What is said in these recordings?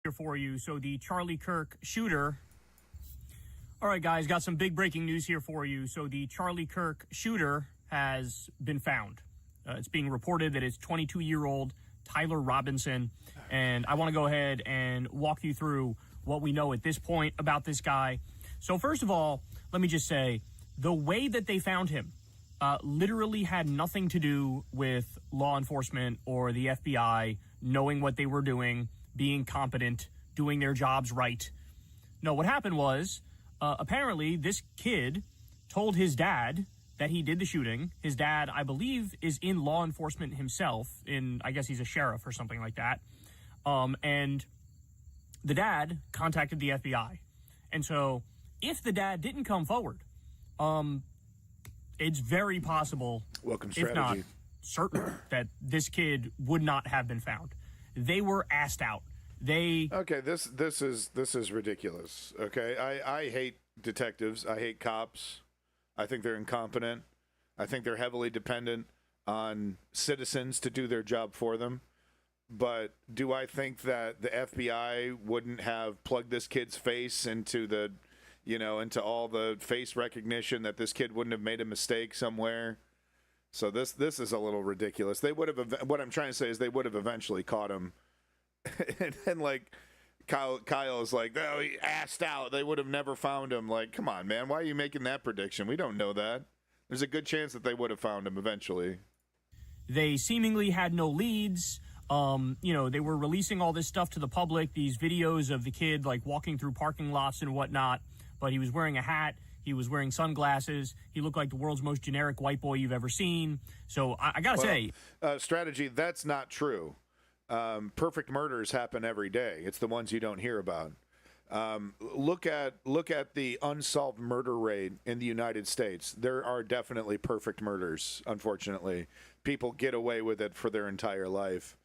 Here for you. So the Charlie Kirk shooter. All right, guys, got some big breaking news here for you. So the Charlie Kirk shooter has been found. It's being reported that it's 22-year-old Tyler Robinson. And I want to go ahead and walk you through what we know at this point about this guy. So first of all, let me just say, the way that they found him literally had nothing to do with law enforcement or the FBI knowing what they were doing, being competent, doing their jobs right. No, what happened was, apparently this kid told his dad that he did the shooting. His dad, I believe, is in law enforcement himself. I guess he's a sheriff or something like that. And the dad contacted the FBI. And so if the dad didn't come forward, it's very possible, welcome if not strategy, certain, that this kid would not have been found. They were asked out. Okay, this is ridiculous. Okay, I hate detectives. I hate cops. I think they're incompetent. I think they're heavily dependent on citizens to do their job for them. But do I think that the FBI wouldn't have plugged this kid's face into into all the face recognition, that this kid wouldn't have made a mistake somewhere? So this is a little ridiculous. They would have. What I'm trying to say is they would have eventually caught him. And then, like, Kyle is like, oh, he asked out. They would have never found him. Like, come on, man. Why are you making that prediction? We don't know that. There's a good chance that they would have found him eventually. They seemingly had no leads. They were releasing all this stuff to the public, these videos of the kid, like, walking through parking lots and whatnot. But he was wearing a hat. He was wearing sunglasses. He looked like the world's most generic white boy you've ever seen. So I got to say. Strategy, that's not true. Perfect murders happen every day. It's the ones you don't hear about. Look at the unsolved murder rate in the United States. There are definitely perfect murders, unfortunately. People get away with it for their entire life.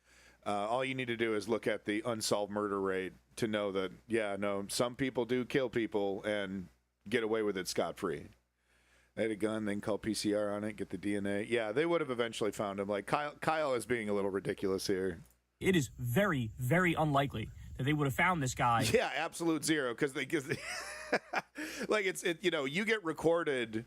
All you need to do is look at the unsolved murder rate to know that, some people do kill people and get away with it scot-free. They had a gun, then call PCR on it, get the DNA. Yeah, they would have eventually found him. Like, Kyle is being a little ridiculous here. It is very, very unlikely that they would have found this guy. Yeah, absolute zero, because you get recorded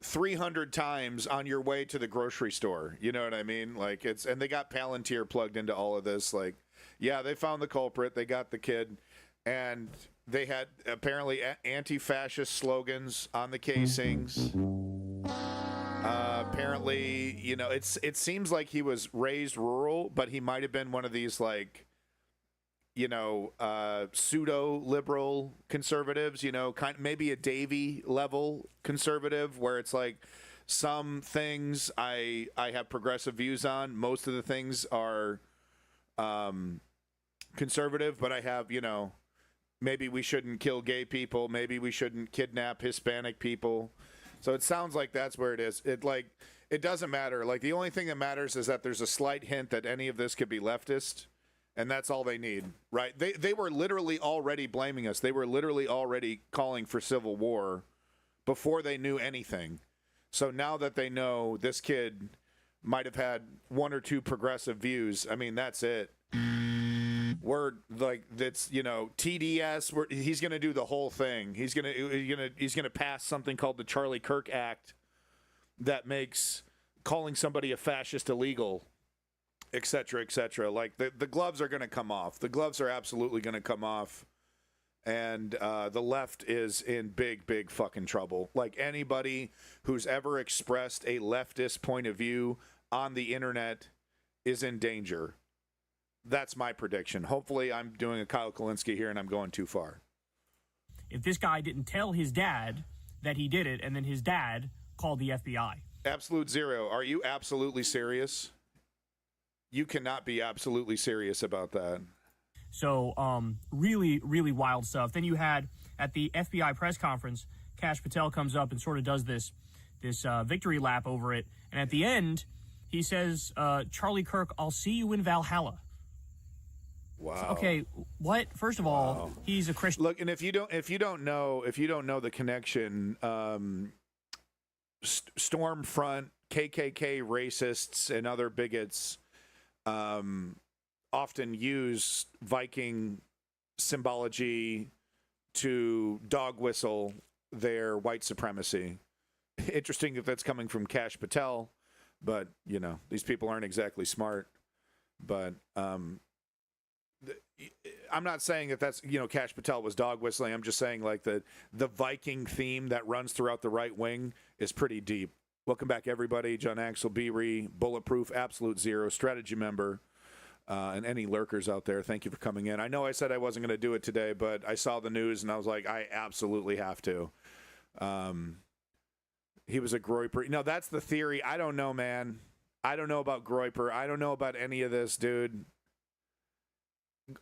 300 times on your way to the grocery store. You know what I mean? Like, and they got Palantir plugged into all of this. Like, yeah, they found the culprit, they got the kid, and they had apparently anti-fascist slogans on the casings. Apparently, it seems like he was raised rural, but he might have been one of these, like, pseudo-liberal conservatives, maybe a Davy level conservative, where it's like, some things I have progressive views on. Most of the things are conservative, but I have, maybe we shouldn't kill gay people. Maybe we shouldn't kidnap Hispanic people. So it sounds like that's where it is. It doesn't matter. Like, the only thing that matters is that there's a slight hint that any of this could be leftist, and that's all they need, right? They were literally already blaming us. They were literally already calling for civil war before they knew anything. So now that they know this kid might have had one or two progressive views, I mean, that's it. We're like, that's, TDS. He's going to do the whole thing. He's going to pass something called the Charlie Kirk Act that makes calling somebody a fascist illegal, et cetera, et cetera. Like, the gloves are going to come off. The gloves are absolutely going to come off. And the left is in big, big fucking trouble. Like, anybody who's ever expressed a leftist point of view on the internet is in danger. That's my prediction. Hopefully I'm doing a Kyle Kulinski here and I'm going too far. If this guy didn't tell his dad that he did it, and then his dad called the FBI. Absolute zero. Are you absolutely serious? You cannot be absolutely serious about that. So really, really wild stuff. Then you had, at the FBI press conference, Kash Patel comes up and sort of does this victory lap over it. And at the end, he says, Charlie Kirk, I'll see you in Valhalla. Wow. So, okay, what? First of all, he's a Christian. Look, and if you don't know the connection, Stormfront, KKK racists, and other bigots often use Viking symbology to dog whistle their white supremacy. Interesting that that's coming from Kash Patel, but, you know, these people aren't exactly smart. But I'm not saying that that's, you know, Kash Patel was dog whistling. I'm just saying, like, the Viking theme that runs throughout the right wing is pretty deep. Welcome back, everybody. John Axel, B-Re, Bulletproof, Absolute Zero, Strategy member, and any lurkers out there, thank you for coming in. I know I said I wasn't going to do it today, but I saw the news, and I was like, I absolutely have to. He was a Groyper. No, that's the theory. I don't know, man. I don't know about Groyper. I don't know about any of this, dude.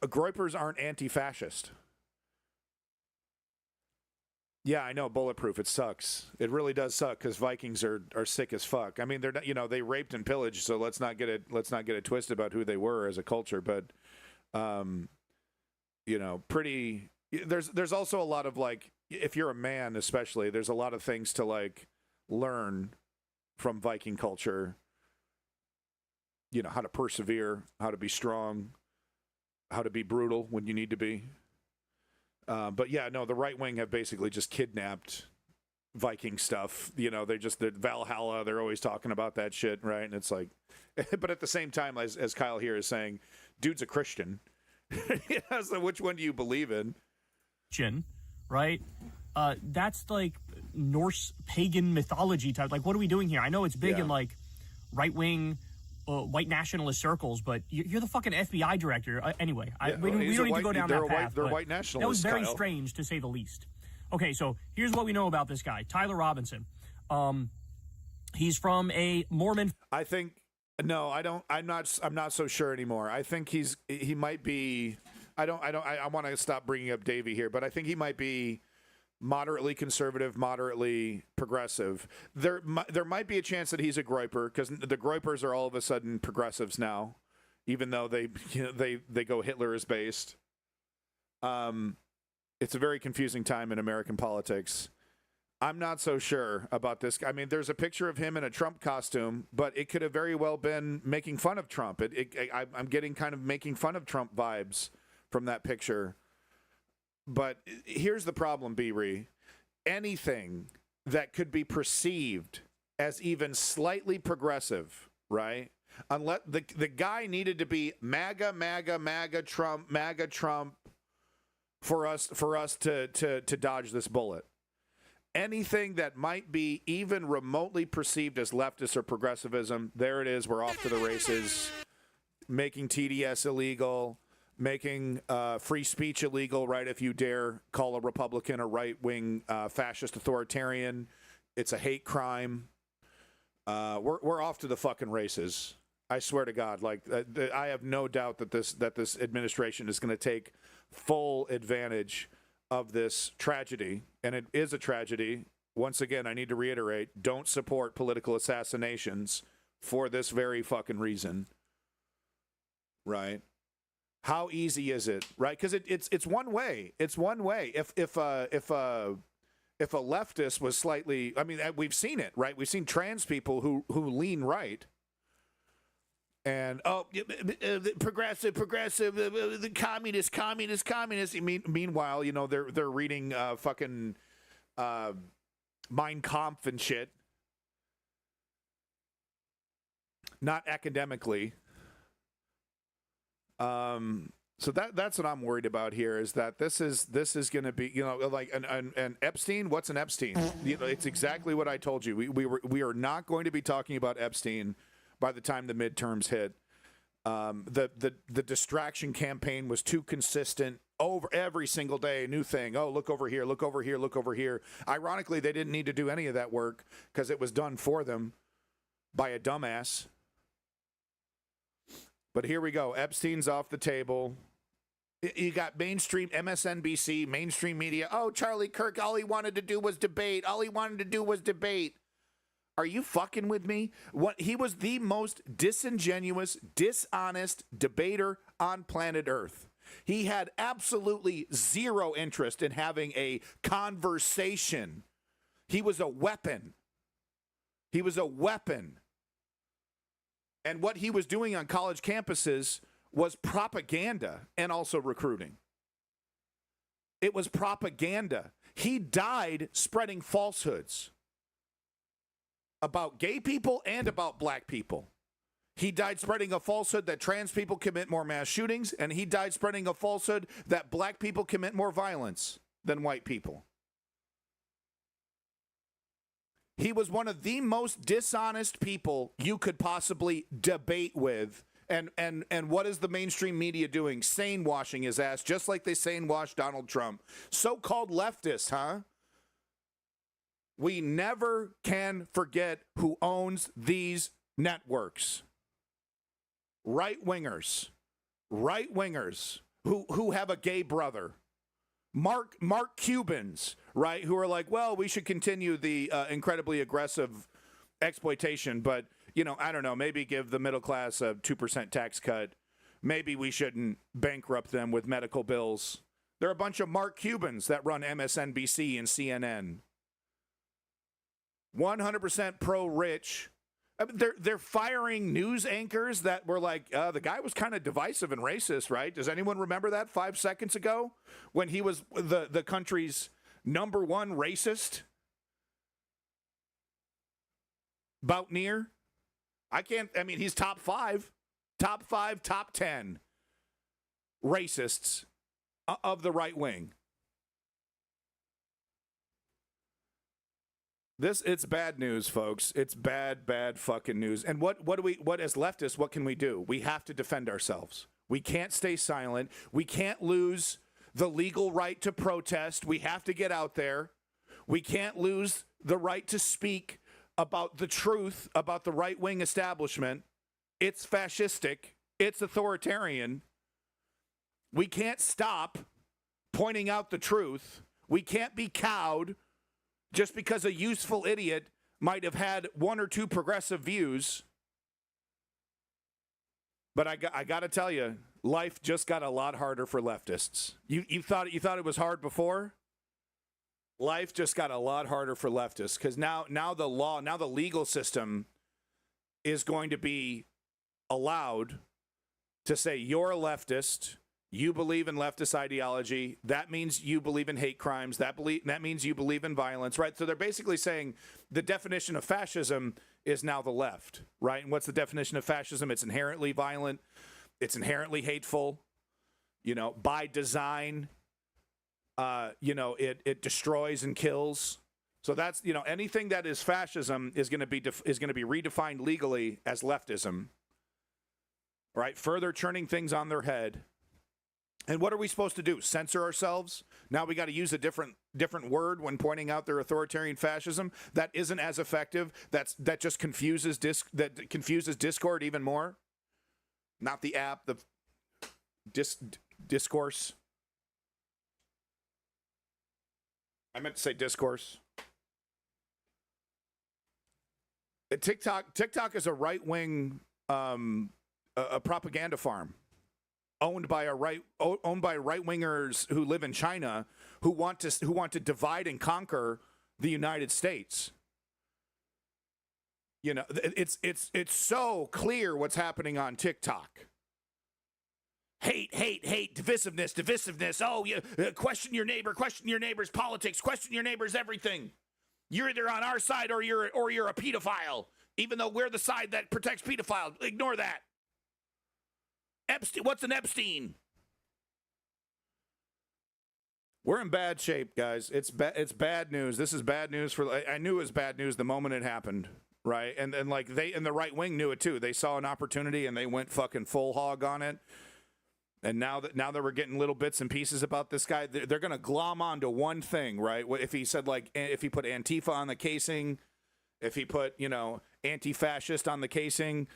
Groypers aren't anti-fascist. Yeah, I know, Bulletproof. It sucks. It really does suck because Vikings are sick as fuck. I mean, they're not, you know, they raped and pillaged, so let's not get it twisted about who they were as a culture. But, you know, pretty. There's also a lot of, like, if you're a man, especially, there's a lot of things to, like, learn from Viking culture. You know, how to persevere, how to be strong, how to be brutal when you need to be. But yeah, no, the right wing have basically just kidnapped Viking stuff. You know, the Valhalla, they're always talking about that shit, right? And it's like, but at the same time, as Kyle here is saying, dude's a Christian. Yeah, so which one do you believe in? Right? That's like Norse pagan mythology type. Like, what are we doing here? I know it's big in, like, right wing, white nationalist circles, but you're the fucking FBI director. Anyway, we don't need to go down that path. They're white nationalists. That was very Kyle. strange, to say the least. Okay, so here's what we know about this guy, Tyler Robinson. He's from a Mormon. I think no, I don't. I'm not so sure anymore. I think he might be. I want to stop bringing up Davey here, but I think he might be moderately conservative, moderately progressive. There might be a chance that he's a Groyper, because the Groypers are all of a sudden progressives now, even though they go Hitler is based. It's a very confusing time in American politics. I'm not so sure about this. I mean, there's a picture of him in a Trump costume, but it could have very well been making fun of Trump. I'm getting kind of making fun of Trump vibes from that picture. But here's the problem, B-Re. Anything that could be perceived as even slightly progressive, right? Unless the guy needed to be MAGA, Trump for us to dodge this bullet. Anything that might be even remotely perceived as leftist or progressivism, there it is. We're off to the races. Making TDS illegal. Making free speech illegal, right? If you dare call a Republican a right-wing fascist authoritarian, it's a hate crime. We're off to the fucking races. I swear to God. Like, I have no doubt that this administration is going to take full advantage of this tragedy, and it is a tragedy. Once again, I need to reiterate: don't support political assassinations for this very fucking reason, right? How easy is it, right? Because it's one way. It's one way. If a leftist was slightly, I mean, we've seen it, right? We've seen trans people who lean right, and progressive, the communist. Meanwhile, you know, they're reading fucking Mein Kampf and shit, not academically. So that's what I'm worried about here, is that this is going to be, you know, like an Epstein. What's an Epstein? You know, it's exactly what I told you. We are not going to be talking about Epstein by the time the midterms hit. The distraction campaign was too consistent. Over every single day, a new thing. Oh, look over here, look over here, look over here. Ironically, they didn't need to do any of that work because it was done for them by a dumbass. But here we go. Epstein's off the table. You got mainstream MSNBC, mainstream media. Oh, Charlie Kirk, all he wanted to do was debate. Are you fucking with me? He was the most disingenuous, dishonest debater on planet Earth. He had absolutely zero interest in having a conversation. He was a weapon. And what he was doing on college campuses was propaganda and also recruiting. It was propaganda. He died spreading falsehoods about gay people and about black people. He died spreading a falsehood that trans people commit more mass shootings, and he died spreading a falsehood that black people commit more violence than white people. He was one of the most dishonest people you could possibly debate with. And what is the mainstream media doing? Sane washing his ass, just like they sane washed Donald Trump. So-called leftists, huh? We never can forget who owns these networks. Right-wingers who have a gay brother. Mark Cubans, right, who are like, well, we should continue the incredibly aggressive exploitation, but, I don't know, maybe give the middle class a 2% tax cut. Maybe we shouldn't bankrupt them with medical bills. There are a bunch of Mark Cubans that run MSNBC and CNN. 100% pro-rich. I mean, they're firing news anchors that were like, the guy was kind of divisive and racist, right? Does anyone remember that 5 seconds ago when he was the country's number one racist? Boutnier? He's top 5, top 10 racists of the right wing. It's bad news, folks. It's bad fucking news. And what as leftists, what can we do? We have to defend ourselves. We can't stay silent. We can't lose the legal right to protest. We have to get out there. We can't lose the right to speak about the truth about the right-wing establishment. It's fascistic. It's authoritarian. We can't stop pointing out the truth. We can't be cowed just because a useful idiot might have had 1 or 2 progressive views. But I got to tell you, life just got a lot harder for leftists. You thought it was hard before? Life just got a lot harder for leftists because now the legal system is going to be allowed to say you're a leftist. You believe in leftist ideology. That means you believe in hate crimes. That means you believe in violence, right? So they're basically saying the definition of fascism is now the left, right? And what's the definition of fascism? It's inherently violent. It's inherently hateful. By design, it destroys and kills. So that's, anything that is fascism is going to be redefined legally as leftism, right? Further turning things on their head. And what are we supposed to do? Censor ourselves? Now we got to use a different word when pointing out their authoritarian fascism that isn't as effective. That just confuses Discord even more. Not the app, the discourse. I meant to say discourse. TikTok is a right-wing a propaganda farm. Owned by right-wingers who live in China who want to divide and conquer the United States. It's so clear what's happening on TikTok. Hate, divisiveness. Oh, question your neighbor's politics, question your neighbor's everything. You're either on our side or you're a pedophile, even though we're the side that protects pedophiles. Ignore that. Epstein, what's an Epstein? We're in bad shape, guys. It's bad news. This is bad news I knew it was bad news the moment it happened, right? And the right wing knew it too. They saw an opportunity and they went fucking full hog on it. And now that we're getting little bits and pieces about this guy, they're going to glom onto one thing, right? If he said if he put Antifa on the casing, if he put anti-fascist on the casing.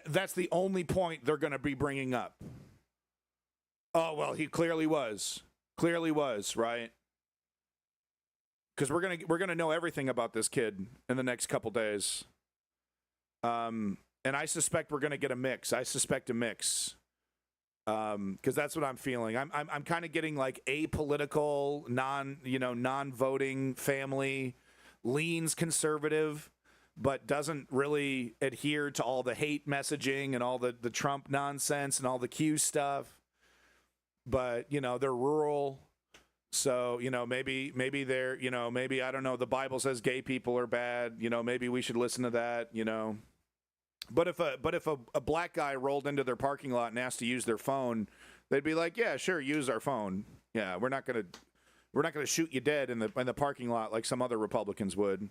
That's the only point they're going to be bringing up. Oh, well, he clearly was, right? Because we're gonna know everything about this kid in the next couple days. And I suspect we're gonna get a mix. I suspect a mix. Because that's what I'm feeling. I'm kind of getting like apolitical, non-voting family, leans conservative, but doesn't really adhere to all the hate messaging and all the Trump nonsense and all the Q stuff. But, they're rural. So, maybe they're, maybe, I don't know, the Bible says gay people are bad, maybe we should listen to that, But if a black guy rolled into their parking lot and asked to use their phone, they'd be like, yeah, sure, use our phone. Yeah, we're not gonna shoot you dead in the parking lot like some other Republicans would.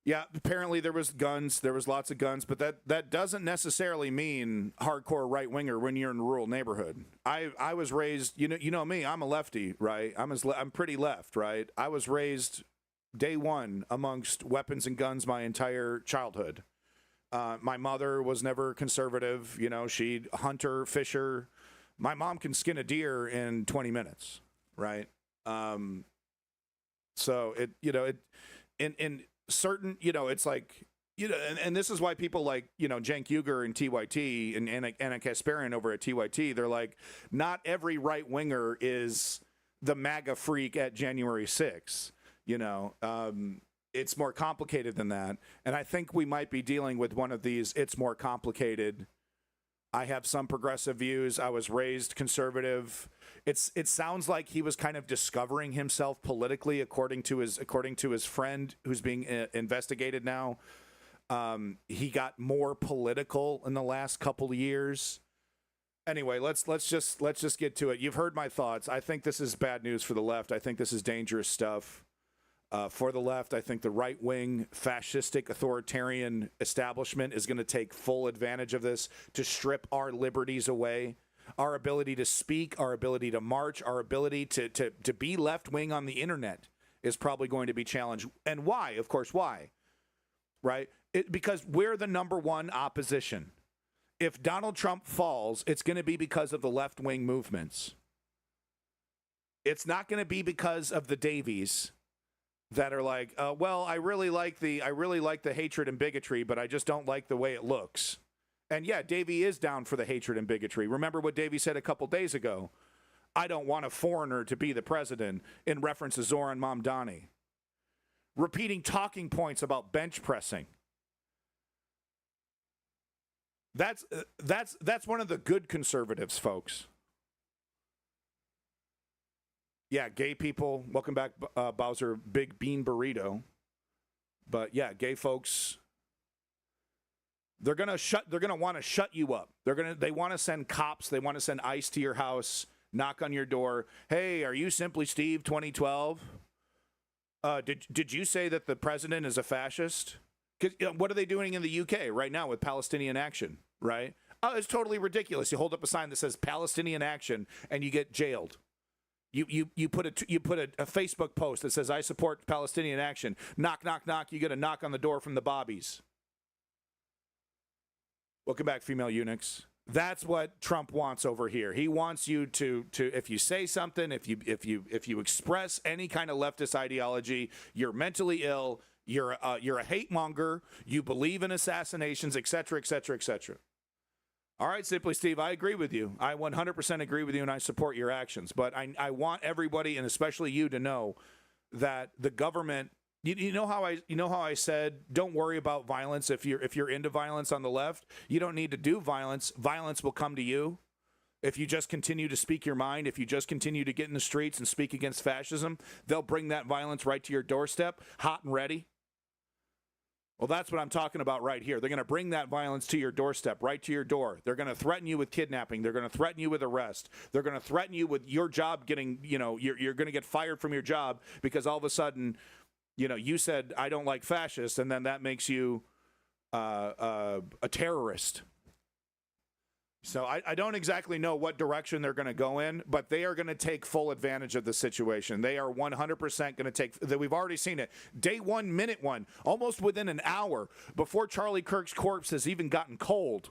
Yeah, apparently there was guns. There was lots of guns, but that doesn't necessarily mean hardcore right winger when you're in a rural neighborhood. I was raised, you know me. I'm a lefty, right? I'm pretty left, right? I was raised day one amongst weapons and guns my entire childhood. My mother was never conservative. She'd hunter, fisher. My mom can skin a deer in 20 minutes, right? So in certain, it's like, and this is why people like, Cenk Uygur and TYT and Anna Kasparian over at TYT, they're like, not every right winger is the MAGA freak at January 6th, it's more complicated than that. And I think we might be dealing with one of these, it's more complicated. I have some progressive views. I was raised conservative. It sounds like he was kind of discovering himself politically, according to his friend who's being investigated now. He got more political in the last couple of years. Anyway, let's just get to it. You've heard my thoughts. I think this is bad news for the left. I think this is dangerous stuff. For the left, I think the right-wing, fascistic, authoritarian establishment is going to take full advantage of this to strip our liberties away, our ability to speak, our ability to march, our ability to be left-wing on the internet is probably going to be challenged. And why? Of course, why? Right? Because we're the number one opposition. If Donald Trump falls, it's going to be because of the left-wing movements. It's not going to be because of the Davies that are like, well, I really like the hatred and bigotry, but I just don't like the way it looks. And yeah, Davey is down for the hatred and bigotry. Remember what Davey said a couple days ago? I don't want a foreigner to be the president, in reference to Zoran Mamdani. Repeating talking points about bench pressing. That's one of the good conservatives, folks. Yeah, gay people. Welcome back, Bowser. Big bean burrito. But yeah, gay folks. They're gonna want to shut you up. They want to send cops. They want to send ICE to your house. Knock on your door. Hey, are you Simply Steve 2012? Did you say that the president is a fascist? 'Cause, what are they doing in the UK right now with Palestinian action? Right? Oh, it's totally ridiculous. You hold up a sign that says Palestinian action, and you get jailed. You put a Facebook post that says I support Palestinian action. Knock, knock, knock. You get a knock on the door from the bobbies. Welcome back, female eunuchs. That's what Trump wants over here. He wants you to if you say something, if you express any kind of leftist ideology, you're mentally ill. You're a hate monger. You believe in assassinations, etc., etc., etc. All right, Simply Steve, I agree with you. I 100% agree with you, and I support your actions. But I want everybody, and especially you, to know that the government. You know how I said don't worry about violence if you're into violence on the left. You don't need to do violence. Violence will come to you if you just continue to speak your mind. If you just continue to get in the streets and speak against fascism, they'll bring that violence right to your doorstep, hot and ready. Well, that's what I'm talking about right here. They're going to bring that violence to your doorstep, right to your door. They're going to threaten you with kidnapping. They're going to threaten you with arrest. They're going to threaten you with your job getting, you're going to get fired from your job because all of a sudden, you said, I don't like fascists, and then that makes you a terrorist. So I don't exactly know what direction they're going to go in, but they are going to take full advantage of the situation. They are 100% going to take that. We've already seen it. Day one, minute one, almost within an hour before Charlie Kirk's corpse has even gotten cold.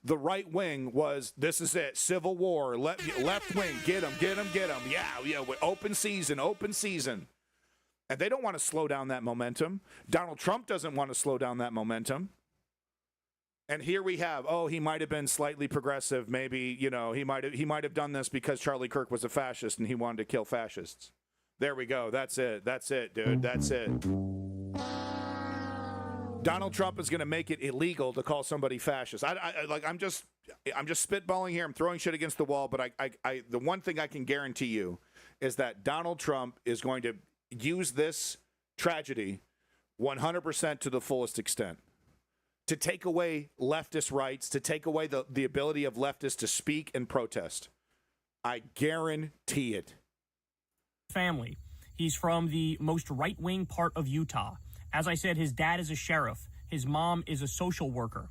The right wing was, this is it, civil war, left wing, get them. Yeah, open season. And they don't want to slow down that momentum. Donald Trump doesn't want to slow down that momentum. And here we have, he might have been slightly progressive. Maybe, he might have done this because Charlie Kirk was a fascist and he wanted to kill fascists. There we go. That's it, dude. That's it. Donald Trump is going to make it illegal to call somebody fascist. I'm just spitballing here. I'm throwing shit against the wall. But the one thing I can guarantee you is that Donald Trump is going to use this tragedy 100% to the fullest extent to take away leftist rights, to take away the ability of leftists to speak and protest. I guarantee it. Family. He's from the most right-wing part of Utah. As I said, his dad is a sheriff. His mom is a social worker.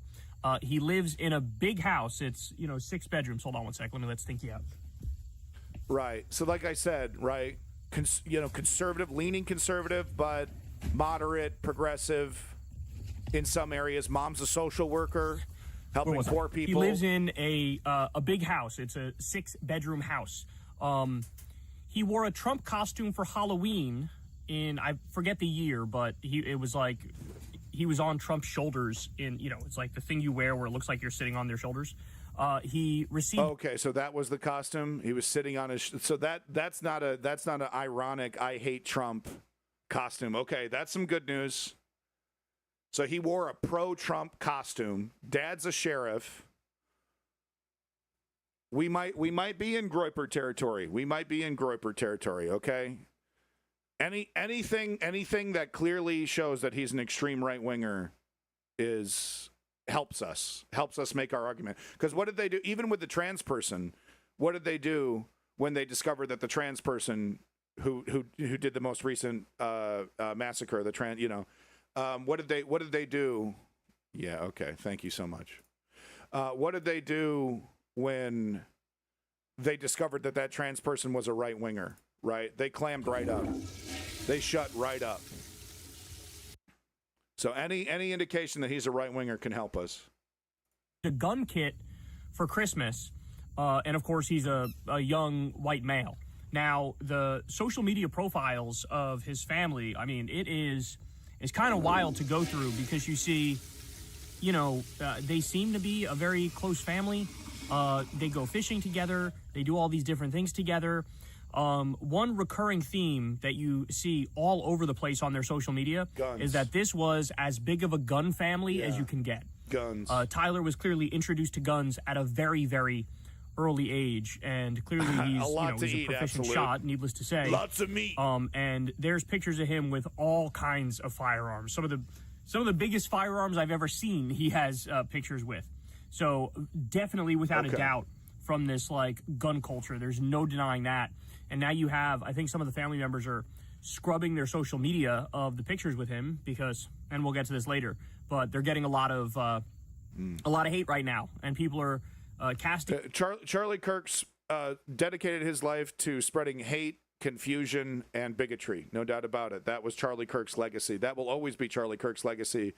He lives in a big house. It's, 6 bedrooms. Hold on one sec. Let me let Stinky out. Right. So like I said, right, conservative, leaning conservative, but moderate, progressive in some areas. Mom's a social worker, helping poor people. He lives in a big house. It's a 6-bedroom house. He wore a Trump costume for Halloween in, I forget the year, but it was like he was on Trump's shoulders it's like the thing you wear where it looks like you're sitting on their shoulders. He received. Okay, so that was the costume. He was sitting on his. So that's not an ironic "I hate Trump" costume. Okay, that's some good news. So he wore a pro-Trump costume. Dad's a sheriff. We might be in Groyper territory. Okay. Anything that clearly shows that he's an extreme right winger helps us make our argument. Because what did they do? Even with the trans person, what did they do when they discovered that the trans person who did the most recent massacre, the trans, what did they do? Yeah, okay, thank you so much. What did they do when they discovered that trans person was a right winger? Right, they clammed right up. They shut right up. So any indication that he's a right winger can help us. A gun kit for Christmas, and of course he's a young white male. Now the social media profiles of his family, I mean, it's kind of wild to go through because you see, they seem to be a very close family. They go fishing together. They do all these different things together. One recurring theme that you see all over the place on their social media is that this was as big of a gun family as you can get. Guns. Tyler was clearly introduced to guns at a very, very early age, and clearly he's a proficient shot, needless to say. Lots of meat. And there's pictures of him with all kinds of firearms. Some of the biggest firearms I've ever seen he has pictures with. So definitely, without a doubt, from this gun culture, there's no denying that. And now you have, I think some of the family members are scrubbing their social media of the pictures with him because, and we'll get to this later, but they're getting a lot of hate right now, and people are casting. Charlie Kirk's dedicated his life to spreading hate, confusion, and bigotry. No doubt about it. That was Charlie Kirk's legacy. That will always be Charlie Kirk's legacy,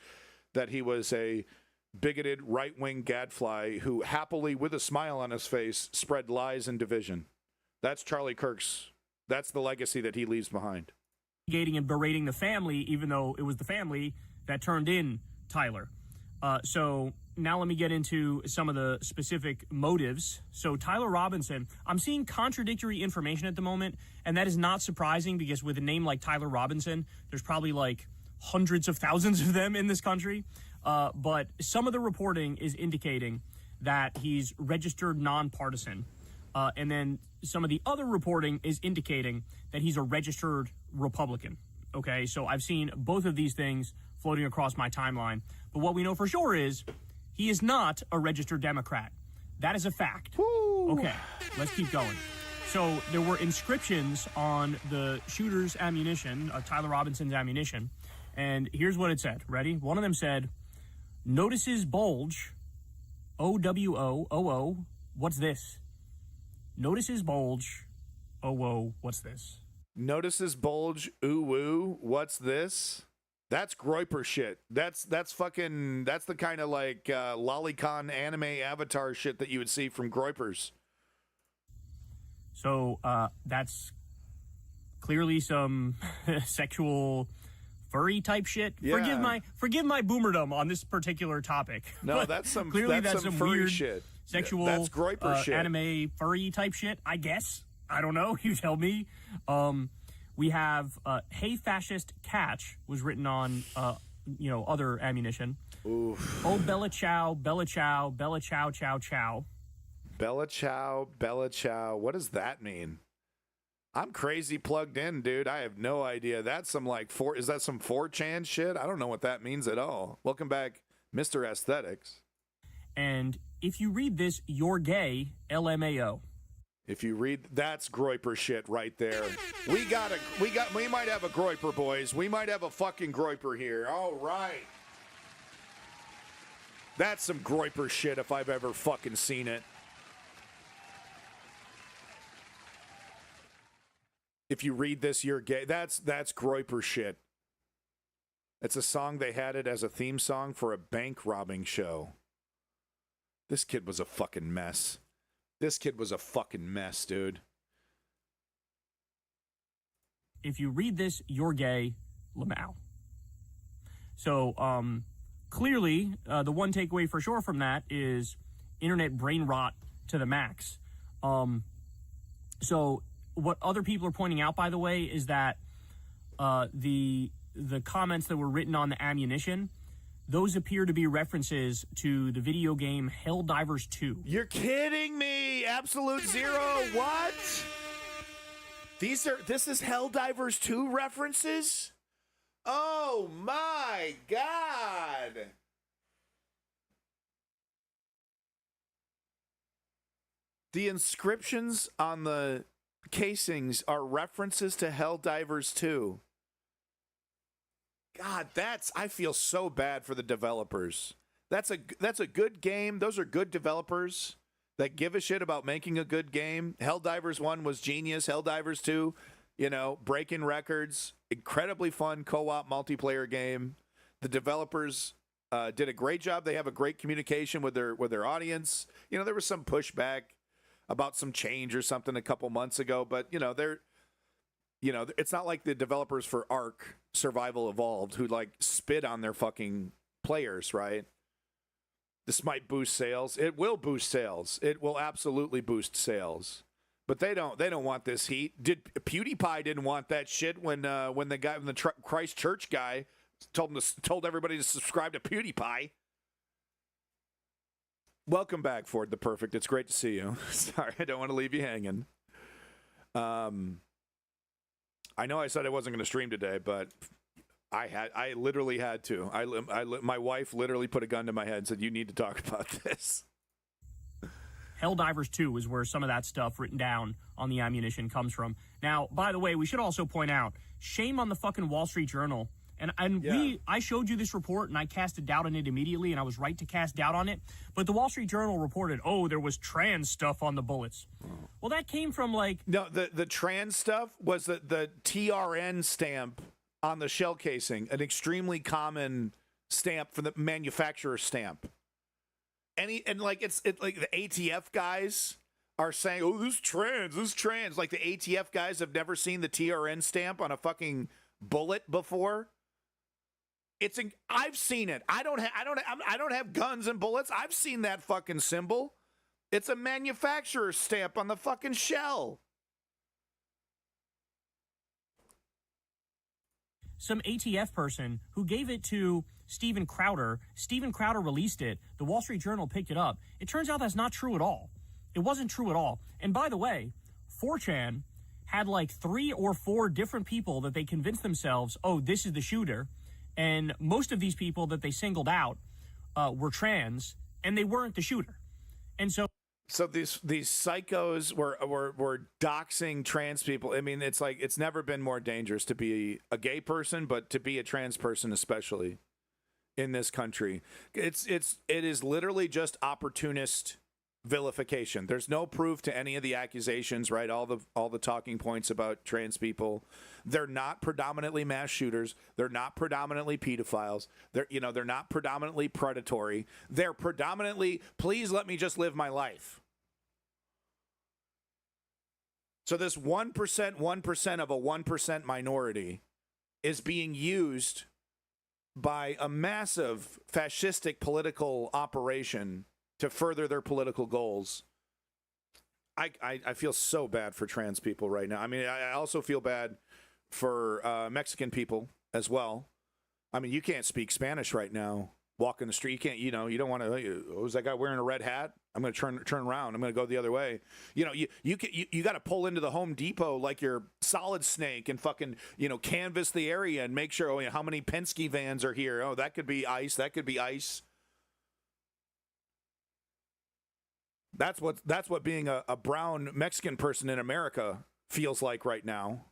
that he was a bigoted right-wing gadfly who happily, with a smile on his face, spread lies and division. That's Charlie Kirk's. That's the legacy that he leaves behind. And berating the family, even though it was the family that turned in Tyler. So now let me get into some of the specific motives. So Tyler Robinson, I'm seeing contradictory information at the moment, and that is not surprising because with a name like Tyler Robinson, there's probably hundreds of thousands of them in this country. But some of the reporting is indicating that he's registered nonpartisan. And then some of the other reporting is indicating that he's a registered Republican. Okay, so I've seen both of these things floating across my timeline. But what we know for sure is he is not a registered Democrat. That is a fact. Woo. Okay, let's keep going. So there were inscriptions on the shooter's ammunition, Tyler Robinson's ammunition. And here's what it said. Ready? One of them said, "Notices bulge, OWOOO, what's this? Notices bulge, oh, whoa, what's this?" Notices bulge, ooh, woo, what's this? That's Groyper shit. That's the kind of lolicon anime avatar shit that you would see from Groypers. So that's clearly some sexual furry type shit. Yeah. Forgive my boomerdom on this particular topic. No, that's some some furry weird shit. Sexual that's Groyper shit. Anime furry type shit, I guess. I don't know. You tell me. We have "Hey Fascist Catch" was written on other ammunition. Oof. "Oh Bella Chow, Bella Chow, Bella Chow Chow Chow." Bella Chow, Bella Chow. What does that mean? I'm crazy plugged in, dude. I have no idea. That's some is that some 4chan shit? I don't know what that means at all. Welcome back, Mr. Aesthetics. And if you read this, you're gay, LMAO. If you read, that's Groiper shit right there. We might have a Groiper, boys. We might have a fucking Groiper here. All right. That's some Groiper shit if I've ever fucking seen it. If you read this, you're gay. That's Groiper shit. It's a song, they had it as a theme song for a bank robbing show. This kid was a fucking mess. This kid was a fucking mess, dude. If you read this, you're gay, Lamau. So, clearly, the one takeaway for sure from that is internet brain rot to the max. So, what other people are pointing out, by the way, is that the comments that were written on the ammunition, those appear to be references to the video game Helldivers 2. You're kidding me! Absolute Zero, what? This is Helldivers 2 references? Oh my god! The inscriptions on the casings are references to Helldivers 2. God, I feel so bad for the developers. That's a good game. Those are good developers that give a shit about making a good game. Helldivers 1 was genius. Helldivers 2, breaking records, incredibly fun co-op multiplayer game. The developers did a great job. They have a great communication with their audience. There was some pushback about some change or something a couple months ago, but it's not like the developers for Ark Survival Evolved who spit on their fucking players, right? This might boost sales. It will boost sales. It will absolutely boost sales. But they don't want this heat. PewDiePie didn't want that shit when the Christchurch guy told everybody to subscribe to PewDiePie. Welcome back, Ford the Perfect. It's great to see you. Sorry, I don't want to leave you hanging. I know I said I wasn't going to stream today, but I literally had to. My wife literally put a gun to my head and said, "You need to talk about this." Helldivers 2 is where some of that stuff written down on the ammunition comes from. Now, by the way, we should also point out, shame on the fucking Wall Street Journal. I showed you this report, and I casted doubt on it immediately, and I was right to cast doubt on it. But the Wall Street Journal reported, there was trans stuff on the bullets. Well, that came from, No, the trans stuff was the TRN stamp on the shell casing, an extremely common stamp for the manufacturer stamp. It's like the ATF guys are saying, "Oh, this is trans." Like the ATF guys have never seen the TRN stamp on a fucking bullet before. I've seen it. I don't have guns and bullets. I've seen that fucking symbol. It's a manufacturer's stamp on the fucking shell. Some ATF person who gave it to Steven Crowder. Steven Crowder released it. The Wall Street Journal picked it up. It turns out that's not true at all. It wasn't true at all. And by the way, 4chan had 3 or 4 different people that they convinced themselves, this is the shooter. And most of these people that they singled out were trans, and they weren't the shooter. And so these psychos were doxing trans people. I mean, it's never been more dangerous to be a gay person, but to be a trans person especially in this country. It is literally just opportunist vilification. There's no proof to any of the accusations, right? All the talking points about trans people. They're not predominantly mass shooters. They're not predominantly pedophiles. They're not predominantly predatory. They're predominantly, please let me just live my life. So this 1% of a 1% minority is being used by a massive fascistic political operation to further their political goals. I feel so bad for trans people right now. I mean, I also feel bad for Mexican people as well. I mean, you can't speak Spanish right now. Walk in the street, you can't. You don't want to. Was that guy wearing a red hat? I'm going to turn around. I'm going to go the other way. You know, you got to pull into the Home Depot like you're Solid Snake and fucking, you know, canvass the area and make sure, oh, you know, how many Penske vans are here. Oh, that could be ICE. That could be ICE. That's what being a brown Mexican person in America feels like right now.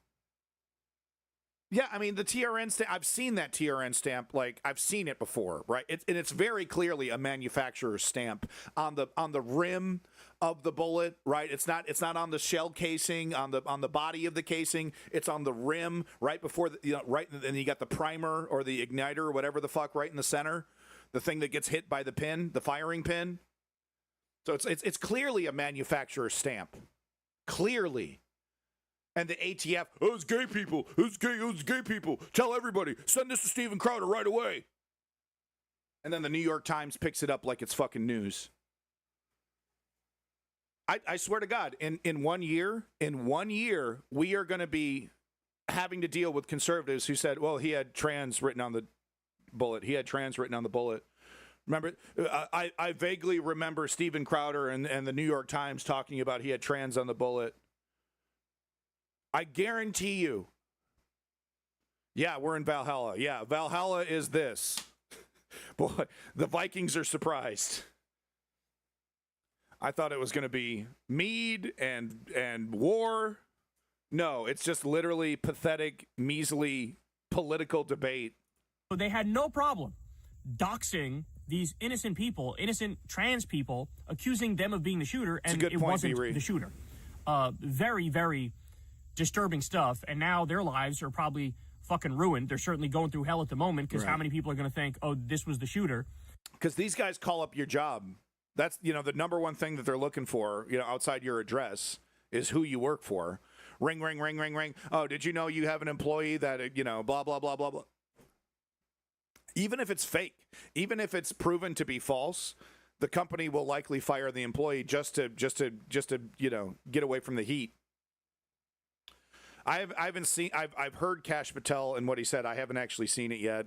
Yeah, I mean, the TRN stamp, I've seen that TRN stamp, like, I've seen it before, right? And it's very clearly a manufacturer's stamp on the rim of the bullet, right? It's not on the shell casing, on the body of the casing. It's on the rim right before, right, and you got the primer or the igniter or whatever the fuck right in the center, the thing that gets hit by the pin, the firing pin. So it's clearly a manufacturer's stamp. Clearly. And the ATF, oh, it's gay people. It's gay people. Tell everybody. Send this to Steven Crowder right away. And then the New York Times picks it up like it's fucking news. I swear to God, in 1 year, we are going to be having to deal with conservatives who said, well, he had trans written on the bullet. Remember, I vaguely remember Steven Crowder and the New York Times talking about he had trans on the bullet. I guarantee you. Yeah, we're in Valhalla. Yeah, Valhalla is this. Boy, the Vikings are surprised. I thought it was going to be mead and war. No, it's just literally pathetic, measly political debate. They had no problem doxing these innocent people, innocent trans people, accusing them of being the shooter, and it wasn't the shooter. Very, very disturbing stuff, and now their lives are probably fucking ruined. They're certainly going through hell at the moment, because how many people are going to think, oh, this was the shooter? Because these guys call up your job. That's, you know, the number one thing that they're looking for, you know, outside your address is who you work for. Ring, ring, ring, ring, ring. Oh, did you know you have an employee that, you know, blah, blah, blah, blah, blah. Even if it's fake, even if it's proven to be false, the company will likely fire the employee just to you know, get away from the heat. I've heard Kash Patel and what he said. I haven't actually seen it yet.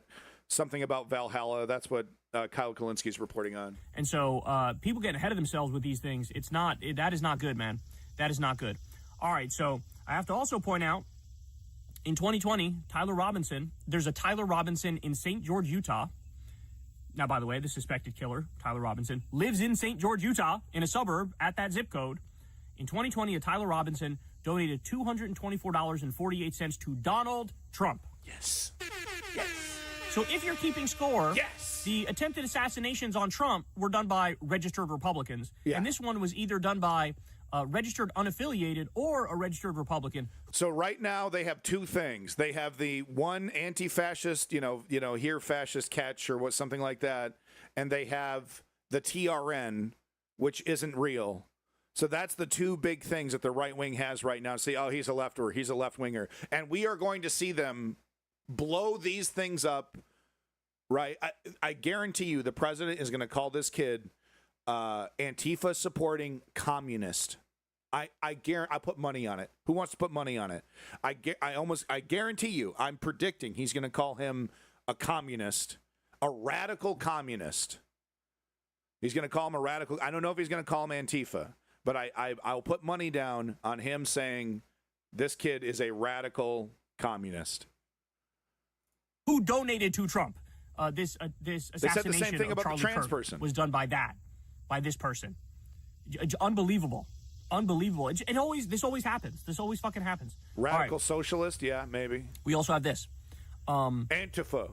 Something about Valhalla. That's what Kyle Kalinski's reporting on. And so people getting ahead of themselves with these things. That is not good, man. That is not good. All right. So I have to also point out, in 2020, there's a Tyler Robinson in St. George, Utah. Now, by the way, the suspected killer, Tyler Robinson, lives in St. George, Utah, in a suburb at that zip code. In 2020, a Tyler Robinson donated $224.48 to Donald Trump. Yes. So if you're keeping score, yes, the attempted assassinations on Trump were done by registered Republicans. Yeah. And this one was either done by registered unaffiliated or a registered Republican. So right now they have two things. They have the one anti-fascist, you know, here fascist catch or what, something like that, and they have the TRN, which isn't real. So that's the two big things that the right wing has right now. Say, oh, he's a lefter, he's a left winger, and we are going to see them blow these things up. Right? I guarantee you, the president is going to call this kid Antifa supporting communist. I guarantee. I put money on it. Who wants to put money on it? I guarantee you. I'm predicting he's going to call him a communist, a radical communist. He's going to call him a radical. I don't know if he's going to call him Antifa, but I'll put money down on him saying this kid is a radical communist who donated to Trump. This assassination they said the same thing about Charlie the trans Kirk person was done by this person. Unbelievable. This always happens. This always fucking happens. Radical socialist, yeah, maybe. We also have this. Antifa.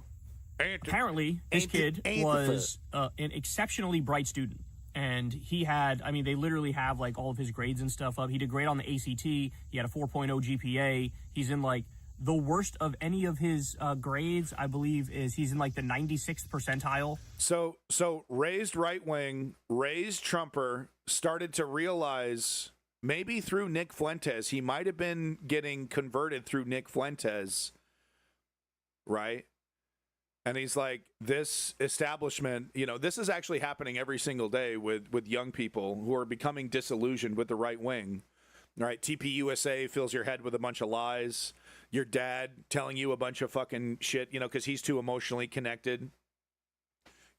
Apparently, this kid was an exceptionally bright student. And he had, I mean, they literally have like all of his grades and stuff up. He did great on the ACT. He had a 4.0 GPA. He's in like the worst of any of his grades, I believe, is he's in like the 96th percentile. So raised right wing, raised Trumper, started to realize maybe through Nick Fuentes, he might have been getting converted through Nick Fuentes, right? And he's like, this establishment, you know, this is actually happening every single day with young people who are becoming disillusioned with the right wing. Right? TPUSA fills your head with a bunch of lies. Your dad telling you a bunch of fucking shit, you know, because he's too emotionally connected.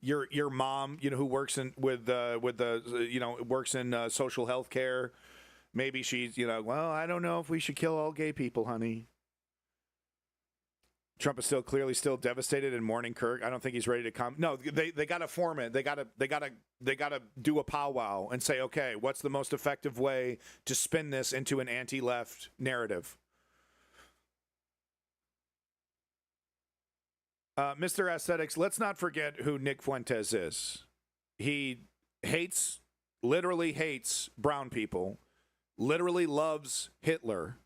your mom, who works in with the works in social health care. Maybe she's, well, I don't know if we should kill all gay people, honey. Trump is clearly still devastated and mourning Kirk. I don't think he's ready to come. No, they got to form it. They got to do a powwow and say, okay, what's the most effective way to spin this into an anti-left narrative? Mr. Aesthetics, let's not forget who Nick Fuentes is. He literally hates brown people, literally loves Hitler,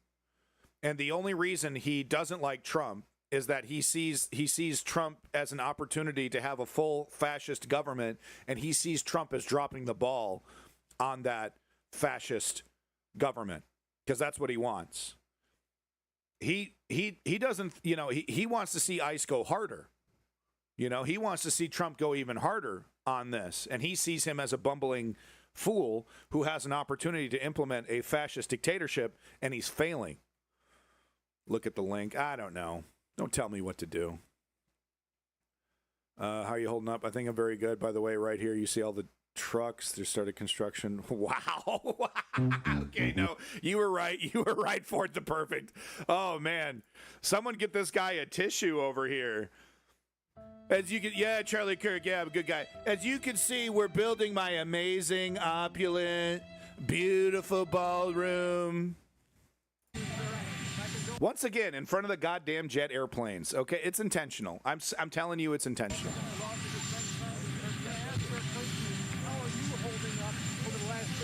and the only reason he doesn't like Trump is that he sees Trump as an opportunity to have a full fascist government, and he sees Trump as dropping the ball on that fascist government because that's what he wants. He doesn't, he wants to see ICE go harder. He wants to see Trump go even harder on this, and he sees him as a bumbling fool who has an opportunity to implement a fascist dictatorship, and he's failing. Look at the link. I don't know. Don't tell me what to do. How are you holding up? I think I'm very good. By the way, right here, you see all the trucks. They started construction. Wow. Okay, no, you were right. You were right for it. The perfect. Oh, man. Someone get this guy a tissue over here. As you can, yeah, Charlie Kirk, yeah, I'm a good guy. As you can see, we're building my amazing, opulent, beautiful ballroom. Once again, in front of the goddamn jet airplanes. Okay, it's intentional. I'm telling you, it's intentional.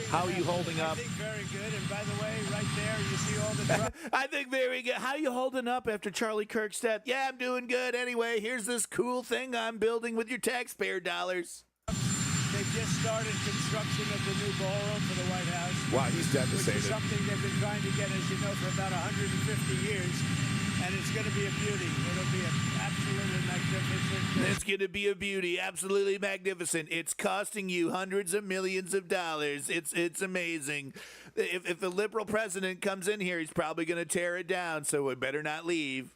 How are you holding up? I think very good. And by the way, right there, you see all the trucks. I think very good. How are you holding up after Charlie Kirk's death? Yeah, I'm doing good. Anyway, here's this cool thing I'm building with your taxpayer dollars. They've just started construction of the new ballroom for the White House. Wow, he's devastated. Which is something they've been trying to get, as you know, for about 150 years. And it's going to be a beauty. It'll be absolutely magnificent. It's going to be a beauty. Absolutely magnificent. It's costing you hundreds of millions of dollars. It's amazing. If the liberal president comes in here, he's probably going to tear it down, so we better not leave.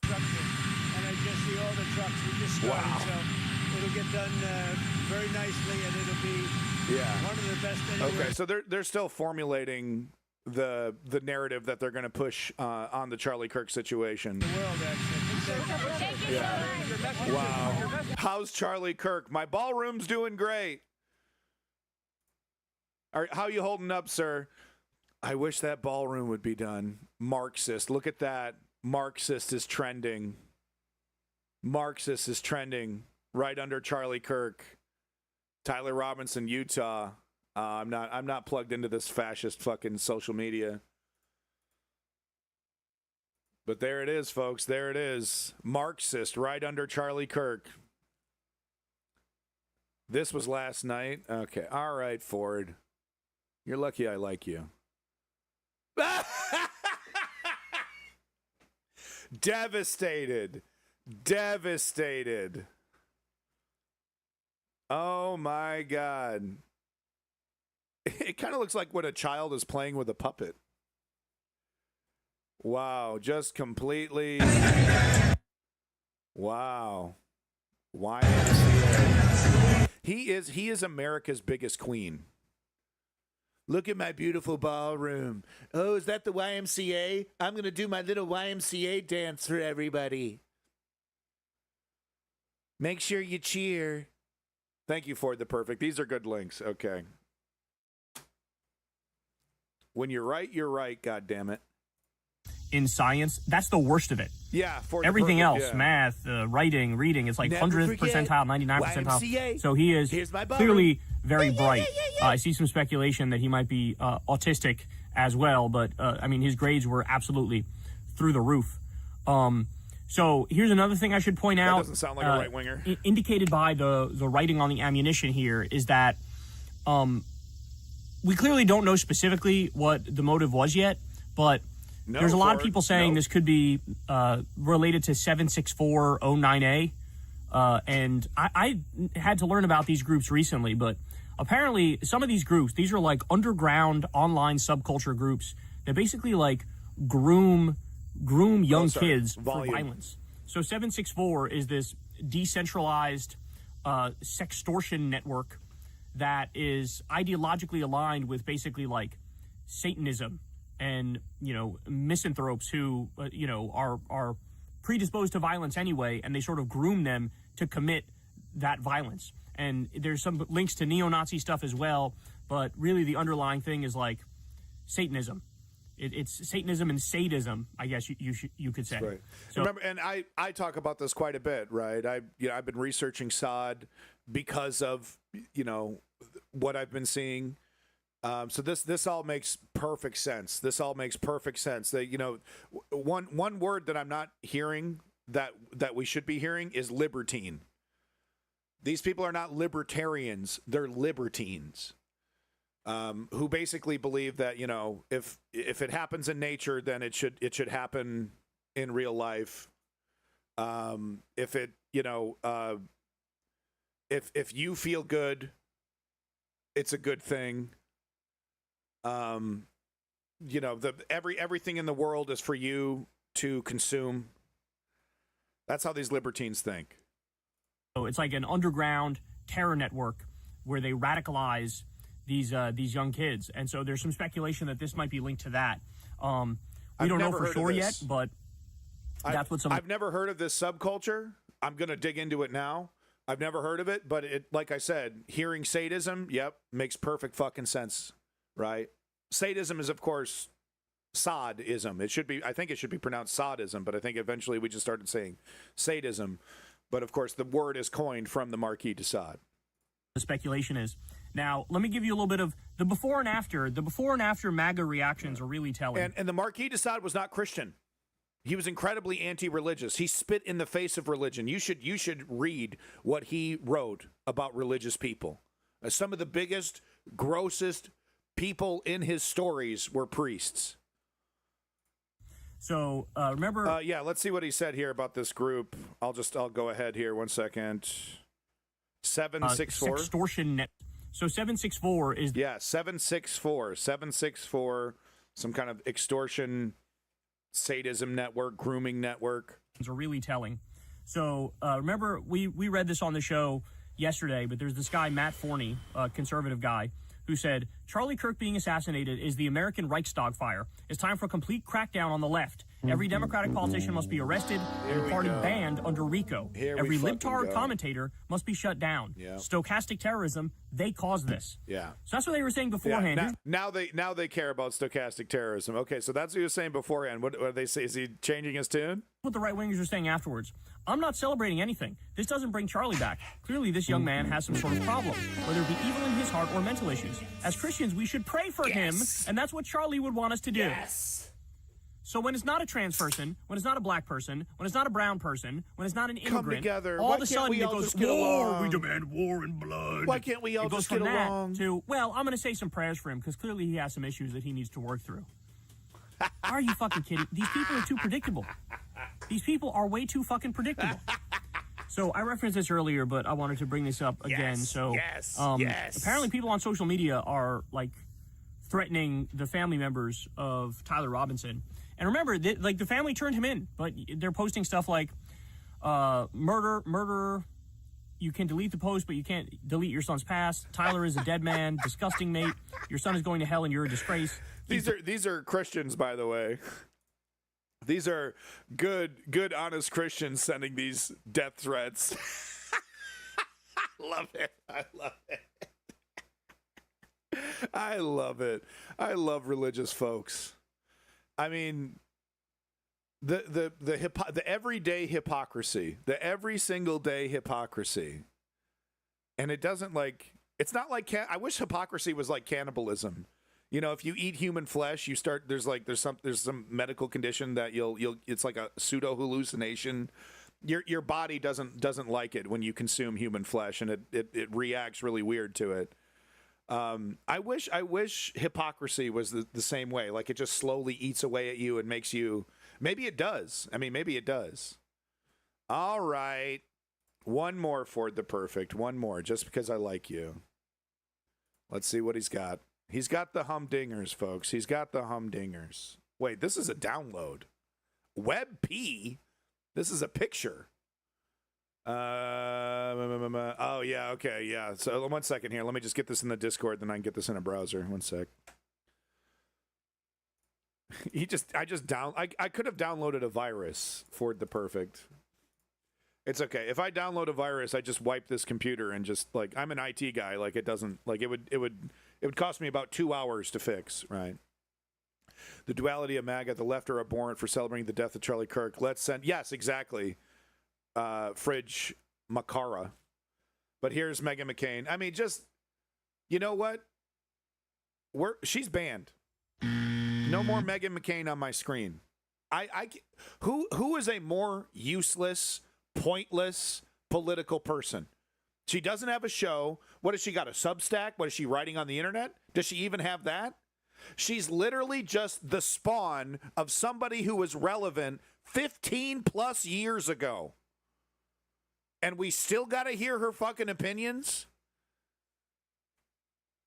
And I just see all the trucks. We just started, wow. So it'll get done very nicely, and it'll be one of the best anywhere. Okay, so they're still formulating the narrative that they're going to push on the Charlie Kirk situation. The world, actually. Yeah. Wow. How's Charlie Kirk? My ballroom's doing great. All right, how you holding up, sir? I wish that ballroom would be done. Marxist. Look at that. Marxist is trending. Marxist is trending right under Charlie Kirk. Tyler Robinson, Utah. I'm not plugged into this fascist fucking social media. But there it is, folks. There it is. Marxist right under Charlie Kirk. This was last night. Okay. All right, Ford. You're lucky I like you. Devastated. Devastated. Oh, my God. It kind of looks like when a child is playing with a puppet. Wow, just completely. Wow. YMCA. He is America's biggest queen. Look at my beautiful ballroom. Oh, is that the YMCA? I'm going to do my little YMCA dance for everybody. Make sure you cheer. Thank you, Ford the Perfect. These are good links. Okay. When you're right, God damn it. In science, that's the worst of it. Yeah, for everything else, yeah. Math, writing, reading, it's like 100th percentile, 99th percentile. YMCA. So he is clearly very bright. I see some speculation that he might be autistic as well, but I mean, his grades were absolutely through the roof. So here's another thing I should point out. That doesn't sound like a right winger. Indicated by the writing on the ammunition here is that we clearly don't know specifically what the motive was yet, but there's a lot of people saying this could be related to 76409A. And I had to learn about these groups recently, but apparently some of these groups, these are like underground online subculture groups that basically like groom young kids for violence. So 764 is this decentralized sextortion network that is ideologically aligned with basically like Satanism and, you know, misanthropes who, you know, are predisposed to violence anyway, and they sort of groom them to commit that violence. And there's some links to neo-Nazi stuff as well, but really the underlying thing is like Satanism. It's Satanism and sadism, I guess you could say. That's right. So, Remember, and I talk about this quite a bit, right? I've been researching Sod because of, you know, what I've been seeing. So this all makes perfect sense. This all makes perfect sense. That, you know, one word that I'm not hearing that we should be hearing is libertine. These people are not libertarians; they're libertines, who basically believe that, you know, if it happens in nature, then it should happen in real life. If it, you know, if you feel good, it's a good thing. You know, everything in the world is for you to consume. That's how these libertines think. so it's like an underground terror network where they radicalize these young kids, and so there's some speculation that this might be linked to that. We don't know for sure yet, but that's what some. I've never heard of this subculture. I'm gonna dig into it now. I've never heard of it, but it, like I said, hearing sadism, yep, makes perfect fucking sense, right? Sadism is, of course, Sodism. It should be, I think it should be pronounced Sodism, but I think eventually we just started saying sadism. But of course, the word is coined from the Marquis de Sade. The speculation is. Now, let me give you a little bit of the before and after. The before and after MAGA reactions are really telling. And the Marquis de Sade was not Christian. He was incredibly anti-religious. He spit in the face of religion. You should read what he wrote about religious people. Some of the biggest, grossest people in his stories were priests. So remember, yeah, let's see what he said here about this group. I'll go ahead here 1 second. 764 extortion net. So 764 is 764 some kind of extortion, sadism network, grooming network. Are really telling. So remember, we read this on the show yesterday, but there's this guy Matt Forney, a conservative guy, who said Charlie Kirk being assassinated is the American Reichstag fire. It's time for a complete crackdown on the left. Every Democratic politician must be arrested and party banned under RICO. Every libtard commentator must be shut down. Yeah. Stochastic terrorism, they caused this. Yeah. So that's what they were saying beforehand. Yeah. Now they care about stochastic terrorism. Okay, so that's what he was saying beforehand. What did they say? Is he changing his tune? What the right-wingers are saying afterwards. I'm not celebrating anything. This doesn't bring Charlie back. Clearly, this young man has some sort of problem, whether it be evil in his heart or mental issues. As Christians, we should pray for him, and that's what Charlie would want us to do. Yes. So when it's not a trans person, when it's not a black person, when it's not a brown person, when it's not an immigrant, come together. all Why of a can't sudden we it all goes, just get war, along? we demand war and blood. Why can't we all it goes just from get that along? to, well, I'm going to say some prayers for him because clearly he has some issues that he needs to work through. Are you fucking kidding? These people are too predictable. These people are way too fucking predictable. So I referenced this earlier, but I wanted to bring this up again. So apparently people on social media are like threatening the family members of Tyler Robinson. And remember, like the family turned him in, but they're posting stuff like murder. You can delete the post, but you can't delete your son's past. Tyler is a dead man. Disgusting, mate. Your son is going to hell, and you're a disgrace. These are Christians, by the way. These are good, honest Christians sending these death threats. I love it. I love it. I love religious folks. I mean, the everyday hypocrisy, the every single day hypocrisy, and it doesn't like. It's not like I wish hypocrisy was like cannibalism. You know, if you eat human flesh, you start there's some medical condition that you'll it's like a pseudo hallucination. Your body doesn't like it when you consume human flesh, and it reacts really weird to it. I wish hypocrisy was the same way. Like it just slowly eats away at you and makes you. Maybe it does. I mean, maybe it does. All right, one more for the perfect. One more, just because I like you. Let's see what he's got. He's got the humdingers, folks. He's got the humdingers. Wait, this is a download. WebP? This is a picture. Oh yeah, okay, yeah. So 1 second here. Let me just get this in the Discord, then I can get this in a browser. 1 sec. I could have downloaded a virus for the perfect. It's okay. If I download a virus, I just wipe this computer and just like I'm an IT guy. Like it doesn't like it would cost me about 2 hours to fix. Right. The duality of MAGA, the left are abhorrent for celebrating the death of Charlie Kirk. Let's send yes, exactly. Fridge Makara. But here's Meghan McCain. I mean, just you know what? She's banned. No more Meghan McCain on my screen. Who is a more useless, pointless political person? She doesn't have a show. What has she got? A Substack? What is she writing on the internet? Does she even have that? She's literally just the spawn of somebody who was relevant 15 plus years ago. And we still got to hear her fucking opinions?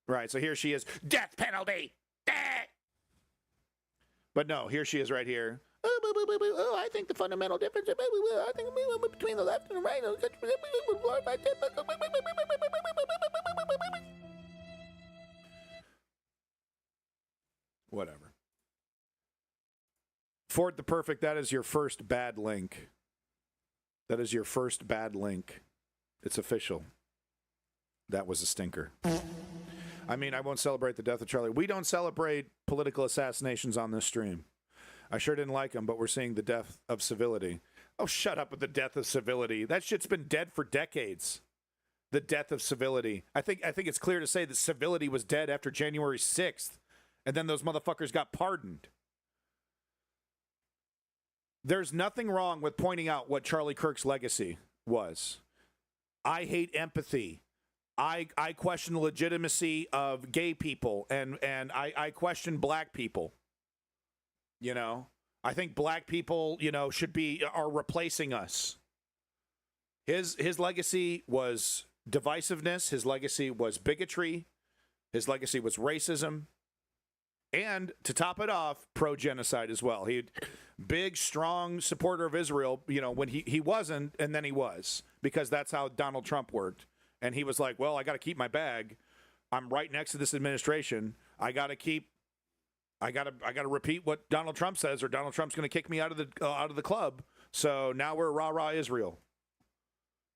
Right, so here she is. Death penalty! But no, here she is right here. Oh, I think the fundamental difference I think between the left and the right. Whatever. Ford the Perfect, that is your first bad link. That is your first bad link. It's official. That was a stinker. I mean, I won't celebrate the death of Charlie. We don't celebrate political assassinations on this stream. I sure didn't like them, but we're seeing the death of civility. Oh, shut up with the death of civility. That shit's been dead for decades. The death of civility. I think it's clear to say that civility was dead after January 6th, and then those motherfuckers got pardoned. There's nothing wrong with pointing out what Charlie Kirk's legacy was. I hate empathy. I question the legitimacy of gay people, and I question black people. You know, I think black people, you know, are replacing us. His legacy was divisiveness. His legacy was bigotry. His legacy was racism. And to top it off, pro-genocide as well. He big, strong supporter of Israel, you know, when he wasn't, and then he was, because that's how Donald Trump worked. And he was like, well, I got to keep my bag. I'm right next to this administration. I got to repeat what Donald Trump says, or Donald Trump's going to kick me out of the club. So now we're rah-rah Israel.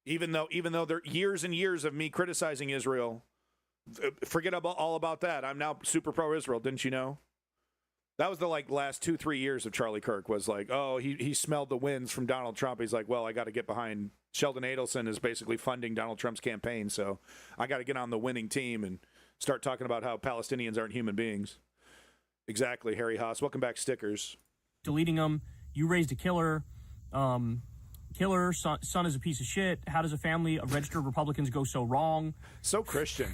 Even though there are years and years of me criticizing Israel, forget all about that. I'm now super pro-Israel. Didn't you know? That was the last 2-3 years of Charlie Kirk was like, oh, he smelled the winds from Donald Trump. He's like, well, I got to get behind. Sheldon Adelson is basically funding Donald Trump's campaign, so I got to get on the winning team and start talking about how Palestinians aren't human beings. Exactly, Harry Haas. Welcome back, stickers. Deleting them. You raised a killer. Killer. Son is a piece of shit. How does a family of registered Republicans go so wrong? So Christian.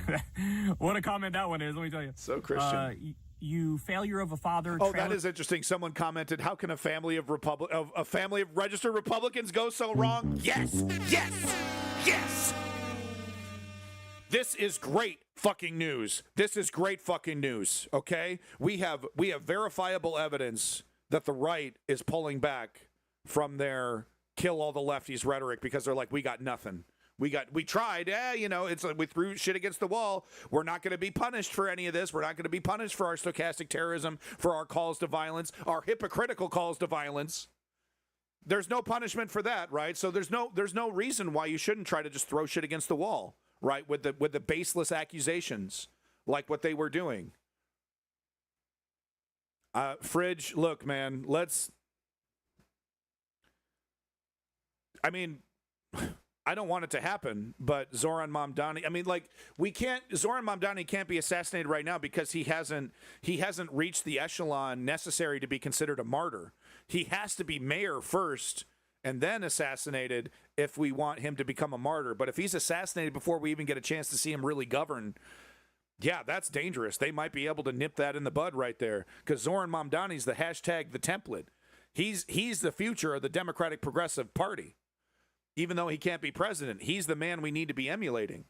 What a comment that one is, let me tell you. So Christian. You failure of a father. Oh, that is interesting. Someone commented, "How can a family of registered Republicans go so wrong?" Yes, yes, yes. This is great fucking news. This is great fucking news. Okay, we have verifiable evidence that the right is pulling back from their kill all the lefties rhetoric because they're like, we got nothing. We tried, it's like we threw shit against the wall. We're not going to be punished for any of this. We're not going to be punished for our stochastic terrorism, for our calls to violence, our hypocritical calls to violence. There's no punishment for that, right? So there's no reason why you shouldn't try to just throw shit against the wall, right? With the baseless accusations like what they were doing. Fridge, look, man, I don't want it to happen, but Zoran Mamdani, Zoran Mamdani can't be assassinated right now because he hasn't reached the echelon necessary to be considered a martyr. He has to be mayor first and then assassinated if we want him to become a martyr. But if he's assassinated before we even get a chance to see him really govern, yeah, that's dangerous. They might be able to nip that in the bud right there because Zoran Mamdani's the template. He's the future of the Democratic Progressive Party. Even though he can't be president, he's the man we need to be emulating.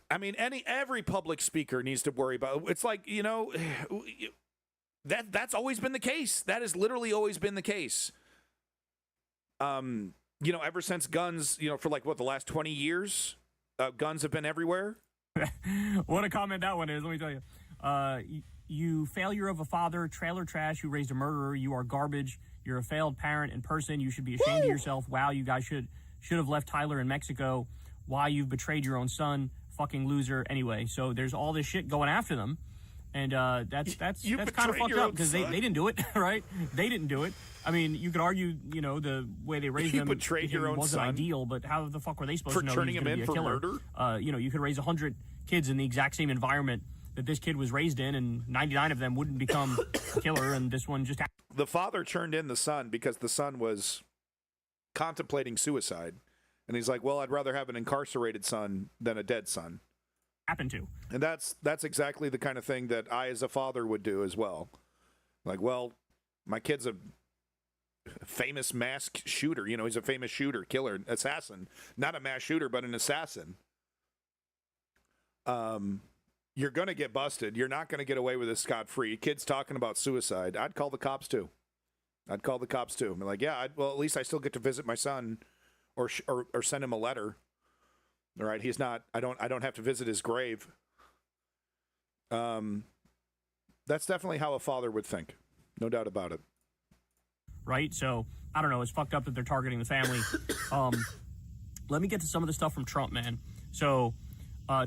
I mean, every public speaker needs to worry about. It's like, that's always been the case. That has literally always been the case. ever since guns, for like what, the last 20 years, guns have been everywhere. What a comment that one is. Let me tell you. You failure of a father, trailer trash who raised a murderer. You are garbage. You're a failed parent in person. You should be ashamed of yourself. Wow, you guys should have left Tyler in Mexico. Why you've betrayed your own son. Fucking loser. Anyway, so there's all this shit going after them. And that's kind of fucked up because they didn't do it, right? They didn't do it. I mean, you could argue, the way they raised them betrayed your own wasn't son ideal, but how the fuck were they supposed for to know turning he was him in be a for killer? murder? You could raise 100 kids in the exact same environment that this kid was raised in, and 99 of them wouldn't become a killer, and this one just happened. The father turned in the son because the son was contemplating suicide, and he's like, well, I'd rather have an incarcerated son than a dead son. Happened to. And that's exactly the kind of thing that I as a father would do as well. Like, well, my kid's a famous mass shooter. He's a famous shooter, killer, assassin. Not a mass shooter, but an assassin. You're going to get busted. You're not going to get away with this scot-free. Kid's talking about suicide. I'd call the cops too. I'm like, yeah, well, at least I still get to visit my son or send him a letter. All right, he's not. I don't have to visit his grave. That's definitely how a father would think, no doubt about it. Right. So I don't know. It's fucked up that they're targeting the family. Let me get to some of the stuff from Trump, man. So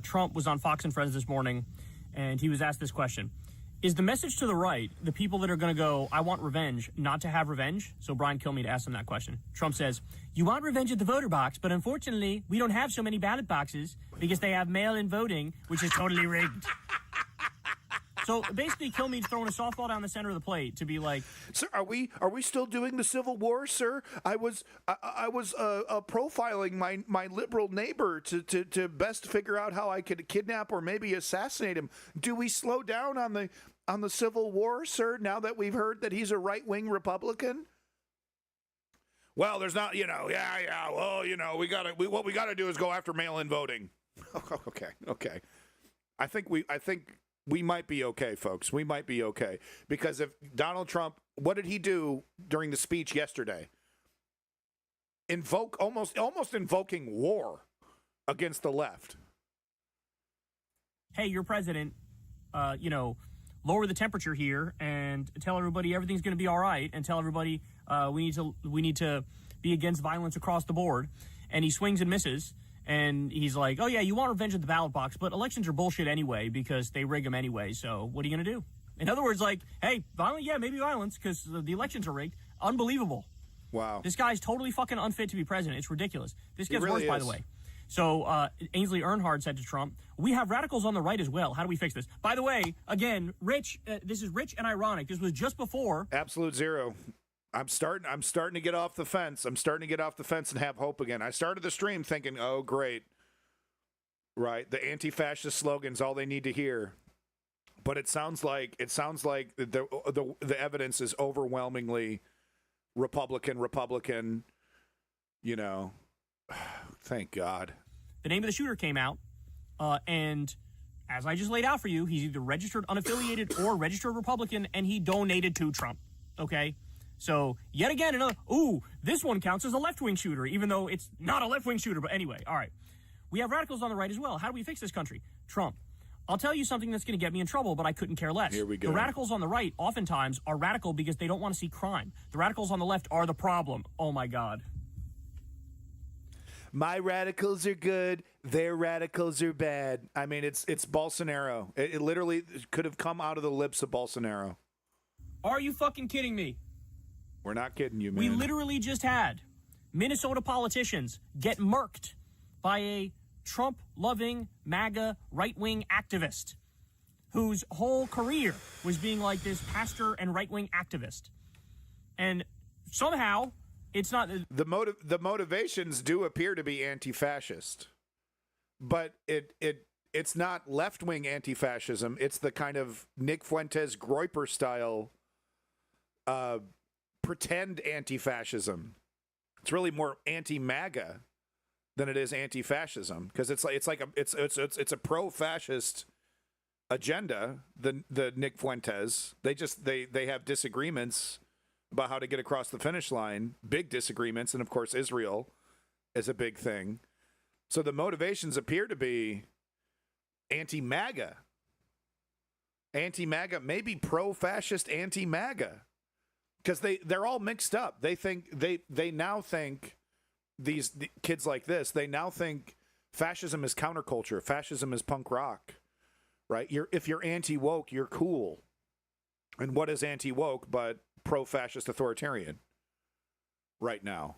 Trump was on Fox and Friends this morning, and he was asked this question: is the message to the right, the people that are going to go, I want revenge, not to have revenge? So Brian Kilmeade asked him that question. Trump says, you want revenge at the voter box, but unfortunately, we don't have so many ballot boxes because they have mail-in voting, which is totally rigged. So basically, Kilmeade's throwing a softball down the center of the plate to be like, sir, are we still doing the Civil War, sir? I was profiling my liberal neighbor to best figure out how I could kidnap or maybe assassinate him. Do we slow down on the Civil War, sir? Now that we've heard that he's a right-wing Republican. Well, there's not, yeah. Well, what we gotta do is go after mail-in voting. Okay. I think we might be okay, folks. We might be okay. Because if Donald Trump, what did he do during the speech yesterday? Almost invoking war against the left. hey, you're president, lower the temperature here and tell everybody everything's going to be all right, and tell everybody we need to be against violence across the board. And he swings and misses. And he's like, oh, yeah, you want revenge at the ballot box, but elections are bullshit anyway because they rig them anyway. So what are you going to do? In other words, like, hey, violence, yeah, maybe violence because the elections are rigged. Unbelievable. Wow. This guy's totally fucking unfit to be president. It's ridiculous. This gets really worse, by the way. So Ainsley Earnhardt said to Trump, we have radicals on the right as well. How do we fix this? By the way, again, Rich, this is rich and ironic. This was just before. Absolute zero. I'm starting to get off the fence. I'm starting to get off the fence and have hope again. I started the stream thinking, oh, great. Right. The anti-fascist slogan's all they need to hear. But it sounds like the evidence is overwhelmingly Republican, thank God. The name of the shooter came out, and as I just laid out for you, he's either registered unaffiliated or registered Republican, and he donated to Trump. Okay? So, yet again, this one counts as a left-wing shooter, even though it's not a left-wing shooter. But anyway, all right. We have radicals on the right as well. How do we fix this country? Trump. I'll tell you something that's going to get me in trouble, but I couldn't care less. Here we go. The radicals on the right oftentimes are radical because they don't want to see crime. The radicals on the left are the problem. Oh, my God. My radicals are good. Their radicals are bad. I mean, it's Bolsonaro. It literally could have come out of the lips of Bolsonaro. Are you fucking kidding me? We're not kidding you, man. We literally just had Minnesota politicians get murked by a Trump-loving, MAGA, right-wing activist whose whole career was being like this pastor and right-wing activist. And somehow, it's not... The motivations do appear to be anti-fascist. But it's not left-wing anti-fascism. It's the kind of Nick Fuentes Groyper style pretend anti-fascism. It's really more anti-MAGA than it is anti-fascism, because it's a pro-fascist agenda. The Nick Fuentes, they have disagreements about how to get across the finish line, big disagreements, and of course Israel is a big thing. So the motivations appear to be anti-MAGA. Anti-MAGA, maybe pro-fascist anti-MAGA. Because they're all mixed up. They now think, the kids like this, they now think fascism is counterculture. Fascism is punk rock. Right? If you're anti-woke, you're cool. And what is anti-woke but pro-fascist authoritarian right now?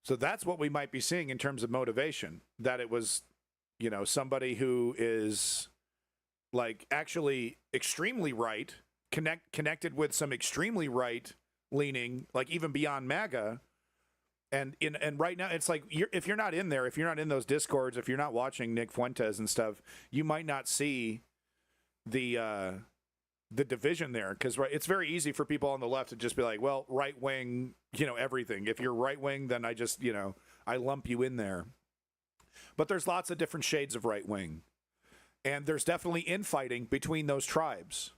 So that's what we might be seeing in terms of motivation, that it was, somebody who is like actually extremely right, connected with some extremely right leaning, like even beyond MAGA. And right now it's like, if you're not in there, if you're not in those discords, if you're not watching Nick Fuentes and stuff, you might not see the division there, because it's very easy for people on the left to just be like, well, right wing, everything. If you're right wing, then I just, I lump you in there. But there's lots of different shades of right wing, and there's definitely infighting between those tribes.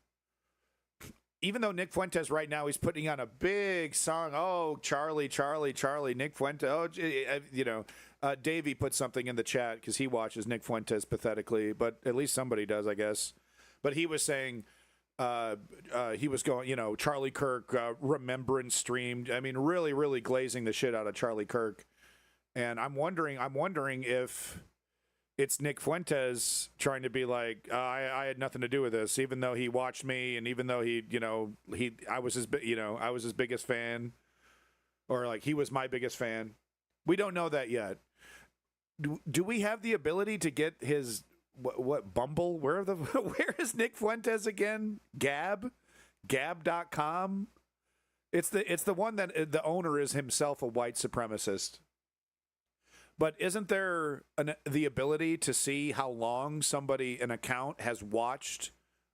Even though Nick Fuentes right now, he's putting on a big song. Oh, Charlie, Nick Fuentes. Oh, Davey put something in the chat because he watches Nick Fuentes pathetically, but at least somebody does, I guess. But he was saying, he was going, Charlie Kirk remembrance streamed. I mean, really, really glazing the shit out of Charlie Kirk. And I'm wondering if it's Nick Fuentes trying to be like, I had nothing to do with this, even though he watched me, and even though I was his biggest fan, or like he was my biggest fan. We don't know that yet. Do we have the ability to get his what Bumble? Where is Nick Fuentes again? Gab.com. It's the one that the owner is himself a white supremacist. But isn't there the ability to see how long an account has watched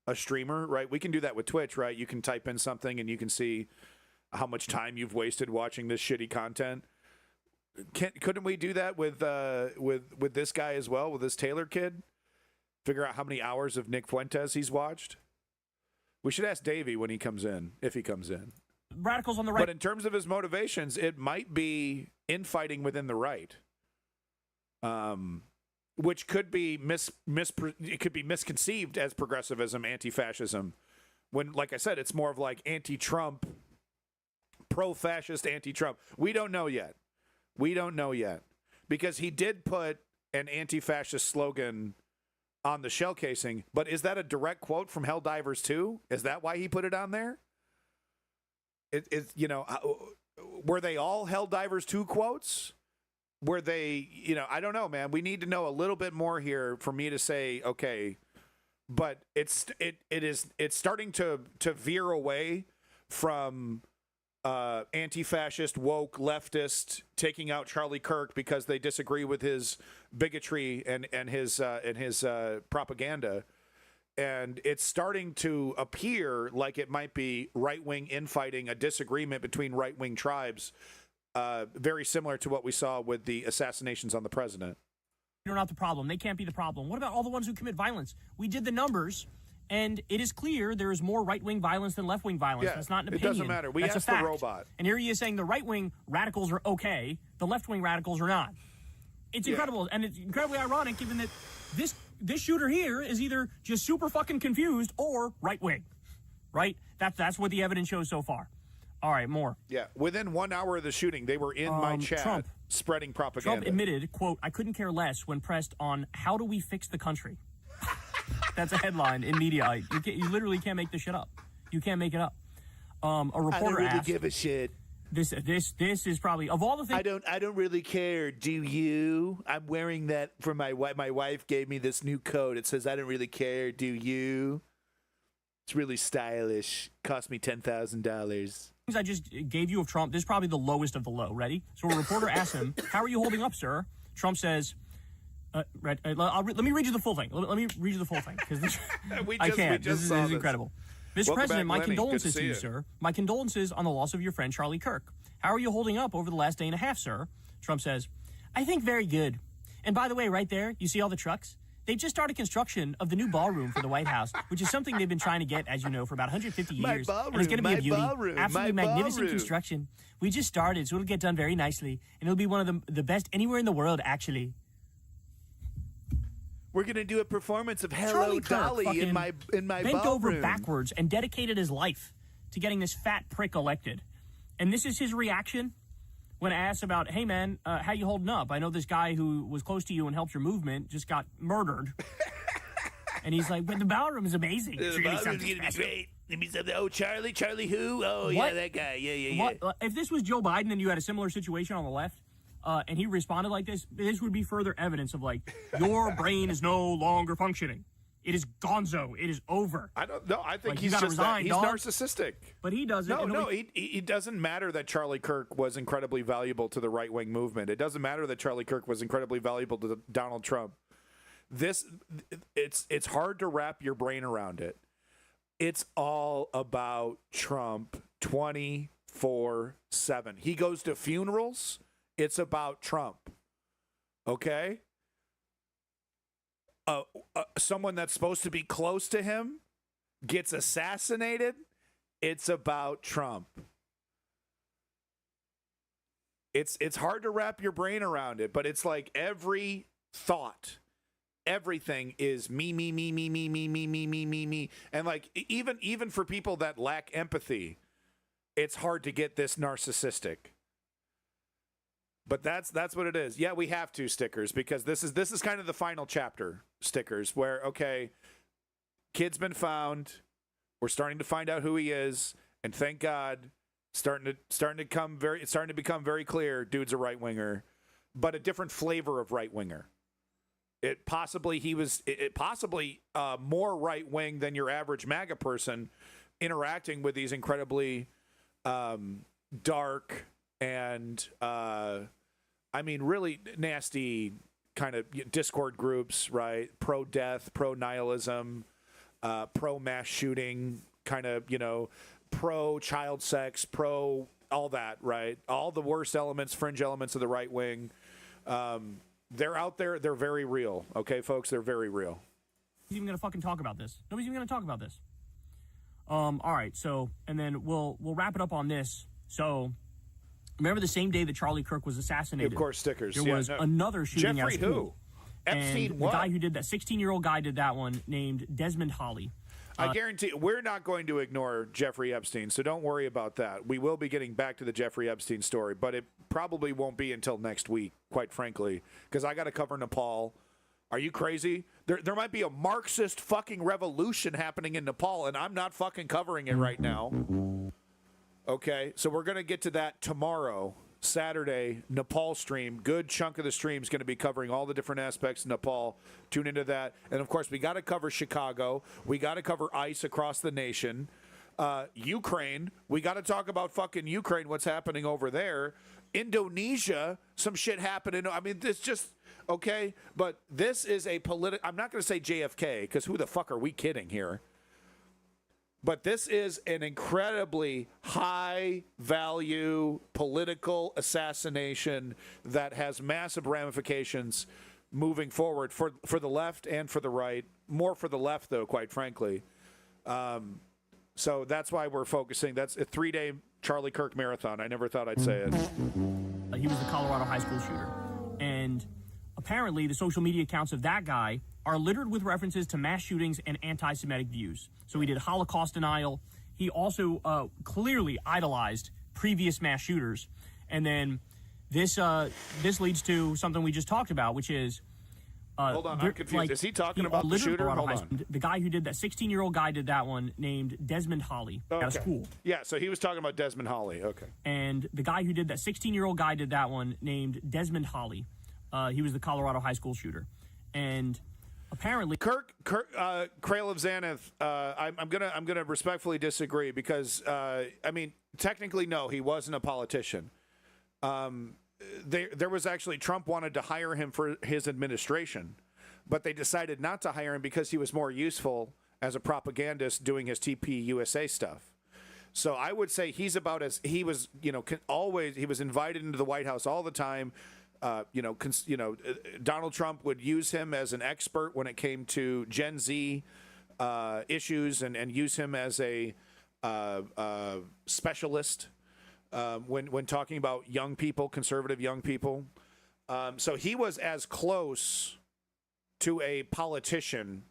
a streamer, right? We can do that with Twitch, right? You can type in something and you can see how much time you've wasted watching this shitty content. Couldn't we do that with this guy as well, with this Taylor kid? Figure out how many hours of Nick Fuentes he's watched? We should ask Davey when he comes in, if he comes in. Radicals on the right. But in terms of his motivations, it might be infighting within the right. Which could be it could be misconceived as progressivism, anti-fascism, when, like I said, it's more of like anti-Trump, pro-fascist, anti-Trump. We don't know yet, because he did put an anti-fascist slogan on the shell casing. But is that a direct quote from Helldivers 2? Is that why he put it on there? Were they all Helldivers 2 quotes? Were they, I don't know, man. We need to know a little bit more here for me to say, okay, but it's starting to veer away from anti-fascist, woke, leftist taking out Charlie Kirk because they disagree with his bigotry and his propaganda. And it's starting to appear like it might be right-wing infighting, a disagreement between right-wing tribes, very similar to what we saw with the assassinations on the president. You're not the problem. They can't be the problem. What about all the ones who commit violence? We did the numbers, and it is clear there is more right-wing violence than left-wing violence. Yeah, that's not an opinion. It doesn't matter. We That's asked a fact. the robot. And here he is saying the right-wing radicals are okay, the left-wing radicals are not. It's incredible, and it's incredibly ironic given that this shooter here is either just super fucking confused or right-wing, right? That's what the evidence shows so far. All right, more. Yeah, within 1 hour of the shooting, they were in my chat Trump spreading propaganda. Trump admitted, quote, "I couldn't care less" when pressed on how do we fix the country. That's a headline in Mediaite. You literally can't make this shit up. You can't make it up. A reporter I don't really asked, give a shit. This is probably, of all the things. I don't really care. Do you? I'm wearing that for my wife. My wife gave me this new coat. It says I don't really care. Do you? It's really stylish. Cost me $10,000. I just gave you of Trump, this is probably the lowest of the low. Ready? So a reporter asks him, "How are you holding up, sir?" Trump says, let me read you the full thing. Let me read you the full thing, because I can't. This is incredible. Mr. President, my condolences to you, sir. My condolences on the loss of your friend Charlie Kirk. How are you holding up over the last day and a half, sir? Trump says, "I think very good. And by the way, right there, you see all the trucks? They've just started construction of the new ballroom for the White House, which is something they've been trying to get, as you know, for about 150 years. And it's going to be a beauty. Absolutely magnificent construction. We just started, so it'll get done very nicely. And it'll be one of the best anywhere in the world, actually. We're going to do a performance of Hello Charlie Kirk Dolly in my bent ballroom. over backwards and dedicated his life to getting this fat prick elected. And this is his reaction when asked about, hey, man, how you holding up? I know this guy who was close to you and helped your movement just got murdered. And he's like, but the ballroom is amazing. The ballroom's going to be great. Let me say, oh, Charlie who? Oh, What? yeah, that guy. Yeah. If this was Joe Biden and you had a similar situation on the left, and he responded like this would be further evidence of, like, your brain is no longer functioning. It is gonzo. It is over. I don't know. I think Like, he's you gotta just resign, he's dog. narcissistic. But he doesn't. No, it doesn't matter that Charlie Kirk was incredibly valuable to the right-wing movement. It doesn't matter that Charlie Kirk was incredibly valuable to Donald Trump. It's hard to wrap your brain around it. It's all about Trump 24/7. He goes to funerals. It's about Trump. Okay? Someone that's supposed to be close to him gets assassinated. It's about Trump. It's hard to wrap your brain around it, but it's like every thought, everything is me, and like even for people that lack empathy, it's hard to get this narcissistic. But that's what it is. Yeah, we have to stickers because this is kind of the final chapter stickers where, okay, kid's been found. We're starting to find out who he is, and thank God, starting to become very clear. Dude's a right winger, but a different flavor of right winger. It possibly more right wing than your average MAGA person, interacting with these incredibly dark and really nasty kind of Discord groups, right? Pro-death, pro-nihilism, pro-mass shooting, kind of, pro-child sex, pro all that, right? All the worst elements, fringe elements of the right wing. They're out there. They're very real. Okay, folks? They're very real. Nobody's even going to fucking talk about this. Nobody's even going to talk about this. All right, so, and then we'll wrap it up on this. So, remember the same day that Charlie Kirk was assassinated? Of course, stickers. There was another shooting Jeffrey at school. who? Epstein and what? The guy who did that, 16-year-old guy did that one, named Desmond Holley. I guarantee we're not going to ignore Jeffrey Epstein, so don't worry about that. We will be getting back to the Jeffrey Epstein story, but it probably won't be until next week, quite frankly, because I got to cover Nepal. Are you crazy? There might be a Marxist fucking revolution happening in Nepal, and I'm not fucking covering it right now. Okay, so we're going to get to that tomorrow, Saturday, Nepal stream. Good chunk of the stream is going to be covering all the different aspects of Nepal. Tune into that. And, of course, we got to cover Chicago. We got to cover ICE across the nation. Ukraine. We got to talk about fucking Ukraine, what's happening over there. Indonesia, some shit happening. I mean, this just, okay? But this is a political, I'm not going to say JFK, because who the fuck are we kidding here? But this is an incredibly high-value political assassination that has massive ramifications moving forward for the left and for the right. More for the left, though, quite frankly. So that's why we're focusing. That's a 3-day Charlie Kirk marathon. I never thought I'd say it. He was the Colorado high school shooter. And apparently the social media accounts of that guy are littered with references to mass shootings and anti-Semitic views. So he did Holocaust denial. He also clearly idolized previous mass shooters. And then this leads to something we just talked about, which is... Hold on, I'm confused. Is he talking about the shooter? Hold on. The guy who did that, 16-year-old guy did that one, named Desmond Holley. Okay. Out of school. Yeah, so he was talking about Desmond Holley. Okay. And the guy who did that, 16-year-old guy did that one, named Desmond Holley. He was the Colorado high school shooter. And... apparently, Kirk Krail of Xanath, I'm gonna respectfully disagree because technically no, he wasn't a politician. There was actually Trump wanted to hire him for his administration, but they decided not to hire him because he was more useful as a propagandist doing his TP USA stuff. So I would say he's about as he was, he was invited into the White House all the time. Donald Trump would use him as an expert when it came to Gen Z issues and use him as a specialist when talking about young people, conservative young people. So he was as close to a politician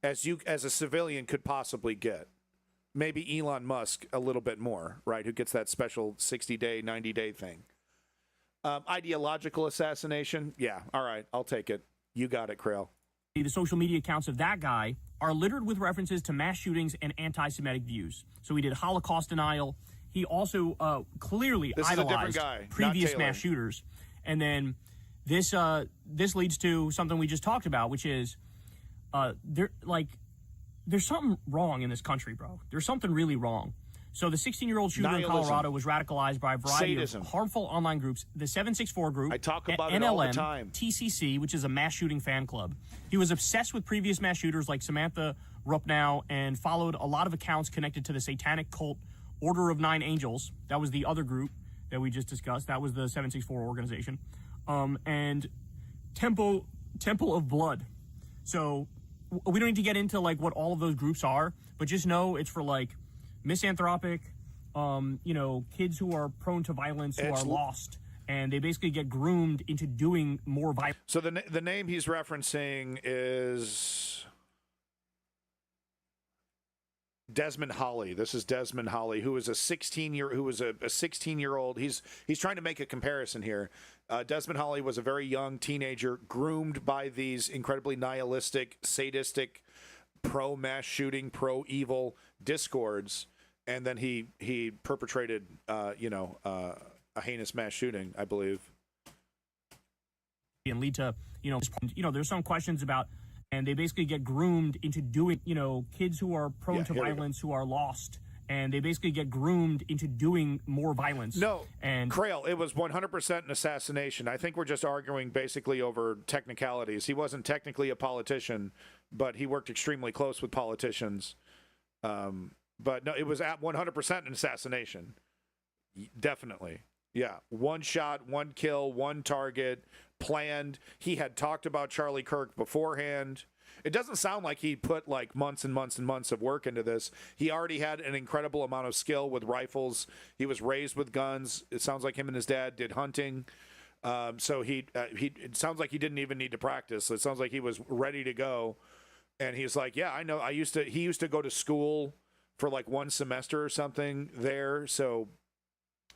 as a civilian could possibly get. Maybe Elon Musk a little bit more, right? Who gets that special 60-day, 90-day thing. Ideological assassination? Yeah, all right, I'll take it. You got it, Krail. The social media accounts of that guy are littered with references to mass shootings and anti-Semitic views. So he did Holocaust denial. He also clearly idolized previous mass shooters. And then this leads to something we just talked about, which is there's something wrong in this country, bro. There's something really wrong. So the 16-year-old shooter in Colorado was radicalized by a variety of harmful online groups. The 764 group, I talk about it NLM, all the time. TCC, which is a mass shooting fan club. He was obsessed with previous mass shooters like Samantha Rupnow and followed a lot of accounts connected to the satanic cult Order of Nine Angels. That was the other group that we just discussed. That was the 764 organization. And Temple of Blood. So we don't need to get into like what all of those groups are, but just know it's for like misanthropic, kids who are prone to violence, who are lost, and they basically get groomed into doing more violence. So the name he's referencing is Desmond Holly. This is Desmond Holly, who was a 16-year-old. He's trying to make a comparison here. Desmond Holly was a very young teenager groomed by these incredibly nihilistic, sadistic, pro-mass shooting, pro-evil discords, and then he perpetrated, a heinous mass shooting, I believe. And lead to, there's some questions about, and they basically get groomed into doing, kids who are prone to violence, who are lost, and they basically get groomed into doing more violence. No, and Krail, it was 100% an assassination. I think we're just arguing basically over technicalities. He wasn't technically a politician, but he worked extremely close with politicians. But no, it was at 100% an assassination. Definitely. Yeah. One shot, one kill, one target, planned. He had talked about Charlie Kirk beforehand. It doesn't sound like he put like months and months and months of work into this. He already had an incredible amount of skill with rifles. He was raised with guns. It sounds like him and his dad did hunting. So it sounds like he didn't even need to practice. It sounds like he was ready to go. And he's like, yeah, I know. He used to go to school for like one semester or something there. So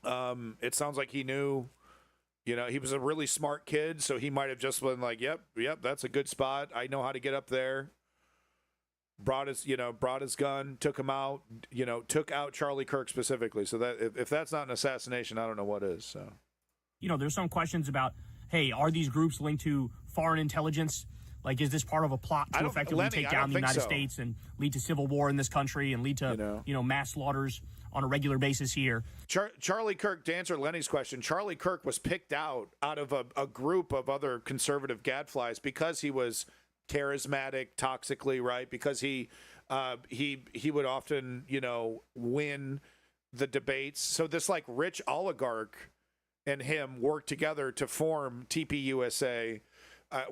it sounds like he knew, he was a really smart kid. So he might have just been like, yep, that's a good spot. I know how to get up there. Brought his gun, took him out, took out Charlie Kirk specifically. So that if that's not an assassination, I don't know what is. So, there's some questions about, hey, are these groups linked to foreign intelligence? Like, is this part of a plot to effectively take down the United States and lead to civil war in this country and lead to, mass slaughters on a regular basis here? Charlie Kirk, to answer Lenny's question, Charlie Kirk was picked out of a group of other conservative gadflies because he was charismatic, toxically, right? Because he would often, win the debates. So this like rich oligarch and him worked together to form TPUSA.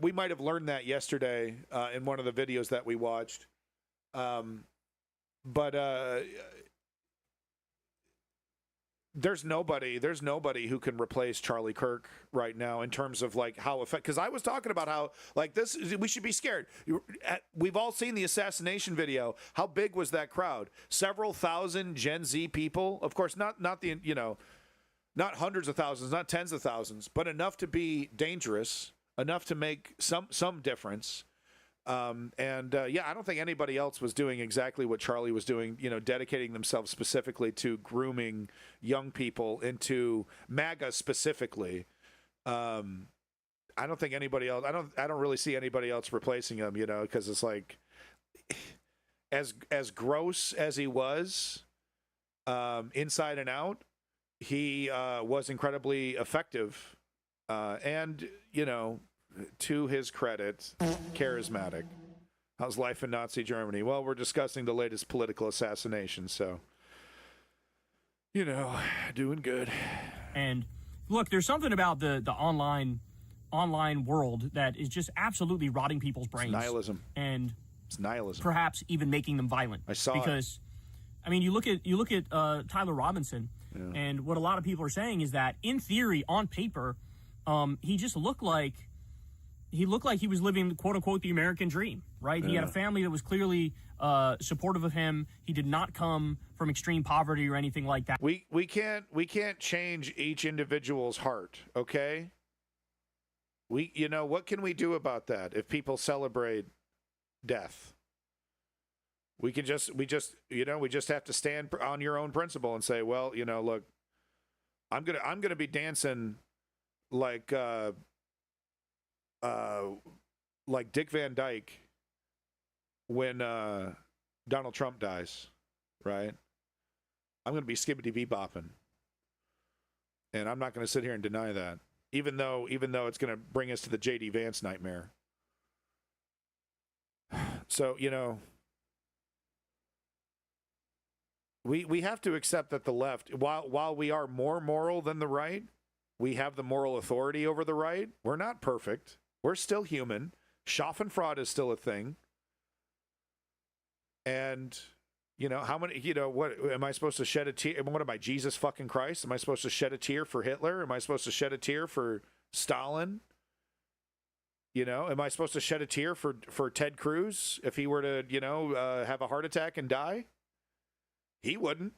We might have learned that yesterday in one of the videos that we watched. But there's nobody who can replace Charlie Kirk right now in terms of like how effective. Because I was talking about how like this, we should be scared. We've all seen the assassination video. How big was that crowd? Several thousand Gen Z people. Of course, not the not hundreds of thousands, not tens of thousands, but enough to be dangerous. Enough to make some difference. I don't think anybody else was doing exactly what Charlie was doing, dedicating themselves specifically to grooming young people into MAGA specifically. I don't think anybody else, I don't really see anybody else replacing him, because it's like as gross as he was inside and out, he was incredibly effective. And, to his credit, charismatic. How's life in Nazi Germany? Well, we're discussing the latest political assassination, so, doing good. And look, there's something about the online online world that is just absolutely rotting people's brains. It's nihilism. And it's nihilism. Perhaps even making them violent. I saw because, I mean, you look at Tyler Robinson, and what a lot of people are saying is that, in theory, on paper, he just looked like he was living, quote unquote, the American dream, right? He had a family that was clearly supportive of him. He did not come from extreme poverty or anything like that. We can't change each individual's heart, okay? What can we do about that if people celebrate death? We just have to stand on your own principle and say, well, look, I'm gonna be dancing like Dick Van Dyke when Donald Trump dies, right? I'm gonna be skibbity bebopping, and I'm not gonna sit here and deny that, even though it's gonna bring us to the J.D. Vance nightmare. So we have to accept that the left, while we are more moral than the right, we have the moral authority over the right. We're not perfect. We're still human. Schadenfreude is still a thing. And, how many, what, am I supposed to shed a tear? What am I, Jesus fucking Christ? Am I supposed to shed a tear for Hitler? Am I supposed to shed a tear for Stalin? Am I supposed to shed a tear for Ted Cruz if he were to, have a heart attack and die? He wouldn't.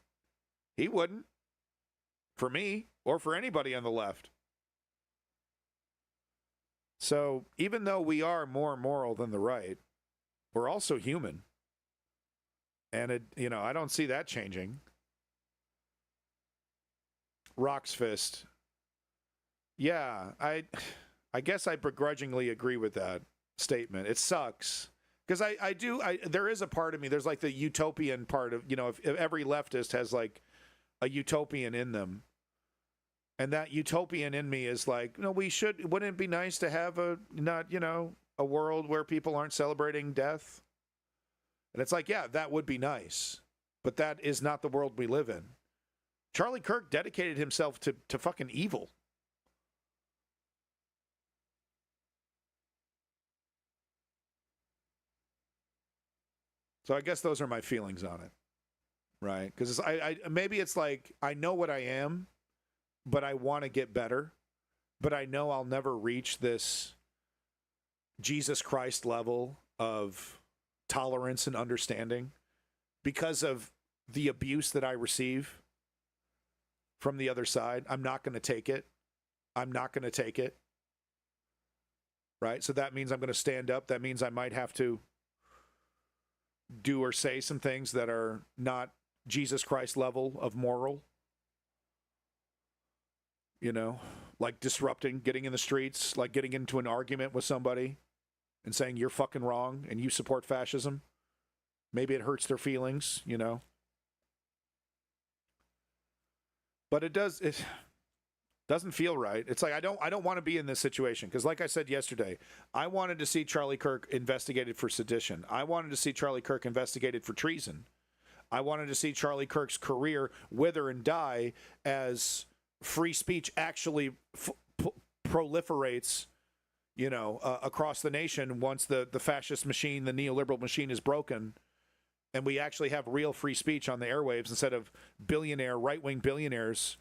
He wouldn't. For me or for anybody on the left. So even though we are more moral than the right, we're also human. And I don't see that changing. Rock's Fist. Yeah, I guess I begrudgingly agree with that statement. It sucks. Because there is a part of me, there's like the utopian part of, if every leftist has like a utopian in them. And that utopian in me is like, wouldn't it be nice to have a world where people aren't celebrating death? And it's like, yeah, that would be nice. But that is not the world we live in. Charlie Kirk dedicated himself to fucking evil. So I guess those are my feelings on it, right? Because maybe it's like, I know what I am, but I want to get better. But I know I'll never reach this Jesus Christ level of tolerance and understanding because of the abuse that I receive from the other side. I'm not going to take it. I'm not going to take it. Right? So that means I'm going to stand up. That means I might have to do or say some things that are not Jesus Christ level of moral. Like disrupting, getting in the streets, like getting into an argument with somebody and saying you're fucking wrong and you support fascism. Maybe it hurts their feelings, But it doesn't feel right. It's like I don't want to be in this situation because, like I said yesterday, I wanted to see Charlie Kirk investigated for sedition. I wanted to see Charlie Kirk investigated for treason. I wanted to see Charlie Kirk's career wither and die as free speech actually proliferates, across the nation once the fascist machine, the neoliberal machine is broken, and we actually have real free speech on the airwaves instead of right-wing billionaires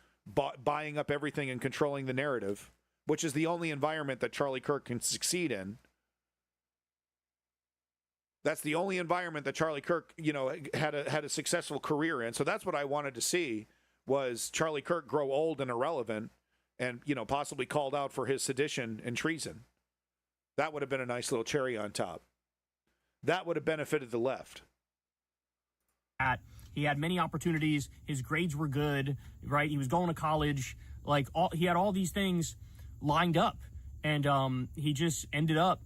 buying up everything and controlling the narrative, which is the only environment that Charlie Kirk can succeed in. That's the only environment that Charlie Kirk, had a successful career in. So that's what I wanted to see, was Charlie Kirk grow old and irrelevant and, possibly called out for his sedition and treason. That would have been a nice little cherry on top. That would have benefited the left. He had many opportunities. His grades were good, right? He was going to college. He had all these things lined up. And he just ended up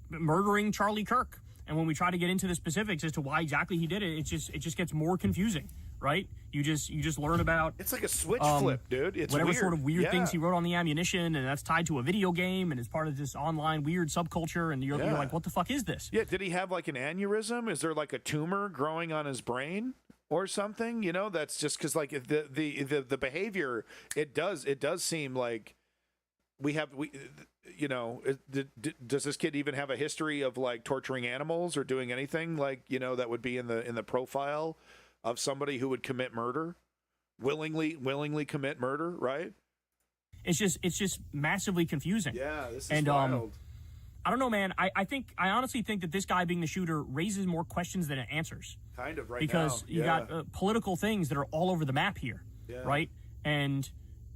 murdering Charlie Kirk. And when we try to get into the specifics as to why exactly he did it, it just gets more confusing, right? You just learn about, it's like a switch flip, dude. It's whatever weird. Sort of weird things he wrote on the ammunition, and that's tied to a video game, and it's part of this online weird subculture. And you're like, what the fuck is this? Yeah, did he have like an aneurysm? Is there like a tumor growing on his brain or something? That's just because like the behavior, it does seem like you know, does this kid even have a history of like torturing animals or doing anything like, you know, that would be in the profile of somebody who would commit murder, willingly commit murder, right? It's just massively confusing. Yeah, this is wild. I don't know, man. I honestly think that this guy being the shooter raises more questions than it answers. Kind of right because now. you got political things that are all over the map here, right? And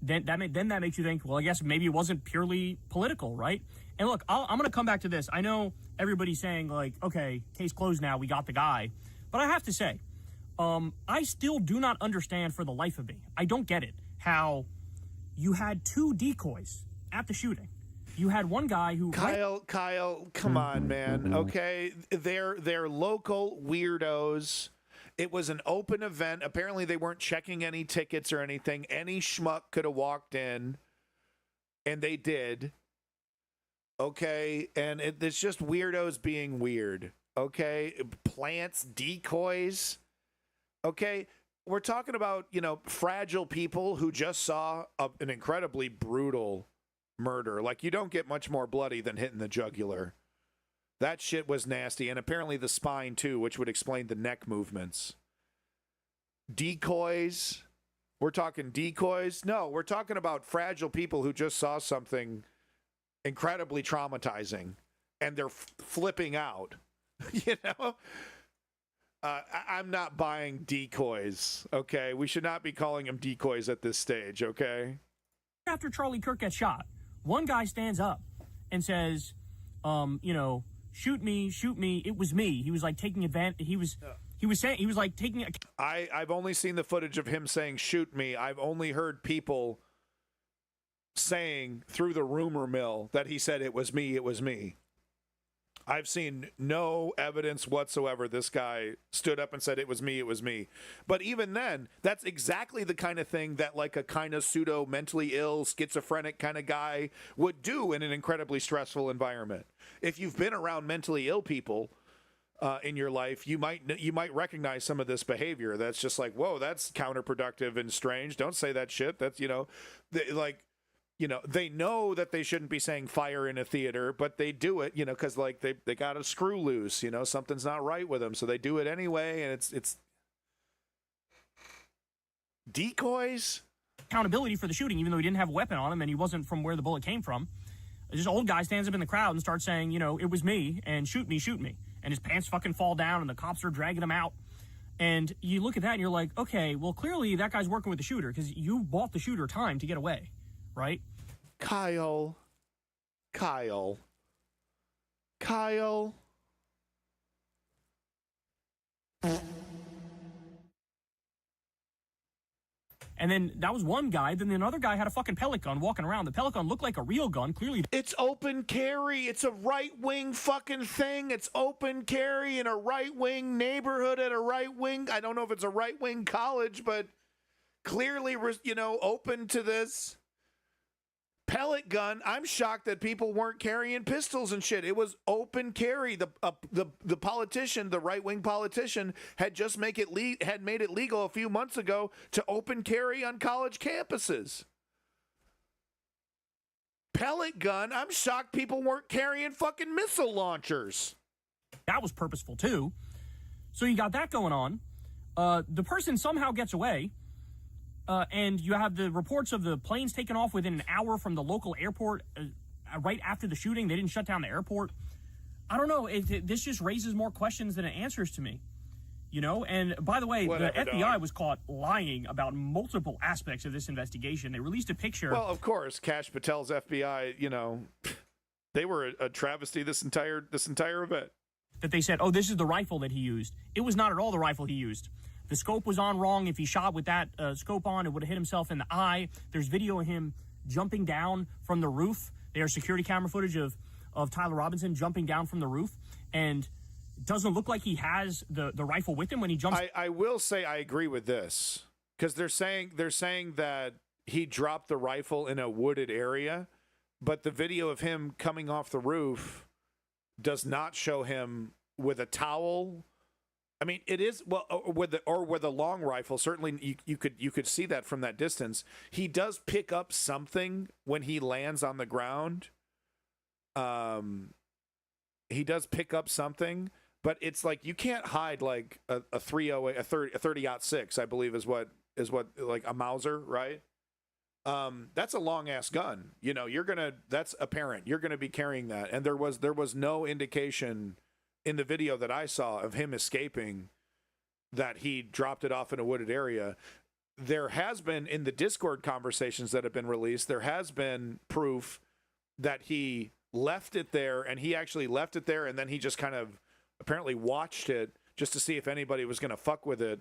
then that makes you think, well, I guess maybe it wasn't purely political, right? And look, I'm going to come back to this. I know everybody's saying like, okay, case closed now, we got the guy. But I have to say, I still do not understand for the life of me. I don't get it. How you had 2 decoys at the shooting. You had one guy who Kyle, come on, man. Okay, they're local weirdos. It was an open event. Apparently, they weren't checking any tickets or anything. Any schmuck could have walked in, and they did. Okay, and it's just weirdos being weird. Okay, plants, decoys. Okay, we're talking about, you know, fragile people who just saw an incredibly brutal murder. Like, you don't get much more bloody than hitting the jugular. That shit was nasty. And apparently the spine too, which would explain the neck movements. Decoys. We're talking decoys. No, we're talking about fragile people who just saw something incredibly traumatizing and they're flipping out. You know? I'm not buying decoys, okay? We should not be calling them decoys at this stage, okay? After Charlie Kirk gets shot, one guy stands up and says, you know, shoot me, it was me. He was like taking advantage. He was like taking. I've only seen the footage of him saying shoot me. I've only heard people saying through the rumor mill that he said it was me. I've seen no evidence whatsoever this guy stood up and said it was me. But even then, that's exactly the kind of thing that like a kind of pseudo mentally ill, schizophrenic kind of guy would do in an incredibly stressful environment. If you've been around mentally ill people in your life, you might recognize some of this behavior. That's just like, whoa, that's counterproductive and strange. Don't say that shit. That's, you know, they know that they shouldn't be saying fire in a theater, but they do it, you know, because like they got a screw loose, you know, something's not right with them, so they do it anyway, and it's decoys. Accountability for the shooting, even though he didn't have a weapon on him and he wasn't from where the bullet came from. This old guy stands up in the crowd and starts saying, you know, it was me, and shoot me, and his pants fucking fall down, and the cops are dragging him out. And you look at that and you're like, okay, well, clearly that guy's working with the shooter because you bought the shooter time to get away, right? Kyle. And then that was one guy. Then another guy had a fucking pellet gun walking around. The pellet gun looked like a real gun. Clearly, it's open carry. It's a right-wing fucking thing. It's open carry in a right-wing neighborhood at a right-wing. I don't know if it's a right-wing college, but clearly, you know, open to this. Pellet gun. I'm shocked that people weren't carrying pistols and shit. It was open carry. The politician, the right-wing politician, had just made it legal a few months ago to open carry on college campuses. Pellet gun. I'm shocked people weren't carrying fucking missile launchers. That was purposeful too. So you got that going on. The person somehow gets away. And you have the reports of the planes taken off within an hour from the local airport right after the shooting. They didn't shut down the airport. I don't know. This just raises more questions than it answers to me. You know? And by the way, the FBI was caught lying about multiple aspects of this investigation. They released a picture. Well, of course, Kash Patel's FBI, you know, they were a travesty this entire event. That they said, oh, this is the rifle that he used. It was not at all the rifle he used. The scope was on wrong. If he shot with that scope on, it would have hit himself in the eye. There's video of him jumping down from the roof. There's security camera footage of Tyler Robinson jumping down from the roof. And it doesn't look like he has the rifle with him when he jumps. I will say I agree with this. Because they're saying that he dropped the rifle in a wooded area. But the video of him coming off the roof does not show him with a towel I mean, it is well with the long rifle. Certainly, you could see that from that distance. He does pick up something when he lands on the ground. He does pick up something, but it's like you can't hide like a 308, a 30-06, I believe is what like a Mauser, right? That's a long ass gun. You know, that's apparent. You're gonna be carrying that, and there was no indication in the video that I saw of him escaping that he dropped it off in a wooded area. There has been, in the Discord conversations that have been released, there has been proof that he left it there, and he actually left it there, and then he just kind of apparently watched it just to see if anybody was going to fuck with it.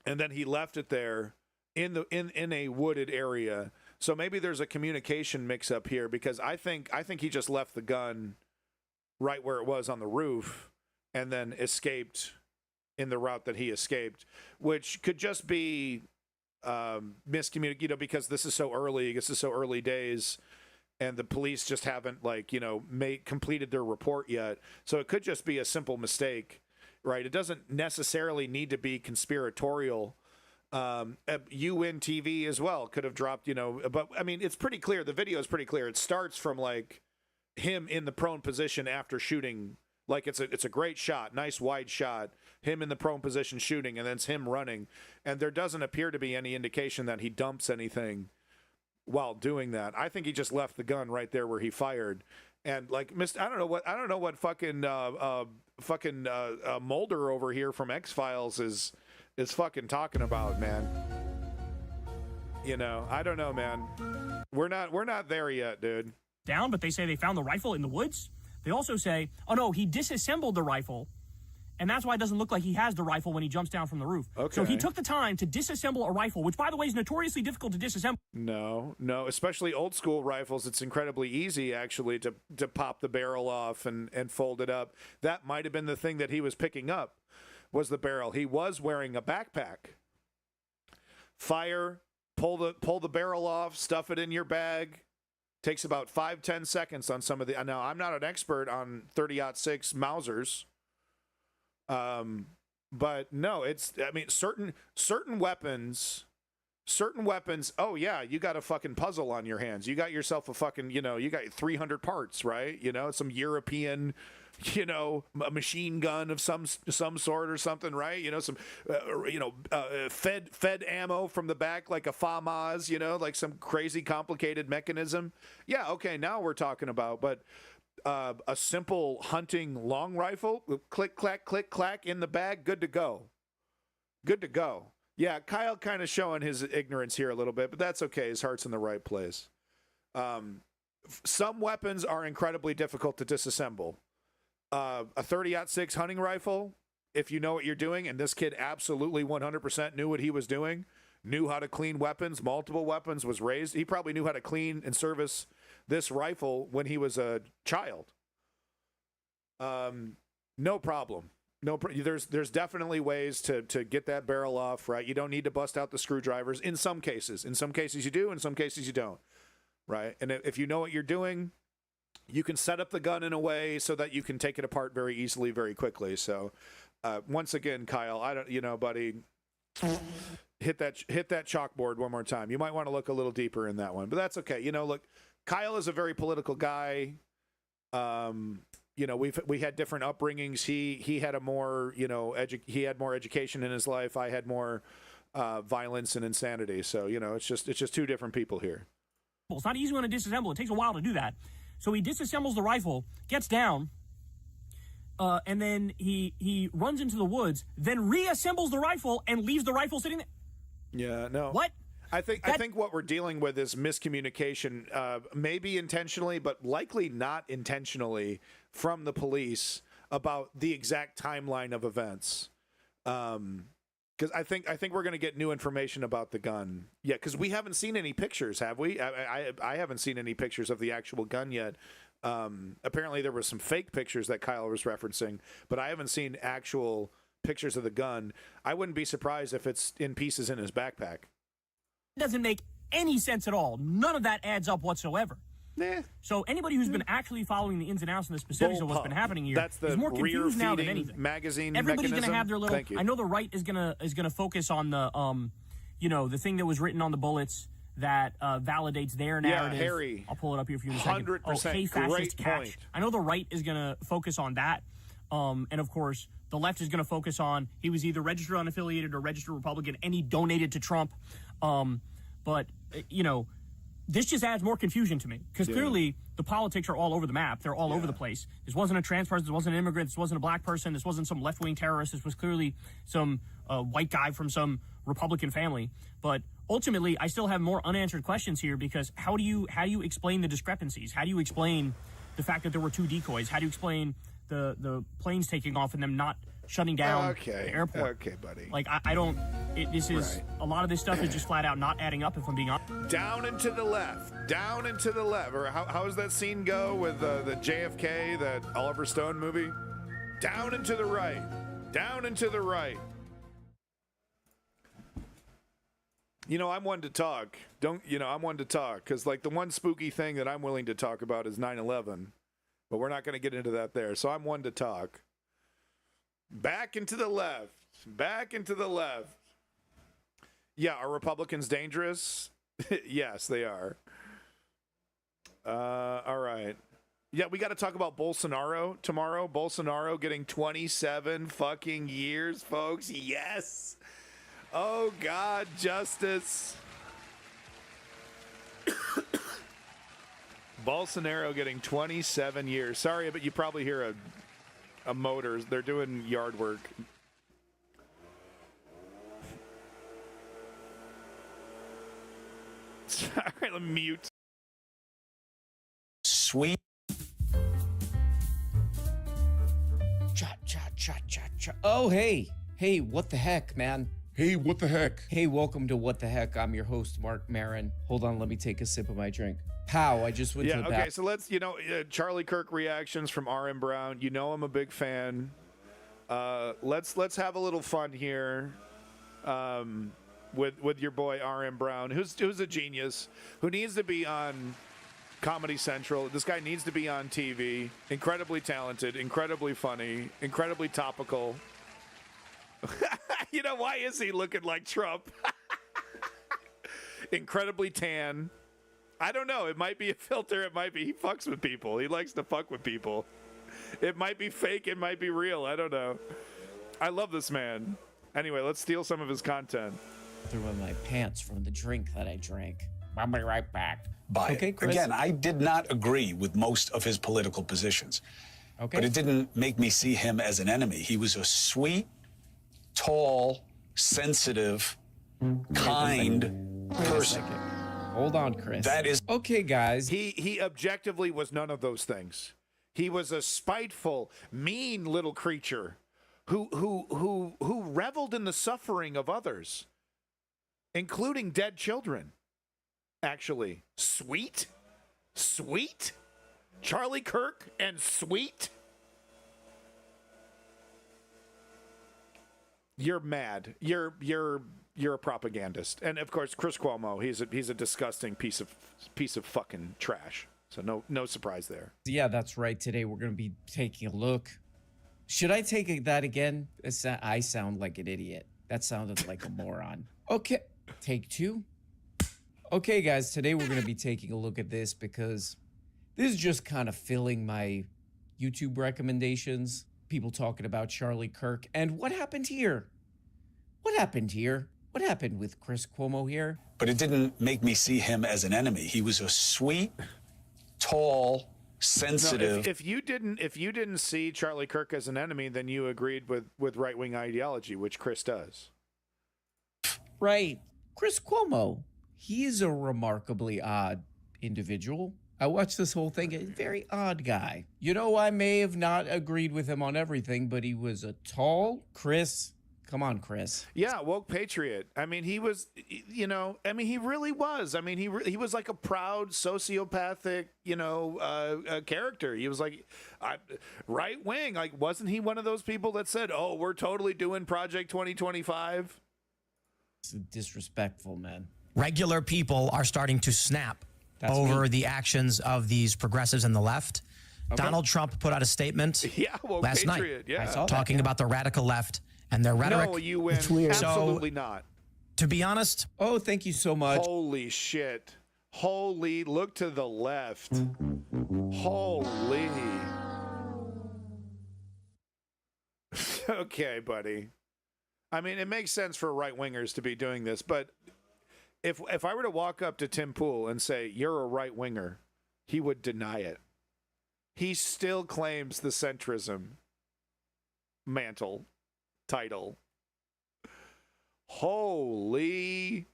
And then he left it there in a wooded area. So maybe there's a communication mix up here, because I think he just left the gun right where it was on the roof and then escaped in the route that he escaped, which could just be miscommunication, you know, because this is so early days, and the police just haven't, like, you know, completed their report yet. So it could just be a simple mistake, right? It doesn't necessarily need to be conspiratorial. UNTV as well could have dropped, you know, but I mean, it's pretty clear. The video is pretty clear. It starts from like him in the prone position after shooting. Like it's a great shot, nice wide shot, him in the prone position shooting, and then it's him running. And there doesn't appear to be any indication that he dumps anything while doing that. I think he just left the gun right there where he fired. And like, I don't know what fucking Mulder over here from X-Files is fucking talking about, man. You know, I don't know, man. We're not there yet, dude. Down, but they say they found the rifle in the woods. They also say, oh no, he disassembled the rifle, and that's why it doesn't look like he has the rifle when he jumps down from the roof. Okay. So he took the time to disassemble a rifle, which, by the way, is notoriously difficult to disassemble. No, especially old school rifles. It's incredibly easy, actually, to pop the barrel off and fold it up. That might have been the thing that he was picking up, was the barrel. He was wearing a backpack. Fire, pull the barrel off, stuff it in your bag. Takes about 5-10 seconds on some of the. Now, I'm not an expert on 30-06 Mausers, but no, it's. I mean, certain weapons. Oh yeah, you got a fucking puzzle on your hands. You got yourself a fucking. You know, you got 300 parts, right? You know, some European. You know, a machine gun of some sort or something, right? You know, some, fed ammo from the back, like a FAMAS, you know, like some crazy complicated mechanism. Yeah, okay, now we're talking about, but a simple hunting long rifle, click, clack, in the bag, good to go. Good to go. Yeah, Kyle kind of showing his ignorance here a little bit, but that's okay. His heart's in the right place. Some weapons are incredibly difficult to disassemble. A 30-06 hunting rifle, if you know what you're doing, and this kid absolutely 100% knew what he was doing, knew how to clean weapons, multiple weapons, was raised. He probably knew how to clean and service this rifle when he was a child. No problem. There's definitely ways to get that barrel off, right? You don't need to bust out the screwdrivers in some cases. In some cases you do, in some cases you don't, right? And if you know what you're doing, you can set up the gun in a way so that you can take it apart very easily, very quickly. So, once again, Kyle, buddy, hit that chalkboard one more time. You might want to look a little deeper in that one, but that's okay. You know, look, Kyle is a very political guy. You know, we had different upbringings. He had a more, he had more education in his life. I had more violence and insanity. So, you know, it's just two different people here. It's not easy when to disassemble. It takes a while to do that. So he disassembles the rifle, gets down, and then he runs into the woods, then reassembles the rifle and leaves the rifle sitting there. Yeah, no. What? I think what we're dealing with is miscommunication, maybe intentionally, but likely not intentionally, from the police about the exact timeline of events. Because I think we're going to get new information about the gun. Yeah, because we haven't seen any pictures, have we? I haven't seen any pictures of the actual gun yet. Apparently there were some fake pictures that Kyle was referencing, but I haven't seen actual pictures of the gun. I wouldn't be surprised if it's in pieces in his backpack. It doesn't make any sense at all. None of that adds up whatsoever. Nah. So anybody who's been actually following the ins and outs and the specifics of what's been happening here That's the is more confused now than rear-feeding anything. magazine Everybody's mechanism. gonna have their little. Thank you. I know the right is gonna focus on the the thing that was written on the bullets that validates their narrative. Harry. I'll pull it up here for you in a second. 100%. Hey, fascist Great catch. point. I know the right is gonna focus on that, and of course the left is gonna focus on he was either registered unaffiliated or registered Republican, and he donated to Trump. But this just adds more confusion to me because clearly the politics are all over the map. They're all over the place. This wasn't a trans person. This wasn't an immigrant. This wasn't a black person. This wasn't some left-wing terrorist. This was clearly some white guy from some Republican family. But ultimately, I still have more unanswered questions here because how do you explain the discrepancies? How do you explain the fact that there were 2 decoys? How do you explain the planes taking off and them not shutting down the airport? Okay, buddy. Like, I don't... This is... A lot of this stuff is just flat out not adding up, if I'm being honest. Down and to the left. Down and to the left. Or how does that scene go with the JFK, that Oliver Stone movie? Down and to the right. Down and to the right. I'm one to talk. I'm one to talk. Because, like, the one spooky thing that I'm willing to talk about is 9/11. But we're not going to get into that there. So I'm one to talk. Back and to the left. Back and to the left. Yeah, are Republicans dangerous? Yes, they are. All right. Yeah, we got to talk about Bolsonaro tomorrow. Bolsonaro getting 27 fucking years, folks. Yes. Oh, God, justice. Bolsonaro getting 27 years. Sorry, but you probably hear a motor. They're doing yard work. All right, let me mute. Sweet. Cha, cha, cha, cha, cha. Oh, hey. Hey, what the heck, man? Hey, what the heck? Hey, welcome to What the Heck. I'm your host, Mark Marin. Hold on, let me take a sip of my drink. Pow, I just went to the bathroom. Okay, so let's, Charlie Kirk reactions from R.M. Brown. I'm a big fan. Let's have a little fun here with your boy R.M. Brown, who's a genius, who needs to be on Comedy Central. This guy needs to be on TV. Incredibly talented, incredibly funny, incredibly topical. Why is he looking like Trump? Incredibly tan. I don't know. It might be a filter. It might be he fucks with people. He likes to fuck with people. It might be fake. It might be real. I don't know. I love this man. Anyway, let's steal some of his content. Threw in my pants from the drink that I drank. I'll be right back. Okay, Chris. Again, I did not agree with most of his political positions. Okay. But it didn't make me see him as an enemy. He was a sweet, tall, sensitive, kind person. Hold on, Chris. That is okay, guys. He objectively was none of those things. He was a spiteful, mean little creature who reveled in the suffering of others, including dead children. Actually, sweet, Charlie Kirk and sweet. You're mad. You're a propagandist, and of course, Chris Cuomo. He's a disgusting piece of fucking trash. So no surprise there. Yeah, that's right. Today we're going to be taking a look. Should I take that again? I sound like an idiot. That sounded like a moron. Okay, take 2. Okay, guys, today we're going to be taking a look at this because this is just kind of filling my YouTube recommendations. People talking about Charlie Kirk. And what happened here? What happened here? What happened with Chris Cuomo here? but it didn't make me see him as an enemy. He was a sweet, tall, sensitive. No, if you didn't see Charlie Kirk as an enemy, then you agreed with right-wing ideology, which Chris does. Right. Chris Cuomo, he's a remarkably odd individual. I watched this whole thing, a very odd guy. You know, I may have not agreed with him on everything, but he was a tall Chris. Come on, Chris. Yeah, woke patriot. I mean, he was, he really was. I mean, he was like a proud sociopathic, character. He was like right wing. Like, wasn't he one of those people that said, "Oh, we're totally doing Project 2025"? It's disrespectful, man. Regular people are starting to snap over me. the actions of these progressives in the left. Okay. Donald Trump put out a statement Yeah, well, last Patriot, night yeah. I saw that, talking yeah. about the radical left and their rhetoric. No, you win. weird. Absolutely not. To be honest, Oh, thank you so much. Holy shit. Holy, look to the left. Holy. Okay, buddy. I mean, it makes sense for right-wingers to be doing this, but if I were to walk up to Tim Pool and say, you're a right-winger, he would deny it. He still claims the centrism mantle title. Holy.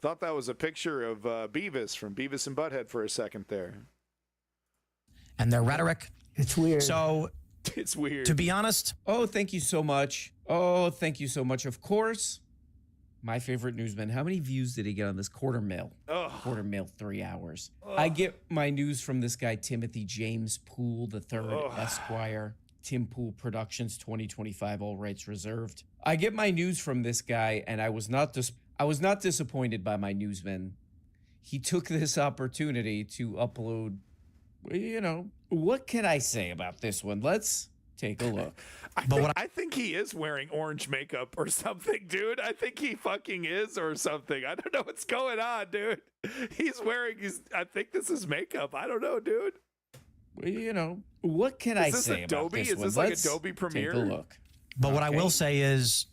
Thought that was a picture of Beavis from Beavis and Butthead for a second there. and their rhetoric. It's weird. So, It's weird. to be honest, Oh, thank you so much. Oh, thank you so much. Of course, my favorite newsman. How many views did he get on this quarter mil? Ugh. Quarter mil, 3 hours. I get my news from this guy, Timothy James Poole III, Esquire. Tim Pool Productions, 2025, all rights reserved. I get my news from this guy, and I was not disappointed by my newsman. He took this opportunity to upload. You know, what can I say about this one? Let's take a look. I think he is wearing orange makeup or something, dude. I think he fucking is or something. I don't know what's going on, dude. He's wearing I think this is makeup. I don't know, dude. You know, what can I this say about Adobe? this Is one? this like Let's Adobe Premiere? Take a look. but what I Okay. will say is,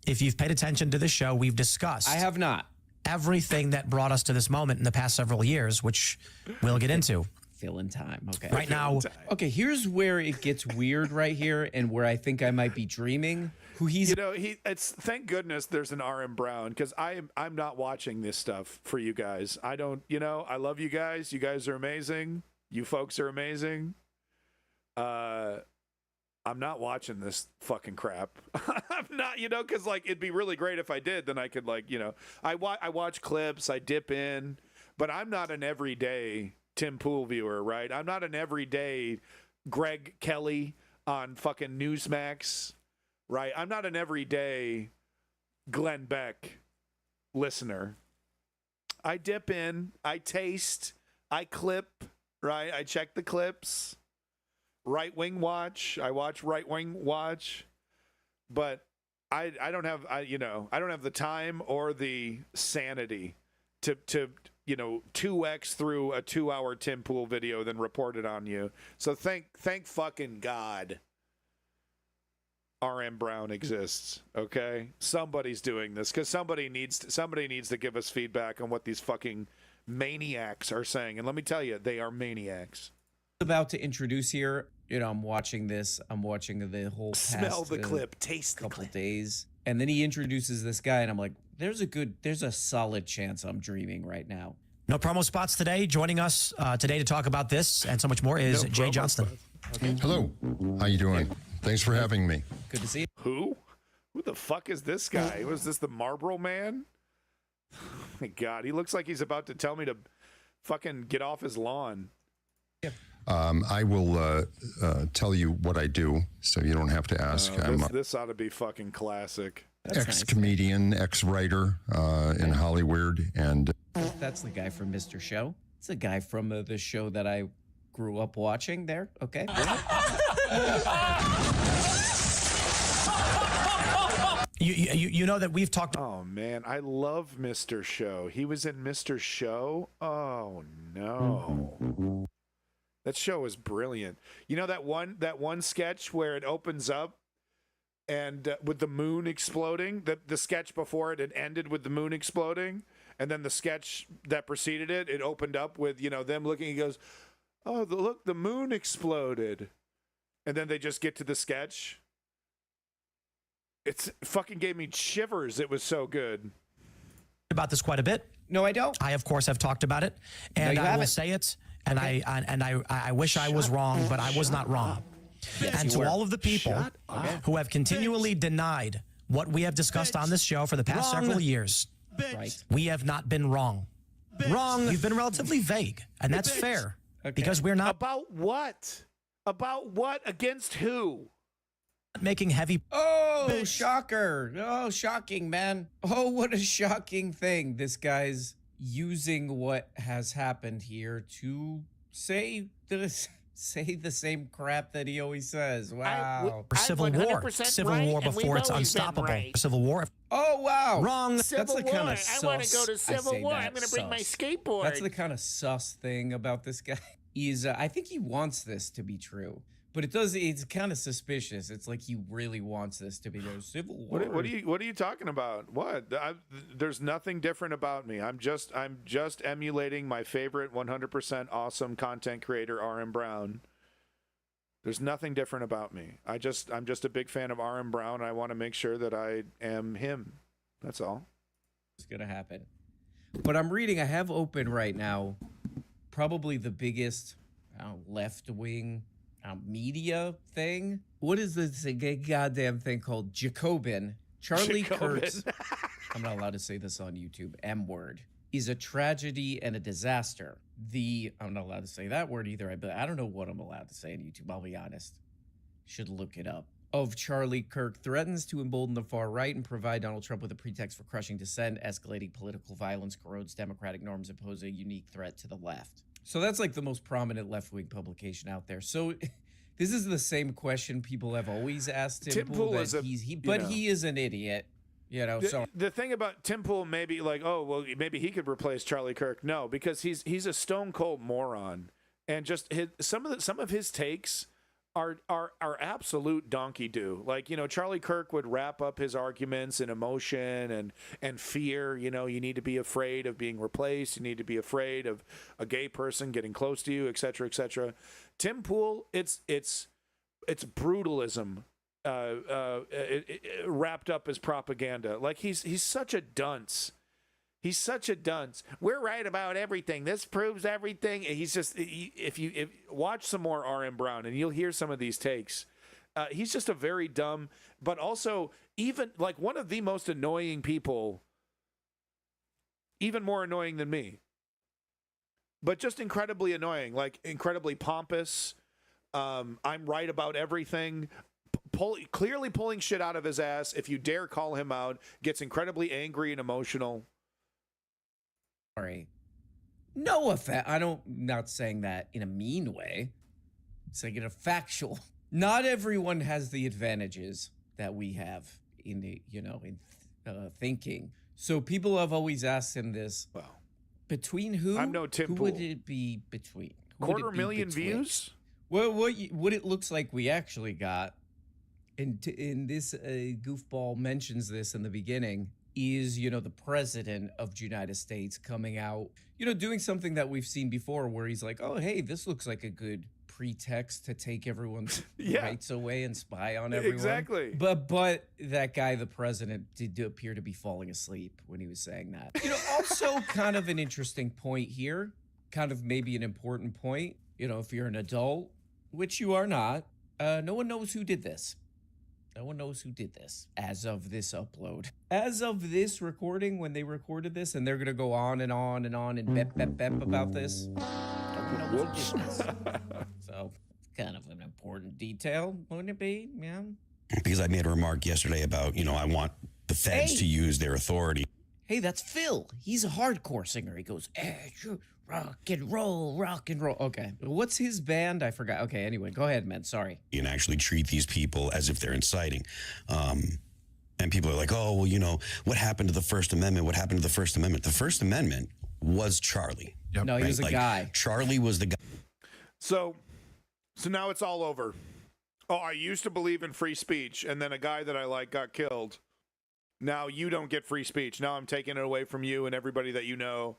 if you've paid attention to the show, we've discussed I have not. everything that brought us to this moment in the past several years, which we'll get into. Fill in time. Okay. Right now, Okay, here's where it gets weird right here and where I think I might be dreaming. Who he's You know, it's thank goodness there's an RM Brown, because I'm not watching this stuff for you guys. I don't, you know, I love you guys. You guys are amazing. You folks are amazing. I'm not watching this fucking crap. I'm not, you know, because like it'd be really great if I did. Then I could like, you know, I watch clips, I dip in, but I'm not an everyday Tim Pool viewer, right? I'm not an everyday Greg Kelly on fucking Newsmax, right? I'm not an everyday Glenn Beck listener. I dip in, I taste, I clip, right? I check the clips. Right Wing Watch. I watch Right Wing Watch, but I don't have I don't have the time or the sanity to 2x through a 2-hour Tim Pool video then report it on you. So thank fucking God RM Brown exists. Okay, somebody's doing this because somebody needs to give us feedback on what these fucking maniacs are saying. And let me tell you, they are maniacs. about to introduce here. You know, I'm watching this. I'm watching the whole Smell past, the clip, taste the couple clip. days, and then he introduces this guy, and I'm like, there's a solid chance I'm dreaming right now. no promo spots today. Joining us today to talk about this and so much more is No Jay promo Johnston. spots. Hello. How you doing? Thanks for having me. Good to see you. Who the fuck is this guy? Was this the Marlboro Man? Oh my God, he looks like he's about to tell me to fucking get off his lawn. I will tell you what I do, so you don't have to ask. I'm This ought to be fucking classic. an ex-comedian, ex-writer in Hollywood, and That's the guy from Mr. Show. It's the guy from the show that I grew up watching there. Okay. You know that we've talked. Oh man, I love Mr. Show. He was in Mr. Show. Oh no. That show is brilliant. You know that one sketch where it opens up and with the moon exploding? The sketch before it ended with the moon exploding, and then the sketch that preceded it opened up with, you know, them looking. He goes, "Oh, look, the moon exploded." And then they just get to the sketch. It fucking gave me shivers. It was so good. About this quite a bit. No, I don't. I of course have talked about it, and you I will haven't. say it. And I wish I was wrong, but I was not wrong. And to all of the people who have continually denied what we have discussed on this show for the past several years, Right. we have not been wrong. Wrong. We've been relatively vague, and that's fair because we're not About what? About what? Against who? making heavy. Oh, shocker. Oh, shocking, man. Oh, what a shocking thing. This guy's using what has happened here to say the same crap that he always says. Wow. Civil War. Civil War before it's unstoppable. Civil War. Oh, wow. Wrong. That's the kind of sus. I want to go to Civil War. I'm going to bring my sus. skateboard. That's the kind of sus thing about this guy. Is I think he wants this to be true, but it's kind of suspicious. It's like he really wants this to be the Civil War. What are you talking about? What? There's nothing different about me. I'm just emulating my favorite 100% awesome content creator, RM Brown. There's nothing different about me. I'm just a big fan of RM Brown. I want to make sure that I am him. That's all. It's gonna happen. But I have open right now, probably the biggest left-wing media thing. What is this goddamn thing called? Jacobin. Charlie Kirk's, I'm not allowed to say this on YouTube, M-word, is a tragedy and a disaster. I'm not allowed to say that word either. I don't know what I'm allowed to say on YouTube, I'll be honest. Should look it up. Of Charlie Kirk threatens to embolden the far right and provide Donald Trump with a pretext for crushing dissent, escalating political violence, corrodes democratic norms, and pose a unique threat to the left. So that's like the most prominent left-wing publication out there. So this is the same question people have always asked Tim Pool. He is an idiot. You know, the thing about Tim Pool, maybe like, oh, well, maybe he could replace Charlie Kirk. No, because he's a stone cold moron, and just some of his takes are absolute donkey do. Like, you know, Charlie Kirk would wrap up his arguments in emotion and fear. You know, you need to be afraid of being replaced. You need to be afraid of a gay person getting close to you, et cetera, et cetera. Tim Pool, it's brutalism wrapped up as propaganda. Like he's such a dunce. He's such a dunce. We're right about everything. This proves everything. He's just, if watch some more RM Brown and you'll hear some of these takes. He's just a very dumb, but also even like one of the most annoying people, even more annoying than me, but just incredibly annoying, like incredibly pompous. I'm right about everything. Clearly pulling shit out of his ass. If you dare call him out, gets incredibly angry and emotional. Sorry. No offense. Not saying that in a mean way. It's like in a factual. Not everyone has the advantages that we have in the, thinking. So people have always asked him this. Well, between who? I'm no Tim Who Pool. would it be between? 250,000 views? Well, what it looks like we actually got, and in this goofball mentions this in the beginning, is, the president of the United States coming out, doing something that we've seen before where he's like, oh, hey, this looks like a good pretext to take everyone's rights away and spy on everyone. Exactly. But that guy, the president, did appear to be falling asleep when he was saying that. Also kind of an interesting point here, kind of maybe an important point. If you're an adult, which you are not, no one knows who did this. No one knows who did this as of this upload. As of this recording, when they recorded this, and they're going to go on and on and on and bep about this. Whoops. So, kind of an important detail, wouldn't it be? Yeah. Because I made a remark yesterday about, I want the feds to use their authority. Hey, that's Phil. He's a hardcore singer. He goes, rock and roll, rock and roll. Okay. What's his band? I forgot. Okay, anyway, go ahead, man. Sorry. And actually treat these people as if they're inciting. And people are like, oh, well, what happened to the First Amendment? What happened to the First Amendment? The First Amendment was Charlie. Yep. No, he was a guy. Charlie was the guy. So now it's all over. Oh, I used to believe in free speech, and then a guy that I like got killed. Now you don't get free speech. Now I'm taking it away from you and everybody that you know.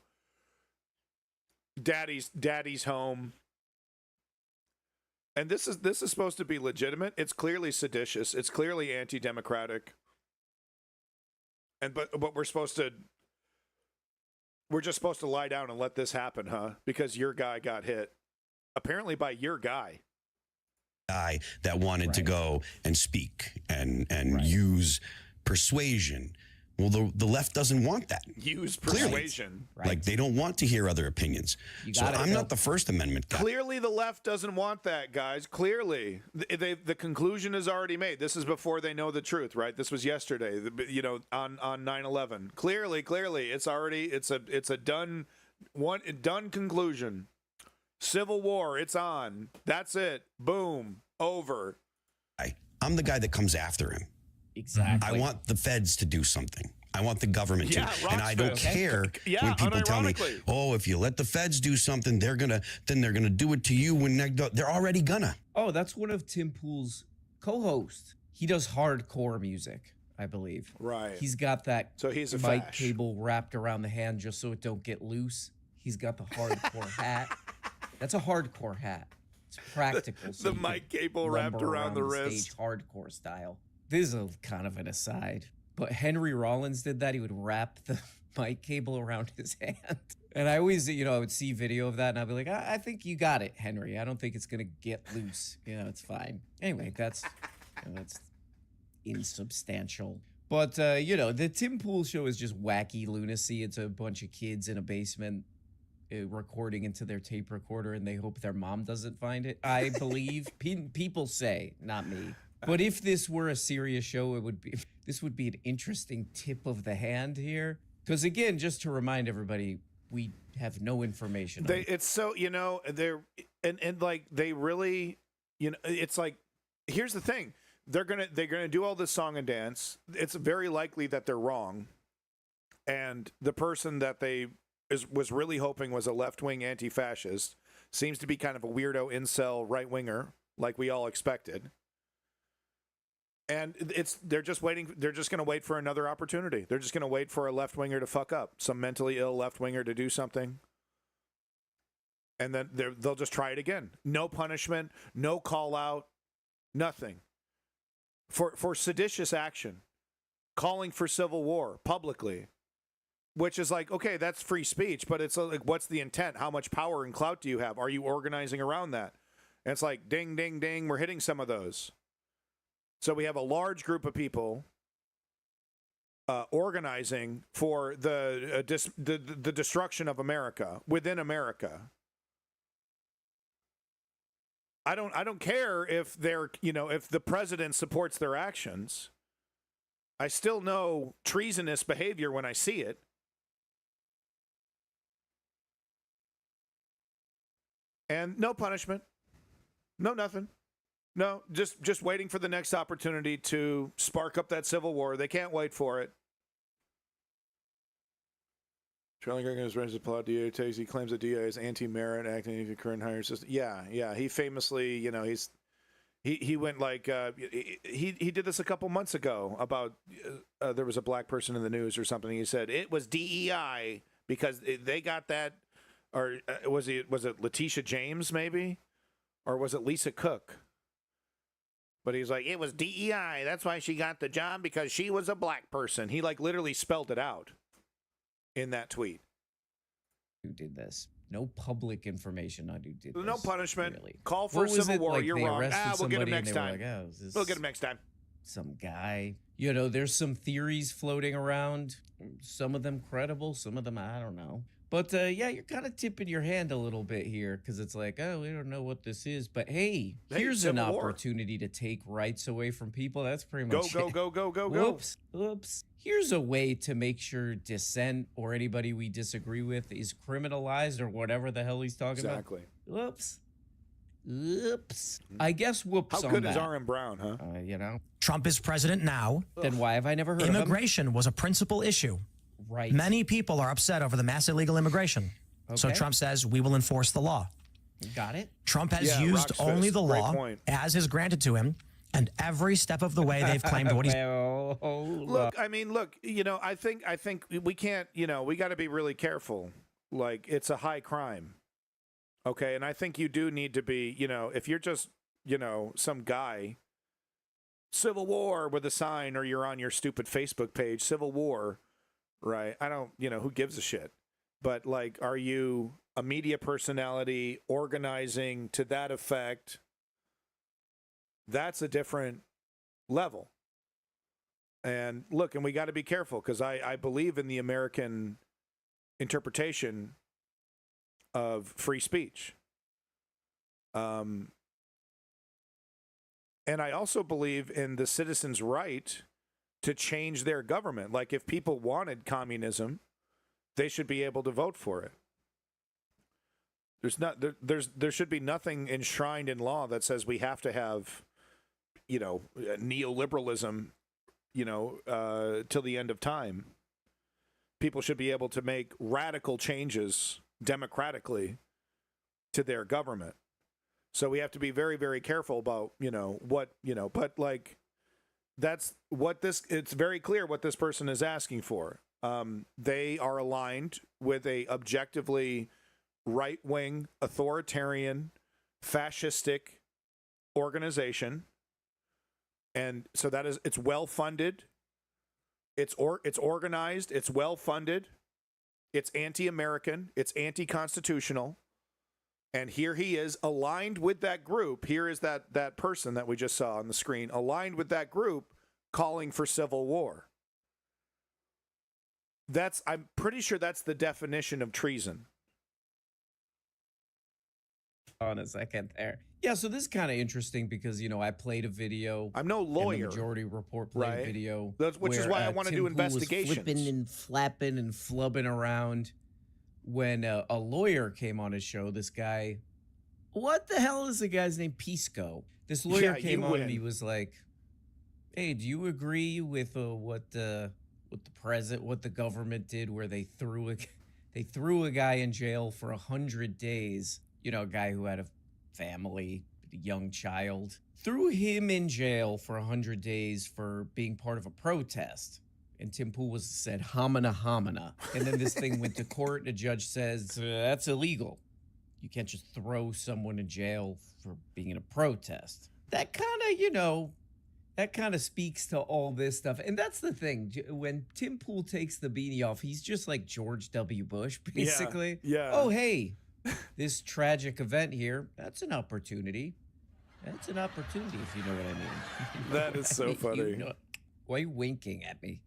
Daddy's home. And this is supposed to be legitimate. It's clearly seditious. It's clearly anti-democratic. But we're just supposed to lie down and let this happen, huh? Because your guy got hit. Apparently by your guy. Guy that wanted to go and speak and use persuasion Well, the left doesn't want that. Use Clearly. persuasion. Right. Like, they don't want to hear other opinions. You So got it, I'm Phil. not the First Amendment guy. Clearly, the left doesn't want that, guys. Clearly, the conclusion is already made. This is before they know the truth, right? This was yesterday, on 9/11. Clearly, it's already it's a done conclusion. Civil War, it's on. That's it. Boom. Over. I'm the guy that comes after him. Exactly. I want the feds to do something. I want the government to. And I don't Rocksville. care Yeah, when people tell me, unironically. oh, if you let the feds do something, they're gonna do it to you when they're already gonna. Oh, that's one of Tim Pool's co-hosts. He does hardcore music, I believe. Right. He's got that So he's a mic fash. cable wrapped around the hand just so it don't get loose. He's got the hardcore hat. That's a hardcore hat. It's practical. So The you mic can cable wrapped lumber around the stage wrist. hardcore style. This is a kind of an aside, but Henry Rollins did that. He would wrap the mic cable around his hand. And I always, I would see video of that and I'd be like, I think you got it, Henry. I don't think it's going to get loose. It's fine. Anyway, that's insubstantial. But, the Tim Pool show is just wacky lunacy. It's a bunch of kids in a basement recording into their tape recorder and they hope their mom doesn't find it. I believe people say, not me. But if this were a serious show, this would be an interesting tip of the hand here. Because again, just to remind everybody, we have no information. It's so they're and like they really it's like here's the thing they're gonna do all this song and dance. It's very likely that they're wrong, and the person that was really hoping was a left-wing anti-fascist seems to be kind of a weirdo incel right-winger like we all expected. And they're just waiting. They're just going to wait for another opportunity. They're just going to wait for a left-winger to fuck up, some mentally ill left-winger to do something. And then they'll just try it again. No punishment, no call out, nothing. For seditious action, calling for civil war publicly, which is like, okay, that's free speech, but it's like, what's the intent? How much power and clout do you have? Are you organizing around that? And it's like, ding, ding, ding, we're hitting some of those. So we have a large group of people organizing for the destruction of America within America. I don't care if they're if the president supports their actions. I still know treasonous behavior when I see it. And no punishment. No nothing. No, just waiting for the next opportunity to spark up that civil war. They can't wait for it. Charlie Kirk has raised the plot. DA takes. He claims the DA is anti-merit, acting in the current higher system. Yeah. He famously, he went like he did this a couple months ago about there was a black person in the news or something. He said it was DEI because they got that, or was it Letitia James maybe, or was it Lisa Cook? But he's like, it was DEI. That's why she got the job, because she was a black person. He like literally spelled it out in that tweet. Who did this? No public information on who did this. No punishment. Really. Call for a civil war. Like You're they wrong. arrested We'll get him somebody next and they were time. like, oh, is this We'll get him next time. some guy? There's some theories floating around. Some of them credible, some of them I don't know. But you're kind of tipping your hand a little bit here because it's like, oh, we don't know what this is. But hey, here's an Civil War. opportunity to take rights away from people. That's pretty much Go, it. go, go, go, go, go. Whoops. Here's a way to make sure dissent or anybody we disagree with is criminalized or whatever the hell he's talking Exactly. about. Oops. I guess whoops How on good that. is R.M. Brown, huh? Trump is president now. Then why have I never heard of him? Immigration was a principal issue. Right. Many people are upset over the mass illegal immigration. So Okay. Trump says we will enforce the law. Got it. Trump has Yeah, used Rock's only fist. the Great law point. as is granted to him, and every step of the way they've claimed what he's Look, I think we can't, we got to be really careful. Like, it's a high crime. Okay. And I think you do need to be, if you're just, some guy, Civil War with a sign, or you're on your stupid Facebook page, Civil War, right? I don't, who gives a shit? But like, are you a media personality organizing to that effect? That's a different level. And look, and we got to be careful because I believe in the American interpretation of free speech. And I also believe in the citizens' right to change their government. Like if people wanted communism, they should be able to vote for it. There should be nothing enshrined in law that says we have to have, neoliberalism, till the end of time. People should be able to make radical changes democratically to their government. So we have to be very, very careful about, but like that's what it's very clear what this person is asking for. They are aligned with a objectively right-wing, authoritarian, fascistic organization. And so it's well-funded. It's organized. It's well-funded. It's anti-American. It's anti-constitutional. And here he is aligned with that group. Here is that person that we just saw on the screen, aligned with that group, calling for civil war. I'm pretty sure that's the definition of treason. On a second there. Yeah, so this is kind of interesting because, I played a video. I'm no lawyer. And the Majority Report played a video. Which is why I want to do investigations. Was flipping and flapping and flubbing around when a lawyer came on his show. This guy, what the hell is the guy's name? Pisco. This lawyer came on and he was like, hey, do you agree with what the government did where they threw a guy in jail for 100 days? A guy who had a family, a young child, threw him in jail for 100 days for being part of a protest. And Tim Pool said, homina, homina. And then this thing went to court, and a judge says, that's illegal. You can't just throw someone in jail for being in a protest. That kind of speaks to all this stuff. And that's the thing. When Tim Pool takes the beanie off, he's just like George W. Bush, basically. Yeah. Oh, hey. This tragic event here, that's an opportunity. That's an opportunity, if you know what I mean. That is so funny. Why are you winking at me?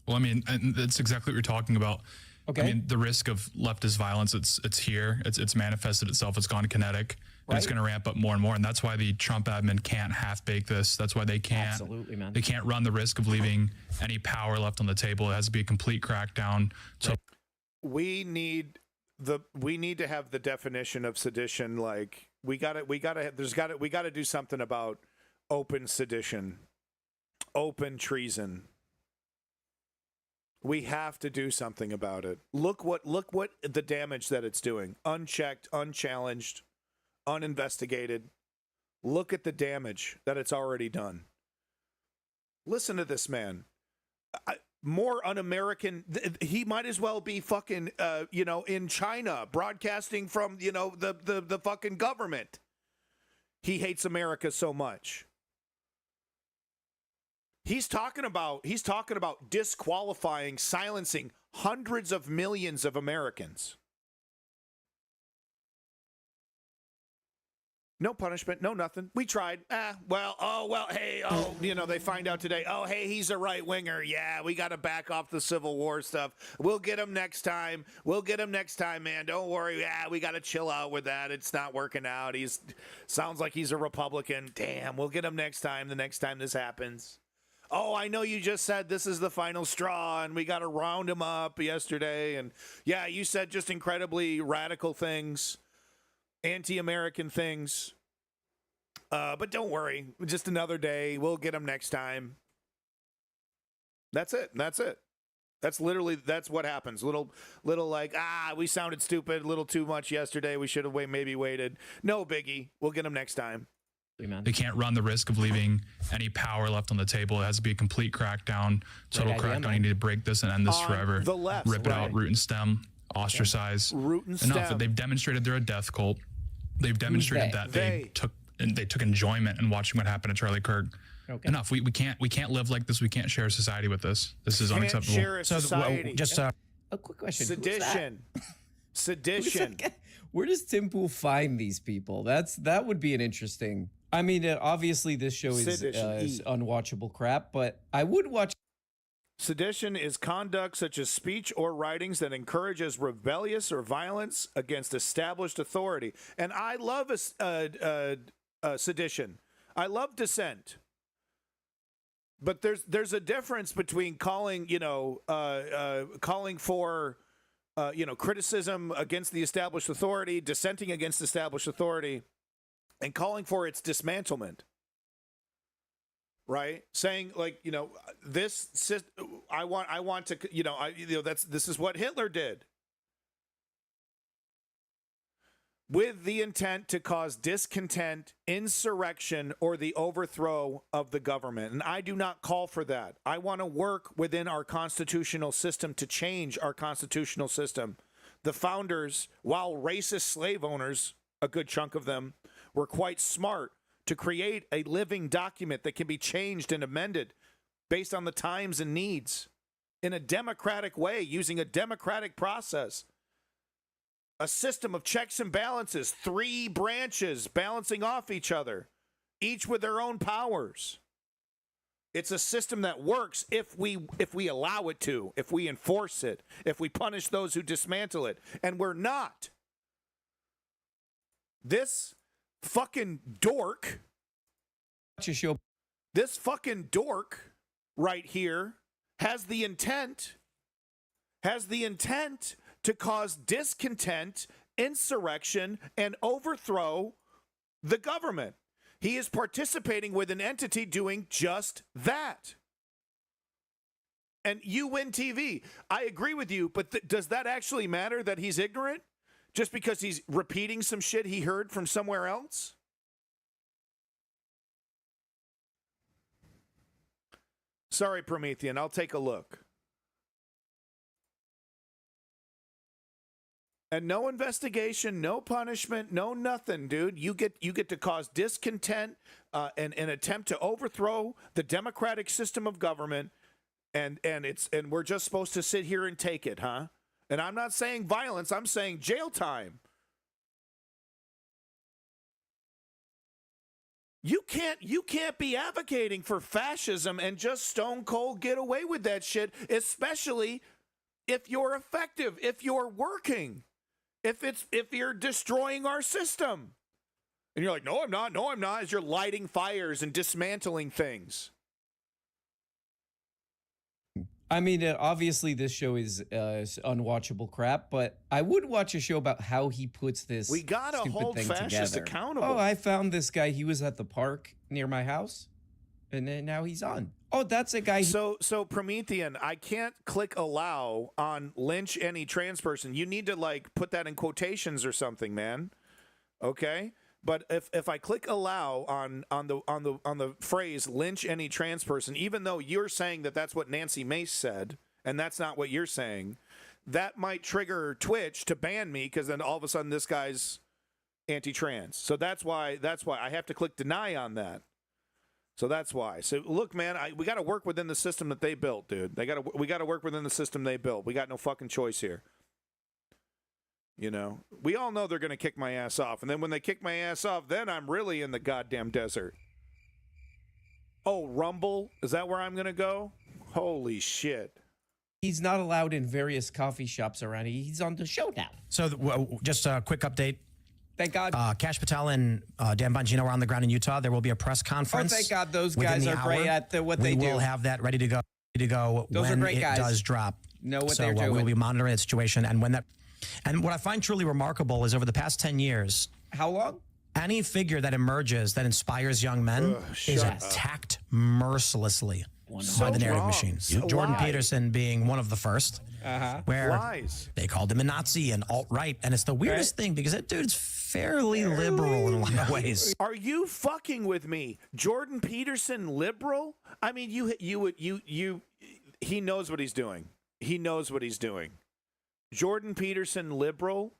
Well, I mean, and that's exactly what you're talking about. Okay. I mean, the risk of leftist violence, it's here. It's manifested itself. It's gone kinetic. And it's going to ramp up more and more. And that's why the Trump admin can't half-bake this. That's why they can't. Absolutely, man. They can't run the risk of leaving any power left on the table. It has to be a complete crackdown. So we need to have the definition of sedition. Like we gotta do something about open sedition, open treason. We have to do something about it. Look what the damage that it's doing. Unchecked, unchallenged, uninvestigated. Look at the damage that it's already done. Listen to this man. More un-American. He might as well be fucking, in China, broadcasting from, the fucking government. He hates America so much. He's talking about disqualifying, silencing hundreds of millions of Americans. No punishment, no nothing. We tried. Hey, they find out today. Oh, hey, he's a right winger. Yeah, we got to back off the Civil War stuff. We'll get him next time. Man. Don't worry. Yeah, we got to chill out with that. It's not working out. Sounds like he's a Republican. Damn, we'll get him next time. The next time this happens. Oh, I know you just said this is the final straw and we got to round him up yesterday. And yeah, you said just incredibly radical things. Anti-American things. But don't worry. Just another day. We'll get them next time. That's it. That's what happens. Little like, we sounded stupid a little too much yesterday. We should have maybe waited. No biggie. We'll get them next time. They can't run the risk of leaving any power left on the table. It has to be a complete crackdown, total crackdown. You need to break this and end this forever. The left, rip it out, root and stem, ostricize. Root and Enough. stem. They've demonstrated they're a death cult. They've demonstrated that they took enjoyment in watching what happened to Charlie Kirk. Okay. Enough. We can't live like this. We can't share a society with this. This is unacceptable. Share a society. A quick question. Sedition. Sedition. Where does Tim Pool find these people? That would be an interesting. I mean, obviously this show is unwatchable crap, but I would watch Sedition is conduct such as speech or writings that encourages rebellious or violence against established authority. And I love sedition. I love dissent. But there's a difference between calling, calling for, criticism against the established authority, dissenting against established authority, and calling for its dismantlement. Right? Saying this, I want to, this is what Hitler did. With the intent to cause discontent, insurrection, or the overthrow of the government. And I do not call for that. I want to work within our constitutional system to change our constitutional system. The founders, while racist slave owners, a good chunk of them, were quite smart to create a living document that can be changed and amended based on the times and needs in a democratic way, using a democratic process. A system of checks and balances, 3 branches balancing off each other, each with their own powers. It's a system that works if we allow it to, if we enforce it, if we punish those who dismantle it. And we're not. This fucking dork, this fucking dork right here has the intent to cause discontent, insurrection, and overthrow the government. He is participating with an entity doing just that. And you win TV. I agree with you, but does that actually matter that he's ignorant? Just because he's repeating some shit he heard from somewhere else? Sorry, Promethean, I'll take a look. And no investigation, no punishment, no nothing, dude. You get to cause discontent and an attempt to overthrow the democratic system of government, and we're just supposed to sit here and take it, huh? And I'm not saying violence, I'm saying jail time. You can't be advocating for fascism and just stone cold get away with that shit, especially if you're effective, if you're working. If you're destroying our system. And you're like, no, I'm not, as you're lighting fires and dismantling things. I mean, obviously this show is unwatchable crap, but I would watch a show about how he puts this We gotta stupid hold thing fascists together. accountable. Oh, I found this guy. He was at the park near my house, and then now he's on. Oh, that's a guy. So Promethean, I can't click allow on lynch any trans person. You need to put that in quotations or something, man. Okay? But if I click allow on the phrase lynch any trans person, even though you're saying that that's what Nancy Mace said, and that's not what you're saying, that might trigger Twitch to ban me because then all of a sudden this guy's anti-trans. So that's why I have to click deny on that. So that's why. So look, man, we got to work within the system that they built, dude. We got to work within the system they built. We got no fucking choice here. You know, we all know they're going to kick my ass off. And then when they kick my ass off, then I'm really in the goddamn desert. Oh, Rumble? Is that where I'm going to go? Holy shit. He's not allowed in various coffee shops around. He's on the show now. So just a quick update. Thank God. Cash Patel and Dan Bongino are on the ground in Utah. There will be a press conference. Oh, thank God. Those guys are great at what they do. We will have that ready to go Those when are great it guys. Does drop. Know what they're doing. We'll be monitoring the situation. And what I find truly remarkable is over the past 10 years. How long? Any figure that emerges that inspires young men is attacked mercilessly by the narrative machines. Jordan Peterson being one of the first, where they called him a Nazi and alt-right. And it's the weirdest thing because that dude's fairly liberal in a lot of ways. Are you fucking with me? Jordan Peterson liberal? I mean, he knows what he's doing. He knows what he's doing. Jordan Peterson liberal?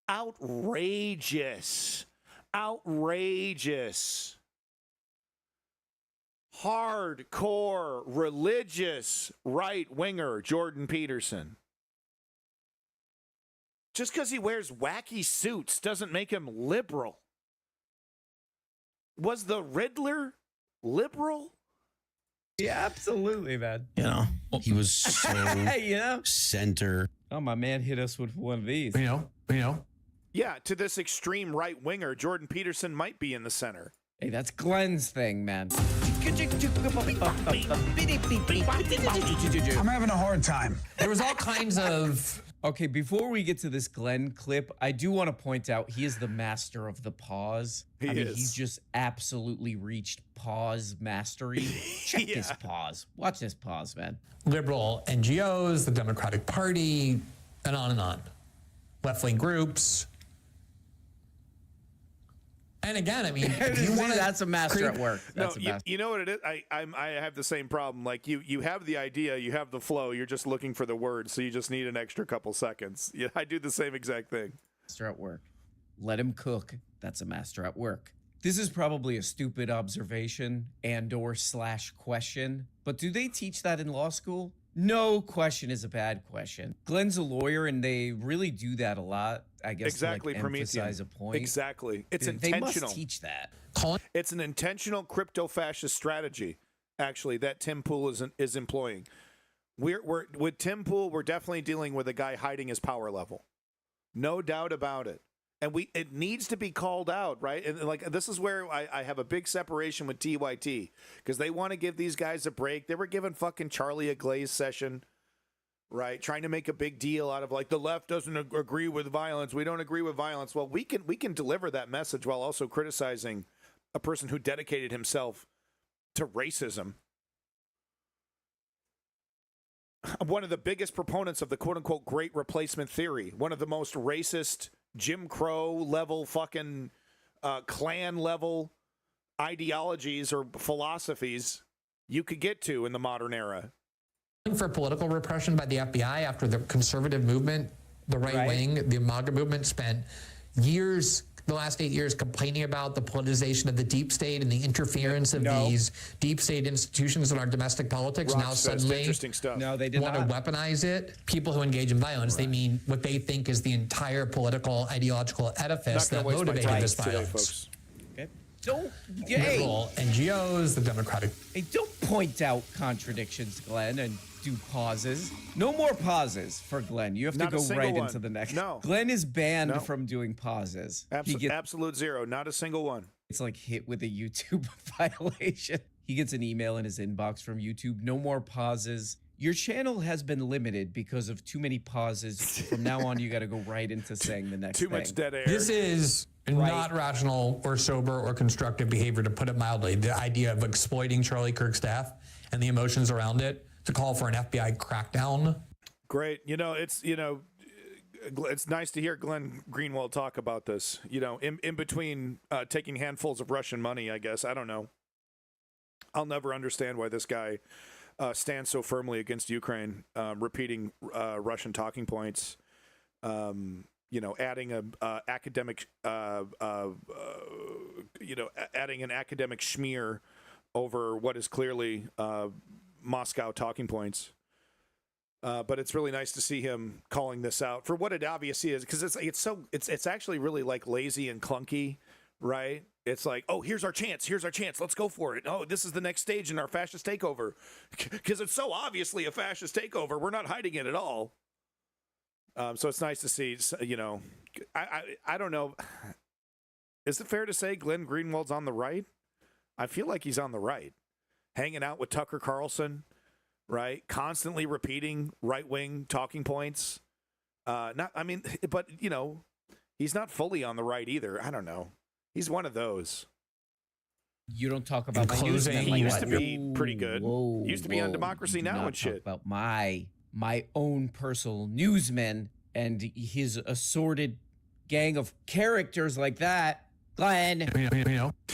Outrageous. Outrageous. Hardcore religious right-winger Jordan Peterson. Just because he wears wacky suits doesn't make him liberal. Was the Riddler liberal? Yeah, absolutely, man. You know, He was so center. Oh, my man hit us with one of these. Yeah, to this extreme right winger, Jordan Peterson might be in the center. Hey, that's Glenn's thing, man. I'm having a hard time. there was all kinds of. Okay, before we get to this Glenn clip, I do want to point out he is the master of the pause. He is. He's just absolutely reached pause mastery. Check his pause. Watch this pause, man. Liberal NGOs, the Democratic Party, and on and on. Left-wing groups. And again, I mean, if you want to, that's a master at work. No, you know what it is? I have the same problem. Like you have the idea, you have the flow, you're just looking for the words, so you just need an extra couple seconds. Yeah, I do the same exact thing. Master at work. Let him cook. That's a master at work. This is probably a stupid observation and/or / question, but do they teach that in law school? No question is a bad question. Glenn's a lawyer, and they really do that a lot, I guess, exactly, to like emphasize a point. Exactly. It's They intentional. must teach that. It's an intentional crypto-fascist strategy, actually, that Tim Pool is employing. We're with Tim Pool, we're definitely dealing with a guy hiding his power level. No doubt about it. And it needs to be called out, right? And like this is where I have a big separation with TYT because they want to give these guys a break. They were giving fucking Charlie a Glaze session, right? Trying to make a big deal out of like the left doesn't agree with violence. We don't agree with violence. Well, we can deliver that message while also criticizing a person who dedicated himself to racism. One of the biggest proponents of the quote-unquote great replacement theory, one of the most racist Jim Crow level fucking Klan level ideologies or philosophies you could get to in the modern era. For political repression by the FBI after the conservative movement, the right wing, the MAGA movement spent years, the last 8 years, complaining about the politicization of the deep state and the interference of these deep state institutions in our domestic politics. Now suddenly interesting stuff. No, they did want to weaponize it. People who engage in violence, they mean what they think is the entire political ideological edifice that motivated this violence. Folks. Okay. Don't Liberal NGOs, the Democratic. Hey, don't point out contradictions, Glenn, and do pauses. No more pauses for Glenn. You have to go right into the next. No. Glenn is banned from doing pauses. Absolute zero. Not a single one. It's like hit with a YouTube violation. He gets an email in his inbox from YouTube. No more pauses. Your channel has been limited because of too many pauses. From now on, you got to go right into saying the next Too thing. much dead air. This is not rational or sober or constructive behavior, to put it mildly. The idea of exploiting Charlie Kirk's death and the emotions around it to call for an FBI crackdown. Great. It's nice to hear Glenn Greenwald talk about this. In between taking handfuls of Russian money, I guess. I don't know. I'll never understand why this guy stands so firmly against Ukraine, repeating Russian talking points. Adding a academic, adding an academic schmear over what is clearly Moscow talking points. But it's really nice to see him calling this out for what it obviously is, because it's actually really like lazy and clunky, right? It's like, oh, here's our chance, let's go for it. Oh, this is the next stage in our fascist takeover, because it's so obviously a fascist takeover. We're not hiding it at all. So it's nice to see, I don't know. Is it fair to say Glenn Greenwald's on the right? I feel like he's on the right. Hanging out with Tucker Carlson, right? Constantly repeating right-wing talking points. But he's not fully on the right either. I don't know. He's one of those. You don't talk about he used to be pretty good. Used to be on Democracy Now! And shit. About my own personal newsman and his assorted gang of characters like that. Glenn,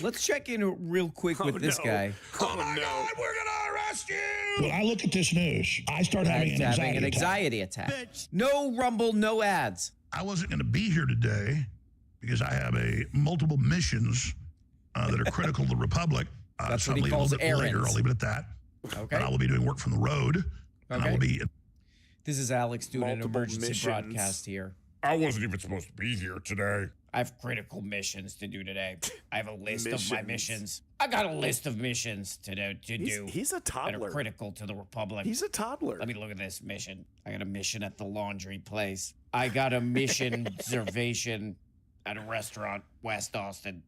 let's check in real quick with this guy. Oh my God, we're gonna arrest you! When I look at this news, I start having an anxiety attack. No Rumble, no ads. I wasn't going to be here today because I have multiple missions that are critical to the Republic. That's so what he calls a little bit later. I'll leave it at that. Okay. But I will be doing work from the road. And I will be. This is Alex doing an emergency broadcast here. I wasn't even supposed to be here today. I have critical missions to do today. I have a list of my missions. I got a list of missions to do. He's a that toddler. are critical to the Republic. He's a toddler. Let me look at this mission. I got a mission at the laundry place. I got a mission reservation at a restaurant, West Austin.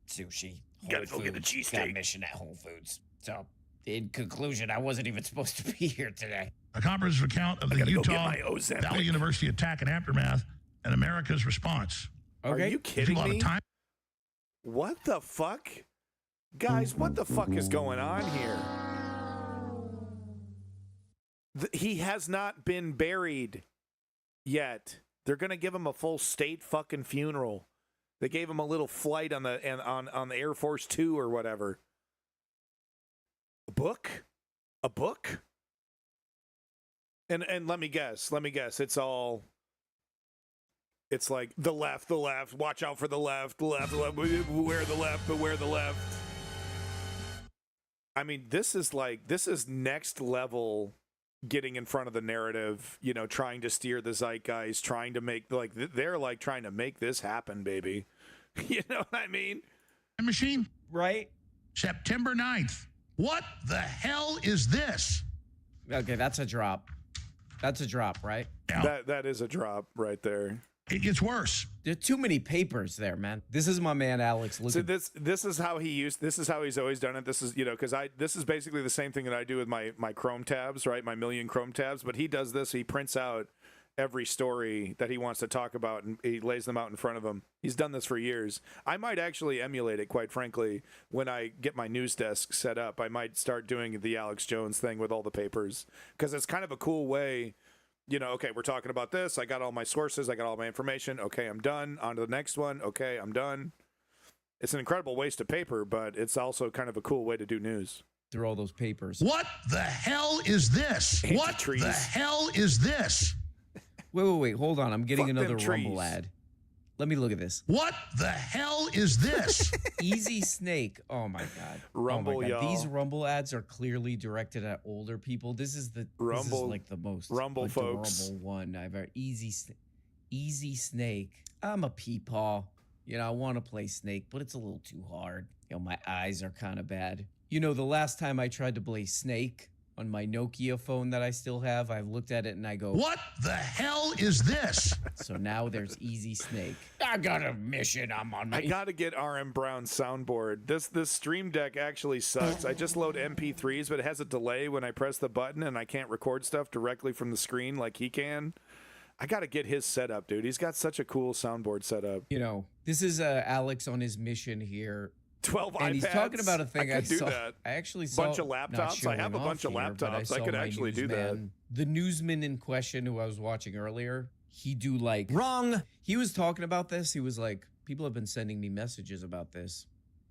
Sushi. Gotta go get a cheesesteak. Got a mission at Whole Foods. So, in conclusion, I wasn't even supposed to be here today. A comprehensive account of the Utah Valley University attack and aftermath and America's response. Okay. Are you kidding me? What the fuck? Guys, what the fuck is going on here? He has not been buried yet. They're going to give him a full state fucking funeral. They gave him a little flight on the on the Air Force 2 or whatever. A book? A book? And let me guess. It's like the left, watch out for the left, beware the left, beware the left. I mean, this is next level getting in front of the narrative, you know, trying to steer the zeitgeist, trying to make, like, they're like trying to make this happen, baby. You know what I mean? Machine. Right? September 9th. What the hell is this? Okay, that's a drop. That's a drop, right? Yeah. That is a drop right there. It gets worse. There are too many papers there, man. This is my man Alex. So this is how he's always done it. This is, you know, because this is basically the same thing that I do with my Chrome tabs, right? My million Chrome tabs. But he does this. He prints out every story that he wants to talk about, and he lays them out in front of him. He's done this for years. I might actually emulate it, quite frankly, when I get my news desk set up. I might start doing the Alex Jones thing with all the papers, because it's kind of a cool way. You know, okay, we're talking about this. I got all my sources. I got all my information. Okay, I'm done. On to the next one. Okay, I'm done. It's an incredible waste of paper, but it's also kind of a cool way to do news. Through all those papers. What the hell is this? What the hell is this? Wait. Hold on. I'm getting Fuck another them Rumble trees. ad. Let me look at this. What the hell is this? Easy Snake. Oh my god. Rumble, oh my god. y'all. These Rumble ads are clearly directed at older people. This is like the most Rumble adorable folks. one I've ever. Easy Snake. I'm a peepaw. You know, I want to play Snake, but it's a little too hard. You know, my eyes are kind of bad. You know, the last time I tried to play Snake on my Nokia phone that I still have, I've looked at it and I go, what the hell is this? So now there's Easy Snake. I got a mission. I'm on my. I gotta get RM Brown's soundboard. This Stream Deck actually sucks. I just load MP3s, but it has a delay when I press the button, and I can't record stuff directly from the screen like he can. I gotta get his setup, dude. He's got such a cool soundboard setup. You know, this is Alex on his mission here. 12 and iPads. He's talking about a thing I could do saw. that. I actually saw bunch of laptops. I have a bunch of laptops. I could actually do that. The newsman in question who I was watching earlier, he do like wrong. He was talking about this. He was like, people have been sending me messages about this,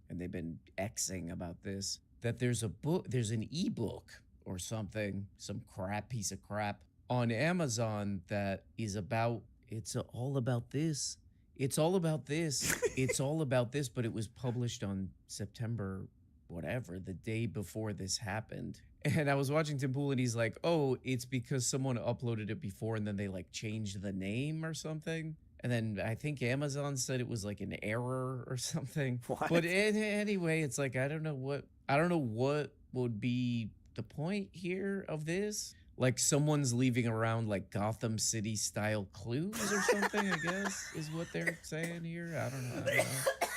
and they've been Xing about this. That there's a book, there's an ebook or something, some piece of crap on Amazon that is about. It's all about this. It's all about this. It's all about this, but it was published on September, whatever, the day before this happened. And I was watching Tim Pool and he's like, oh, it's because someone uploaded it before and then they like changed the name or something. And then I think Amazon said it was like an error or something. What? But anyway, it's like, I don't know what would be the point here of this. Like someone's leaving around like Gotham City style clues or something, I guess, is what they're saying here. I don't know.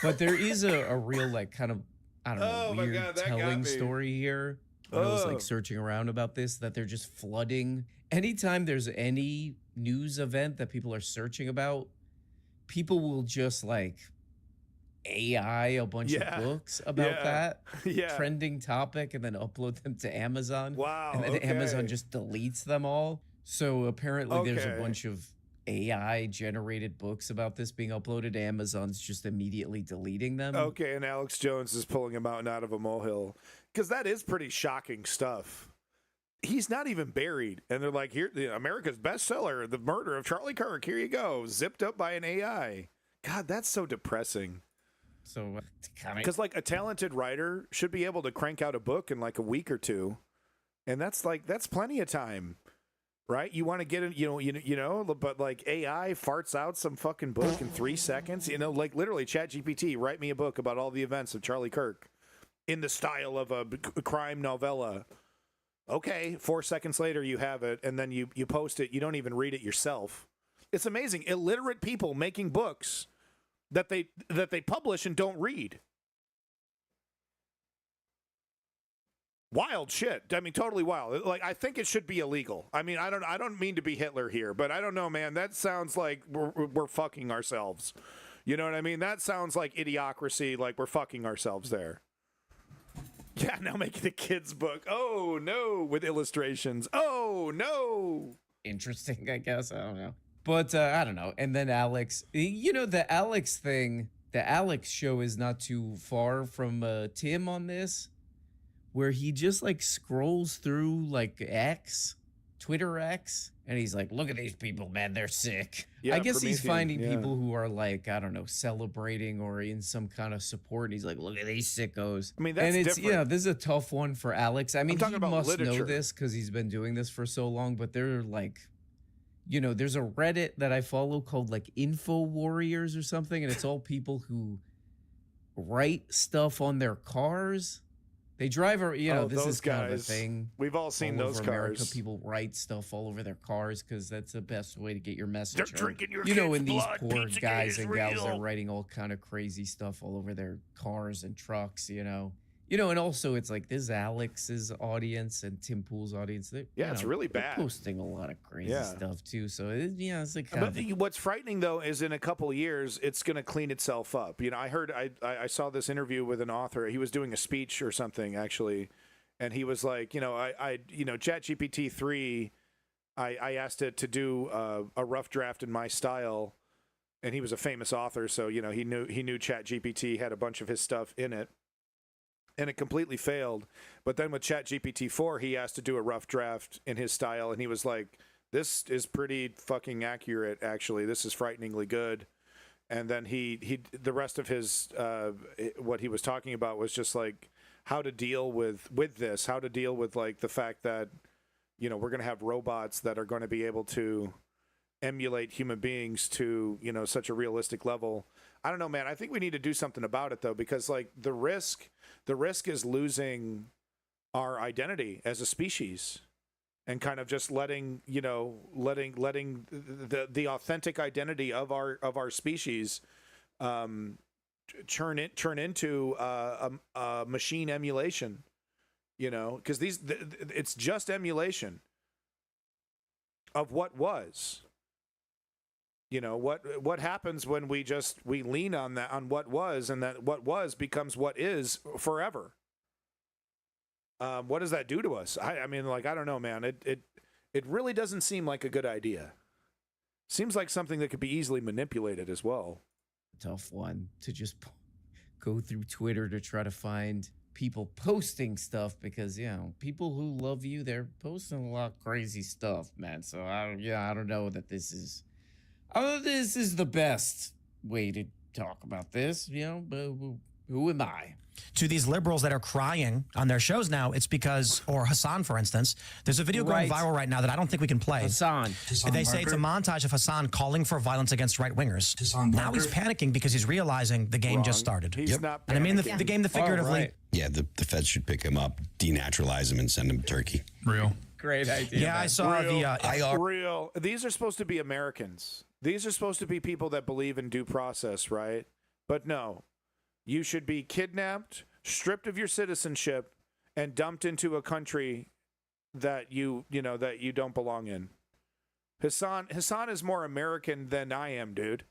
But there is a real like kind of, I don't know, weird telling story here. When I was like searching around about this, that they're just flooding. Anytime there's any news event that people are searching about, people will just like AI a bunch of books about that trending topic and then upload them to Amazon. Wow. And then Amazon just deletes them all. So apparently there's a bunch of AI generated books about this being uploaded. Amazon's just immediately deleting them. Okay, and Alex Jones is pulling a mountain out of a molehill. Because that is pretty shocking stuff. He's not even buried. And they're like, here, America's bestseller, The Murder of Charlie Kirk. Here you go. Zipped up by an AI. God, that's so depressing. So, because like a talented writer should be able to crank out a book in like a week or two, and that's plenty of time, right? You want to get it, you know, but like AI farts out some fucking book in 3 seconds, you know, like literally ChatGPT, write me a book about all the events of Charlie Kirk. in the style of a crime novella. Okay, 4 seconds later you have it, and then you post it. You don't even read it yourself. It's amazing. Illiterate people making books that they publish and don't read. Wild shit. I mean, totally wild. Like, I think it should be illegal. I mean, I don't mean to be Hitler here, but I don't know, man. That sounds like we're fucking ourselves. You know what I mean? That sounds like idiocracy, like we're fucking ourselves there. Yeah, now making a kid's book. Oh, no, with illustrations. Oh, no. Interesting, I guess. I don't know. But I don't know. And then Alex, the Alex thing, the Alex show is not too far from Tim on this, where he just like scrolls through like Twitter X, and he's like, look at these people, man, they're sick. Yeah, I guess he's Promethean, finding people who are like, I don't know, celebrating or in some kind of support. And he's like, look at these sickos. I mean, that's different. This is a tough one for Alex. I mean, he must literature. know this because he's been doing this for so long, but they're like, there's a Reddit that I follow called like Info Warriors or something, and it's all people who write stuff on their cars. They drive, this is kind of a thing. We've all seen those cars. America, people write stuff all over their cars because that's the best way to get your message. They're drinking your and kids' these blood. poor Pizzagate guys and gals real. are writing all kind of crazy stuff all over their cars and trucks. And also it's like this is Alex's audience and Tim Pool's audience. It's really bad. They're posting a lot of crazy stuff too. So it's like. But what's frightening though is in a couple of years it's going to clean itself up. I saw this interview with an author. He was doing a speech or something actually, and he was like, ChatGPT 3. I asked it to do a rough draft in my style, and he was a famous author, so he knew ChatGPT had a bunch of his stuff in it. And it completely failed. But then with ChatGPT 4, he asked to do a rough draft in his style, and he was like, this is pretty fucking accurate, actually. This is frighteningly good. And then the rest of his, what he was talking about was just like how to deal with this, how to deal with like the fact that, we're going to have robots that are going to be able to emulate human beings to, such a realistic level. I don't know, man. I think we need to do something about it though, because like the risk is losing our identity as a species and kind of just letting the authentic identity of our species turn into a machine emulation, because it's just emulation of what was. What happens when we lean on what was, and that what was becomes what is forever. What does that do to us? I mean, like, I don't know, man. It really doesn't seem like a good idea. Seems like something that could be easily manipulated as well. Tough one to just go through Twitter to try to find people posting stuff because people who love you, they're posting a lot of crazy stuff, man. So I don't know that this is. This is the best way to talk about this, but who am I? To these liberals that are crying on their shows now, it's because, or Hassan, for instance, there's a video going viral right now that I don't think we can play. Hassan they say it's a montage of Hassan calling for violence against right-wingers. Now he's panicking because he's realizing the game just started. He's not panicking. And I mean the game, the figuratively. Right. Yeah, the feds should pick him up, denaturalize him, and send him to Turkey. Real. Great idea. Yeah, man. I saw real. These are supposed to be Americans. These are supposed to be people that believe in due process, right? But no, you should be kidnapped, stripped of your citizenship, and dumped into a country that you don't belong in. Hassan is more American than I am, dude.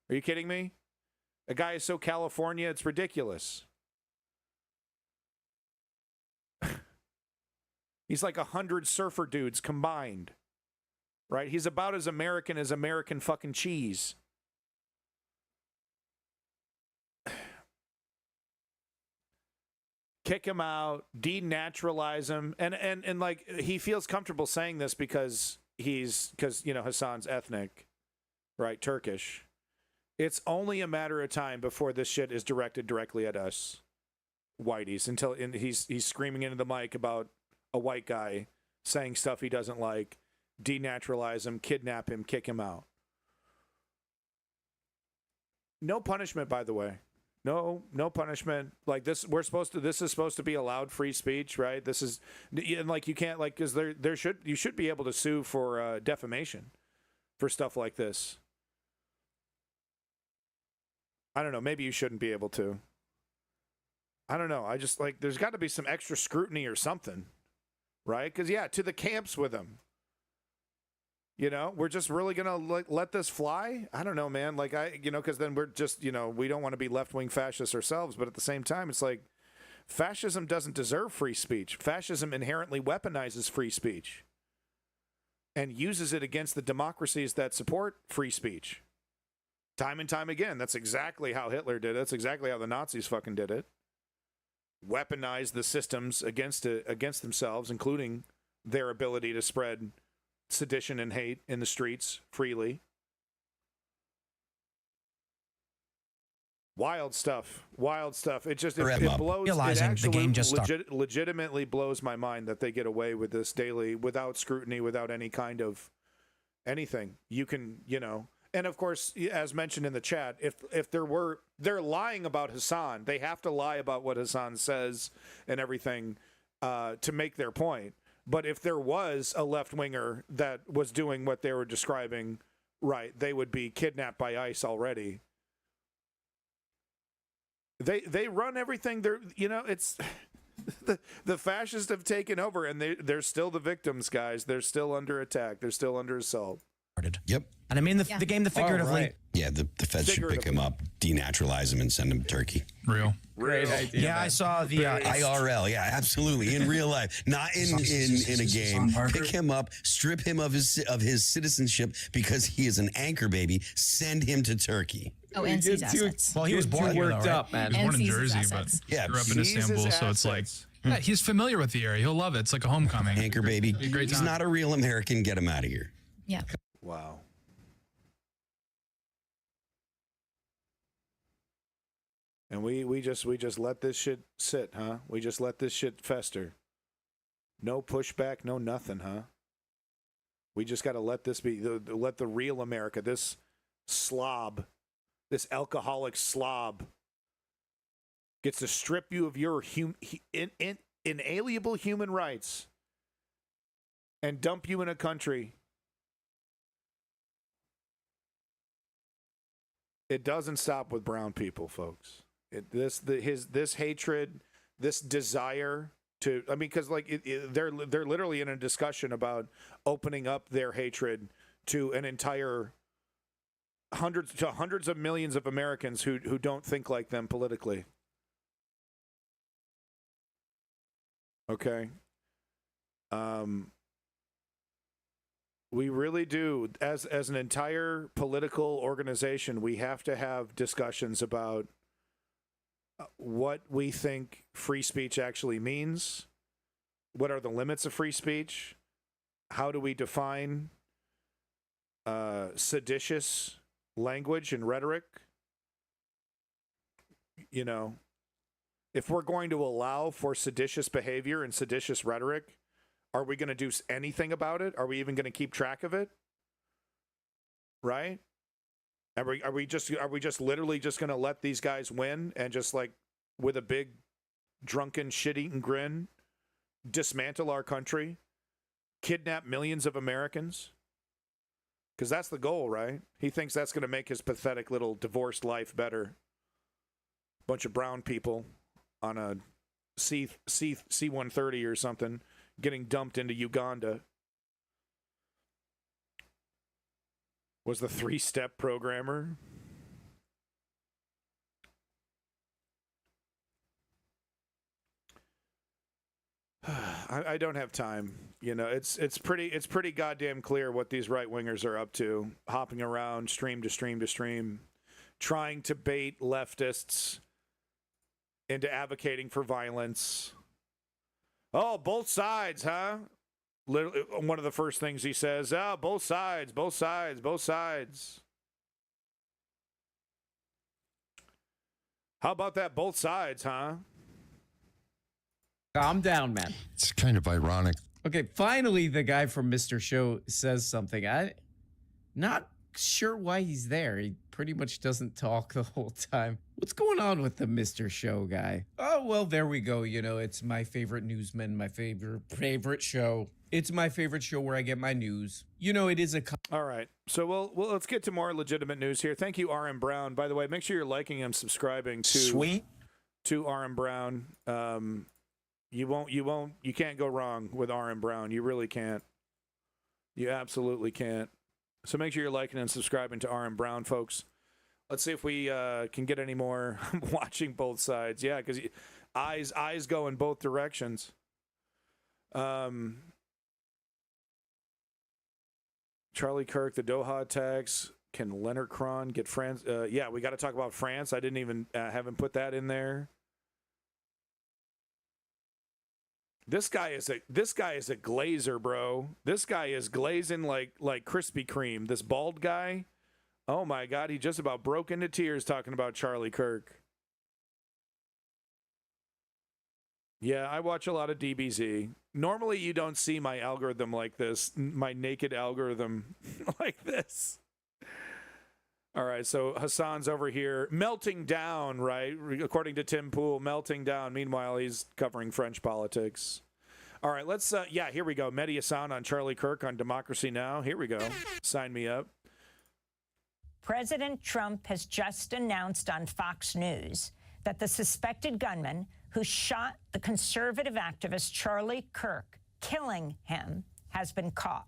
Are you kidding me? A guy is so California, it's ridiculous. He's like 100 surfer dudes combined. Right? He's about as American fucking cheese. Kick him out, denaturalize him. And like he feels comfortable saying this because Hassan's ethnic, right? Turkish. It's only a matter of time before this shit is directed directly at us, whiteys, until he's screaming into the mic about a white guy saying stuff he doesn't like. Denaturalize him, kidnap him, kick him out. No punishment, by the way. No punishment. Like this, this is supposed to be allowed free speech, right? This is, and like you can't like, because you should be able to sue for defamation for stuff like this. I don't know. Maybe you shouldn't be able to. I don't know. I just like, there's got to be some extra scrutiny or something, right? Because yeah, to the camps with them. You know, we're just really gonna let this fly. I don't know, man. Like because then we're just, we don't want to be left-wing fascists ourselves, but at the same time, it's like fascism doesn't deserve free speech. Fascism inherently weaponizes free speech and uses it against the democracies that support free speech. Time and time again. That's exactly how Hitler did it. That's exactly how the Nazis fucking did it. Weaponize the systems against themselves, including their ability to spread sedition and hate in the streets freely. Wild stuff. It just it blows. Realizing it the game just legitimately blows my mind that they get away with this daily without scrutiny, without any kind of anything. You can, and of course, as mentioned in the chat, if they're lying about Hassan, they have to lie about what Hassan says and everything to make their point. But if there was a left-winger that was doing what they were describing, right, they would be kidnapped by ICE already. They run everything. It's the fascists have taken over, and they're still the victims, guys. They're still under attack. They're still under assault. Yep. And I mean the game, the figuratively. Right. Yeah, the feds should pick him up, denaturalize him, and send him to Turkey. Real. Great idea. Yeah, man. I saw the IRL. Yeah, absolutely. In real life, not in a game. Pick him up, strip him of his citizenship because he is an anchor baby. Send him to Turkey. Oh, and seize assets. Well, he was born here, worked though, right? up, man. He was born in seize his Jersey, but assets. Yeah, grew up in Istanbul, so it's like he's familiar with the area. He'll love it. It's like a homecoming. Anchor baby. Be a great He's time. not a real American. Get him out of here. Yeah. Wow. And we just let this shit sit, huh? We just let this shit fester. No pushback, no nothing, huh? We just got to let this be, let the real America, this slob, this alcoholic slob, gets to strip you of your inalienable human rights and dump you in a country. It doesn't stop with brown people, folks. This hatred, this desire to, I mean, because like they're literally in a discussion about opening up their hatred to an entire hundreds of millions of Americans who don't think like them politically. Okay. We really do, as an entire political organization, we have to have discussions about what we think free speech actually means. What are the limits of free speech? How do we define seditious language and rhetoric? If we're going to allow for seditious behavior and seditious rhetoric, are we going to do anything about it? Are we even going to keep track of it? Right? Are we just literally just going to let these guys win and just like with a big drunken shit-eating grin dismantle our country, kidnap millions of Americans? Because that's the goal, right? He thinks that's going to make his pathetic little divorced life better. Bunch of brown people on a C-130 or something getting dumped into Uganda. Was the three-step programmer. I don't have time. It's pretty goddamn clear what these right wingers are up to, hopping around stream to stream to stream, trying to bait leftists into advocating for violence. Oh, both sides, huh? Literally, one of the first things he says, both sides, both sides, both sides. How about that, both sides, huh? Calm down, man. It's kind of ironic. Okay, finally, the guy from Mr. Show says something. Not sure why he's there. He pretty much doesn't talk the whole time. What's going on with the Mr. Show guy? Oh, well, there we go. You know, it's my favorite newsman, my favorite show. It's my favorite show where I get my news. You know, it is a... All right. So well, let's get to more legitimate news here. Thank you, R.M. Brown. By the way, make sure you're liking and subscribing to R.M. Brown. You can't go wrong with R.M. Brown. You really can't. You absolutely can't. So make sure you're liking and subscribing to R.M. Brown, folks. Let's see if we can get any more watching both sides. Yeah, because eyes go in both directions. Charlie Kirk, the Doha attacks. Can Leonard Kron get France? Yeah, we got to talk about France. I didn't even haven't put that in there. This guy is a glazer, bro. This guy is glazing like Krispy Kreme. This bald guy. Oh my God, he just about broke into tears talking about Charlie Kirk. Yeah, I watch a lot of DBZ. Normally, you don't see my algorithm like this, my naked algorithm like this. All right, so Hassan's over here melting down, right? According to Tim Pool, melting down. Meanwhile, he's covering French politics. All right, let's, yeah, here we go. Mehdi Hassan on Charlie Kirk on Democracy Now! Here we go. Sign me up. President Trump has just announced on Fox News that the suspected gunman who shot the conservative activist Charlie Kirk, killing him, has been caught.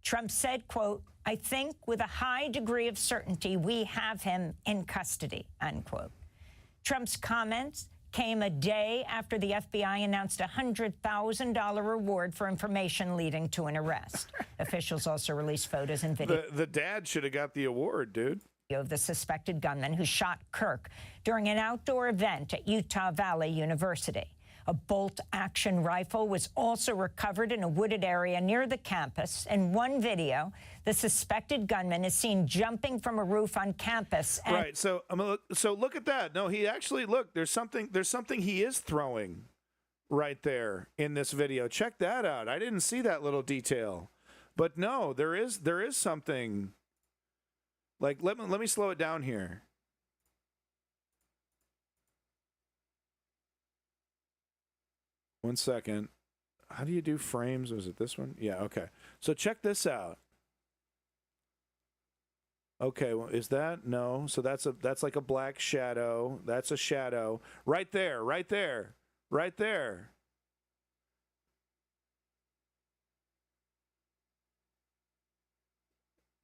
Trump said, quote, "I think with a high degree of certainty we have him in custody," unquote. Trump's comments came a day after the FBI announced a $100,000 reward for information leading to an arrest. Officials also released photos and video. The dad should have got the award, dude. Of the suspected gunman who shot Kirk during an outdoor event at Utah Valley University. A bolt-action rifle was also recovered in a wooded area near the campus. In one video, the suspected gunman is seen jumping from a roof on campus. Right. So look at that. No, he actually there's something he is throwing right there in this video. Check that out. I didn't see that little detail, but no, there is something. Like, let me slow it down here. One second. How do you do frames? Was it this one? Yeah, okay. So check this out. Okay, well, is that? No. So that's like a black shadow. That's a shadow. Right there, right there, right there.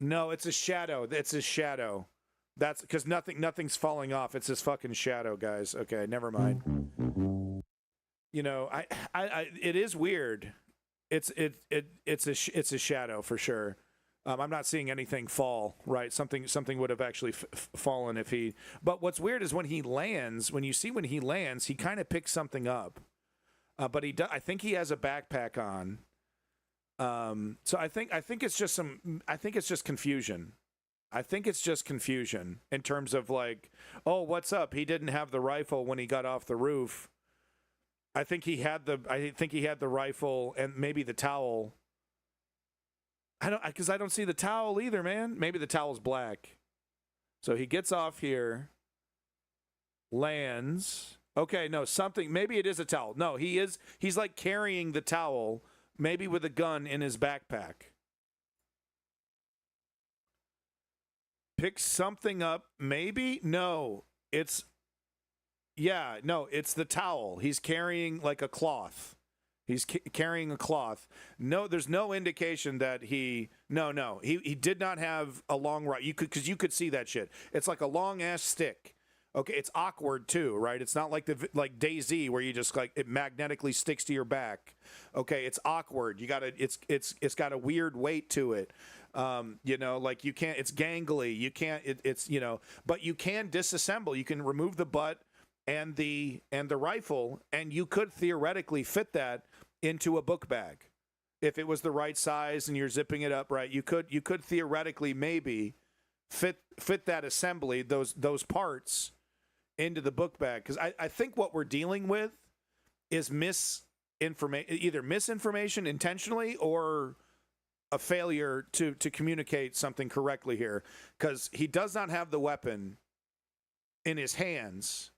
No, it's a shadow. It's a shadow. That's because nothing's falling off. It's this fucking shadow, guys. Okay, never mind. You know, it is weird. It's a shadow for sure. I'm not seeing anything fall. Right, something would have actually fallen if he. But what's weird is when he lands. When he lands, he kind of picks something up. But I think he has a backpack on. So I think it's just confusion. I think it's just confusion in terms of like, oh, what's up? He didn't have the rifle when he got off the roof. I think he had the rifle and maybe the towel. Because I don't see the towel either, man. Maybe the towel's black. So he gets off here, lands. Okay, no, maybe it is a towel. No, he's like carrying the towel. Maybe with a gun in his backpack. Pick something up. Maybe? No. It's the towel. He's carrying like a cloth. He's carrying a cloth. No, there's no indication that he did not have a long rifle. Because you could see that shit. It's like a long ass stick. Okay, it's awkward too, right? It's not like DayZ where you just like it magnetically sticks to your back. Okay, it's awkward. It's got a weird weight to it. Like you can't. It's gangly. You can't. But you can disassemble. You can remove the butt and the rifle, and you could theoretically fit that into a book bag if it was the right size and you're zipping it up right. You could theoretically maybe fit that assembly, those parts into the book bag. Because I think what we're dealing with is either misinformation intentionally or a failure to communicate something correctly here, because he does not have the weapon in his hands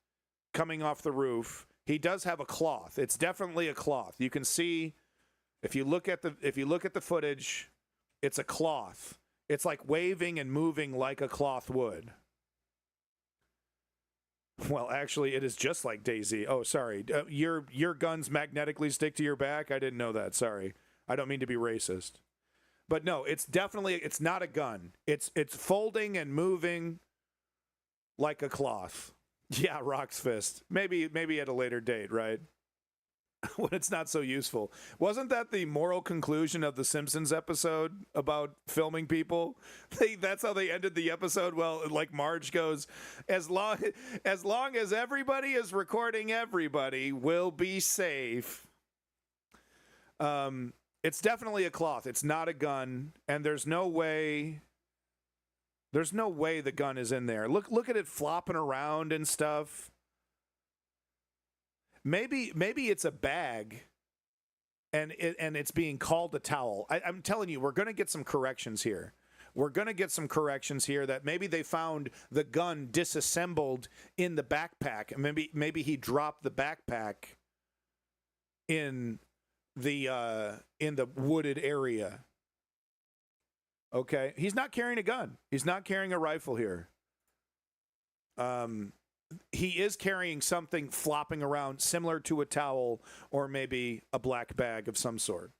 coming off the roof. He does have a cloth. It's definitely a cloth. You can see if you look at the footage, it's a cloth. It's like waving and moving like a cloth would. Well, actually, it is just like Daisy. Oh, sorry. Your guns magnetically stick to your back? I didn't know that. Sorry. I don't mean to be racist. But no, it's not a gun. It's folding and moving like a cloth. Yeah, Rock's fist. Maybe at a later date, right? When it's not so useful. Wasn't that the moral conclusion of the Simpsons episode about filming people? That's how they ended the episode. Well, like Marge goes, as long as everybody is recording everybody, we'll be safe. It's definitely a cloth. It's not a gun, and there's no way the gun is in there. Look at it flopping around and stuff. Maybe it's a bag, and it's being called a towel. I'm telling you, we're going to get some corrections here. We're going to get some corrections here that maybe they found the gun disassembled in the backpack. Maybe he dropped the backpack in the wooded area. Okay, he's not carrying a gun. He's not carrying a rifle here. He is carrying something flopping around similar to a towel or maybe a black bag of some sort.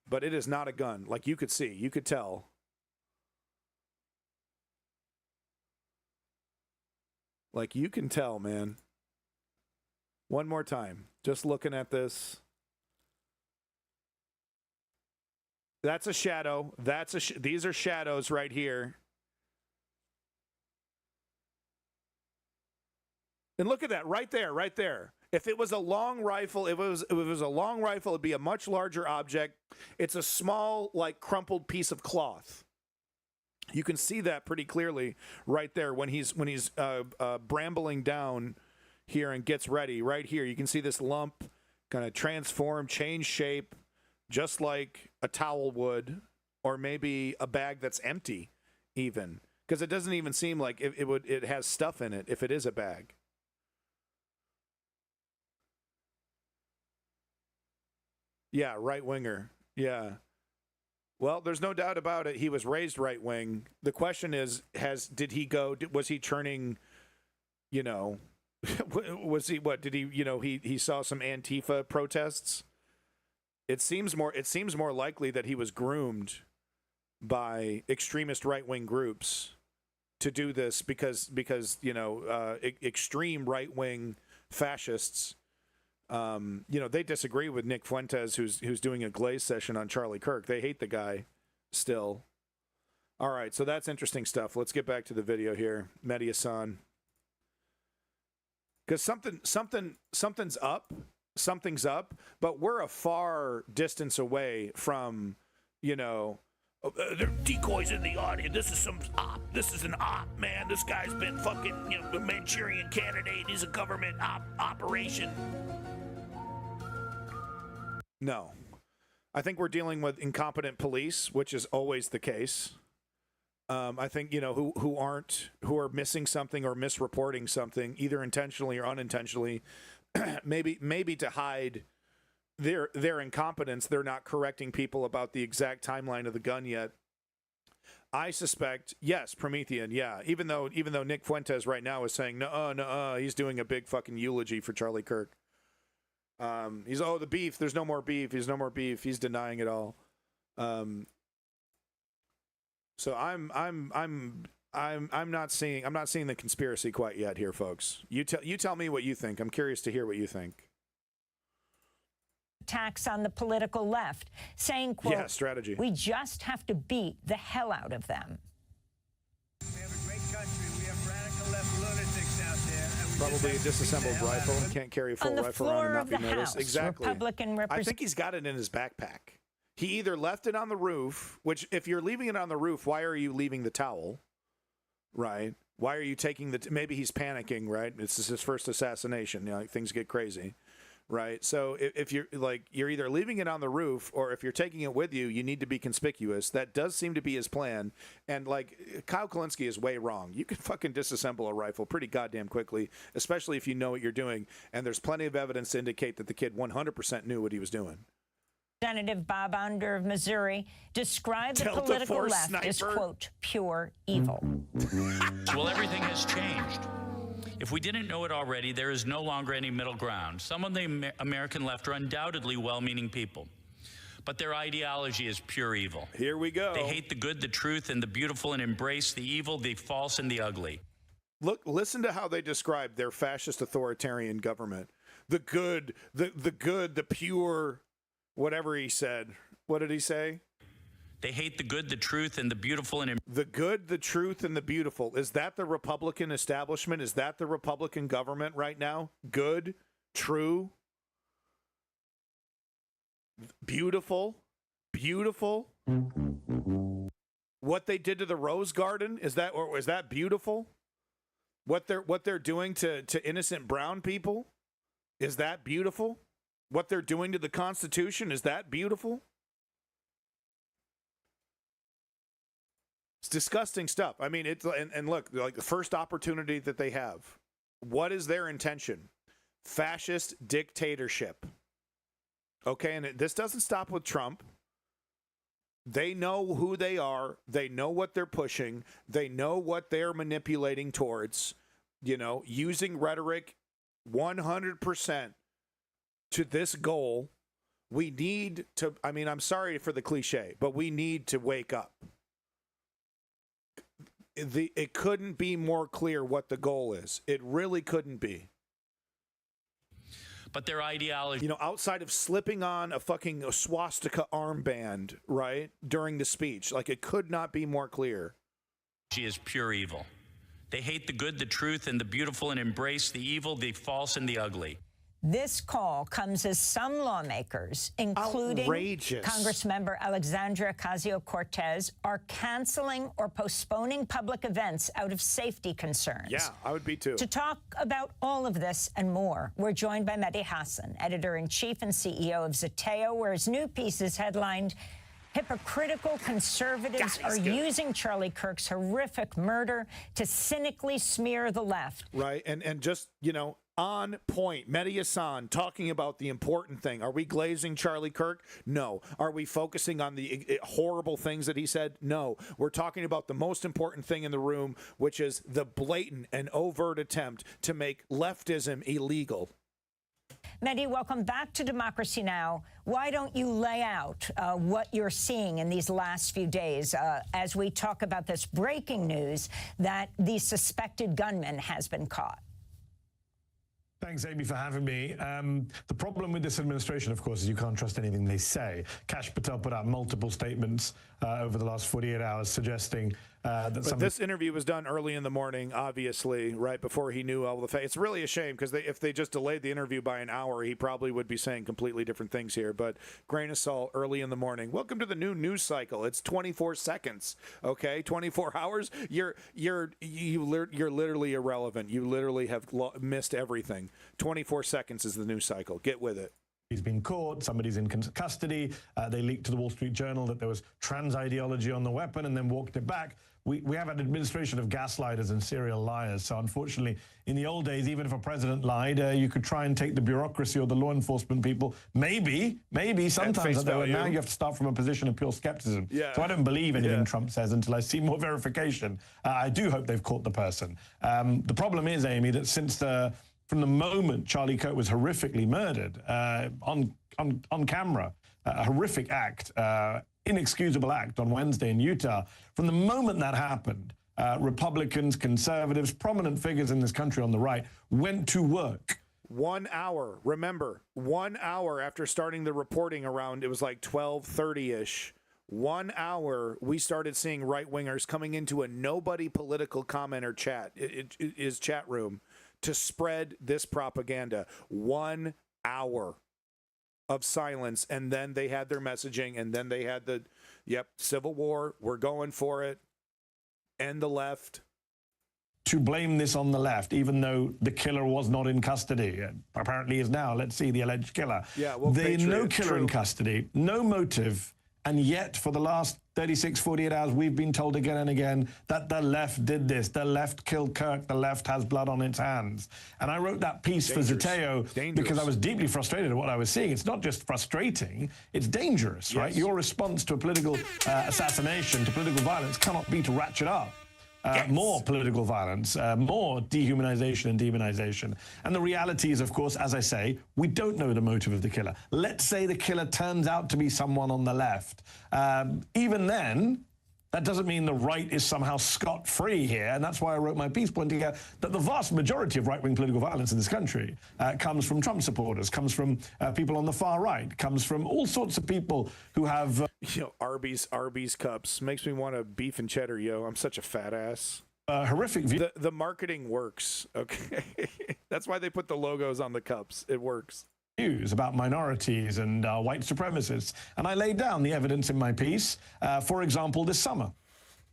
But it is not a gun. Like you could see, you could tell. Like you can tell, man. One more time. Just looking at this. That's a shadow. These are shadows right here. And look at that right there. If it was a long rifle, it'd be a much larger object. It's a small, like crumpled piece of cloth. You can see that pretty clearly right there when he's brambling down here and gets ready. Right here, you can see this lump kind of transform, change shape, just like a towel would, or maybe a bag that's empty, even, because it doesn't even seem like it has stuff in it if it is a bag. Yeah, right winger. Yeah. Well, there's no doubt about it. He was raised right wing. The question is, was he turning, was he, what, did he, he saw some Antifa protests? It seems more likely that he was groomed by extremist right-wing groups to do this because extreme right-wing fascists, they disagree with Nick Fuentes, who's doing a Glaze session on Charlie Kirk. They hate the guy still. All right, so that's interesting stuff. Let's get back to the video here. Mehdi Hassan. Because something's up. Something's up, but we're a far distance away from, there are decoys in the audience. This is some op. This is an op, man. This guy's been fucking, a Manchurian candidate. He's a government operation. No. I think we're dealing with incompetent police, which is always the case. I think, who are missing something or misreporting something, either intentionally or unintentionally. maybe to hide their incompetence, they're not correcting people about the exact timeline of the gun yet. I suspect, yes, Promethean, yeah. Even though Nick Fuentes right now is saying no, he's doing a big fucking eulogy for Charlie Kirk. He's the beef. There's no more beef. There's no more beef. He's denying it all. So I'm not seeing the conspiracy quite yet here, folks. You tell me what you think. I'm curious to hear what you think. Attacks on the political left, saying, quote, yeah, strategy. We just have to beat the hell out of them. We have a great country. We have radical left lunatics out there. And probably a disassembled rifle. Can't carry a full rifle around and not be noticed. Exactly. I think he's got it in his backpack. He either left it on the roof, which if you're leaving it on the roof, why are you leaving the towel? Right? Why are you taking maybe he's panicking, right? It's his first assassination. Things get crazy, right? So if you're like, you're either leaving it on the roof, or if you're taking it with you, you need to be conspicuous. That does seem to be his plan. And like, Kyle Kalinske is way wrong. You can fucking disassemble a rifle pretty goddamn quickly, especially if you know what you're doing. And there's plenty of evidence to indicate that the kid 100% knew what he was doing. Representative Bob Onder of Missouri described the political left as, quote, pure evil. Well, everything has changed. If we didn't know it already, there is no longer any middle ground. Some of the American left are undoubtedly well-meaning people, but their ideology is pure evil. Here we go. They hate the good, the truth, and the beautiful, and embrace the evil, the false, and the ugly. Look, listen to how they describe their fascist authoritarian government. The good, the good, the pure, whatever he said. What did he say? They hate the good, the truth, and the beautiful. And the good, the truth, and the beautiful. Is that the Republican establishment? Is that the Republican government right now? Good, true, beautiful, beautiful. What they did to the Rose Garden, is that beautiful? What they're doing to innocent brown people, is that beautiful? What they're doing to the Constitution, is that beautiful? It's disgusting stuff. I mean, it's and look, like the first opportunity that they have, what is their intention? Fascist dictatorship. Okay, and this doesn't stop with Trump. They know who they are. They know what they're pushing. They know what they're manipulating towards, you know, using rhetoric 100% to this goal. We need to, I mean, I'm sorry for the cliche, but we need to wake up. It couldn't be more clear what the goal is. It really couldn't be. But their ideology, you know, outside of slipping on a fucking swastika armband, right, during the speech, like, it could not be more clear. She is pure evil. They hate the good, the truth, and the beautiful, and embrace the evil, the false, and the ugly. This call comes as some lawmakers, including outrageous Congressmember Alexandria Ocasio-Cortez, are canceling or postponing public events out of safety concerns. Yeah, I would be too. To talk about all of this and more, we're joined by Mehdi Hasan, editor-in-chief and CEO of Zeteo, where his new piece is headlined, "Hypocritical Conservatives are using Charlie Kirk's horrific murder to cynically smear the left." Right, and just, you know, on point. Mehdi Hasan talking about the important thing. Are we glazing Charlie Kirk? No. Are we focusing on the horrible things that he said? No. We're talking about the most important thing in the room, which is the blatant and overt attempt to make leftism illegal. Mehdi, welcome back to Democracy Now! Why don't you lay out what you're seeing in these last few days as we talk about this breaking news that the suspected gunman has been caught? Thanks, Amy, for having me. The problem with this administration, of course, is you can't trust anything they say. Kash Patel put out multiple statements over the last 48 hours suggesting that But this interview was done early in the morning, obviously, right before he knew all the facts. It's really a shame because if they just delayed the interview by an hour, he probably would be saying completely different things here. But grain of salt, early in the morning. Welcome to the new news cycle. It's 24 seconds, okay? 24 hours. You're literally irrelevant. You literally have missed everything. 24 seconds is the news cycle. Get with it. He's been caught, somebody's in custody. They leaked to the Wall Street Journal that there was trans ideology on the weapon and then walked it back. We have an administration of gaslighters and serial liars. So unfortunately, in the old days, even if a president lied, you could try and take the bureaucracy or the law enforcement people. Maybe sometimes. Now you have to start from a position of pure skepticism. Yeah. So I don't believe anything Trump says until I see more verification. I do hope they've caught the person. The problem is, Amy, that since from the moment Charlie Kirk was horrifically murdered on camera, a horrific act, inexcusable act on Wednesday in Utah, from the moment that happened, Republicans, conservatives, prominent figures in this country on the right went to work. 1 hour, remember, 1 hour after starting the reporting around, it was like 12:30-ish. 1 hour, we started seeing right-wingers coming into a nobody political commenter chat, his chat room, to spread this propaganda. 1 hour of silence, and then they had their messaging, and then they had the, civil war, we're going for it, end the left. to blame this on the left, even though the killer was not in custody. Apparently is now. Let's see the alleged killer. Yeah, well, There's no killer in custody, no motive, and yet for the last 36, 48 hours, we've been told again and again that the left did this. The left killed Kirk. The left has blood on its hands. And I wrote that piece for Zeteo because I was deeply frustrated at what I was seeing. It's not just frustrating, it's dangerous, right? Your response to a political assassination, to political violence, cannot be to ratchet up. More political violence, more dehumanization and demonization. And the reality is, of course, as I say, we don't know the motive of the killer. Let's say the killer turns out to be someone on the left. Even then, that doesn't mean the right is somehow scot-free here, and that's why I wrote my piece pointing out that the vast majority of right-wing political violence in this country comes from Trump supporters, comes from people on the far right, comes from all sorts of people who have... Arby's cups. Makes me want a beef and cheddar, yo. I'm such a fat ass. Horrific view. The marketing works, okay? That's why they put the logos on the cups. It works. Views about minorities and white supremacists. And I laid down the evidence in my piece, for example, this summer.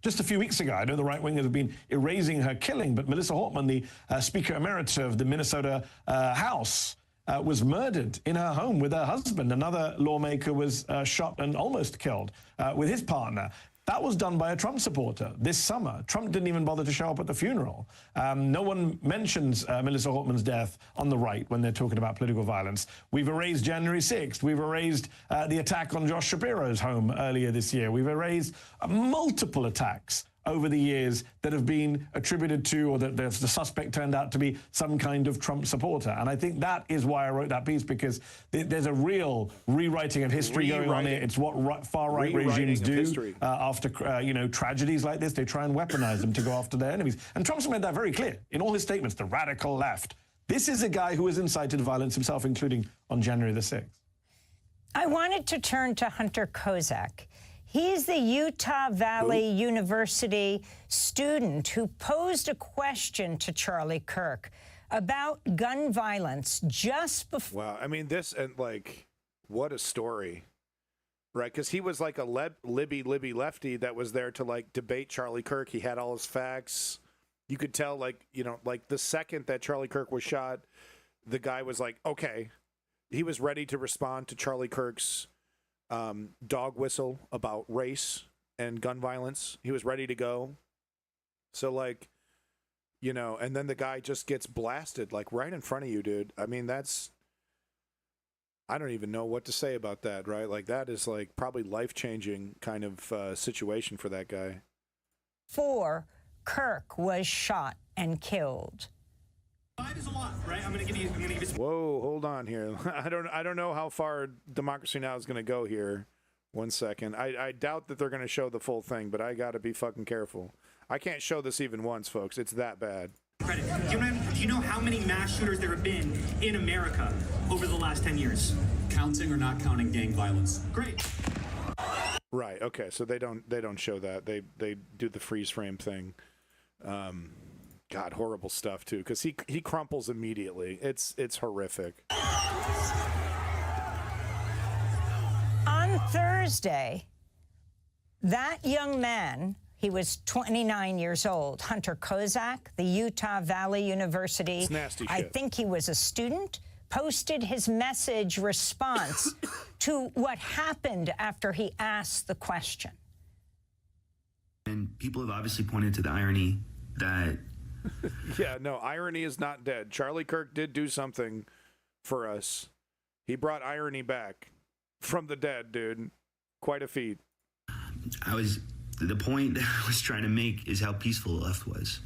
Just a few weeks ago, I know the right wingers have been erasing her killing, but Melissa Hortman, the Speaker Emerita of the Minnesota House, was murdered in her home with her husband. Another lawmaker was shot and almost killed with his partner. That was done by a Trump supporter this summer. Trump didn't even bother to show up at the funeral. No one mentions Melissa Hortman's death on the right when they're talking about political violence. We've erased January 6th. We've erased the attack on Josh Shapiro's home earlier this year. We've erased multiple attacks over the years that have been attributed to, or that the suspect turned out to be some kind of Trump supporter. And I think that is why I wrote that piece, because there's a real rewriting of history going on here. It's what far-right regimes do after tragedies like this. They try and weaponize them to go after their enemies. And Trump's made that very clear in all his statements, the radical left. This is a guy who has incited violence himself, including on January the 6th. I wanted to turn to Hunter Kozak. He's the Utah Valley University student who posed a question to Charlie Kirk about gun violence just before. Wow, I mean, this, and like, what a story, right? Because he was like a Libby lefty that was there to like debate Charlie Kirk. He had all his facts. You could tell, like, like the second that Charlie Kirk was shot, the guy was like, okay. He was ready to respond to Charlie Kirk's dog whistle about race and gun violence. He was ready to go. So, like, and then the guy just gets blasted, like, right in front of you, dude. I mean, I don't even know what to say about that, right? Like, that is, like, probably life-changing kind of situation for that guy. Kirk was shot and killed. 5 is a lot, right? I'm gonna give you. Whoa, hold on here. I don't know how far Democracy Now! Is gonna go here. 1 second. I doubt that they're gonna show the full thing, but I gotta be fucking careful. I can't show this even once, folks. It's that bad. Do you know how many mass shooters there have been in America over the last 10 years? Counting or not counting gang violence? Great. Right. Okay. So they don't show that. They do the freeze frame thing. God, horrible stuff too, because he crumples immediately. It's horrific. On Thursday, that young man, he was 29 years old, Hunter Kozak, the Utah Valley University. It's nasty shit. I think he was a student, posted his message response to what happened after he asked the question. And people have obviously pointed to the irony that yeah, no, irony is not dead. Charlie Kirk did do something for us. He brought irony back from the dead, dude. Quite a feat. The point that I was trying to make is how peaceful the left was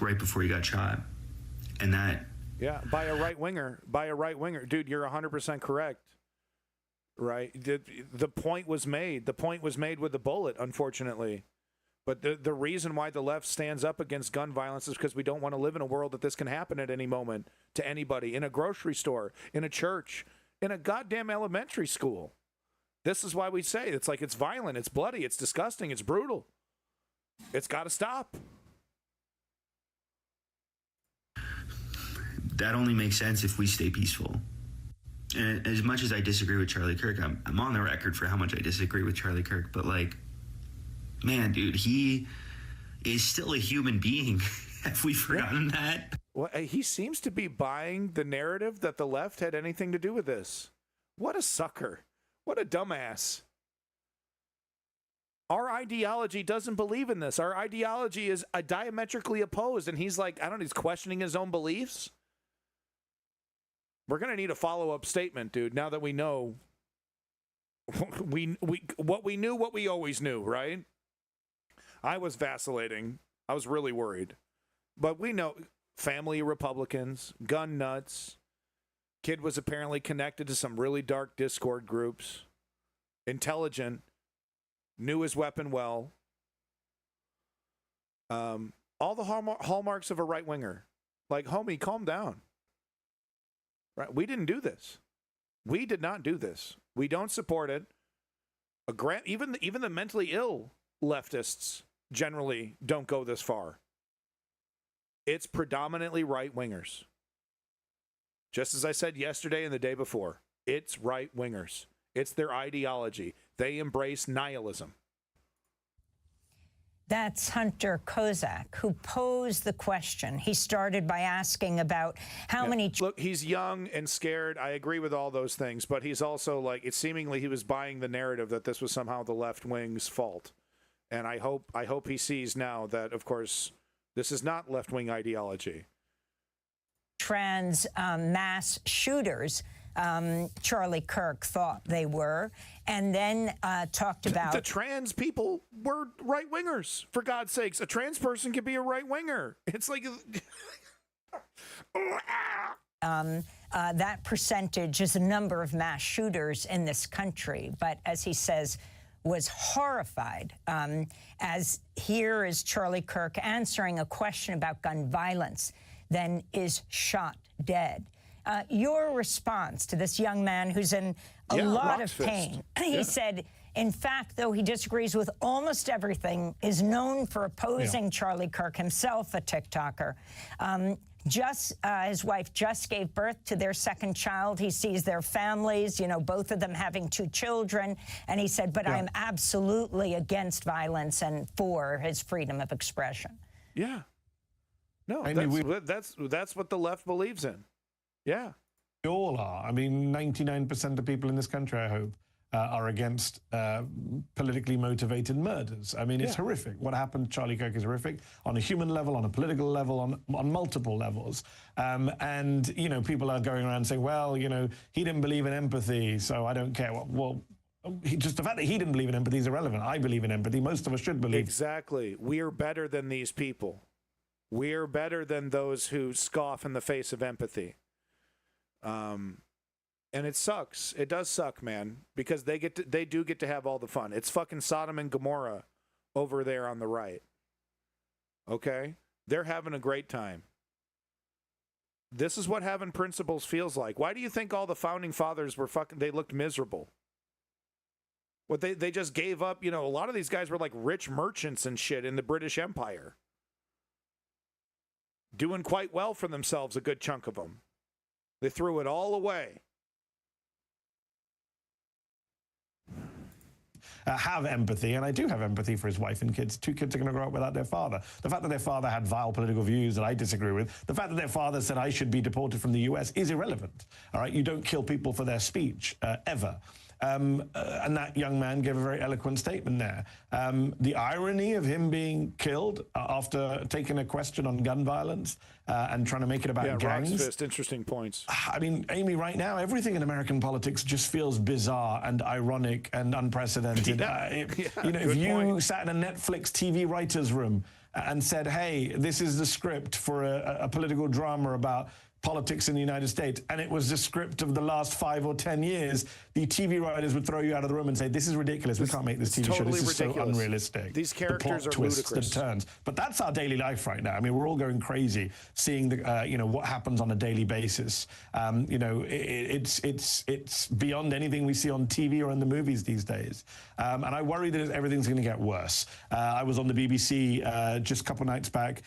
right before he got shot. And that... Yeah, by a right winger. Dude, you're 100% correct. Right? The point was made. The point was made with the bullet, unfortunately. But the reason why the left stands up against gun violence is because we don't want to live in a world that this can happen at any moment to anybody, in a grocery store, in a church, in a goddamn elementary school. This is why we say it's like, it's violent, it's bloody, it's disgusting, it's brutal. It's got to stop. That only makes sense if we stay peaceful. And as much as I disagree with Charlie Kirk, I'm on the record for how much I disagree with Charlie Kirk, but like, man, dude, he is still a human being. Have we forgotten that? Well, he seems to be buying the narrative that the left had anything to do with this. What a sucker. What a dumbass. Our ideology doesn't believe in this. Our ideology is diametrically opposed. And he's like, I don't know, he's questioning his own beliefs. We're going to need a follow-up statement, dude, now that we know what we knew, what we always knew, right? I was vacillating. I was really worried. But we know family Republicans, gun nuts. Kid was apparently connected to some really dark Discord groups. Intelligent. Knew his weapon well. All the hallmarks of a right-winger. Like, homie, calm down. Right? We didn't do this. We did not do this. We don't support it. Even the mentally ill leftists generally don't go this far. It's predominantly right-wingers. Just as I said yesterday and the day before, it's right-wingers. It's their ideology. They embrace nihilism. That's Hunter Kozak, who posed the question. He started by asking about how many... Look, he's young and scared. I agree with all those things, but he's also like, it's seemingly he was buying the narrative that this was somehow the left wing's fault. And I hope he sees now that, of course, this is not left-wing ideology. Trans mass shooters, Charlie Kirk thought they were, and then talked about... The trans people were right-wingers, for God's sakes. A trans person can be a right-winger. It's like... that percentage is a number of mass shooters in this country, but as he says, was horrified. As here is Charlie Kirk answering a question about gun violence, then is shot dead. Your response to this young man who's in a lot of pain. He said, in fact, though he disagrees with almost everything, is known for opposing Charlie Kirk himself, a TikToker. His wife just gave birth to their second child. He sees their families, both of them having 2 children. And he said, but I'm absolutely against violence and for his freedom of expression. Yeah. No, that's what the left believes in. Yeah. We all are. I mean, 99% of people in this country, I hope, are against politically motivated murders. I mean, it's horrific. What happened to Charlie Kirk is horrific on a human level, on a political level, on multiple levels. And, people are going around saying, well, he didn't believe in empathy, so I don't care. Well, just the fact that he didn't believe in empathy is irrelevant. I believe in empathy. Most of us should believe. Exactly. We're better than these people. We're better than those who scoff in the face of empathy. And it sucks. It does suck, man, because they do get to have all the fun. It's fucking Sodom and Gomorrah over there on the right. Okay? They're having a great time. This is what having principles feels like. Why do you think all the founding fathers were they looked miserable? What they just gave up, a lot of these guys were like rich merchants and shit in the British Empire. Doing quite well for themselves, a good chunk of them. They threw it all away. Have empathy, and I do have empathy for his wife and kids. 2 kids are going to grow up without their father. The fact that their father had vile political views that I disagree with, the fact that their father said I should be deported from the US is irrelevant. All right, you don't kill people for their speech, ever. And that young man gave a very eloquent statement there. The irony of him being killed after taking a question on gun violence and trying to make it about gangs. Rock's Fist, interesting points. I mean, Amy, right now, everything in American politics just feels bizarre and ironic and unprecedented. If you sat in a Netflix TV writer's room and said, hey, this is the script for a political drama about politics in the United States, and it was the script of the last 5 or 10 years, the TV writers would throw you out of the room and say, this is ridiculous, we can't make this TV show, this is so unrealistic. These characters are twists ludicrous. And turns. But that's our daily life right now. I mean, we're all going crazy seeing what happens on a daily basis. It's beyond anything we see on TV or in the movies these days. And I worry that everything's going to get worse. I was on the BBC just a couple nights back,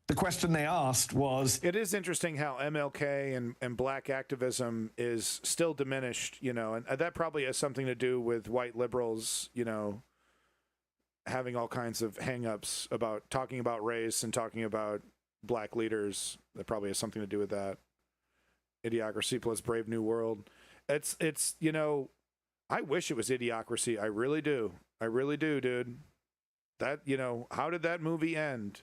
the question they asked was... It is interesting how MLK and black activism is still diminished, and that probably has something to do with white liberals, having all kinds of hang-ups about talking about race and talking about black leaders. That probably has something to do with that. Idiocracy plus Brave New World. It's you know, I wish it was Idiocracy. I really do. I really do, dude. That, you know, how did that movie end?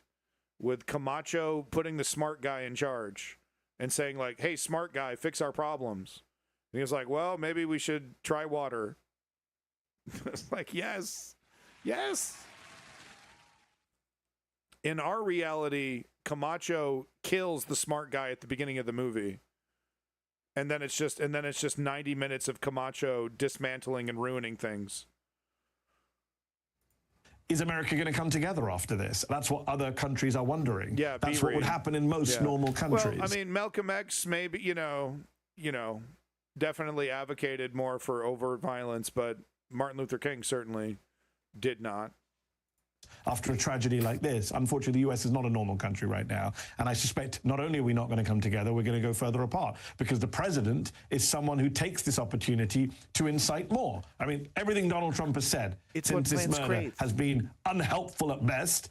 With Camacho putting the smart guy in charge and saying, like, hey, smart guy, fix our problems. And he was like, well, maybe we should try water. It's like, yes. Yes. In our reality, Camacho kills the smart guy at the beginning of the movie. And then it's just 90 minutes of Camacho dismantling and ruining things. Is America going to come together after this? That's what other countries are wondering. Yeah, that's what would happen in most normal countries. Well, I mean, Malcolm X maybe, you know, definitely advocated more for overt violence, but Martin Luther King certainly did not. After a tragedy like this, unfortunately, the US is not a normal country right now. And I suspect not only are we not going to come together, we're going to go further apart, because the president is someone who takes this opportunity to incite more. I mean, everything Donald Trump has said since this murder has been unhelpful at best,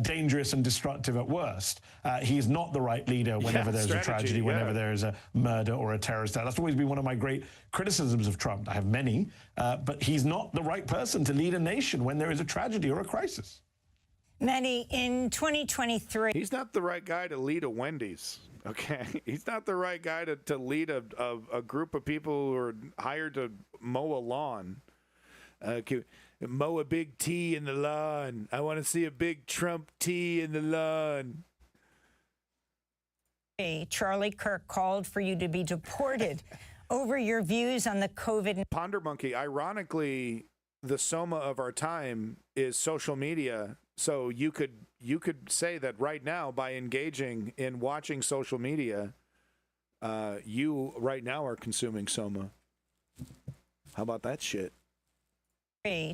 dangerous and destructive at worst. He's not the right leader whenever there's a tragedy, whenever there is a murder or a terrorist attack. That's always been one of my great criticisms of Trump. I have many, but he's not the right person to lead a nation when there is a tragedy or a crisis. Many in 2023. He's not the right guy to lead a Wendy's. Okay, he's not the right guy to lead a group of people who are hired to mow a lawn. Mow a big T in the lawn. I want to see a big Trump T in the lawn. Charlie Kirk called for you to be deported over your views on the COVID. Ponder Monkey, ironically, the soma of our time is social media. So you could say that right now, by engaging in watching social media, you right now are consuming soma. How about that shit?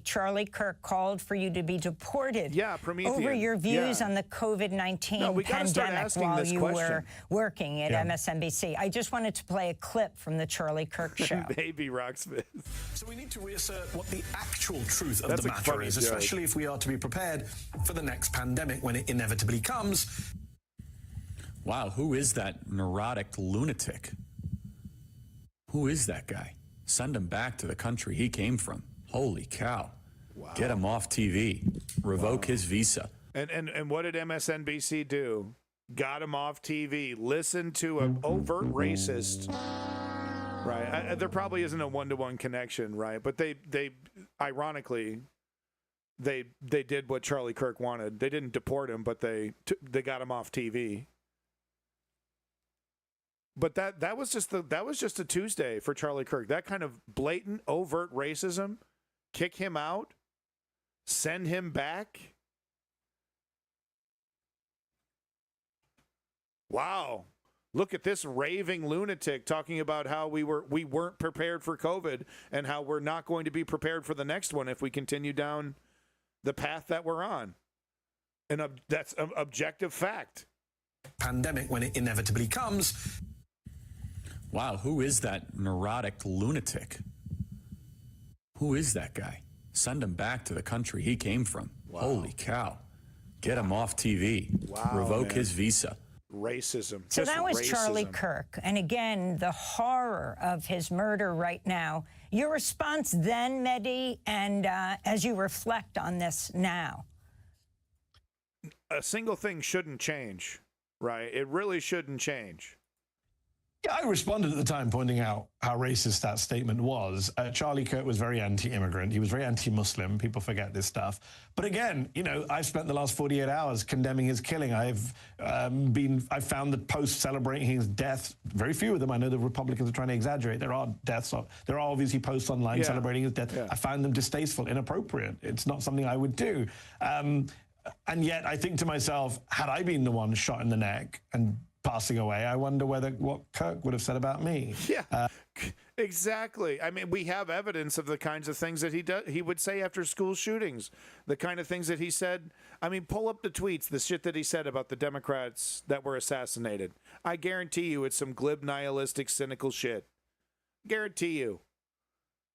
Charlie Kirk called for you to be deported Promethean. over your views on the COVID-19 pandemic while you were working at MSNBC. I just wanted to play a clip from the Charlie Kirk show. Baby Rocksmith. So we need to reassert what the actual truth of the matter is, especially if we are to be prepared for the next pandemic when it inevitably comes. Wow, who is that neurotic lunatic? Who is that guy? Send him back to the country he came from. Holy cow. Wow. Get him off TV. Revoke his visa. And what did MSNBC do? Got him off TV. Listen to an overt racist. Right. There probably isn't a one-to-one connection, right? But they ironically, they did what Charlie Kirk wanted. They didn't deport him, but they got him off TV. But that was just a Tuesday for Charlie Kirk. That kind of blatant, overt racism. Kick him out, send him back. Wow. Look at this raving lunatic talking about how we weren't prepared for COVID and how we're not going to be prepared for the next one if we continue down the path that we're on. And that's an objective fact. Pandemic when it inevitably comes. Wow, who is that neurotic lunatic? Who is that guy? Send him back to the country he came from. Wow. Holy cow. Get him off TV. Wow, revoke his visa. Racism. So that was Charlie Kirk. And again, the horror of his murder right now. Your response then, Mehdi, and as you reflect on this now? A single thing shouldn't change, right? It really shouldn't change. Yeah, I responded at the time pointing out how racist that statement was. Charlie Kirk was very anti-immigrant. He was very anti-Muslim. People forget this stuff. But again, you know, I've spent the last 48 hours condemning his killing. I've found the posts celebrating his death, very few of them. I know the Republicans are trying to exaggerate. There are deaths. There are obviously posts online celebrating his death. I find them distasteful, inappropriate. It's not something I would do. And yet I think to myself, had I been the one shot in the neck and passing away, I wonder what Kirk would have said about me. Yeah, exactly. I mean, we have evidence of the kinds of things that he would say after school shootings, the kind of things that he said. I mean, pull up the tweets, the shit that he said about the Democrats that were assassinated. I guarantee you it's some glib, nihilistic, cynical shit. Guarantee you.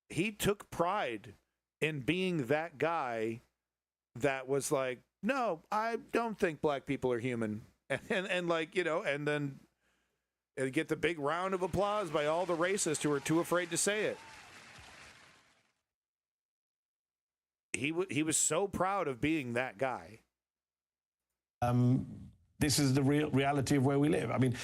He took pride in being that guy that was like, no, I don't think black people are human. And like, you know, and then get the big round of applause by all the racists who are too afraid to say it. He was so proud of being that guy. This is the reality of where we live. I mean,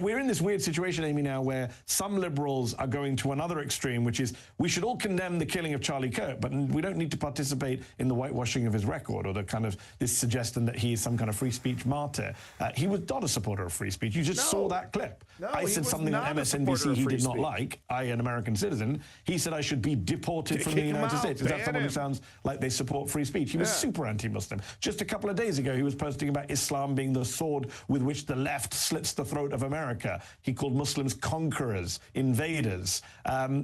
we're in this weird situation, Amy, now where some liberals are going to another extreme, which is we should all condemn the killing of Charlie Kirk, but we don't need to participate in the whitewashing of his record or the kind of this suggestion that he is some kind of free speech martyr. He was not a supporter of free speech. You just saw that clip. No, I said something on MSNBC he did not like. I, an American citizen, he said I should be deported from the United States. Is that someone who sounds like they support free speech? He was super anti-Muslim. Just a couple of days ago, he was posting about Islam being the sword with which the left slits the throat of America. He called Muslims conquerors, invaders.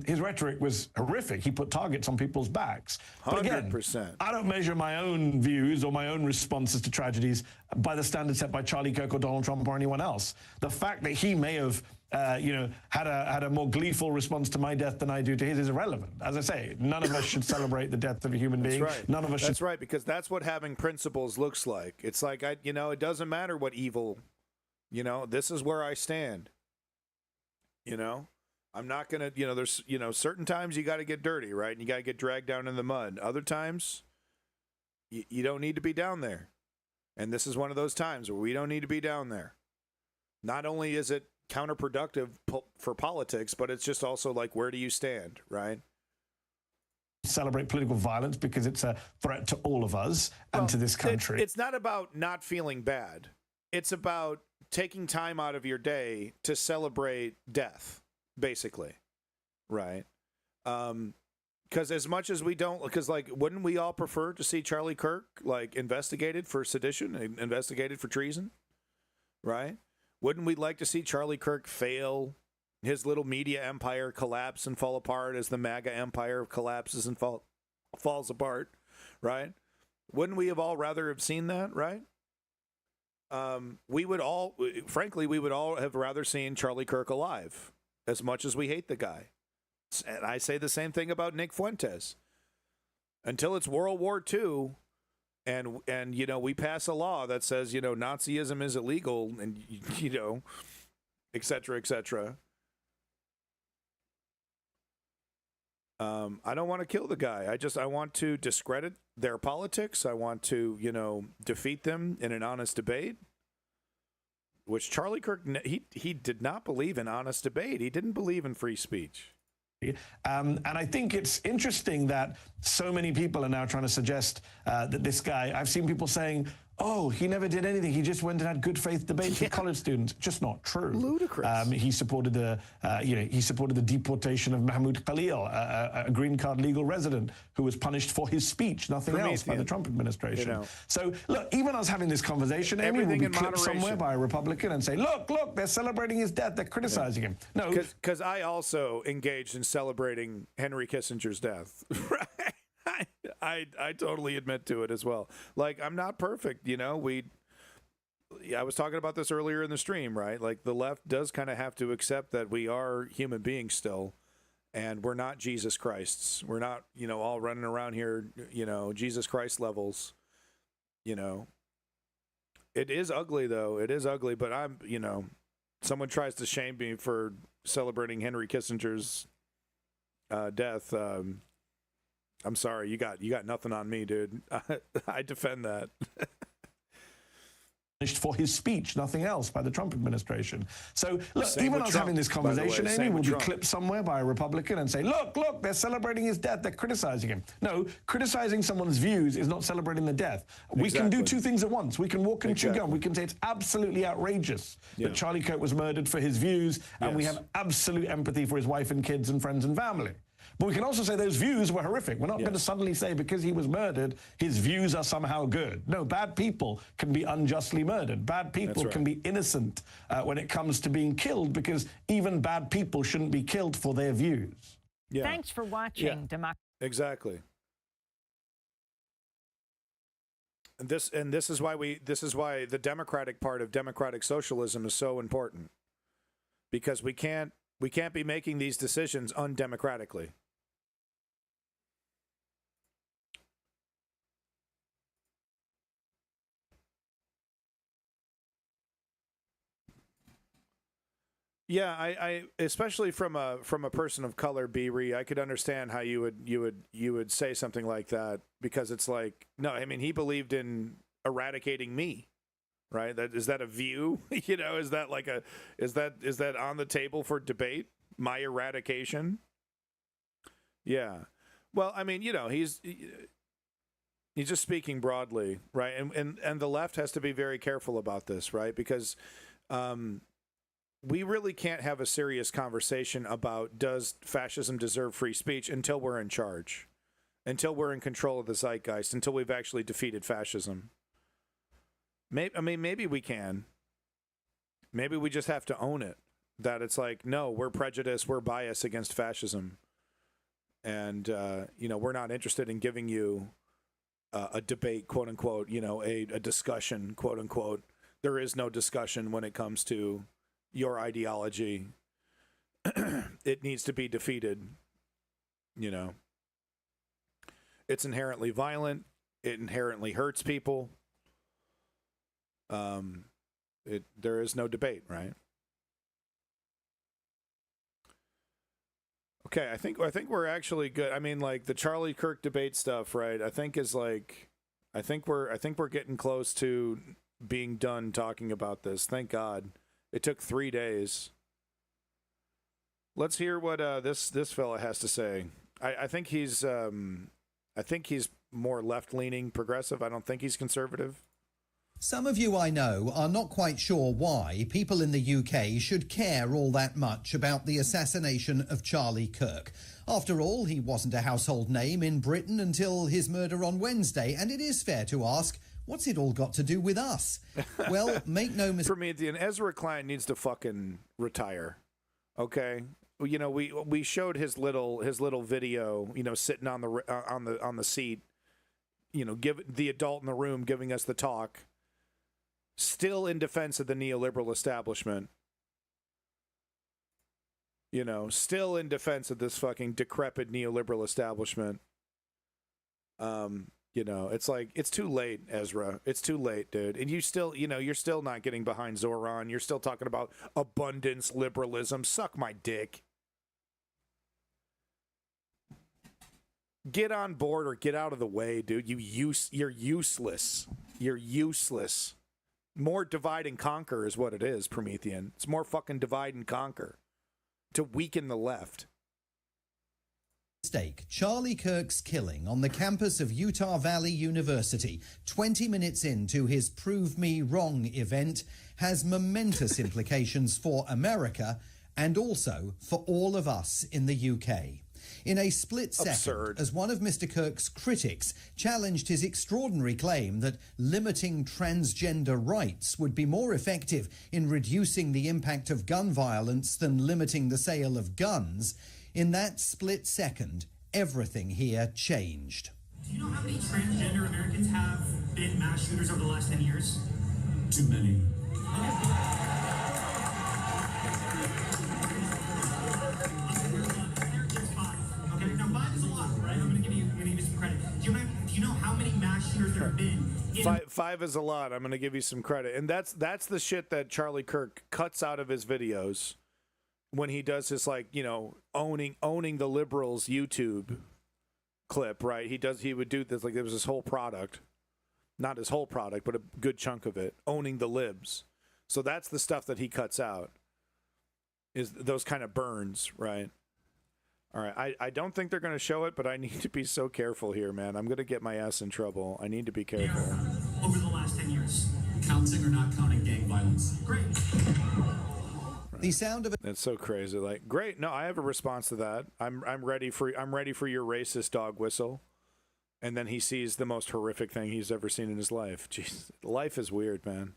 His rhetoric was horrific. He put targets on people's backs. But again, 100%. I don't measure my own views or my own responses to tragedies by the standards set by Charlie Kirk or Donald Trump or anyone else. The fact that he may have had a more gleeful response to my death than I do to his is irrelevant. As I say, none of us should celebrate the death of a human being. Right. None of us should. That's right, because that's what having principles looks like. It's like, it doesn't matter what evil, this is where I stand. I'm not going to, there's, certain times you got to get dirty, right? And you got to get dragged down in the mud. Other times, you don't need to be down there. And this is one of those times where we don't need to be down there. Not only is it counterproductive for politics, but it's just also like, where do you stand, right? Celebrate political violence because it's a threat to all of us and to this country. It's not about not feeling bad. It's about taking time out of your day to celebrate death, basically, right? Because as much as we don't, because like, wouldn't we all prefer to see Charlie Kirk like investigated for sedition, investigated for treason, right? Wouldn't we like to see Charlie Kirk fail, his little media empire collapse and fall apart as the MAGA empire collapses and falls apart, right? Wouldn't we have all rather have seen that, right? We would all have rather seen Charlie Kirk alive, as much as we hate the guy. And I say the same thing about Nick Fuentes. Until it's World War II, and we pass a law that says, Nazism is illegal, and, et cetera, et cetera. I don't want to kill the guy. I want to discredit their politics. I want to, defeat them in an honest debate. Which Charlie Kirk, he did not believe in honest debate. He didn't believe in free speech. And I think it's interesting that so many people are now trying to suggest that this guy, I've seen people saying, oh, he never did anything. He just went and had good faith debates with college students. Just not true. Ludicrous. He supported the deportation of Mahmoud Khalil, a green card legal resident who was punished for his speech, nothing else, by the Trump administration. So look, even us having this conversation, Amy will be clipped somewhere by a Republican and say, look, they're celebrating his death. They're criticizing him. No, because I also engaged in celebrating Henry Kissinger's death. Right. I totally admit to it as well. Like, I'm not perfect, I was talking about this earlier in the stream, right? Like, the left does kind of have to accept that we are human beings still, and we're not Jesus Christs. We're not, all running around here, Jesus Christ levels, It is ugly, though. It is ugly, but I'm, someone tries to shame me for celebrating Henry Kissinger's death. I'm sorry, you got nothing on me, dude. I defend that. For his speech, nothing else, by the Trump administration. So look, even us having this conversation, Amy will be clipped somewhere by a Republican and say, look, they're celebrating his death. They're criticizing him. No, criticizing someone's views is not celebrating the death. We can do two things at once. We can walk and chew gum. We can say it's absolutely outrageous that Charlie Kirk was murdered for his views, and we have absolute empathy for his wife and kids and friends and family. But we can also say those views were horrific. We're not going to suddenly say because he was murdered, his views are somehow good. No, bad people can be unjustly murdered. Bad people can be innocent when it comes to being killed, because even bad people shouldn't be killed for their views. Yeah. Thanks for watching, Democracy. Exactly. And this is why the democratic part of democratic socialism is so important, because we can't be making these decisions undemocratically. Yeah, I especially from a person of color, B-Ree, I could understand how you would say something like that, because it's like, no, I mean, he believed in eradicating me, right? Is that a view? You know, is that on the table for debate? My eradication? Yeah. Well, I mean, you know, he's just speaking broadly, right? And the left has to be very careful about this, right? Because we really can't have a serious conversation about, does fascism deserve free speech, until we're in charge, until we're in control of the zeitgeist, until we've actually defeated fascism. Maybe we can. Maybe we just have to own it, that it's like, no, we're prejudiced, we're biased against fascism. And, you know, we're not interested in giving you a debate, quote unquote, you know, a discussion, quote unquote. There is no discussion when it comes to your ideology. It needs to be defeated. You know, it's inherently violent. It inherently hurts people. There is no debate, right? Okay, I think we're actually good. I mean, like the Charlie Kirk debate stuff, right? I think we're getting close to being done talking about this. Thank God. It took 3 days. Let's hear what this fella has to say. I think he's more left-leaning progressive. I don't think he's conservative. Some of you I know are not quite sure why people in the UK should care all that much about the assassination of Charlie Kirk. After all, he wasn't a household name in Britain until his murder on Wednesday, and it is fair to ask, what's it all got to do with us? Well, make no mistake. Promethean, Ezra Klein needs to fucking retire. Okay, you know, we showed his little video, you know, sitting on the seat, you know, give the adult in the room giving us the talk, still in defense of the neoliberal establishment. You know, still in defense of this fucking decrepit neoliberal establishment. You know, it's like, it's too late, Ezra. It's too late, dude. And you still, you know, you're still not getting behind Zoran. You're still talking about abundance liberalism. Suck my dick. Get on board or get out of the way, dude. You're useless. You're useless. More divide and conquer is what it is, Promethean. It's more fucking divide and conquer to weaken the left. Charlie Kirk's killing on the campus of Utah Valley University, 20 minutes into his Prove Me Wrong event, has momentous implications for America and also for all of us in the UK. In a split second, as one of Mr. Kirk's critics challenged his extraordinary claim that limiting transgender rights would be more effective in reducing the impact of gun violence than limiting the sale of guns, in that split second, everything here changed. Do you know how many transgender Americans have been mass shooters over the last 10 years? Too many. Okay, now 5 is a lot, right? I'm going to give you some credit. Do you know how many mass shooters there have been? Five is a lot. I'm going to give you some credit. And that's the shit that Charlie Kirk cuts out of his videos when he does this, like, you know, owning the liberals YouTube clip, right? He would do this, like, there was this whole product, not his whole product, but a good chunk of it, owning the libs. So that's the stuff that he cuts out, is those kind of burns, right? All right, I don't think they're going to show it, but I need to be so careful here, man. I'm going to get my ass in trouble. I need to be careful. Over the last 10 years. Counting or not counting gang violence? Great. The sound of it. It's so crazy. Like, great. No, I have a response to that. I'm ready for your racist dog whistle. And then he sees the most horrific thing he's ever seen in his life. Jeez, life is weird, man.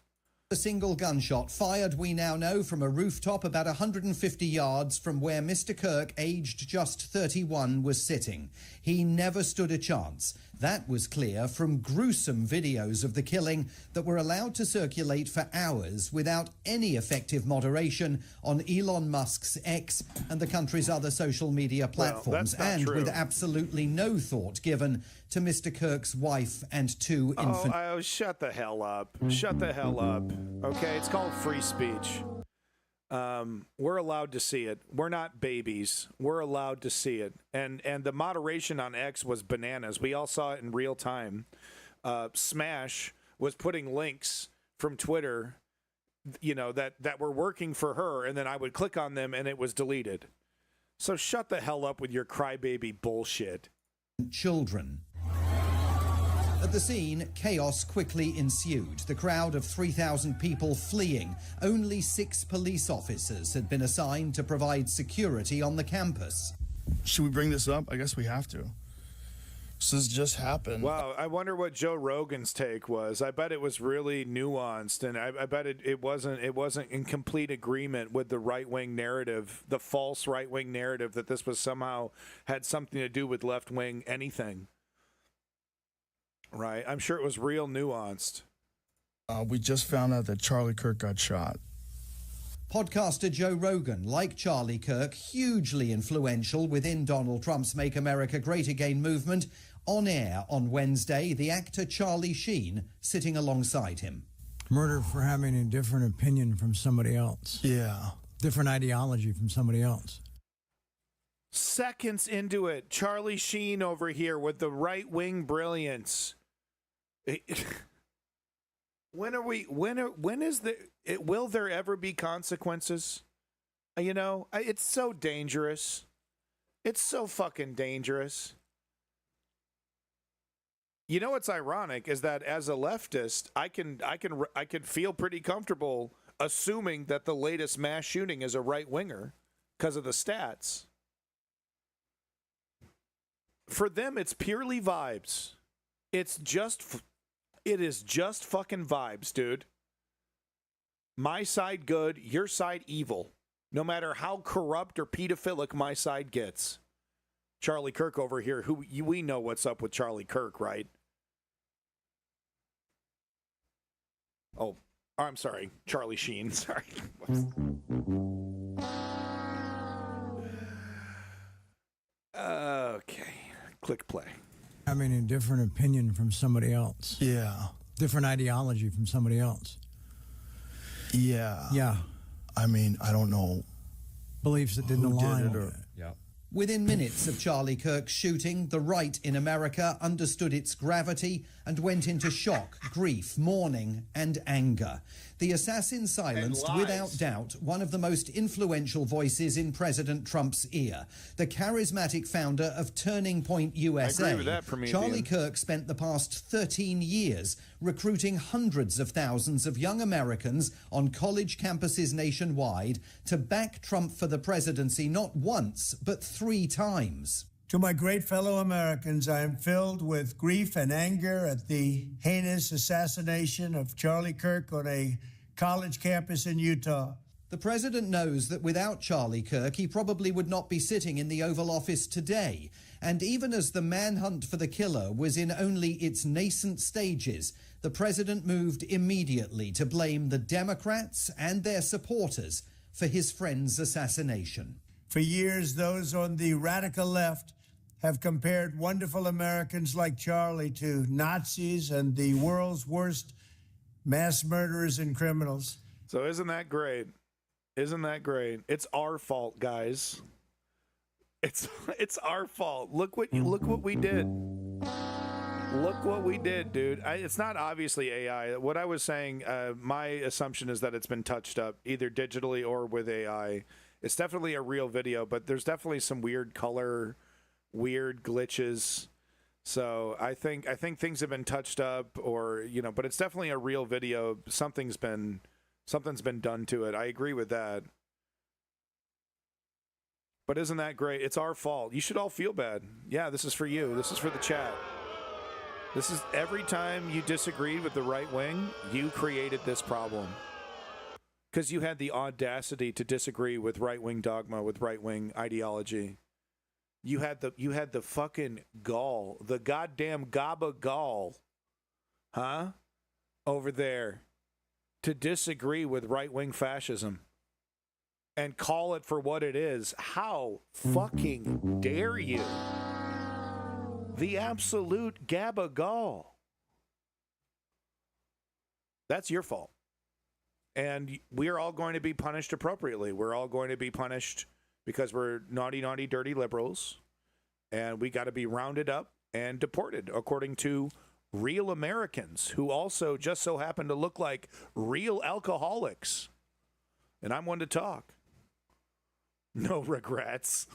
A single gunshot fired, we now know, from a rooftop about 150 yards from where Mr. Kirk, aged just 31, was sitting. He never stood a chance. That was clear from gruesome videos of the killing that were allowed to circulate for hours without any effective moderation on Elon Musk's X and the country's other social media platforms, and with absolutely no thought given to Mr. Kirk's wife and 2 infant... Oh, shut the hell up. Shut the hell up. Okay, it's called free speech. We're allowed to see it. We're not babies. We're allowed to see it. And the moderation on X was bananas. We all saw it in real time. Smash was putting links from Twitter, that were working for her, and then I would click on them and it was deleted. So shut the hell up with your crybaby bullshit. Children. At the scene, chaos quickly ensued. The crowd of 3,000 people fleeing. Only 6 police officers had been assigned to provide security on the campus. Should we bring this up? I guess we have to. This has just happened. Wow, I wonder what Joe Rogan's take was. I bet it was really nuanced, and I bet it wasn't in complete agreement with the right-wing narrative, the false right-wing narrative that this was somehow had something to do with left-wing anything. Right, I'm sure it was real nuanced. We just found out that Charlie Kirk got shot. Podcaster Joe Rogan, like Charlie Kirk, hugely influential within Donald Trump's Make America Great Again movement, on air on Wednesday, the actor Charlie Sheen sitting alongside him. Murder for having a different opinion from somebody else. Yeah. Different ideology from somebody else. Seconds into it, Charlie Sheen over here with the right-wing brilliance. Will there ever be consequences? It's so dangerous. It's so fucking dangerous. You know what's ironic is that as a leftist, I can feel pretty comfortable assuming that the latest mass shooting is a right-winger because of the stats. For them, it's purely vibes. It is just fucking vibes, dude. My side good, your side evil. No matter how corrupt or pedophilic my side gets. Charlie Kirk over here, we know what's up with Charlie Kirk, right? Oh, I'm sorry, Charlie Sheen, sorry. Okay, click play. Having a different opinion from somebody else. Yeah. Different ideology from somebody else. Yeah. Yeah. I mean, I don't know. Beliefs that didn't align. Yeah. Within minutes of Charlie Kirk's shooting, the right in America understood its gravity and went into shock, grief, mourning, and anger. The assassin silenced, without doubt, one of the most influential voices in President Trump's ear. The charismatic founder of Turning Point USA, I agree with that, Promethean. Charlie Kirk spent the past 13 years recruiting hundreds of thousands of young Americans on college campuses nationwide to back Trump for the presidency not once, but 3 times. To my great fellow Americans, I am filled with grief and anger at the heinous assassination of Charlie Kirk on a college campus in Utah. The president knows that without Charlie Kirk, he probably would not be sitting in the Oval Office today. And even as the manhunt for the killer was in only its nascent stages, the president moved immediately to blame the Democrats and their supporters for his friend's assassination. For years, those on the radical left have compared wonderful Americans like Charlie to Nazis and the world's worst mass murderers and criminals. So isn't that great? Isn't that great? It's our fault, guys. It's our fault. Look what we did. Look what we did, dude. It's not obviously AI. What I was saying, my assumption is that it's been touched up either digitally or with AI. It's definitely a real video, but there's definitely some weird color, weird glitches. So I think things have been touched up, or but it's definitely a real video. Something's been done to it. I agree with that. But isn't that great? It's our fault. You should all feel bad. Yeah, this is for you. This is for the chat. This is every time you disagreed with the right wing, you created this problem. Because you had the audacity to disagree with right-wing dogma, with right-wing ideology. You had the fucking gall, the goddamn gaba gall, huh? Over there, to disagree with right-wing fascism and call it for what it is. How fucking dare you? The absolute gaba gall. That's your fault. And we are all going to be punished appropriately. We're all going to be punished because we're naughty, naughty, dirty liberals. And we got to be rounded up and deported according to real Americans who also just so happen to look like real alcoholics. And I'm one to talk. No regrets.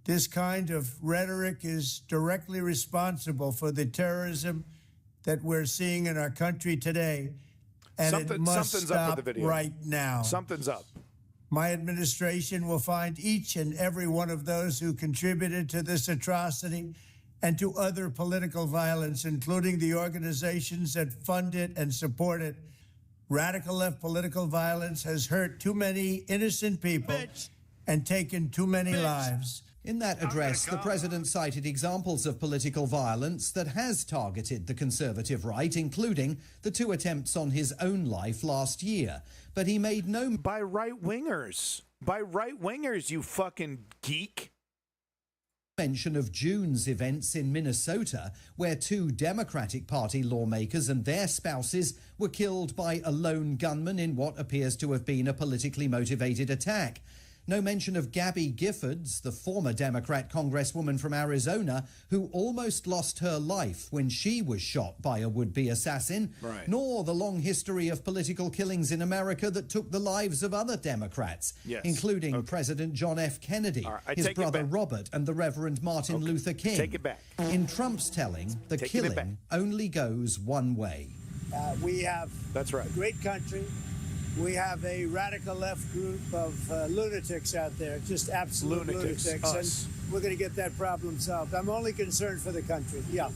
This kind of rhetoric is directly responsible for the terrorism that we're seeing in our country today. And it must something's stop up with the video. right now. Something's up. My administration will find each and every one of those who contributed to this atrocity and to other political violence, including the organizations that fund it and support it. Radical left political violence has hurt too many innocent people and taken too many lives. In that address, the president cited examples of political violence that has targeted the conservative right, including the 2 attempts on his own life last year. But he made no... By right-wingers. By right-wingers, you fucking geek. Mention of June's events in Minnesota, where 2 Democratic Party lawmakers and their spouses were killed by a lone gunman in what appears to have been a politically motivated attack. No mention of Gabby Giffords, the former Democrat congresswoman from Arizona, who almost lost her life when she was shot by a would-be assassin, nor the long history of political killings in America that took the lives of other Democrats, including President John F. Kennedy, his brother Robert, and the Reverend Martin Luther King. Take it back. In Trump's telling, the killing only goes one way. We have a great country. We have a radical left group of lunatics out there, just absolute lunatics. And we're going to get that problem solved. I'm only concerned for the country. Yeah.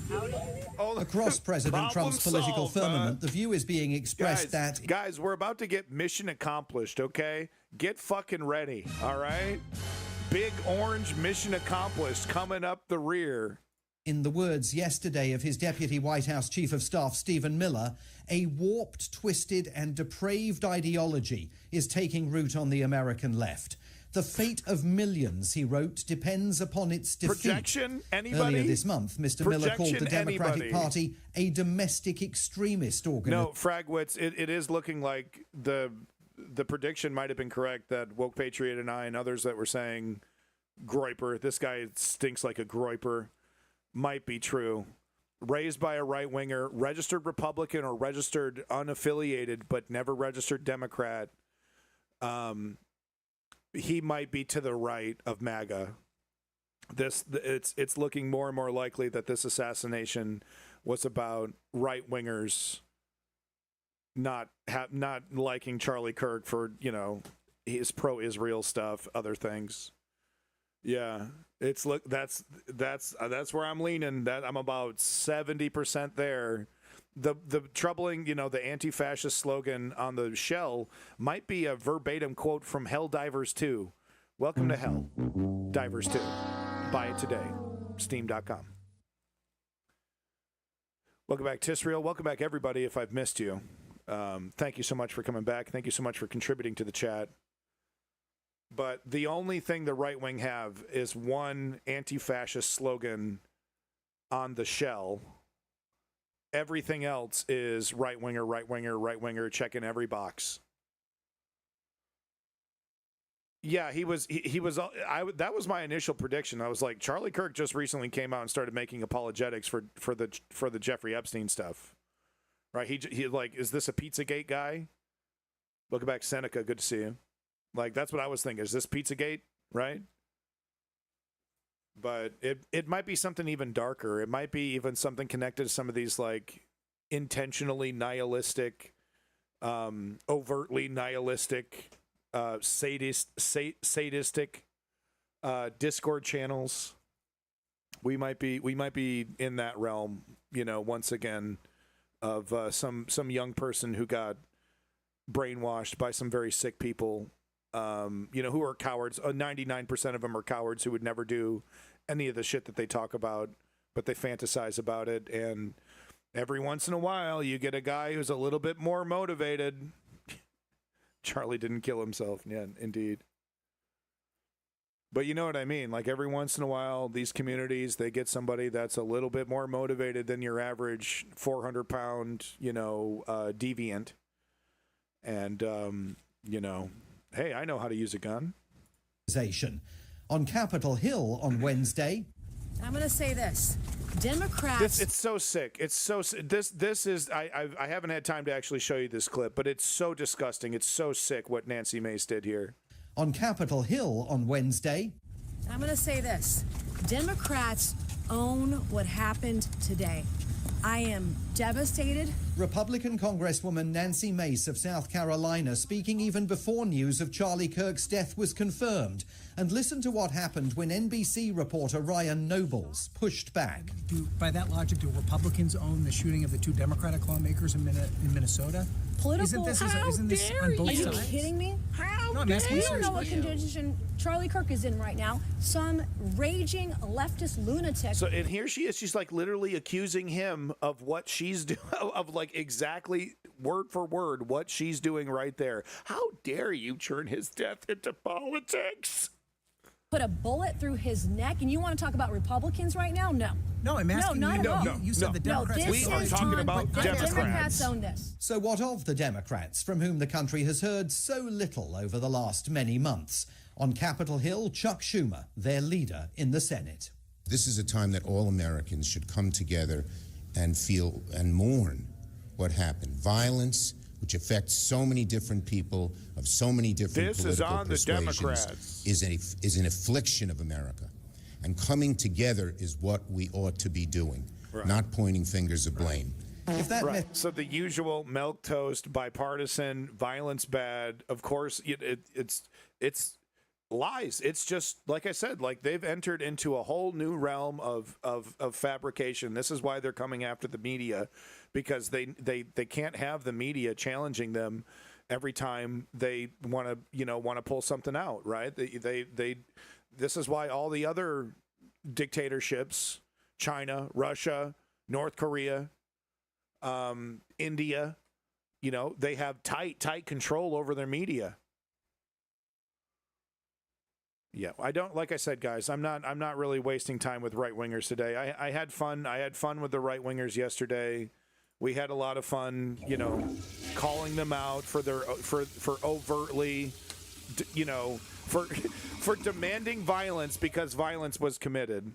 Across President Trump's political firmament, the view is being expressed that... Guys, we're about to get mission accomplished, okay? Get fucking ready, all right? Big orange mission accomplished coming up the rear. In the words yesterday of his deputy White House Chief of Staff, Stephen Miller, a warped, twisted, and depraved ideology is taking root on the American left. The fate of millions, he wrote, depends upon its defeat. Projection? Anybody? Earlier this month, Mr. Miller called the Democratic Party a domestic extremist organization. No, Fragwitz, it is looking like the prediction might have been correct that Woke Patriot and I and others that were saying Groiper, this guy stinks like a Groiper, might be true. Raised by a right-winger, registered Republican or registered unaffiliated but never registered Democrat, he might be to the right of MAGA. It's looking more and more likely that this assassination was about right-wingers not liking Charlie Kirk for, his pro-Israel stuff, other things. Yeah, that's where I'm leaning. That I'm about 70% there. The troubling, the anti-fascist slogan on the shell might be a verbatim quote from Hell Divers 2. Welcome to Hell, Divers 2. Buy it today, Steam.com. Welcome back, Tisrael. Welcome back, everybody. If I've missed you, thank you so much for coming back. Thank you so much for contributing to the chat. But the only thing the right wing have is one anti-fascist slogan on the shell. Everything else is right winger, right winger, right winger, checking every box. Yeah, he was. That was my initial prediction. I was like, Charlie Kirk just recently came out and started making apologetics for the Jeffrey Epstein stuff, right? He like, is this a Pizzagate guy? Welcome back, Seneca. Good to see you. Like, that's what I was thinking. Is this Pizzagate, right? But it might be something even darker. It might be even something connected to some of these, like, intentionally nihilistic, overtly nihilistic, sadistic Discord channels. We might be in that realm, once again, of some young person who got brainwashed by some very sick people. Who are cowards. 99% of them are cowards who would never do any of the shit that they talk about, but they fantasize about it. And every once in a while, you get a guy who's a little bit more motivated. Charlie didn't kill himself. Yeah, indeed. But you know what I mean? Like, every once in a while, these communities, they get somebody that's a little bit more motivated than your average 400-pound, deviant. And, you know, hey, I know how to use a gun. On Capitol Hill on Wednesday. I'm going to say this. Democrats. It's so sick. It's so this is I haven't had time to actually show you this clip, but it's so disgusting. It's so sick what Nancy Mace did here. On Capitol Hill on Wednesday. I'm going to say this. Democrats own what happened today. I am devastated. Republican Congresswoman Nancy Mace of South Carolina speaking even before news of Charlie Kirk's death was confirmed. And listen to what happened when NBC reporter Ryan Nobles pushed back. By that logic, do Republicans own the shooting of the 2 Democratic lawmakers in Minnesota? Political. Isn't this on both Are you sides? kidding me? No, I'm asking We you don't know what seriously. condition Charlie Kirk is in right now. Some raging leftist lunatic. So, and here she is. She's like literally accusing him of what she's doing, of like exactly word for word what she's doing right there. How dare you turn his death into politics? Put a bullet through his neck, and you want to talk about Republicans right now? No. No, I'm asking no, not you. at all. You said the Democrats. We are talking about Democrats own this. So what of the Democrats, from whom the country has heard so little over the last many months? On Capitol Hill, Chuck Schumer, their leader in the Senate. This is a time that all Americans should come together and feel and mourn what happened. Violence, which affects so many different people of so many different This political is on the persuasions, Democrats. is an affliction of America. And coming together is what we ought to be doing, not pointing fingers of blame. So the usual milquetoast, bipartisan, violence bad. Of course, it's lies. It's just like I said. Like they've entered into a whole new realm of fabrication. This is why they're coming after the media, because they can't have the media challenging them every time they want to pull something out. Right? They this is why all the other dictatorships, China, Russia, North Korea, India, they have tight control over their media. Yeah, I don't, like I said, guys, I'm not really wasting time with right wingers today. I had fun. I had fun with the right wingers yesterday. We had a lot of fun, calling them out for their for overtly, for demanding violence because violence was committed.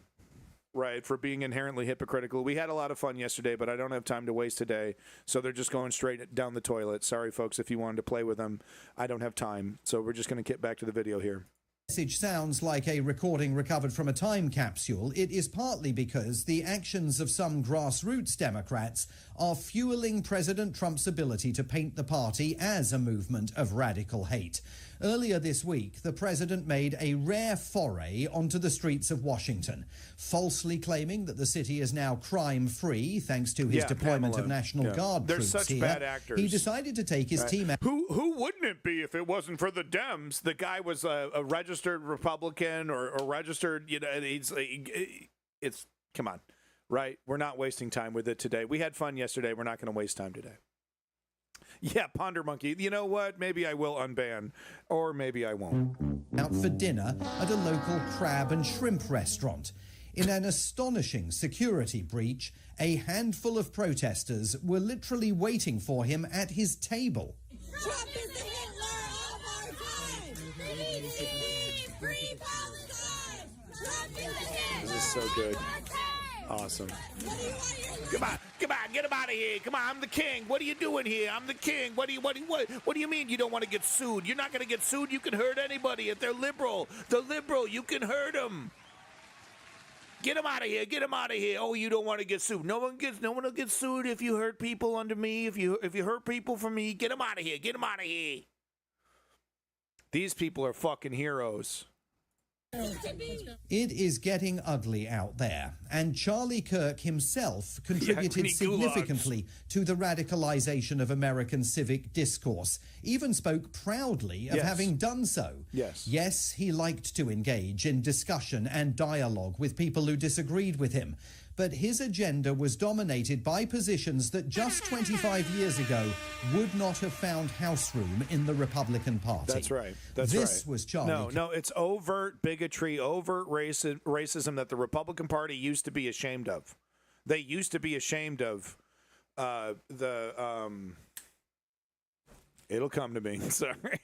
Right, for being inherently hypocritical. We had a lot of fun yesterday, but I don't have time to waste today. So they're just going straight down the toilet. Sorry, folks, if you wanted to play with them. I don't have time. So we're just going to get back to the video here. Message sounds like a recording recovered from a time capsule. It is partly because the actions of some grassroots Democrats are fueling President Trump's ability to paint the party as a movement of radical hate. Earlier this week, the president made a rare foray onto the streets of Washington, falsely claiming that the city is now crime-free thanks to his deployment of National Guard They're troops such here. bad actors. He decided to take his team out. Who wouldn't it be if it wasn't for the Dems? The guy was a registered Republican or registered, it's come on, right? We're not wasting time with it today. We had fun yesterday. We're not going to waste time today. Yeah, Ponder Monkey. You know what? Maybe I will unban, or maybe I won't. Out for dinner at a local crab and shrimp restaurant. In an astonishing security breach, a handful of protesters were literally waiting for him at his table. Trump is the Hitler of our time! Free Palestine! Trump is the Hitler! This is so good. Awesome. Come on, get him out of here. Come on, I'm the king. What are you doing here? I'm the king. What do you mean you don't want to get sued? You're not going to get sued. You can hurt anybody if they're liberal. The liberal, you can hurt them. Get him out of here. Get him out of here. Oh, you don't want to get sued. No one will get sued if you hurt people under me. If you hurt people for me, get him out of here. Get him out of here. These people are fucking heroes. It is getting ugly out there, and Charlie Kirk himself contributed significantly to the radicalization of American civic discourse, even spoke proudly of having done so. Yes, he liked to engage in discussion and dialogue with people who disagreed with him, but his agenda was dominated by positions that just 25 years ago would not have found house room in the Republican Party. That's right. This was Charlie. No, it's overt bigotry, overt racism that the Republican Party used to be ashamed of. They used to be ashamed of It'll come to me. Sorry.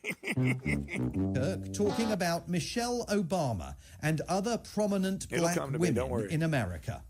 Kirk talking about Michelle Obama and other prominent black women in America.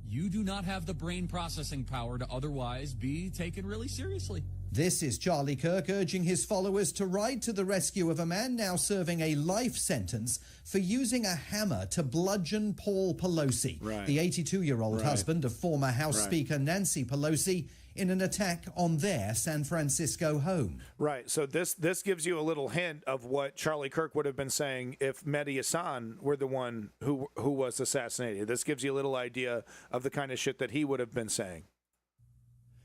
You do not have the brain processing power to otherwise be taken really seriously. This is Charlie Kirk urging his followers to ride to the rescue of a man now serving a life sentence for using a hammer to bludgeon Paul Pelosi, the 82-year-old husband of former House Speaker Nancy Pelosi, in an attack on their San Francisco home. Right. So this gives you a little hint of what Charlie Kirk would have been saying if Mehdi Hassan were the one who was assassinated. This gives you a little idea of the kind of shit that he would have been saying.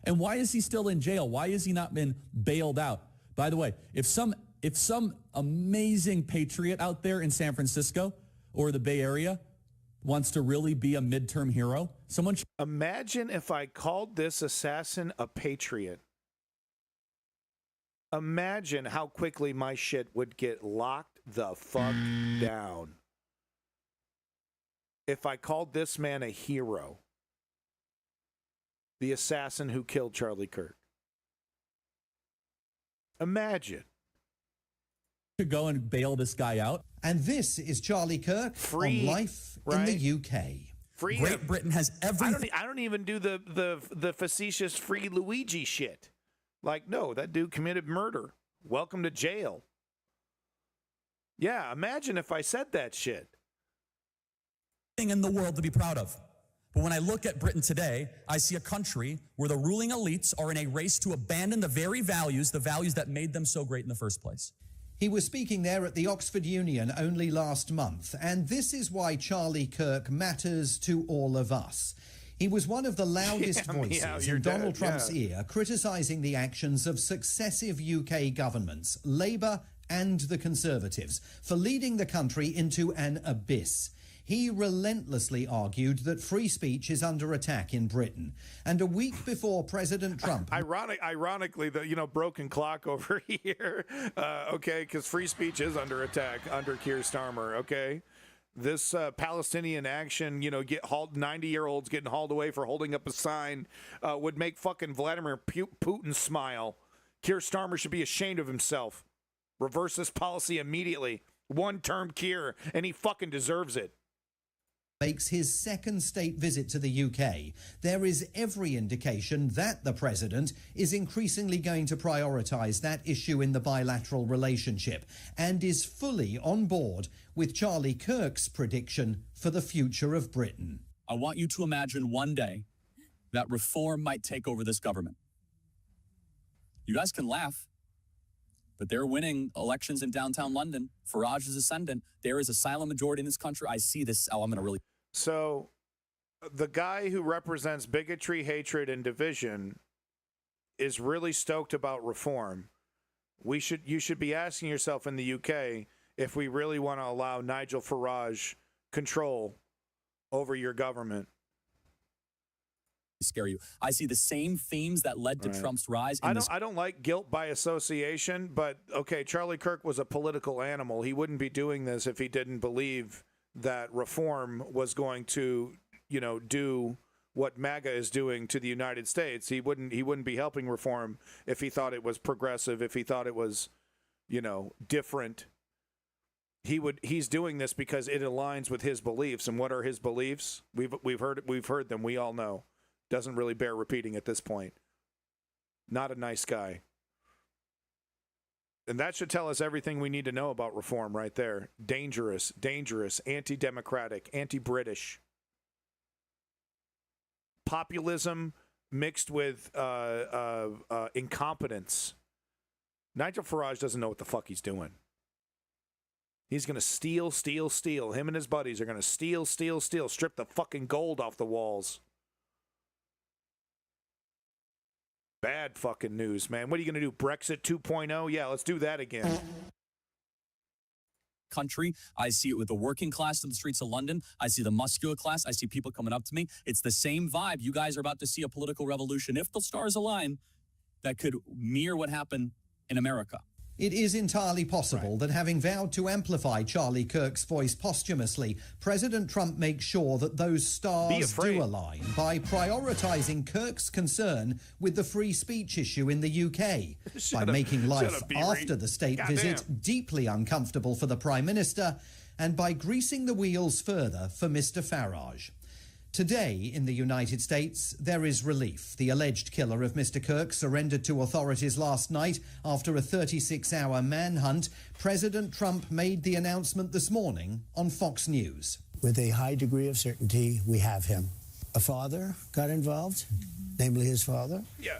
And why is he still in jail? Why has he not been bailed out? By the way, if some amazing patriot out there in San Francisco or the Bay Area wants to really be a midterm hero, someone should imagine if I called this assassin a patriot. Imagine how quickly my shit would get locked the fuck down. If I called this man a hero. The assassin who killed Charlie Kirk. Imagine. To go and bail this guy out. And this is Charlie Kirk on life in the UK. Free Great Britain has everything. I don't even do the facetious free Luigi shit. Like, no, that dude committed murder. Welcome to jail. Yeah, imagine if I said that shit. In the world to be proud of. But when I look at Britain today, I see a country where the ruling elites are in a race to abandon the very values, the values that made them so great in the first place. He was speaking there at the Oxford Union only last month, and this is why Charlie Kirk matters to all of us. He was one of the loudest voices in Donald Trump's ear, criticising the actions of successive UK governments, Labour and the Conservatives, for leading the country into an abyss. He relentlessly argued that free speech is under attack in Britain. And a week before President Trump... Ironically, the broken clock over here, okay, because free speech is under attack under Keir Starmer, okay? This Palestinian action, get hauled, 90-year-olds getting hauled away for holding up a sign would make fucking Vladimir Putin smile. Keir Starmer should be ashamed of himself. Reverse this policy immediately. One-term Keir, and he fucking deserves it. Makes his second state visit to the UK, there is every indication that the president is increasingly going to prioritise that issue in the bilateral relationship and is fully on board with Charlie Kirk's prediction for the future of Britain. I want you to imagine one day that reform might take over this government. You guys can laugh, but they're winning elections in downtown London. Farage is ascendant. There is a silent majority in this country. I see this. Oh, I'm going to really... So the guy who represents bigotry, hatred, and division is really stoked about reform. You should be asking yourself in the UK if we really want to allow Nigel Farage control over your government. Scare you. I see the same themes that led to Trump's rise. I don't like guilt by association, but okay, Charlie Kirk was a political animal. He wouldn't be doing this if he didn't believe that reform was going to, do what MAGA is doing to the United States. He wouldn't be helping reform if he thought it was progressive, if he thought it was, different. He's doing this because it aligns with his beliefs. And what are his beliefs? We've heard them. We all know. Doesn't really bear repeating at this point. Not a nice guy. And that should tell us everything we need to know about reform right there. Dangerous, anti-democratic, anti-British. Populism mixed with incompetence. Nigel Farage doesn't know what the fuck he's doing. He's going to steal. Him and his buddies are going to steal, strip the fucking gold off the walls. Bad fucking news, man. What are you going to do? Brexit 2.0? Yeah, let's do that again. Country. I see it with the working class in the streets of London. I see the muscular class. I see people coming up to me. It's the same vibe. You guys are about to see a political revolution, if the stars align, that could mirror what happened in America. It is entirely possible that having vowed to amplify Charlie Kirk's voice posthumously, President Trump makes sure that those stars do align by prioritising Kirk's concern with the free speech issue in the UK, by making life after the state visit deeply uncomfortable for the Prime Minister, and by greasing the wheels further for Mr. Farage. Today, in the United States, there is relief. The alleged killer of Mr. Kirk surrendered to authorities last night after a 36-hour manhunt. President Trump made the announcement this morning on Fox News. With a high degree of certainty, we have him. A father got involved, namely his father. Yeah.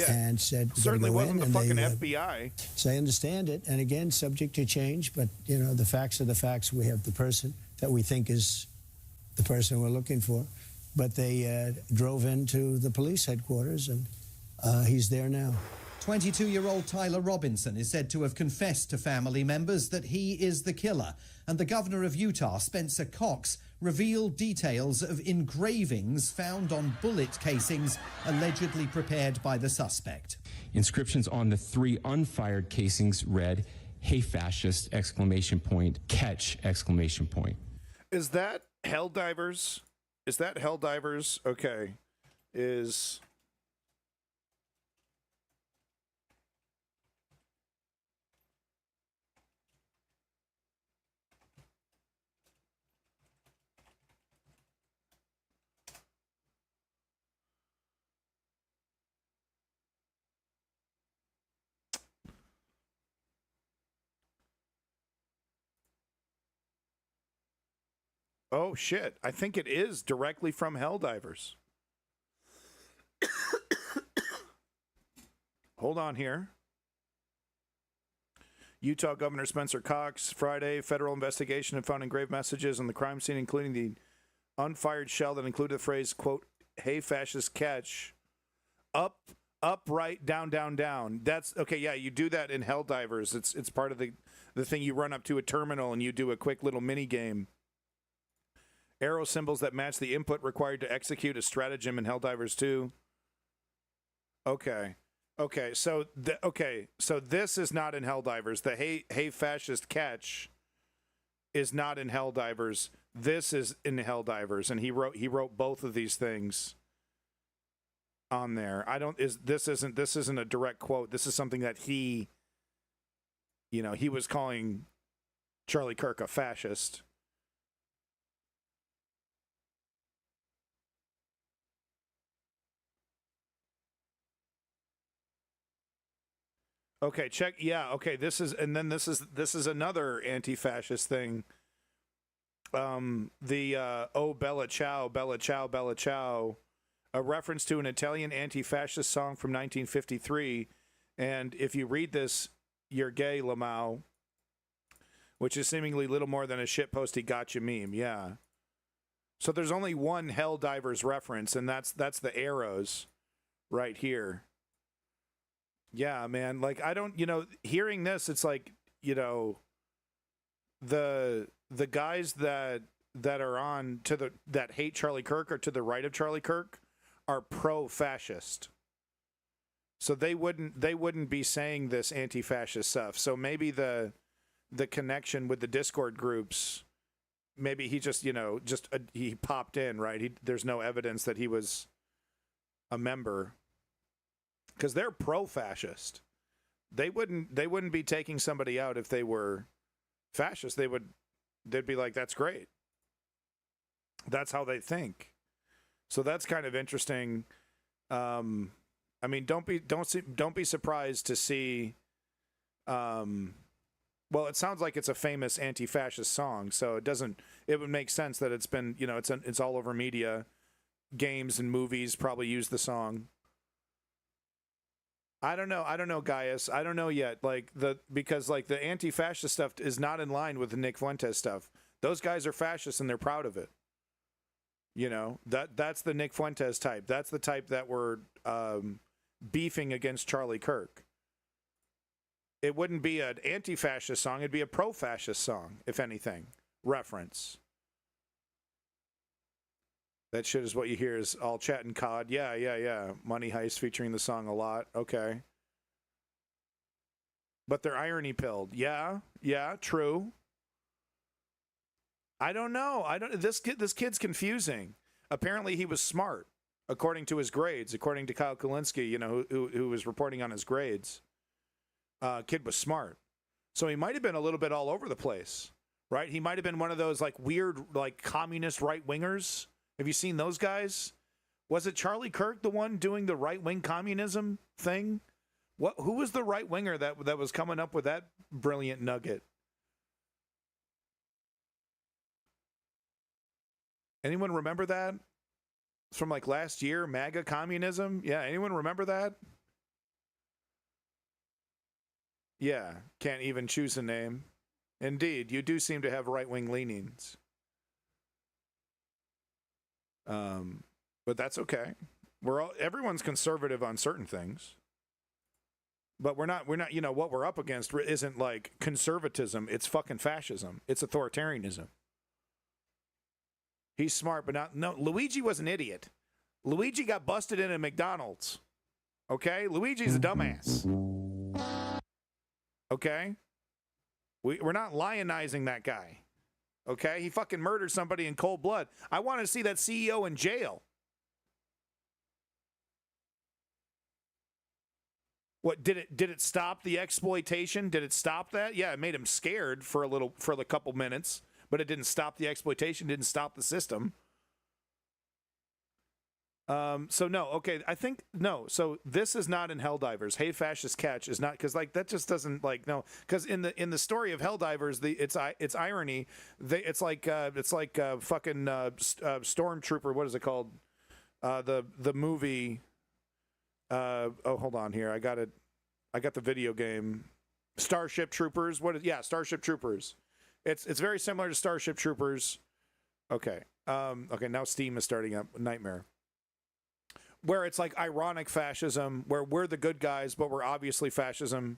And said, certainly go wasn't in, the and fucking they, FBI. So I understand it. And again, subject to change. But, you know, the facts are the facts. We have the person that we think is the person we're looking for. But they drove into the police headquarters, and he's there now. 22-year-old Tyler Robinson is said to have confessed to family members that he is the killer. And the governor of Utah, Spencer Cox, revealed details of engravings found on bullet casings allegedly prepared by the suspect. Inscriptions on the 3 unfired casings read, "Hey fascist!" ! Catch! ! Is that Helldivers? Is that Helldivers? Okay. Is... Oh, shit. I think it is directly from Helldivers. Hold on here. Utah Governor Spencer Cox, Friday, federal investigation and found engraved messages on the crime scene, including the unfired shell that included the phrase, quote, "Hey, fascist, catch." Up, right, down, down, down. That's, okay, yeah, you do that in Helldivers. It's part of the thing. You run up to a terminal and you do a quick little mini game. Arrow symbols that match the input required to execute a stratagem in Helldivers 2. Okay. So this is not in Helldivers. The hey fascist catch is not in Helldivers. This is in Helldivers, and he wrote both of these things on there. This isn't a direct quote. This is something that he was calling Charlie Kirk a fascist. Okay, check. Yeah, okay. This is another anti-fascist thing. Oh Bella Ciao, Bella Ciao, Bella Ciao, a reference to an Italian anti-fascist song from 1953. And if you read this, you're gay, Lamau, which is seemingly little more than a shitposty gotcha meme. Yeah. So there's only one Helldivers reference, and that's the arrows right here. Yeah, man. Like, I don't, hearing this, it's like, the guys that are on that hate Charlie Kirk or to the right of Charlie Kirk are pro-fascist. So they wouldn't be saying this anti-fascist stuff. So maybe the connection with the Discord groups, maybe he just, he popped in, right? There's no evidence that he was a member. Because they're pro-fascist. They wouldn't be taking somebody out if they were fascist. They'd be like, that's great. That's how they think. So that's kind of interesting. I mean, don't be surprised to see. Well, it sounds like it's a famous anti-fascist song, so it would make sense that it's been, it's all over media. Games and movies probably use the song. I don't know, Gaius. I don't know yet. Because the anti-fascist stuff is not in line with the Nick Fuentes stuff. Those guys are fascists and they're proud of it. That's the Nick Fuentes type. That's the type that were beefing against Charlie Kirk. It wouldn't be an anti-fascist song. It'd be a pro-fascist song, if anything. Reference. That shit is what you hear is all chat and COD. Yeah. Money Heist featuring the song a lot. Okay. but they're irony pilled. Yeah, true. I don't know. This kid's confusing. Apparently he was smart, according to his grades, according to Kyle Kulinski, you know, who was reporting on his grades. Kid was smart. So he might have been a little bit all over the place, right? He might have been one of those like weird, like communist right-wingers. Have you seen those guys? Was it Charlie Kirk, the one doing the right-wing communism thing? Who was the right-winger that was coming up with that brilliant nugget? Anyone remember that? It's from like last year, MAGA communism. Yeah, anyone remember that? Yeah, can't even choose a name. Indeed, you do seem to have right-wing leanings. But that's okay. Everyone's conservative on certain things. But we're not, you know, what we're up against isn't like conservatism, it's fucking fascism. It's authoritarianism. He's smart, but no, Luigi was an idiot. Luigi got busted in a McDonald's. Okay? Luigi's a dumbass. Okay? We're not lionizing that guy. Okay? He fucking murdered somebody in cold blood. I want to see that CEO in jail. What did it stop the exploitation? Did it stop that? Yeah, it made him scared for a couple minutes, but it didn't stop the exploitation, didn't stop the system. So no, okay, I think no. So this is not in Helldivers. Hey, fascist catch is not, because like that just doesn't like no. Because in the story of Helldivers, it's irony. It's like fucking Stormtrooper. What is it called? The movie. Oh, hold on here. I got it. I got the video game. Starship Troopers. Starship Troopers. It's very similar to Starship Troopers. Okay. Okay. Now Steam is starting up. Nightmare. Where it's like ironic fascism, where we're the good guys, but we're obviously fascism.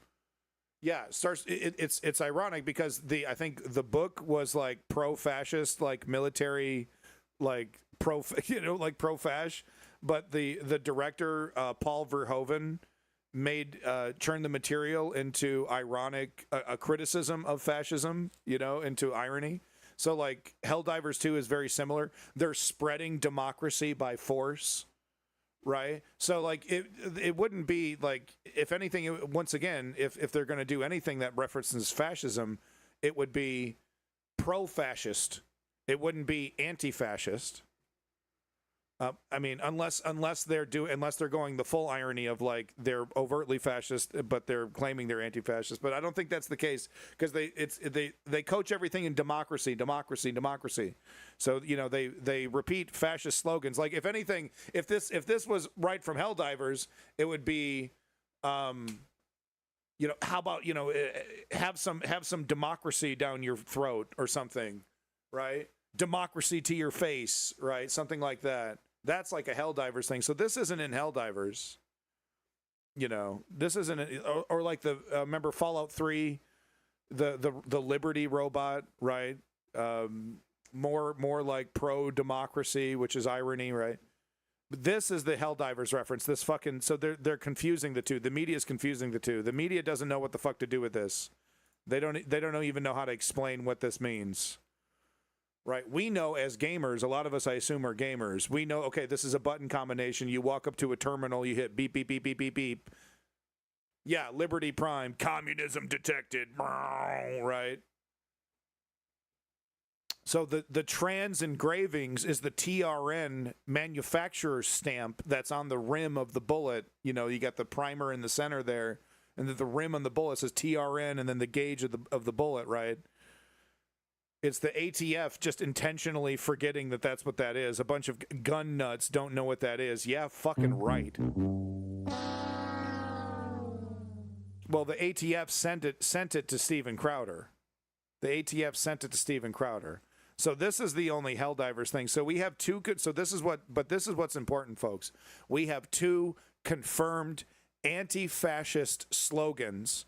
Yeah, it's ironic because I think the book was like pro-fascist, like military, like like pro-fash, but the director Paul Verhoeven turned the material into ironic a criticism of fascism, into irony. So like Helldivers 2 is very similar. They're spreading democracy by force. Right. So like it wouldn't be like, if anything, once again, if they're going to do anything that references fascism, it would be pro-fascist. It wouldn't be anti-fascist. I mean, unless they're going the full irony of like they're overtly fascist, but they're claiming they're anti-fascist. But I don't think that's the case, because they coach everything in democracy, democracy, democracy. So they repeat fascist slogans. Like if anything, if this was right from Helldivers, it would be, how about have some democracy down your throat or something, right? Democracy to your face, right? Something like that. That's like a Helldivers thing. So this isn't in Helldivers. This isn't, or like remember Fallout 3, the Liberty robot, right? More like pro-democracy, which is irony, right? But this is the Helldivers reference. This fucking, so they're confusing the two. The media is confusing the two. The media doesn't know what the fuck to do with this. They don't even know how to explain what this means. Right, we know as gamers, a lot of us, I assume, are gamers. We know, okay, this is a button combination. You walk up to a terminal, you hit beep, beep, beep, beep, beep, beep. Yeah, Liberty Prime, communism detected, right? So the trans engravings is the TRN manufacturer's stamp that's on the rim of the bullet. You got the primer in the center there, and the rim on the bullet says TRN, and then the gauge of the bullet, right? It's the ATF just intentionally forgetting that that's what that is. A bunch of gun nuts don't know what that is. Yeah, fucking right. Well, the ATF sent it to Steven Crowder. The ATF sent it to Steven Crowder. So this is the only Helldivers thing. So we have two good. So this is what's important, folks. We have two confirmed anti-fascist slogans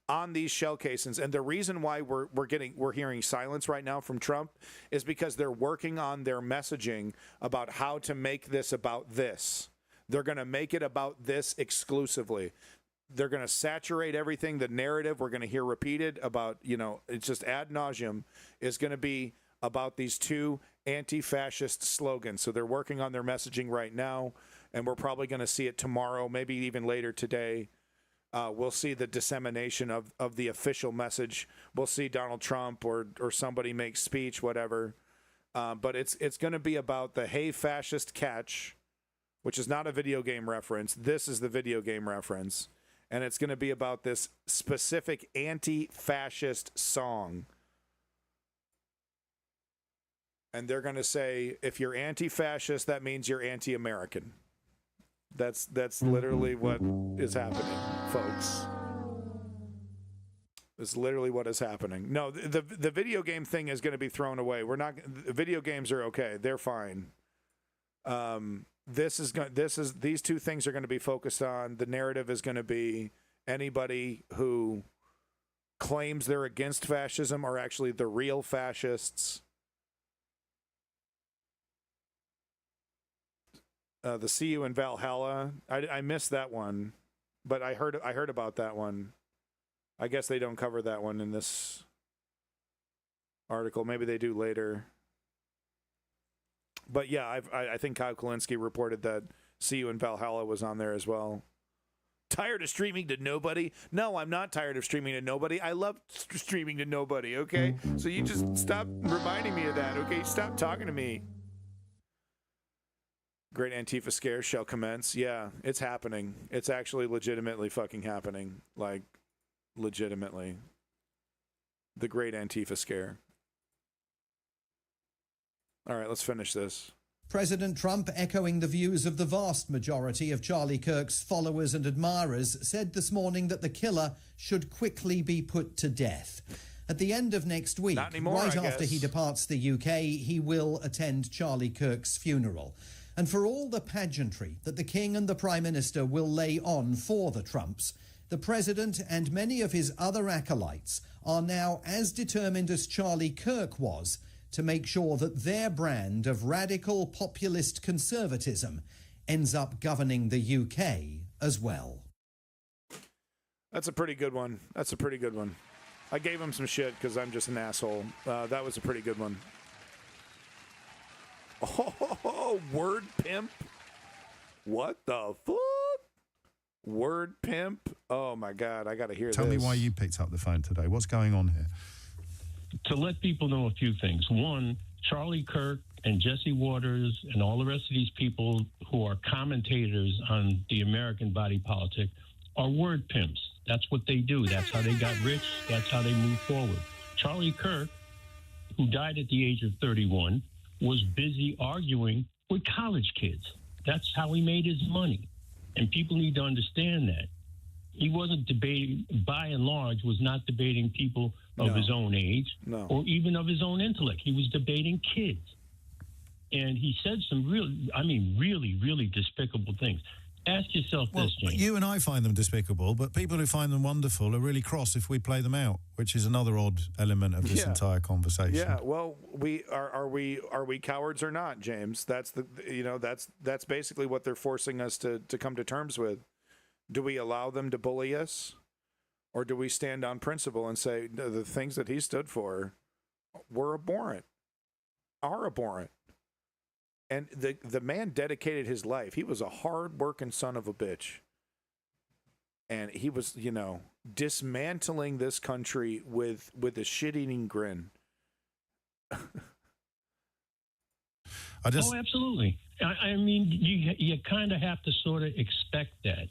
on these shell casings, and the reason why we're hearing silence right now from Trump is because they're working on their messaging about how to make this about this. They're going to make it about this exclusively. they're going to saturate everything. The narrative we're going to hear repeated about, it's just ad nauseum, is going to be about these two anti-fascist slogans. So they're working on their messaging right now, and we're probably going to see it tomorrow, maybe even later today. We'll see the dissemination of the official message. We'll see Donald Trump or somebody make speech, whatever. But it's going to be about the "Hey Fascist" catch, which is not a video game reference. This is the video game reference. And it's going to be about this specific anti-fascist song. And they're going to say, if you're anti-fascist, that means you're anti-American. That's literally what is happening, folks. It's literally what is happening. No, the video game thing is going to be thrown away. Video games are okay. They're fine. These two things are going to be focused on. The narrative is going to be anybody who claims they're against fascism are actually the real fascists. The "See You in Valhalla." I missed that one, but I heard about that one. I guess they don't cover that one in this article. Maybe they do later. But yeah, I think Kyle Kulinski reported that "See You in Valhalla" was on there as well. Tired of streaming to nobody? No, I'm not tired of streaming to nobody. I love streaming to nobody, okay? So you just stop reminding me of that, okay? Stop talking to me. Great Antifa scare shall commence. Yeah, it's happening. It's actually legitimately fucking happening. Like, legitimately. The Great Antifa scare. All right, let's finish this. President Trump, echoing the views of the vast majority of Charlie Kirk's followers and admirers, said this morning that the killer should quickly be put to death. At the end of next week, right after he departs the UK, he will attend Charlie Kirk's funeral. And for all the pageantry that the King and the Prime Minister will lay on for the Trumps, the President and many of his other acolytes are now as determined as Charlie Kirk was to make sure that their brand of radical populist conservatism ends up governing the UK as well. That's a pretty good one. I gave him some shit because I'm just an asshole. That was a pretty good one. Oh, word pimp. What the fuck? Word pimp. Oh, my God. I got to hear this. Tell me why you picked up the phone today. What's going on here? To let people know a few things. One, Charlie Kirk and Jesse Waters and all the rest of these people who are commentators on the American body politic are word pimps. That's what they do. That's how they got rich. That's how they move forward. Charlie Kirk, who died at the age of 31, was busy arguing with college kids. That's how he made his money. And people need to understand that. He wasn't debating, by and large, was not debating people of his own age or even of his own intellect. He was debating kids. And he said some really, really despicable things. Ask yourself this, James. You and I find them despicable, but people who find them wonderful are really cross if we play them out, which is another odd element of this entire conversation. Yeah, well, are we cowards or not, James? That's that's basically what they're forcing us to come to terms with. Do we allow them to bully us, or do we stand on principle and say the things that he stood for were abhorrent, are abhorrent? And the man dedicated his life. He was a hard-working son of a bitch. And he was, dismantling this country with a shit-eating grin. Oh, absolutely. I mean, you kind of have to sort of expect that.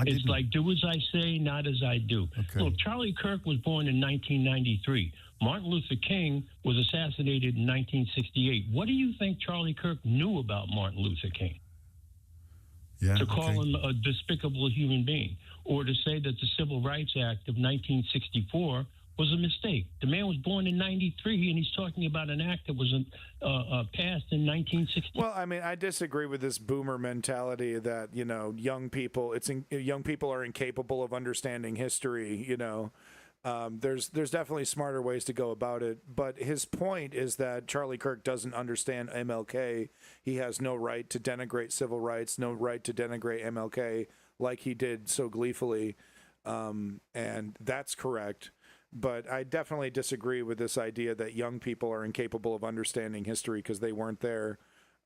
It's like, do as I say, not as I do. Okay. Look, Charlie Kirk was born in 1993. Martin Luther King was assassinated in 1968. What do you think Charlie Kirk knew about Martin Luther King? To call him a despicable human being, or to say that the Civil Rights Act of 1964 was a mistake. The man was born in 93, and he's talking about an act that was passed in 1960. Well, I mean, I disagree with this boomer mentality that, young people are incapable of understanding history, There's definitely smarter ways to go about it, but his point is that Charlie Kirk doesn't understand MLK. He has no right to denigrate civil rights, no right to denigrate MLK like he did so gleefully. and that's correct. But I definitely disagree with this idea that young people are incapable of understanding history because they weren't there.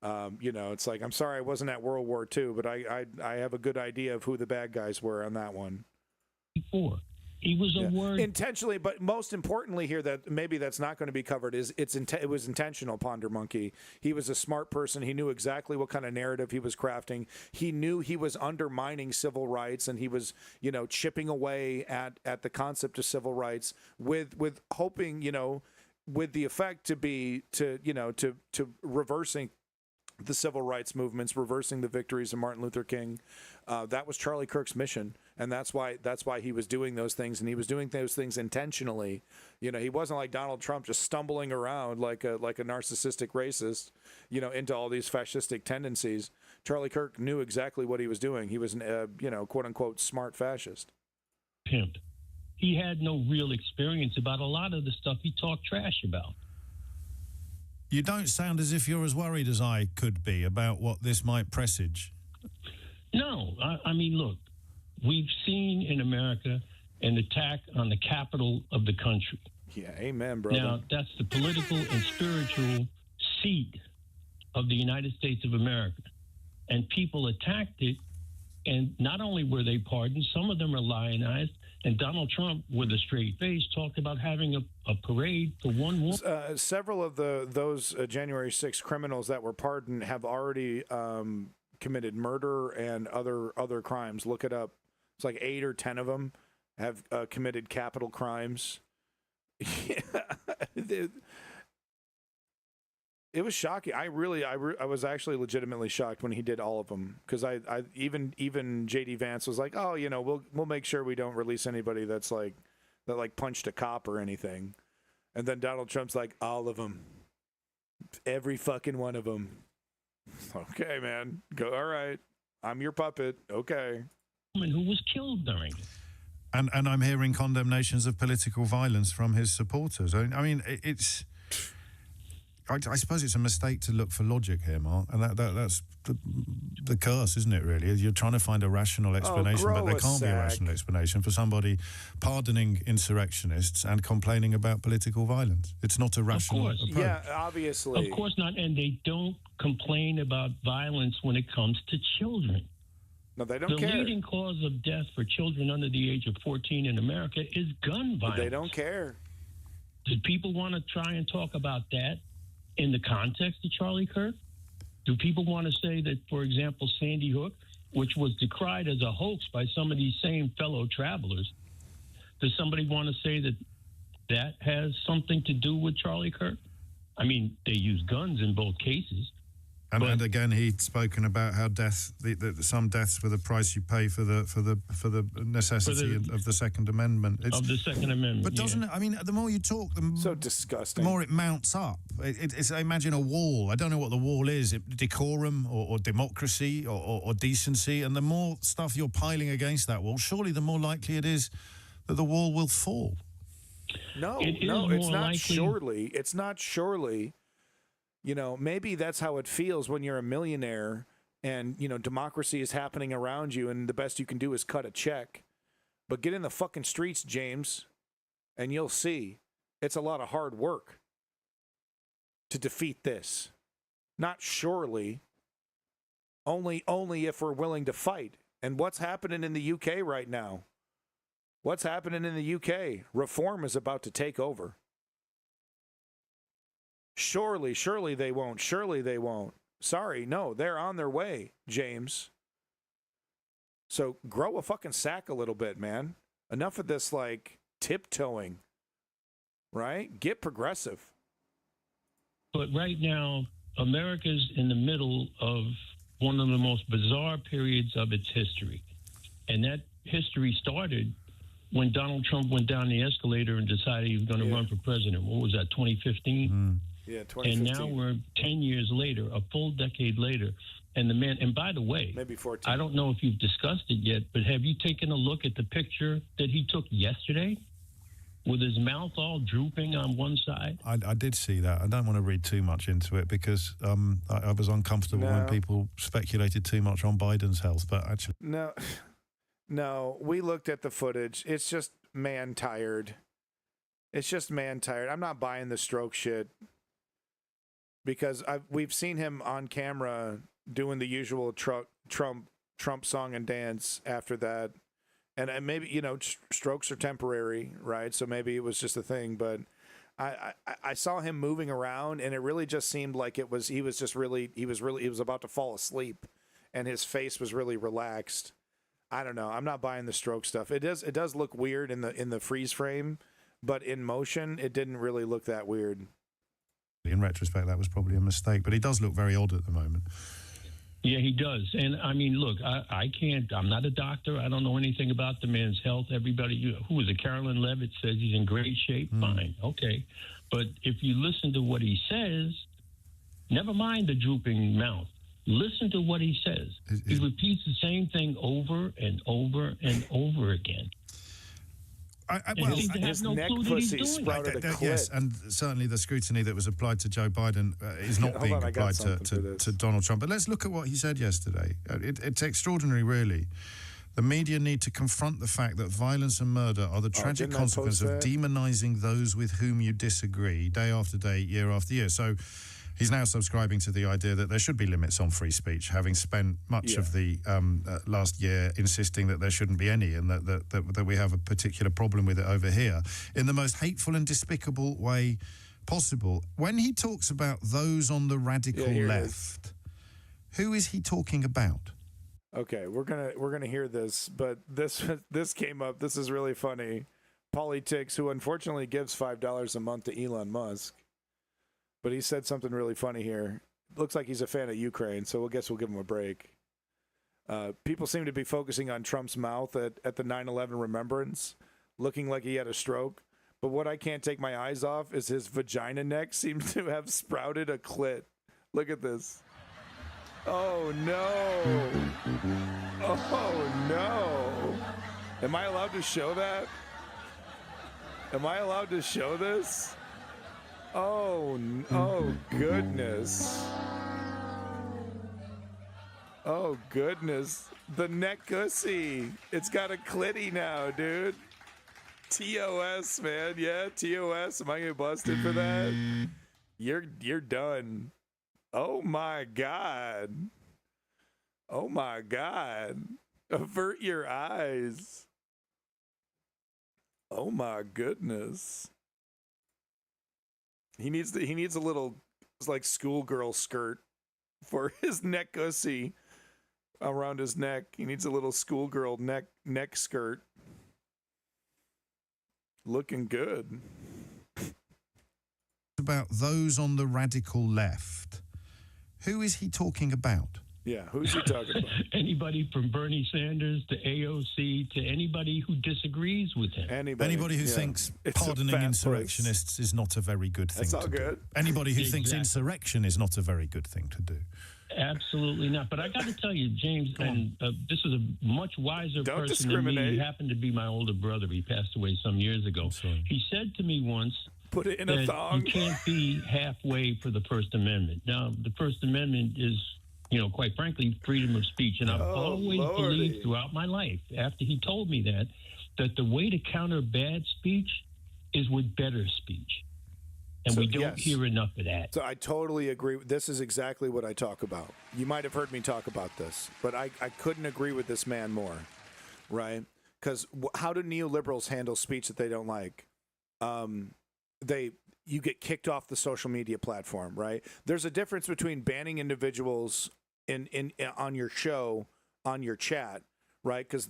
It's like, I'm sorry I wasn't at World War II, but I have a good idea of who the bad guys were on that one. Before. He was a word intentionally, but most importantly here, that maybe that's not going to be covered, is it was intentional. Ponder Monkey. He was a smart person. He knew exactly what kind of narrative he was crafting. He knew he was undermining civil rights, and he was, chipping away at the concept of civil rights with hoping, with the effect to be to reversing the civil rights movements, reversing the victories of Martin Luther King. That was Charlie Kirk's mission, and that's why he was doing those things, and he was doing those things intentionally. He wasn't like Donald Trump, just stumbling around like a narcissistic racist, into all these fascistic tendencies. Charlie Kirk knew exactly what he was doing. He was an quote unquote smart fascist. Pimp. He had no real experience about a lot of the stuff he talked trash about. You don't sound as if you're as worried as I could be about what this might presage. No, I mean, look, we've seen in America an attack on the capital of the country. Yeah, amen, brother. Now, that's the political and spiritual seat of the United States of America. And people attacked it, and not only were they pardoned, some of them are lionized. And Donald Trump, with a straight face, talked about having a parade for one woman. Several of those January 6th criminals that were pardoned have already committed murder and other crimes. Look it up. It's like 8 or 10 of them have committed capital crimes. It was shocking. I was actually legitimately shocked when he did all of them, because I even JD Vance was like, oh, we'll make sure we don't release anybody that punched a cop or anything, and then Donald Trump's like, all of them, every fucking one of them. Okay, man, go. All right, I'm your puppet. Okay. Who was killed during it? And I'm hearing condemnations of political violence from his supporters. I mean, it's. I suppose it's a mistake to look for logic here, Mark, and that's the curse, isn't it, really? You're trying to find a rational explanation, but there can't be a rational explanation for somebody pardoning insurrectionists and complaining about political violence. It's not a rational approach. Yeah, obviously. Of course not, and they don't complain about violence when it comes to children. No, they don't care. The leading cause of death for children under the age of 14 in America is gun violence. They don't care. Did people want to try and talk about that in the context of Charlie Kirk? Do people want to say that, for example, Sandy Hook, which was decried as a hoax by some of these same fellow travelers, does somebody want to say that has something to do with Charlie Kirk? I mean, they use guns in both cases. And again, he'd spoken about how some deaths were the price you pay for the necessity of the Second Amendment. Of the Second Amendment, but doesn't it? I mean, the more you talk, so disgusting. The more it mounts up. I imagine a wall. I don't know what the wall is. Decorum or democracy or decency. And the more stuff you're piling against that wall, surely the more likely it is that the wall will fall. No, it's not. Surely, it's not. Surely. Maybe that's how it feels when you're a millionaire and, democracy is happening around you and the best you can do is cut a check. But get in the fucking streets, James, and you'll see it's a lot of hard work to defeat this. Not surely. Only if we're willing to fight. And what's happening in the UK right now? What's happening in the UK? Reform is about to take over. Surely they won't. Surely they won't. Sorry, no, they're on their way, James. So grow a fucking sack a little bit, man. Enough of this, tiptoeing, right? Get progressive. But right now, America's in the middle of one of the most bizarre periods of its history. And that history started when Donald Trump went down the escalator and decided he was going to run for president. What was that, 2015? Mm. Yeah, 2015. And now we're 10 years later, a full decade later. And the man, and by the way, maybe 14. I don't know if you've discussed it yet, but have you taken a look at the picture that he took yesterday with his mouth all drooping on one side? I did see that. I don't want to read too much into it because I was uncomfortable when people speculated too much on Biden's health, but actually... No, we looked at the footage. It's just man tired. It's just man tired. I'm not buying the stroke shit because we've seen him on camera doing the usual Trump song and dance after that. And maybe, you know, strokes are temporary, right? So maybe it was just a thing, but I saw him moving around and it really just seemed like he was about to fall asleep and his face was really relaxed. I don't know. I'm not buying the stroke stuff. It does look weird in the freeze frame, but in motion it didn't really look that weird. In retrospect, that was probably a mistake, but he does look very odd at the moment. Yeah, he does. And I mean, look, I'm not a doctor. I don't know anything about the man's health. Everybody, who is it? Carolyn Levitt says he's in great shape. Fine. Okay. But if you listen to what he says, never mind the drooping mouth. Listen to what he says. He repeats the same thing over and over and over again. Well, his neck pussy sprouted a clit. Yes, and certainly the scrutiny that was applied to Joe Biden is not being applied to Donald Trump. But let's look at what he said yesterday. It's extraordinary, really. The media need to confront the fact that violence and murder are the tragic consequence of demonizing those with whom you disagree day after day, year after year. So he's now subscribing to the idea that there should be limits on free speech, having spent much of the last year insisting that there shouldn't be any and that we have a particular problem with it over here in the most hateful and despicable way possible. When he talks about those on the radical left, who is he talking about? Okay, we're gonna hear this, but this came up. This is really funny. Politics, who unfortunately gives $5 a month to Elon Musk. But he said something really funny here. Looks like he's a fan of Ukraine, so we'll give him a break. People seem to be focusing on Trump's mouth at the 9/11 remembrance, looking like he had a stroke. But what I can't take my eyes off is his vagina neck seems to have sprouted a clit. Look at this. Oh, no. Oh, no. Am I allowed to show that? Am I allowed to show this? Oh, goodness. Oh, goodness. The neck gussy. It's got a clitty now, dude. TOS, man. Yeah, TOS. Am I going to get busted for that? You're done. Oh, my God. Oh, my God. Avert your eyes. Oh, my goodness. He needs a little like schoolgirl skirt for his neck gussy around his neck. He needs a little schoolgirl neck skirt. Looking good. About those on the radical left. Who is he talking about? Yeah, who's he talking about? Anybody from Bernie Sanders to AOC to anybody who disagrees with him. Anybody who thinks pardoning insurrectionists is not a very good thing to do. Anybody who thinks insurrection is not a very good thing to do. Absolutely not. But I got to tell you, James, and this is a much wiser person than me. He happened to be my older brother. He passed away some years ago. He said to me once, put it in a thong. You can't be halfway for the First Amendment. Now, the First Amendment is, you know, quite frankly, freedom of speech. And I've always believed throughout my life, after he told me that the way to counter bad speech is with better speech. And we don't hear enough of that. So I totally agree. This is exactly what I talk about. You might have heard me talk about this, but I couldn't agree with this man more, right? Because how do neoliberals handle speech that they don't like? You get kicked off the social media platform, right? There's a difference between banning individuals on your show, on your chat, right? Because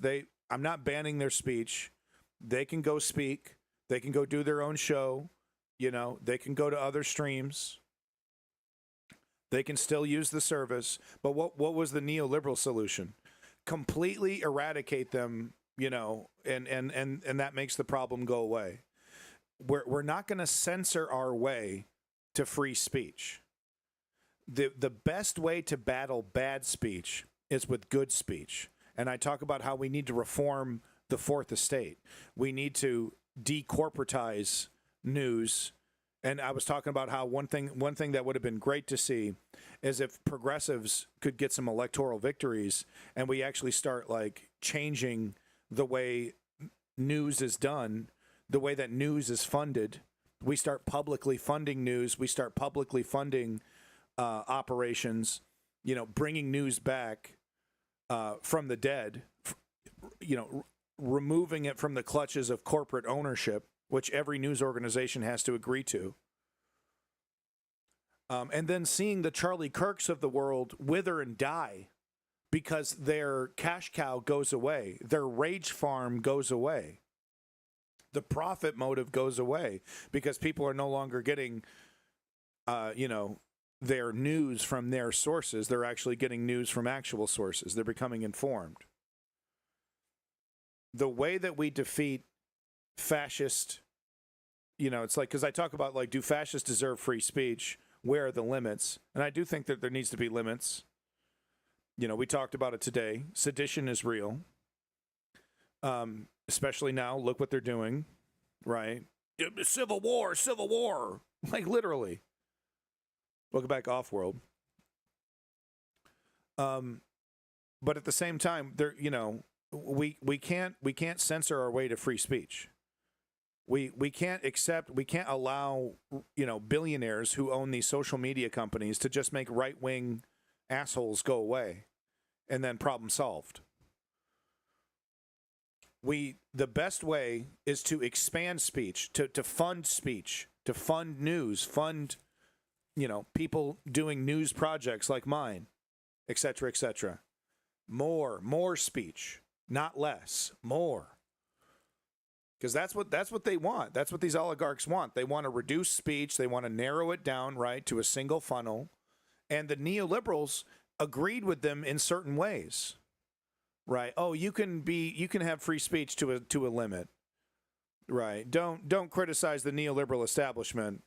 I'm not banning their speech. They can go speak. They can go do their own show. You know, they can go to other streams. They can still use the service. But what was the neoliberal solution? Completely eradicate them, you know, and that makes the problem go away. We're not going to censor our way to free speech. The best way to battle bad speech is with good speech. And I talk about how we need to reform the Fourth Estate. We need to decorporatize news. And I was talking about how one thing that would have been great to see is if progressives could get some electoral victories and we actually start like changing the way news is done, the way that news is funded. We start publicly funding news. We start publicly funding operations, bringing news back from the dead, removing it from the clutches of corporate ownership, which every news organization has to agree to. And then seeing the Charlie Kirks of the world wither and die because their cash cow goes away, their rage farm goes away. The profit motive goes away because people are no longer getting, their news from their sources. They're actually getting news from actual sources. They're becoming informed. The way that we defeat fascist, it's like, because I talk about, like, do fascists deserve free speech? Where are the limits? And I do think that there needs to be limits. We talked about it today. Sedition is real. Especially now, look what they're doing, right? Civil war, like literally. Welcome back, Off-World. But at the same time, there, we can't censor our way to free speech. We can't allow, billionaires who own these social media companies to just make right-wing assholes go away and then problem solved. The best way is to expand speech, to fund speech, to fund news, fund, people doing news projects like mine, et cetera, et cetera. More speech, not less, more. Because that's what they want. That's what these oligarchs want. They want to reduce speech. They want to narrow it down, right, to a single funnel. And the neoliberals agreed with them in certain ways. Right. Oh, you can have free speech to a limit. Right. Don't criticize the neoliberal establishment.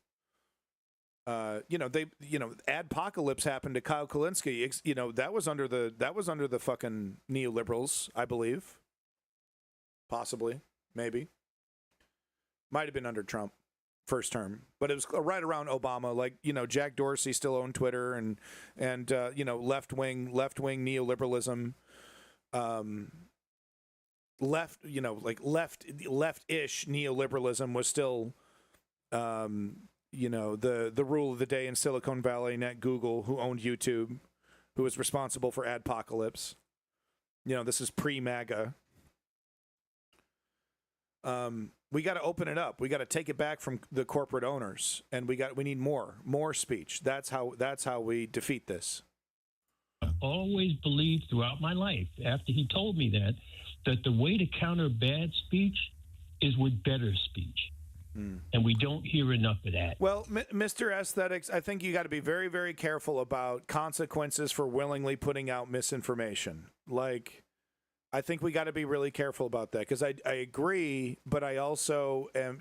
Adpocalypse happened to Kyle Kulinski. That was under the fucking neoliberals, I believe. Possibly, maybe. Might have been under Trump first term, but it was right around Obama. Like, Jack Dorsey still owned Twitter and left-wing neoliberalism. Left-ish neoliberalism was still, the rule of the day in Silicon Valley, net Google, who owned YouTube, who was responsible for Adpocalypse. This is pre-MAGA. We got to open it up. We got to take it back from the corporate owners, and we need more speech. That's how we defeat this. Always believed throughout my life, after he told me that the way to counter bad speech is with better speech. And we don't hear enough of that. Well, Mr. Aesthetics, I think you got to be very, very careful about consequences for willingly putting out misinformation. Like, I think we got to be really careful about that, because I agree, but I also am,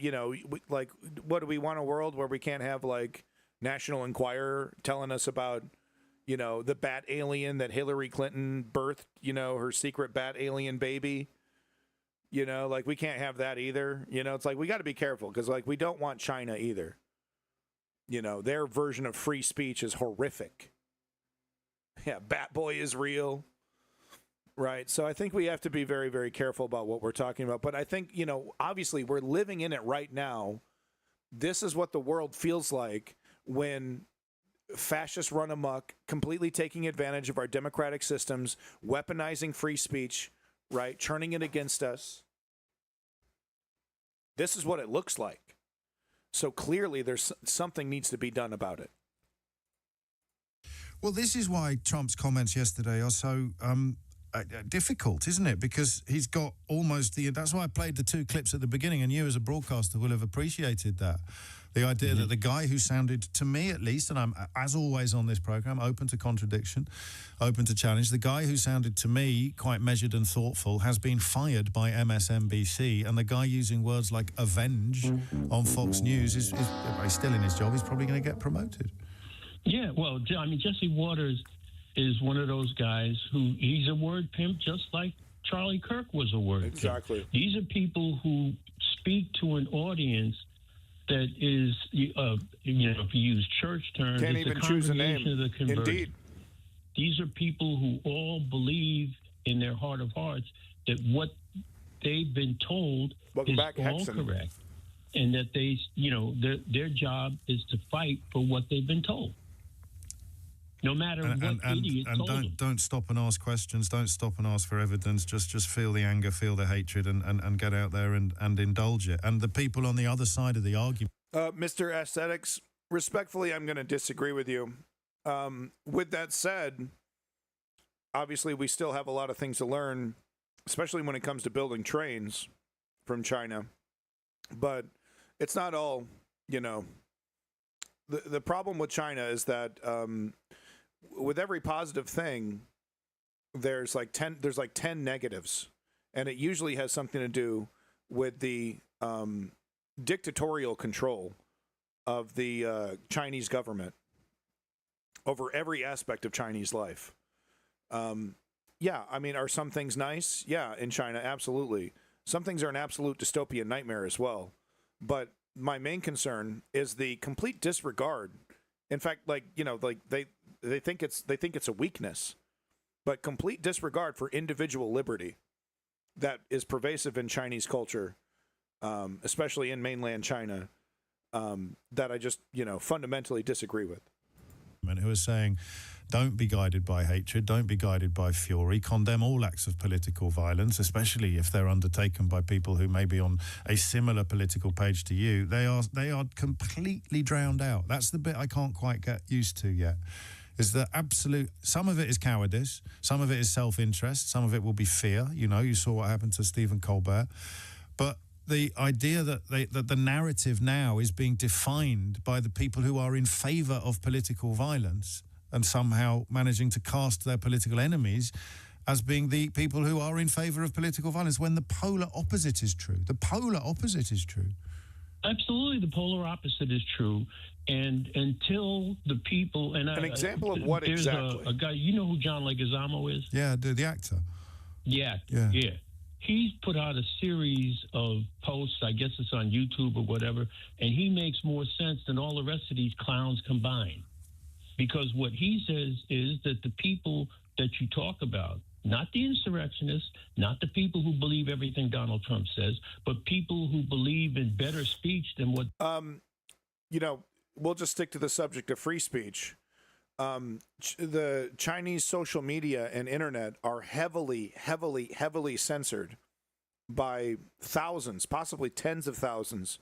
like, what do we want, a world where we can't have, like, National Enquirer telling us about, the bat alien that Hillary Clinton birthed, her secret bat alien baby? Like, we can't have that either. It's like, we got to be careful, because, like, we don't want China either. Their version of free speech is horrific. Yeah, Bat Boy is real. Right. So I think we have to be very, very careful about what we're talking about. But I think, obviously we're living in it right now. This is what the world feels like when fascists run amok, completely taking advantage of our democratic systems, weaponizing free speech, right, turning it against us. This is what it looks like. So clearly there's something needs to be done about it. Well, this is why Trump's comments yesterday are so difficult, isn't it? Because he's got almost that's why I played the two clips at the beginning, and you as a broadcaster will have appreciated that. The idea that the guy who sounded, to me at least, and I'm, as always on this program, open to contradiction, open to challenge, the guy who sounded to me quite measured and thoughtful has been fired by MSNBC, and the guy using words like avenge on Fox News is he's still in his job. He's probably going to get promoted. Yeah, well, I mean, Jesse Waters is one of those guys who, he's a word pimp just like Charlie Kirk was a word pimp. Exactly. These are people who speak to an audience that is, if you use church terms, can't it's even a choose a name. of the converted. Indeed. These are people who all believe in their heart of hearts that what they've been told Welcome is back, all Hexen. correct, and that they, their job is to fight for what they've been told. No matter what idiot told them. Don't stop and ask questions. Don't stop and ask for evidence. Just feel the anger, feel the hatred, and get out there and indulge it. And the people on the other side of the argument. Mr. Aesthetics, respectfully, I'm going to disagree with you. With that said, obviously we still have a lot of things to learn, especially when it comes to building trains from China. But it's not all, the problem with China is that with every positive thing, there's like 10 negatives, and it usually has something to do with the dictatorial control of the Chinese government over every aspect of Chinese life. Yeah, I mean, are some things nice? Yeah, in China, absolutely. Some things are an absolute dystopian nightmare as well. But my main concern is the complete disregard. In fact, they think it's a weakness, but complete disregard for individual liberty that is pervasive in Chinese culture, especially in mainland China, that I just, fundamentally disagree with. Who are saying, don't be guided by hatred, don't be guided by fury, condemn all acts of political violence, especially if they're undertaken by people who may be on a similar political page to you. They are completely drowned out. That's the bit I can't quite get used to yet. Is the absolute, some of it is cowardice, some of it is self-interest, some of it will be fear. You saw what happened to Stephen Colbert. But the idea that the narrative now is being defined by the people who are in favour of political violence and somehow managing to cast their political enemies as being the people who are in favour of political violence, when the polar opposite is true. The polar opposite is true. Absolutely, the polar opposite is true. And until the people... and an example of what exactly? There's a guy, you know who John Leguizamo is? Yeah, the actor. Yeah. He's put out a series of posts, I guess it's on YouTube or whatever, and he makes more sense than all the rest of these clowns combined. Because what he says is that the people that you talk about, not the insurrectionists, not the people who believe everything Donald Trump says, but people who believe in better speech than what... we'll just stick to the subject of free speech. The Chinese social media and internet are heavily censored by thousands, possibly tens of thousands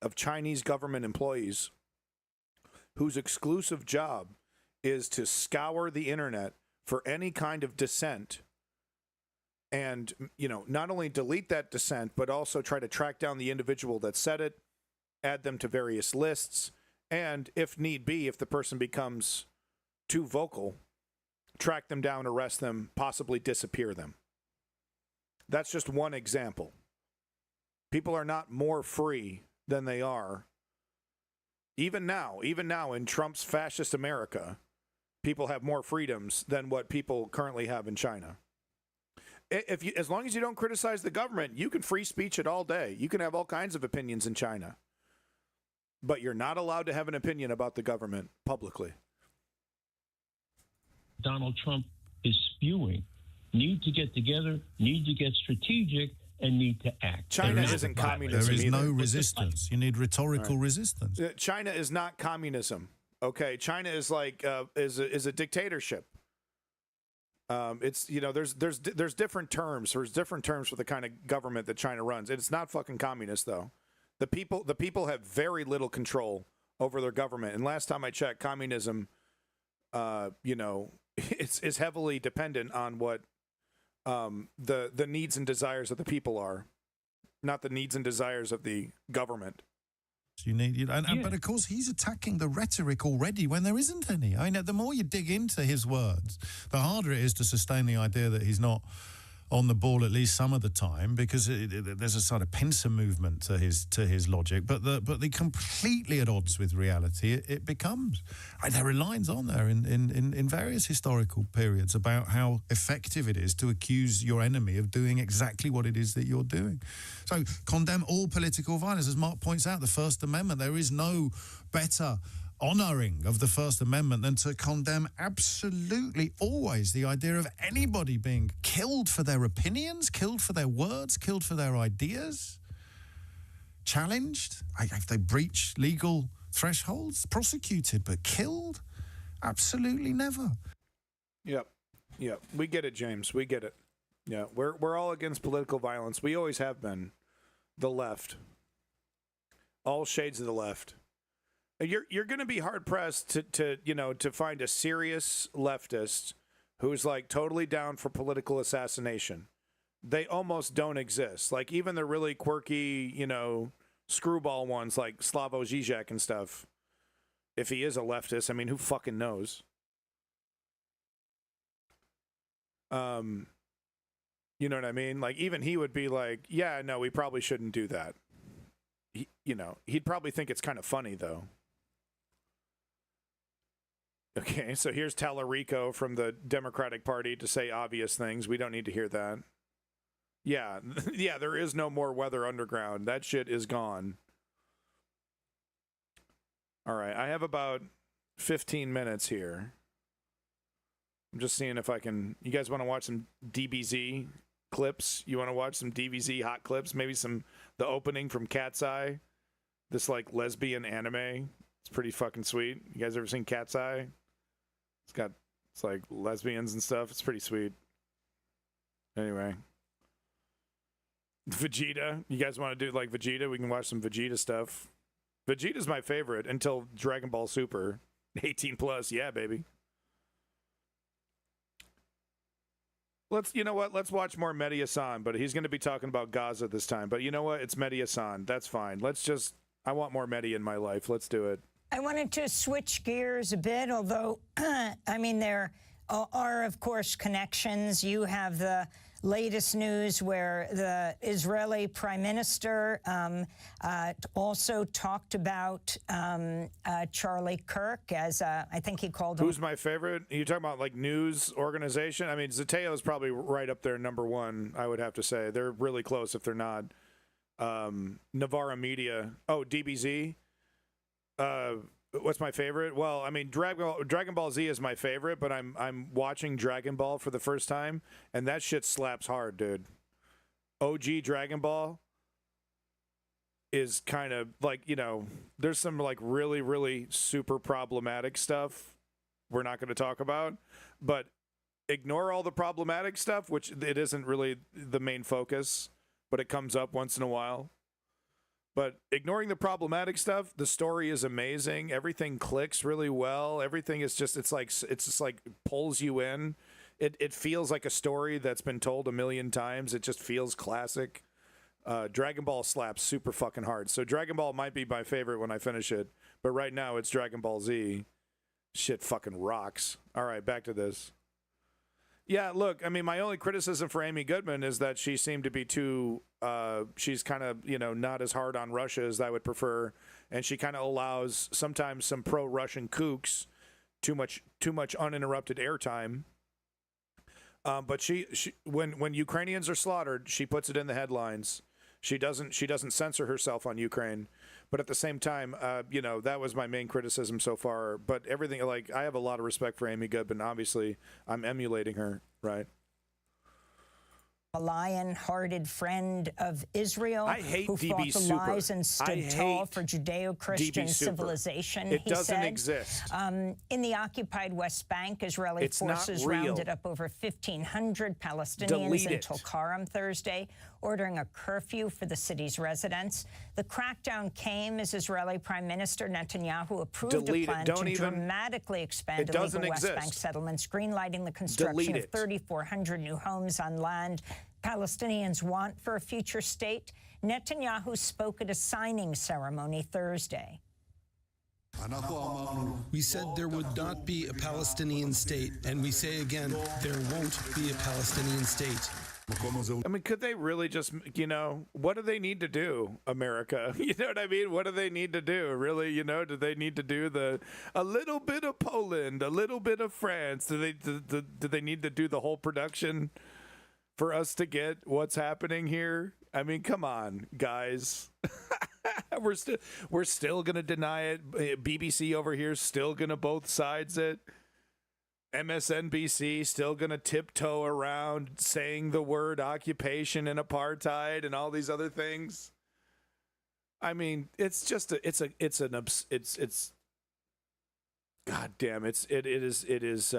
of Chinese government employees whose exclusive job is to scour the internet for any kind of dissent and, not only delete that dissent, but also try to track down the individual that said it, add them to various lists, and if need be, if the person becomes too vocal, track them down, arrest them, possibly disappear them. That's just one example. People are not more free than they are. Even now in Trump's fascist America, people have more freedoms than what people currently have in China. As long as you don't criticize the government, you can free speech it all day. You can have all kinds of opinions in China. But you're not allowed to have an opinion about the government publicly. Donald Trump is spewing, need to get together, need to get strategic, and need to act. China isn't communism. There is either. no resistance. You need rhetorical resistance. China is not communism. Okay, China is like is a dictatorship. It's there's different terms. There's different terms for the kind of government that China runs. It's not fucking communist though. The people have very little control over their government. And last time I checked, communism, it's heavily dependent on what the needs and desires of the people are, not the needs and desires of the government. But of course he's attacking the rhetoric already when there isn't any. I mean, the more you dig into his words, the harder it is to sustain the idea that he's not on the ball at least some of the time, because there's a sort of pincer movement to his logic, but the completely at odds with reality it becomes. There are lines on there in various historical periods about how effective it is to accuse your enemy of doing exactly what it is that you're doing. So condemn all political violence. As Mark points out, the First Amendment, there is no better honouring of the First Amendment than to condemn absolutely always the idea of anybody being killed for their opinions, killed for their words, killed for their ideas, challenged, if they breach legal thresholds, prosecuted, but killed? Absolutely never. Yep. We get it, James. We get it. Yeah, we're all against political violence. We always have been. The left. All shades of the left. You're going to be hard pressed to find a serious leftist who's like totally down for political assassination. They almost don't exist. Like even the really quirky, screwball ones like Slavoj Žižek and stuff. If he is a leftist, I mean, who fucking knows? You know what I mean? Like even he would be like, yeah, no, we probably shouldn't do that. He'd probably think it's kind of funny though. Okay, so here's Tallarico from the Democratic Party to say obvious things. We don't need to hear that. Yeah, there is no more Weather Underground. That shit is gone. All right, I have about 15 minutes here. I'm just seeing if I can... You guys want to watch some DBZ clips? You want to watch some DBZ hot clips? Maybe the opening from Cat's Eye? This, like, lesbian anime. It's pretty fucking sweet. You guys ever seen Cat's Eye? It's like lesbians and stuff. It's pretty sweet. Anyway. Vegeta. You guys want to do, like, Vegeta? We can watch some Vegeta stuff. Vegeta's my favorite until Dragon Ball Super. 18 plus. Yeah, baby. You know what? Let's watch more Mehdi Hassan, but he's going to be talking about Gaza this time. But you know what? It's Mehdi Hassan. That's fine. I want more Mehdi in my life. Let's do it. I wanted to switch gears a bit, although, I mean, there are, of course, connections. You have the latest news where the Israeli prime minister also talked about Charlie Kirk as, I think he called him. Who's my favorite? Are you talking about, like, news organization? I mean, Zateo is probably right up there, number one, I would have to say. They're really close if they're not. Navarra Media. Oh, DBZ. What's my favorite? Well, I mean, Dragon Ball Z is my favorite, but I'm watching Dragon Ball for the first time, and that shit slaps hard, dude. OG Dragon Ball is kind of like, there's some like really, really super problematic stuff we're not going to talk about, but ignore all the problematic stuff, which it isn't really the main focus, but it comes up once in a while. But ignoring the problematic stuff, the story is amazing. Everything clicks really well. Everything is just, it's just like pulls you in. It feels like a story that's been told a million times. It just feels classic. Dragon Ball slaps super fucking hard. So Dragon Ball might be my favorite when I finish it. But right now it's Dragon Ball Z. Shit fucking rocks. All right, back to this. Yeah, look, I mean, my only criticism for Amy Goodman is that she seemed to be too, she's kind of, not as hard on Russia as I would prefer. And she kind of allows sometimes some pro-Russian kooks too much uninterrupted airtime. But she when Ukrainians are slaughtered, she puts it in the headlines. She doesn't censor herself on Ukraine. But at the same time, that was my main criticism so far. But everything, like, I have a lot of respect for Amy Goodman. Obviously, I'm emulating her, right? A lion-hearted friend of Israel who fought the lies and stood tall for Judeo-Christian civilization. It doesn't exist. In the occupied West Bank, Israeli forces rounded up over 1,500 Palestinians in Tulkarem Thursday, ordering a curfew for the city's residents. The crackdown came as Israeli Prime Minister Netanyahu approved a plan to dramatically expand illegal West Bank settlements, greenlighting the construction of 3,400 new homes on land Palestinians want for a future state. Netanyahu spoke at a signing ceremony Thursday. We said there would not be a Palestinian state, and we say again, there won't be a Palestinian state. I mean, could they really just, what do they need to do, America? You know what I mean? What do they need to do? Really, do they need to do a little bit of Poland, a little bit of France? Do they need to do the whole production for us to get what's happening here? I mean, come on, guys. we're still going to deny it. BBC over here is still going to both sides it. MSNBC still going to tiptoe around saying the word occupation and apartheid and all these other things. I mean, it's just it's God damn, it is it's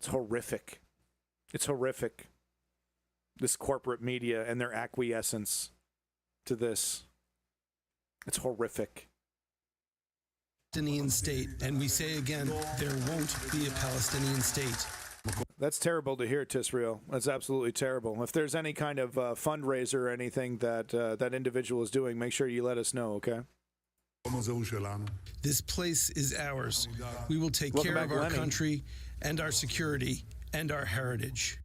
horrific. It's horrific. This corporate media and their acquiescence to this. It's horrific. Palestinian state, and we say again, there won't be a Palestinian state. That's terrible to hear, Tisrael. That's absolutely terrible. If there's any kind of fundraiser or anything that that individual is doing, make sure you let us know, okay? This place is ours. We will take Welcome care back, of our Lenny. country and our security and our heritage.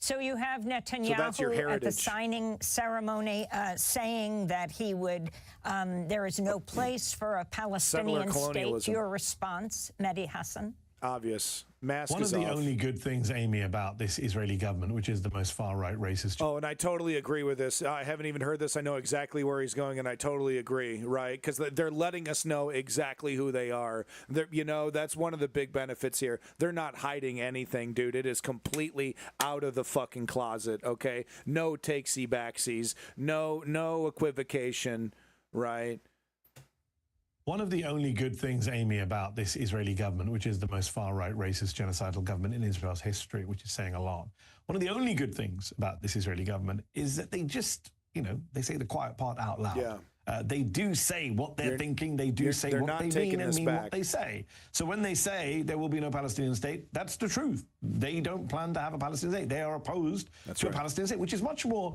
So you have that's your Netanyahu at the heritage. signing ceremony saying that he would, there is no place for a Palestinian state. colonialism. Your response, Mehdi Hassan? Obvious. Mask One of is the off. only good things, Amy, about this Israeli government, which is the most far-right racist. Oh, and I totally agree with this. I haven't even heard this. I know exactly where he's going, and I totally agree, right? Because they're letting us know exactly who they are. You know, that's one of the big benefits here. They're not hiding anything, dude. It is completely out of the fucking closet, okay? No takesy-backsies, no equivocation, right? One of the only good things, Amy, about this Israeli government, which is the most far-right racist genocidal government in Israel's history, which is saying a lot. One of the only good things about this Israeli government is that they just, you know, they say the quiet part out loud. Yeah. They do say what they're thinking. They do say they're what not they taking mean and this mean back. what they say. So when they say there will be no Palestinian state, that's the truth. They don't plan to have a Palestinian state. They are opposed to a Palestinian state, which is much more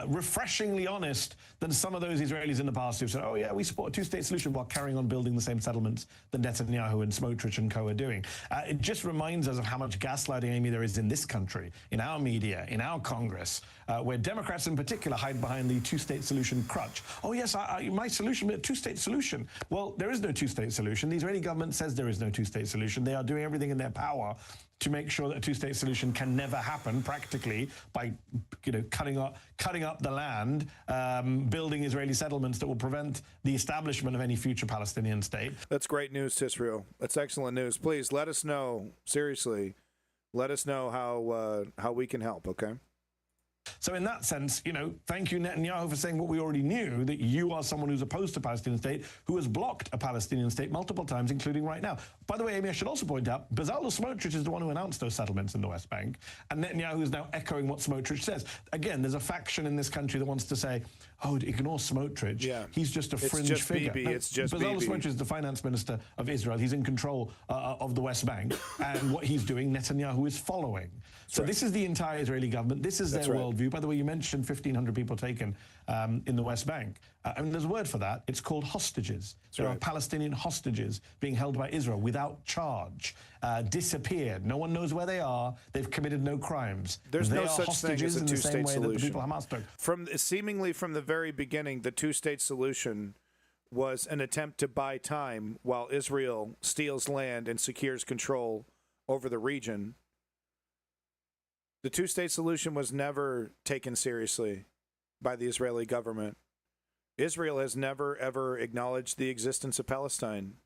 refreshingly honest than some of those Israelis in the past who said, oh, yeah, we support a two-state solution while carrying on building the same settlements that Netanyahu and Smotrich and co are doing. It just reminds us of how much gaslighting, Amy, there is in this country, in our media, in our Congress, where Democrats in particular hide behind the two-state solution crutch. Oh, yes, my solution, a two-state solution. Well, there is no two-state solution. The Israeli government says there is no two-state solution. They are doing everything in their power to make sure that a two-state solution can never happen practically by, you know, cutting up the land, building Israeli settlements that will prevent the establishment of any future Palestinian state. That's great news, Tisrael. That's excellent news. Please let us know, seriously, let us know how we can help, okay? So in that sense, you know, thank you, Netanyahu, for saying what we already knew, that you are someone who's opposed to a Palestinian state, who has blocked a Palestinian state multiple times, including right now. By the way, Amy, I should also point out, Bezalel Smotrich is the one who announced those settlements in the West Bank, and Netanyahu is now echoing what Smotrich says. Again, there's a faction in this country that wants to say, oh, ignore Smotrich. Yeah. He's just a It's fringe just figure. Bibi. No, It's just Bezalel Bibi. Smotrich is the finance minister of Israel. He's in control of the West Bank, and what he's doing, Netanyahu is following. So this is the entire Israeli government. This is their worldview. By the way, you mentioned 1,500 people taken in the West Bank. I mean, there's a word for that. It's called hostages. There are Palestinian hostages being held by Israel without charge, disappeared. No one knows where they are. They've committed no crimes. There's they no are such thing hostages as a in the same two-state way solution. that the people of Hamas took. Seemingly from the very beginning, the two-state solution was an attempt to buy time while Israel steals land and secures control over the region. The two-state solution was never taken seriously by the Israeli government. Israel has never, ever acknowledged the existence of Palestine,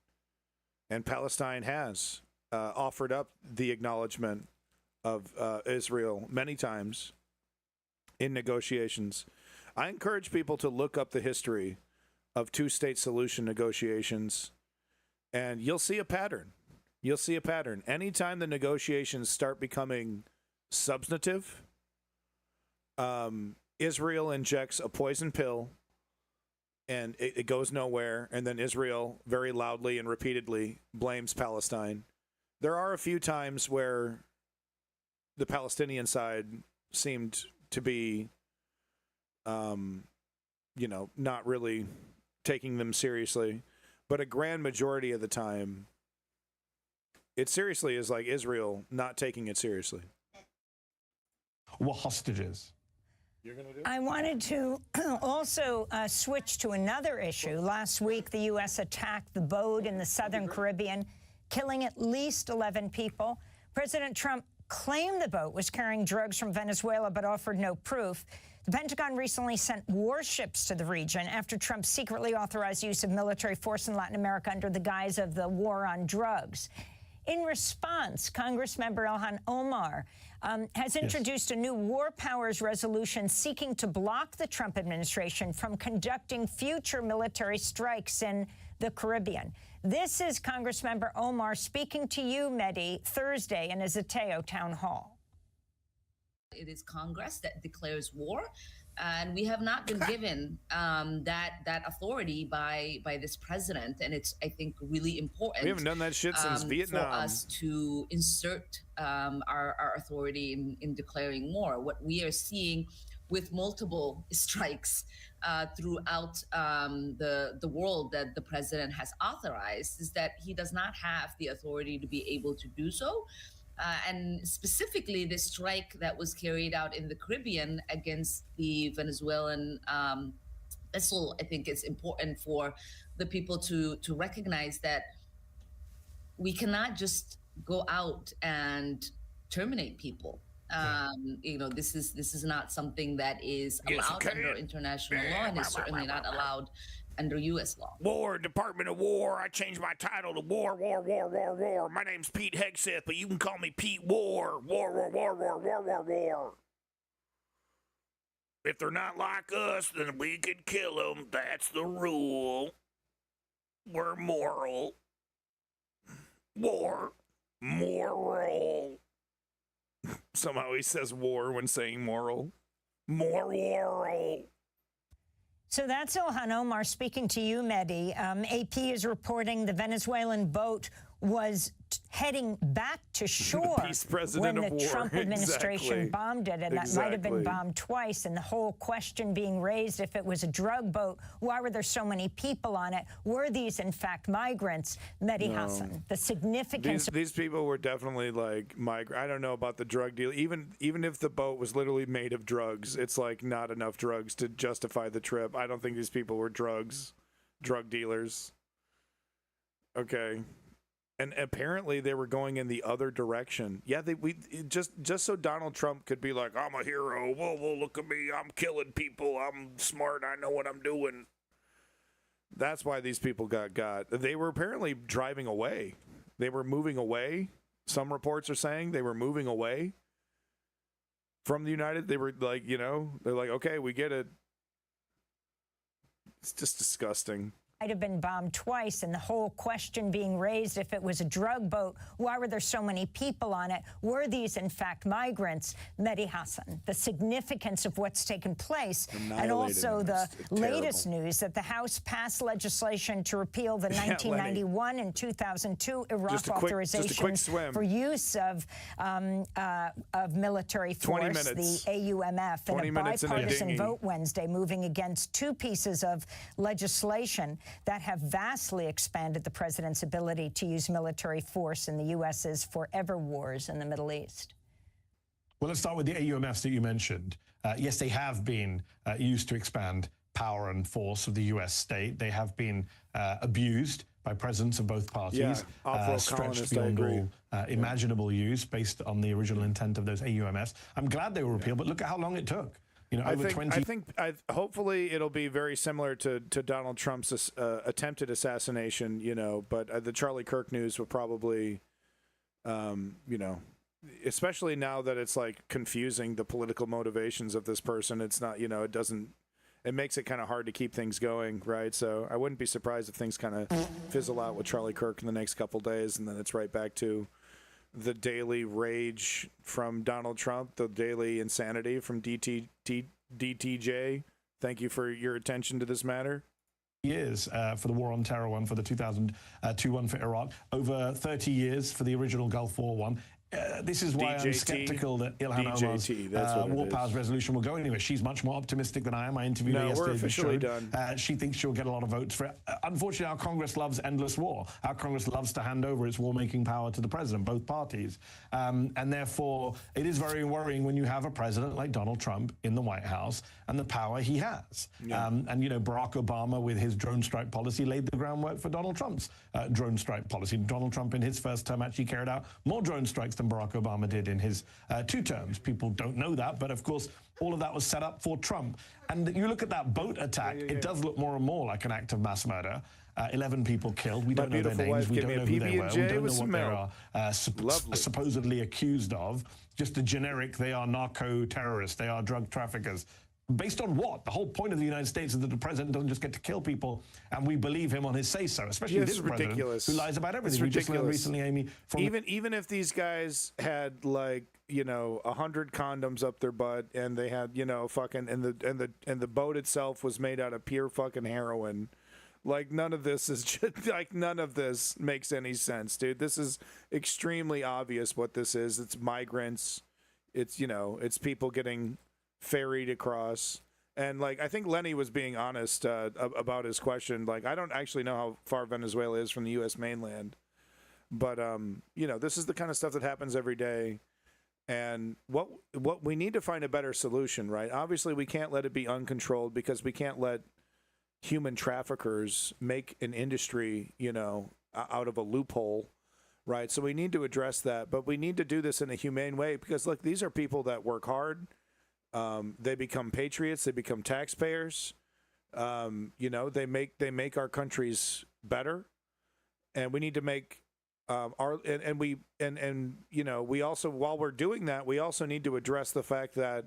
and Palestine has offered up the acknowledgement of Israel many times in negotiations. I encourage people to look up the history of two-state solution negotiations, and you'll see a pattern. You'll see a pattern. Anytime the negotiations start becoming substantive, Israel injects a poison pill, and it goes nowhere, and then Israel very loudly and repeatedly blames Palestine. There are a few times where the Palestinian side seemed to be, you know, not really taking them seriously, but a grand majority of the time, it seriously is like Israel not taking it seriously. What hostages? I wanted to also switch to another issue. Last week, the U.S. attacked the boat in the southern Caribbean, killing at least 11 people. President Trump claimed the boat was carrying drugs from Venezuela, but offered no proof. The Pentagon recently sent warships to the region after Trump secretly authorized use of military force in Latin America under the guise of the war on drugs. In response, Congressmember Ilhan Omar has introduced a new war powers resolution seeking to block the Trump administration from conducting future military strikes in the Caribbean. This is Congressmember Omar speaking to you, Mehdi, Thursday in a Zateo town hall. It is Congress that declares war, and we have not been given that authority by this president. And it's, I think, really important. We haven't done that shit since Vietnam. For us to insert our authority in declaring war. What we are seeing with multiple strikes throughout the world that the president has authorized is that he does not have the authority to be able to do so. And specifically, the strike that was carried out in the Caribbean against the Venezuelan vessel, I think it's important for the people to recognize that we cannot just go out and terminate people. You know, this is not something that is allowed under international law, and is certainly not allowed under U.S. law. War, Department of War. I changed my title to War. My name's Pete Hegseth, but you can call me Pete War. War. If they're not like us, then we could kill them. That's the rule. We're moral. War. Moral. Somehow he says war when saying moral. Moral. So that's Ilhan Omar speaking to you, Mehdi. AP is reporting the Venezuelan boat was heading back to shore when the Trump administration bombed it, and that might have been bombed twice. And the whole question being raised, if it was a drug boat, why were there so many people on it? Were these, in fact, migrants? Mehdi Hassan, the significance... These people were definitely, like, I don't know about the drug deal. Even if the boat was literally made of drugs, it's, like, not enough drugs to justify the trip. I don't think these people were drug dealers. Okay. And apparently they were going in the other direction. Yeah, just so Donald Trump could be like, I'm a hero. Whoa, look at me. I'm killing people. I'm smart. I know what I'm doing. That's why these people got. They were apparently driving away. They were moving away. Some reports are saying they were moving away from the United. They were like, you know, they're like, okay, we get it. It's just disgusting. Might have been bombed twice, and the whole question being raised, if it was a drug boat, why were there so many people on it? Were these, in fact, migrants? Mehdi Hassan, the significance of what's taken place, and also the latest news that the House passed legislation to repeal the 1991 and 2002 Iraq authorizations for use of military force, the AUMF, in a bipartisan vote Wednesday, moving against two pieces of legislation that have vastly expanded the president's ability to use military force in the U.S.'s forever wars in the Middle East. Well, let's start with the AUMFs that you mentioned. Yes, they have been used to expand power and force of the U.S. state. They have been abused by presidents of both parties, stretched beyond all imaginable use based on the original intent of those AUMFs. I'm glad they were repealed, but look at how long it took. You know, hopefully it'll be very similar to Donald Trump's attempted assassination, you know, but the Charlie Kirk news will probably, you know, especially now that it's like confusing the political motivations of this person. It's not, you know, it makes it kind of hard to keep things going, right? So I wouldn't be surprised if things kind of fizzle out with Charlie Kirk in the next couple days, and then it's right back to the daily rage from Donald Trump, the daily insanity from DTJ. Thank you for your attention to this matter. Years for the War on Terror one, for the 2002 one for Iraq, over 30 years for the original Gulf War one. This is why I'm skeptical that Ilhan Omar's war powers resolution will go anywhere. She's much more optimistic than I am. I interviewed her yesterday. We're officially done. She thinks she'll get a lot of votes for it. Unfortunately, our Congress loves endless war. Our Congress loves to hand over its war-making power to the president, both parties. And therefore, it is very worrying when you have a president like Donald Trump in the White House and the power he has. Yeah. And, you know, Barack Obama, with his drone strike policy, laid the groundwork for Donald Trump's drone strike policy. Donald Trump, in his first term, actually carried out more drone strikes than than Barack Obama did in his 2 terms. People don't know that, but of course, all of that was set up for Trump. And you look at that boat attack, it does look more and more like an act of mass murder. 11 people killed. We don't know their names. We don't know who they were. We don't know what they are supposedly accused of. Just a generic, they are narco-terrorists. They are drug traffickers. Based on what? The whole point of the United States is that the president doesn't just get to kill people, and we believe him on his say-so, especially this president ridiculous. who lies about everything. It's We just learned ridiculous. recently, Amy, from even if these guys had like 100 condoms up their butt, and they had fucking and the boat itself was made out of pure fucking heroin. Like none of this is just, like none of this makes any sense, dude. This is extremely obvious what this is. It's migrants. It's it's people getting ferried across. And like I think Lenny was being honest about his question. Like I don't actually know how far Venezuela is from the U.S. mainland, but this is the kind of stuff that happens every day. And what we need to find a better solution, right? Obviously, we can't let it be uncontrolled because we can't let human traffickers make an industry, out of a loophole, right? So we need to address that, but we need to do this in a humane way because look, these are people that work hard. They become patriots. They become taxpayers. They make our countries better, and we need to make we also, while we're doing that, we also need to address the fact that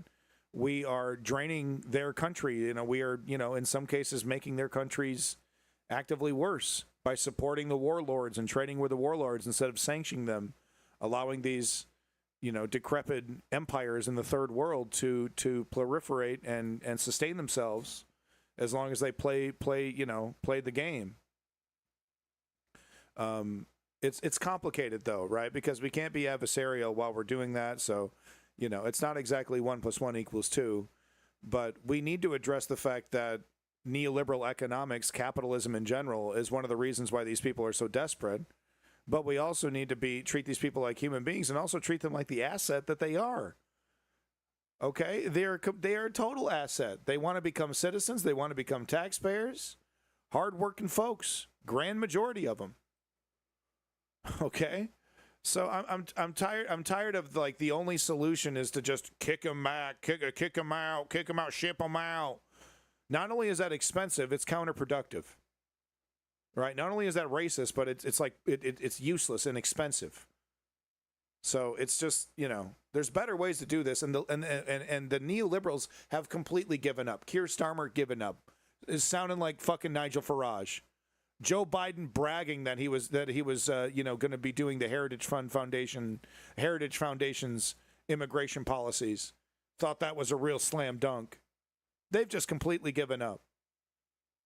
we are draining their country. We are, in some cases, making their countries actively worse by supporting the warlords and trading with the warlords instead of sanctioning them, allowing these decrepit empires in the third world to proliferate and sustain themselves as long as they play the game. It's complicated though, right? Because we can't be adversarial while we're doing that. So, it's not exactly 1 + 1 = 2, but we need to address the fact that neoliberal economics, capitalism in general, is one of the reasons why these people are so desperate. But we also need to treat these people like human beings and also treat them like the asset that they are. Okay? They are a total asset. They want to become citizens. They want to become taxpayers. Hardworking folks. Grand majority of them. Okay? So I'm tired of like the only solution is to just kick them back, kick them out, ship them out. Not only is that expensive, it's counterproductive. Right? Not only is that racist, but it's useless and expensive. So it's just, there's better ways to do this, and the neoliberals have completely given up. Keir Starmer given up. It's sounding like fucking Nigel Farage. Joe Biden bragging that he was going to be doing the Heritage Foundation's immigration policies. Thought that was a real slam dunk. They've just completely given up.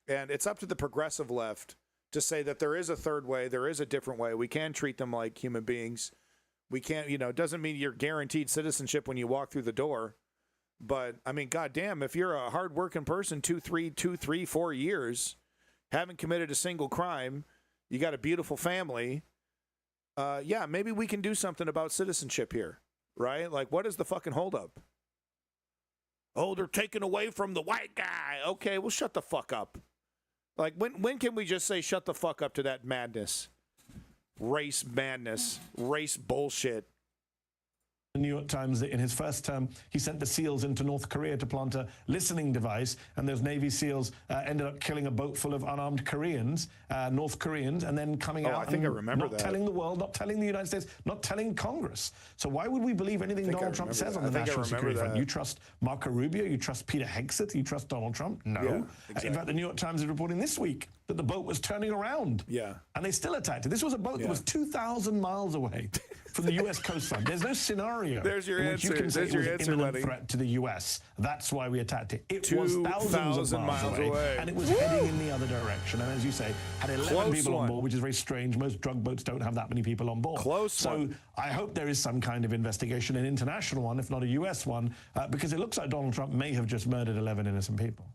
And it's up to the progressive left to say that there is a third way, there is a different way. We can treat them like human beings. We can't, it doesn't mean you're guaranteed citizenship when you walk through the door. But I mean, goddamn, if you're a hardworking person, 2, 3, 4 years, haven't committed a single crime, you got a beautiful family, maybe we can do something about citizenship here, right? Like, what is the fucking holdup? Oh, they're taking away from the white guy. Okay, well, shut the fuck up. Like, when can we just say shut the fuck up to that madness? Race madness. Race bullshit. The New York Times that in his first term, he sent the SEALs into North Korea to plant a listening device, and those Navy SEAls ended up killing a boat full of unarmed Koreans, North Koreans, and then coming out I remember not telling the world, not telling the United States, not telling Congress. So why would we believe anything Donald Trump says on the National Security Front? You trust Marco Rubio? You trust Peter Hegseth? You trust Donald Trump? No. Yeah, exactly. In fact, the New York Times is reporting this week that the boat was turning around. Yeah. And they still attacked it. This was a boat that was 2,000 miles away from the U.S. coastline. There's no scenario. There's your answer. You can say There's it was your an answer, imminent Lenny. threat to the U.S. That's why we attacked it. It was 2,000 thousands of miles away. And it was heading in the other direction. And as you say, had 11 people on board, which is very strange. Most drug boats don't have that many people on board. So I hope there is some kind of investigation, an international one, if not a U.S. one, because it looks like Donald Trump may have just murdered 11 innocent people.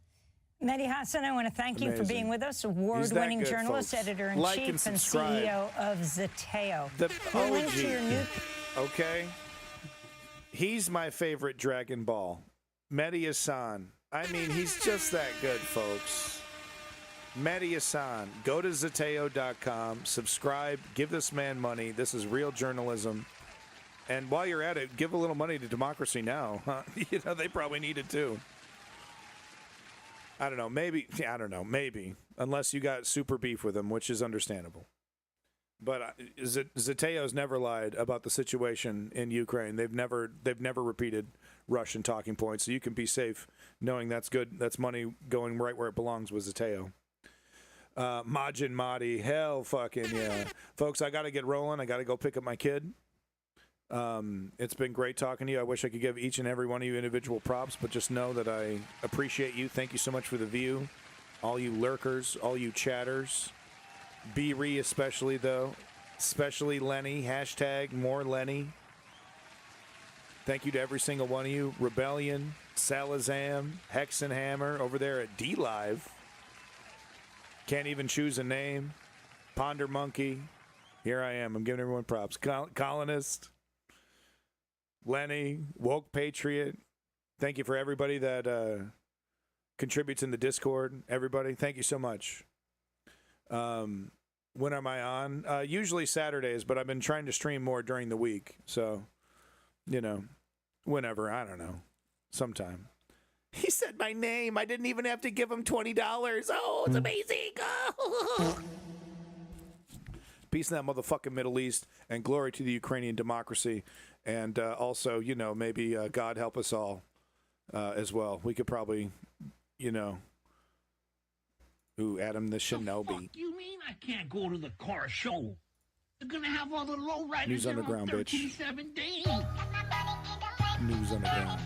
Mehdi Hassan, I want to thank you for being with us. Award-winning journalist, editor-in-chief, and CEO of Zeteo. The We'll link to your new... Okay? He's my favorite Dragon Ball. Mehdi Hassan. I mean, he's just that good, folks. Mehdi Hassan. Go to Zeteo.com, subscribe, give this man money. This is real journalism. And while you're at it, give a little money to Democracy Now! Huh? You know, they probably need it too. I don't know. Maybe. Yeah, I don't know. Maybe. Unless you got super beef with them, which is understandable. But Zateo's never lied about the situation in Ukraine. They've never repeated Russian talking points, so you can be safe knowing that's good. That's money going right where it belongs with Zateo. Majin Mahdi, hell fucking yeah. Folks, I got to get rolling. I got to go pick up my kid. It's been great talking to you. I wish I could give each and every one of you individual props, but just know that I appreciate you. Thank you so much for the view. All you lurkers, all you chatters. B-Re especially, though. Especially Lenny. Hashtag more Lenny. Thank you to every single one of you. Rebellion, Salazam, Hexenhammer over there at D-Live. Can't even choose a name. Ponder Monkey. Here I am. I'm giving everyone props. Colonist. Lenny. Woke Patriot. Thank you for everybody that contributes in the Discord. Everybody, thank you so much. When am I on? Usually Saturdays, but I've been trying to stream more during the week. So, you know, whenever. I don't know. Sometime. He said my name. I didn't even have to give him $20. Oh, it's amazing. Oh. Peace in that motherfucking Middle East, and glory to the Ukrainian democracy. And also, you know, maybe God help us all as well. We could probably, you know, Adam the Shinobi. Fuck you mean I can't go to the car show? They're gonna have all the lowriders News there on Underground, bitch. 1317. News Underground.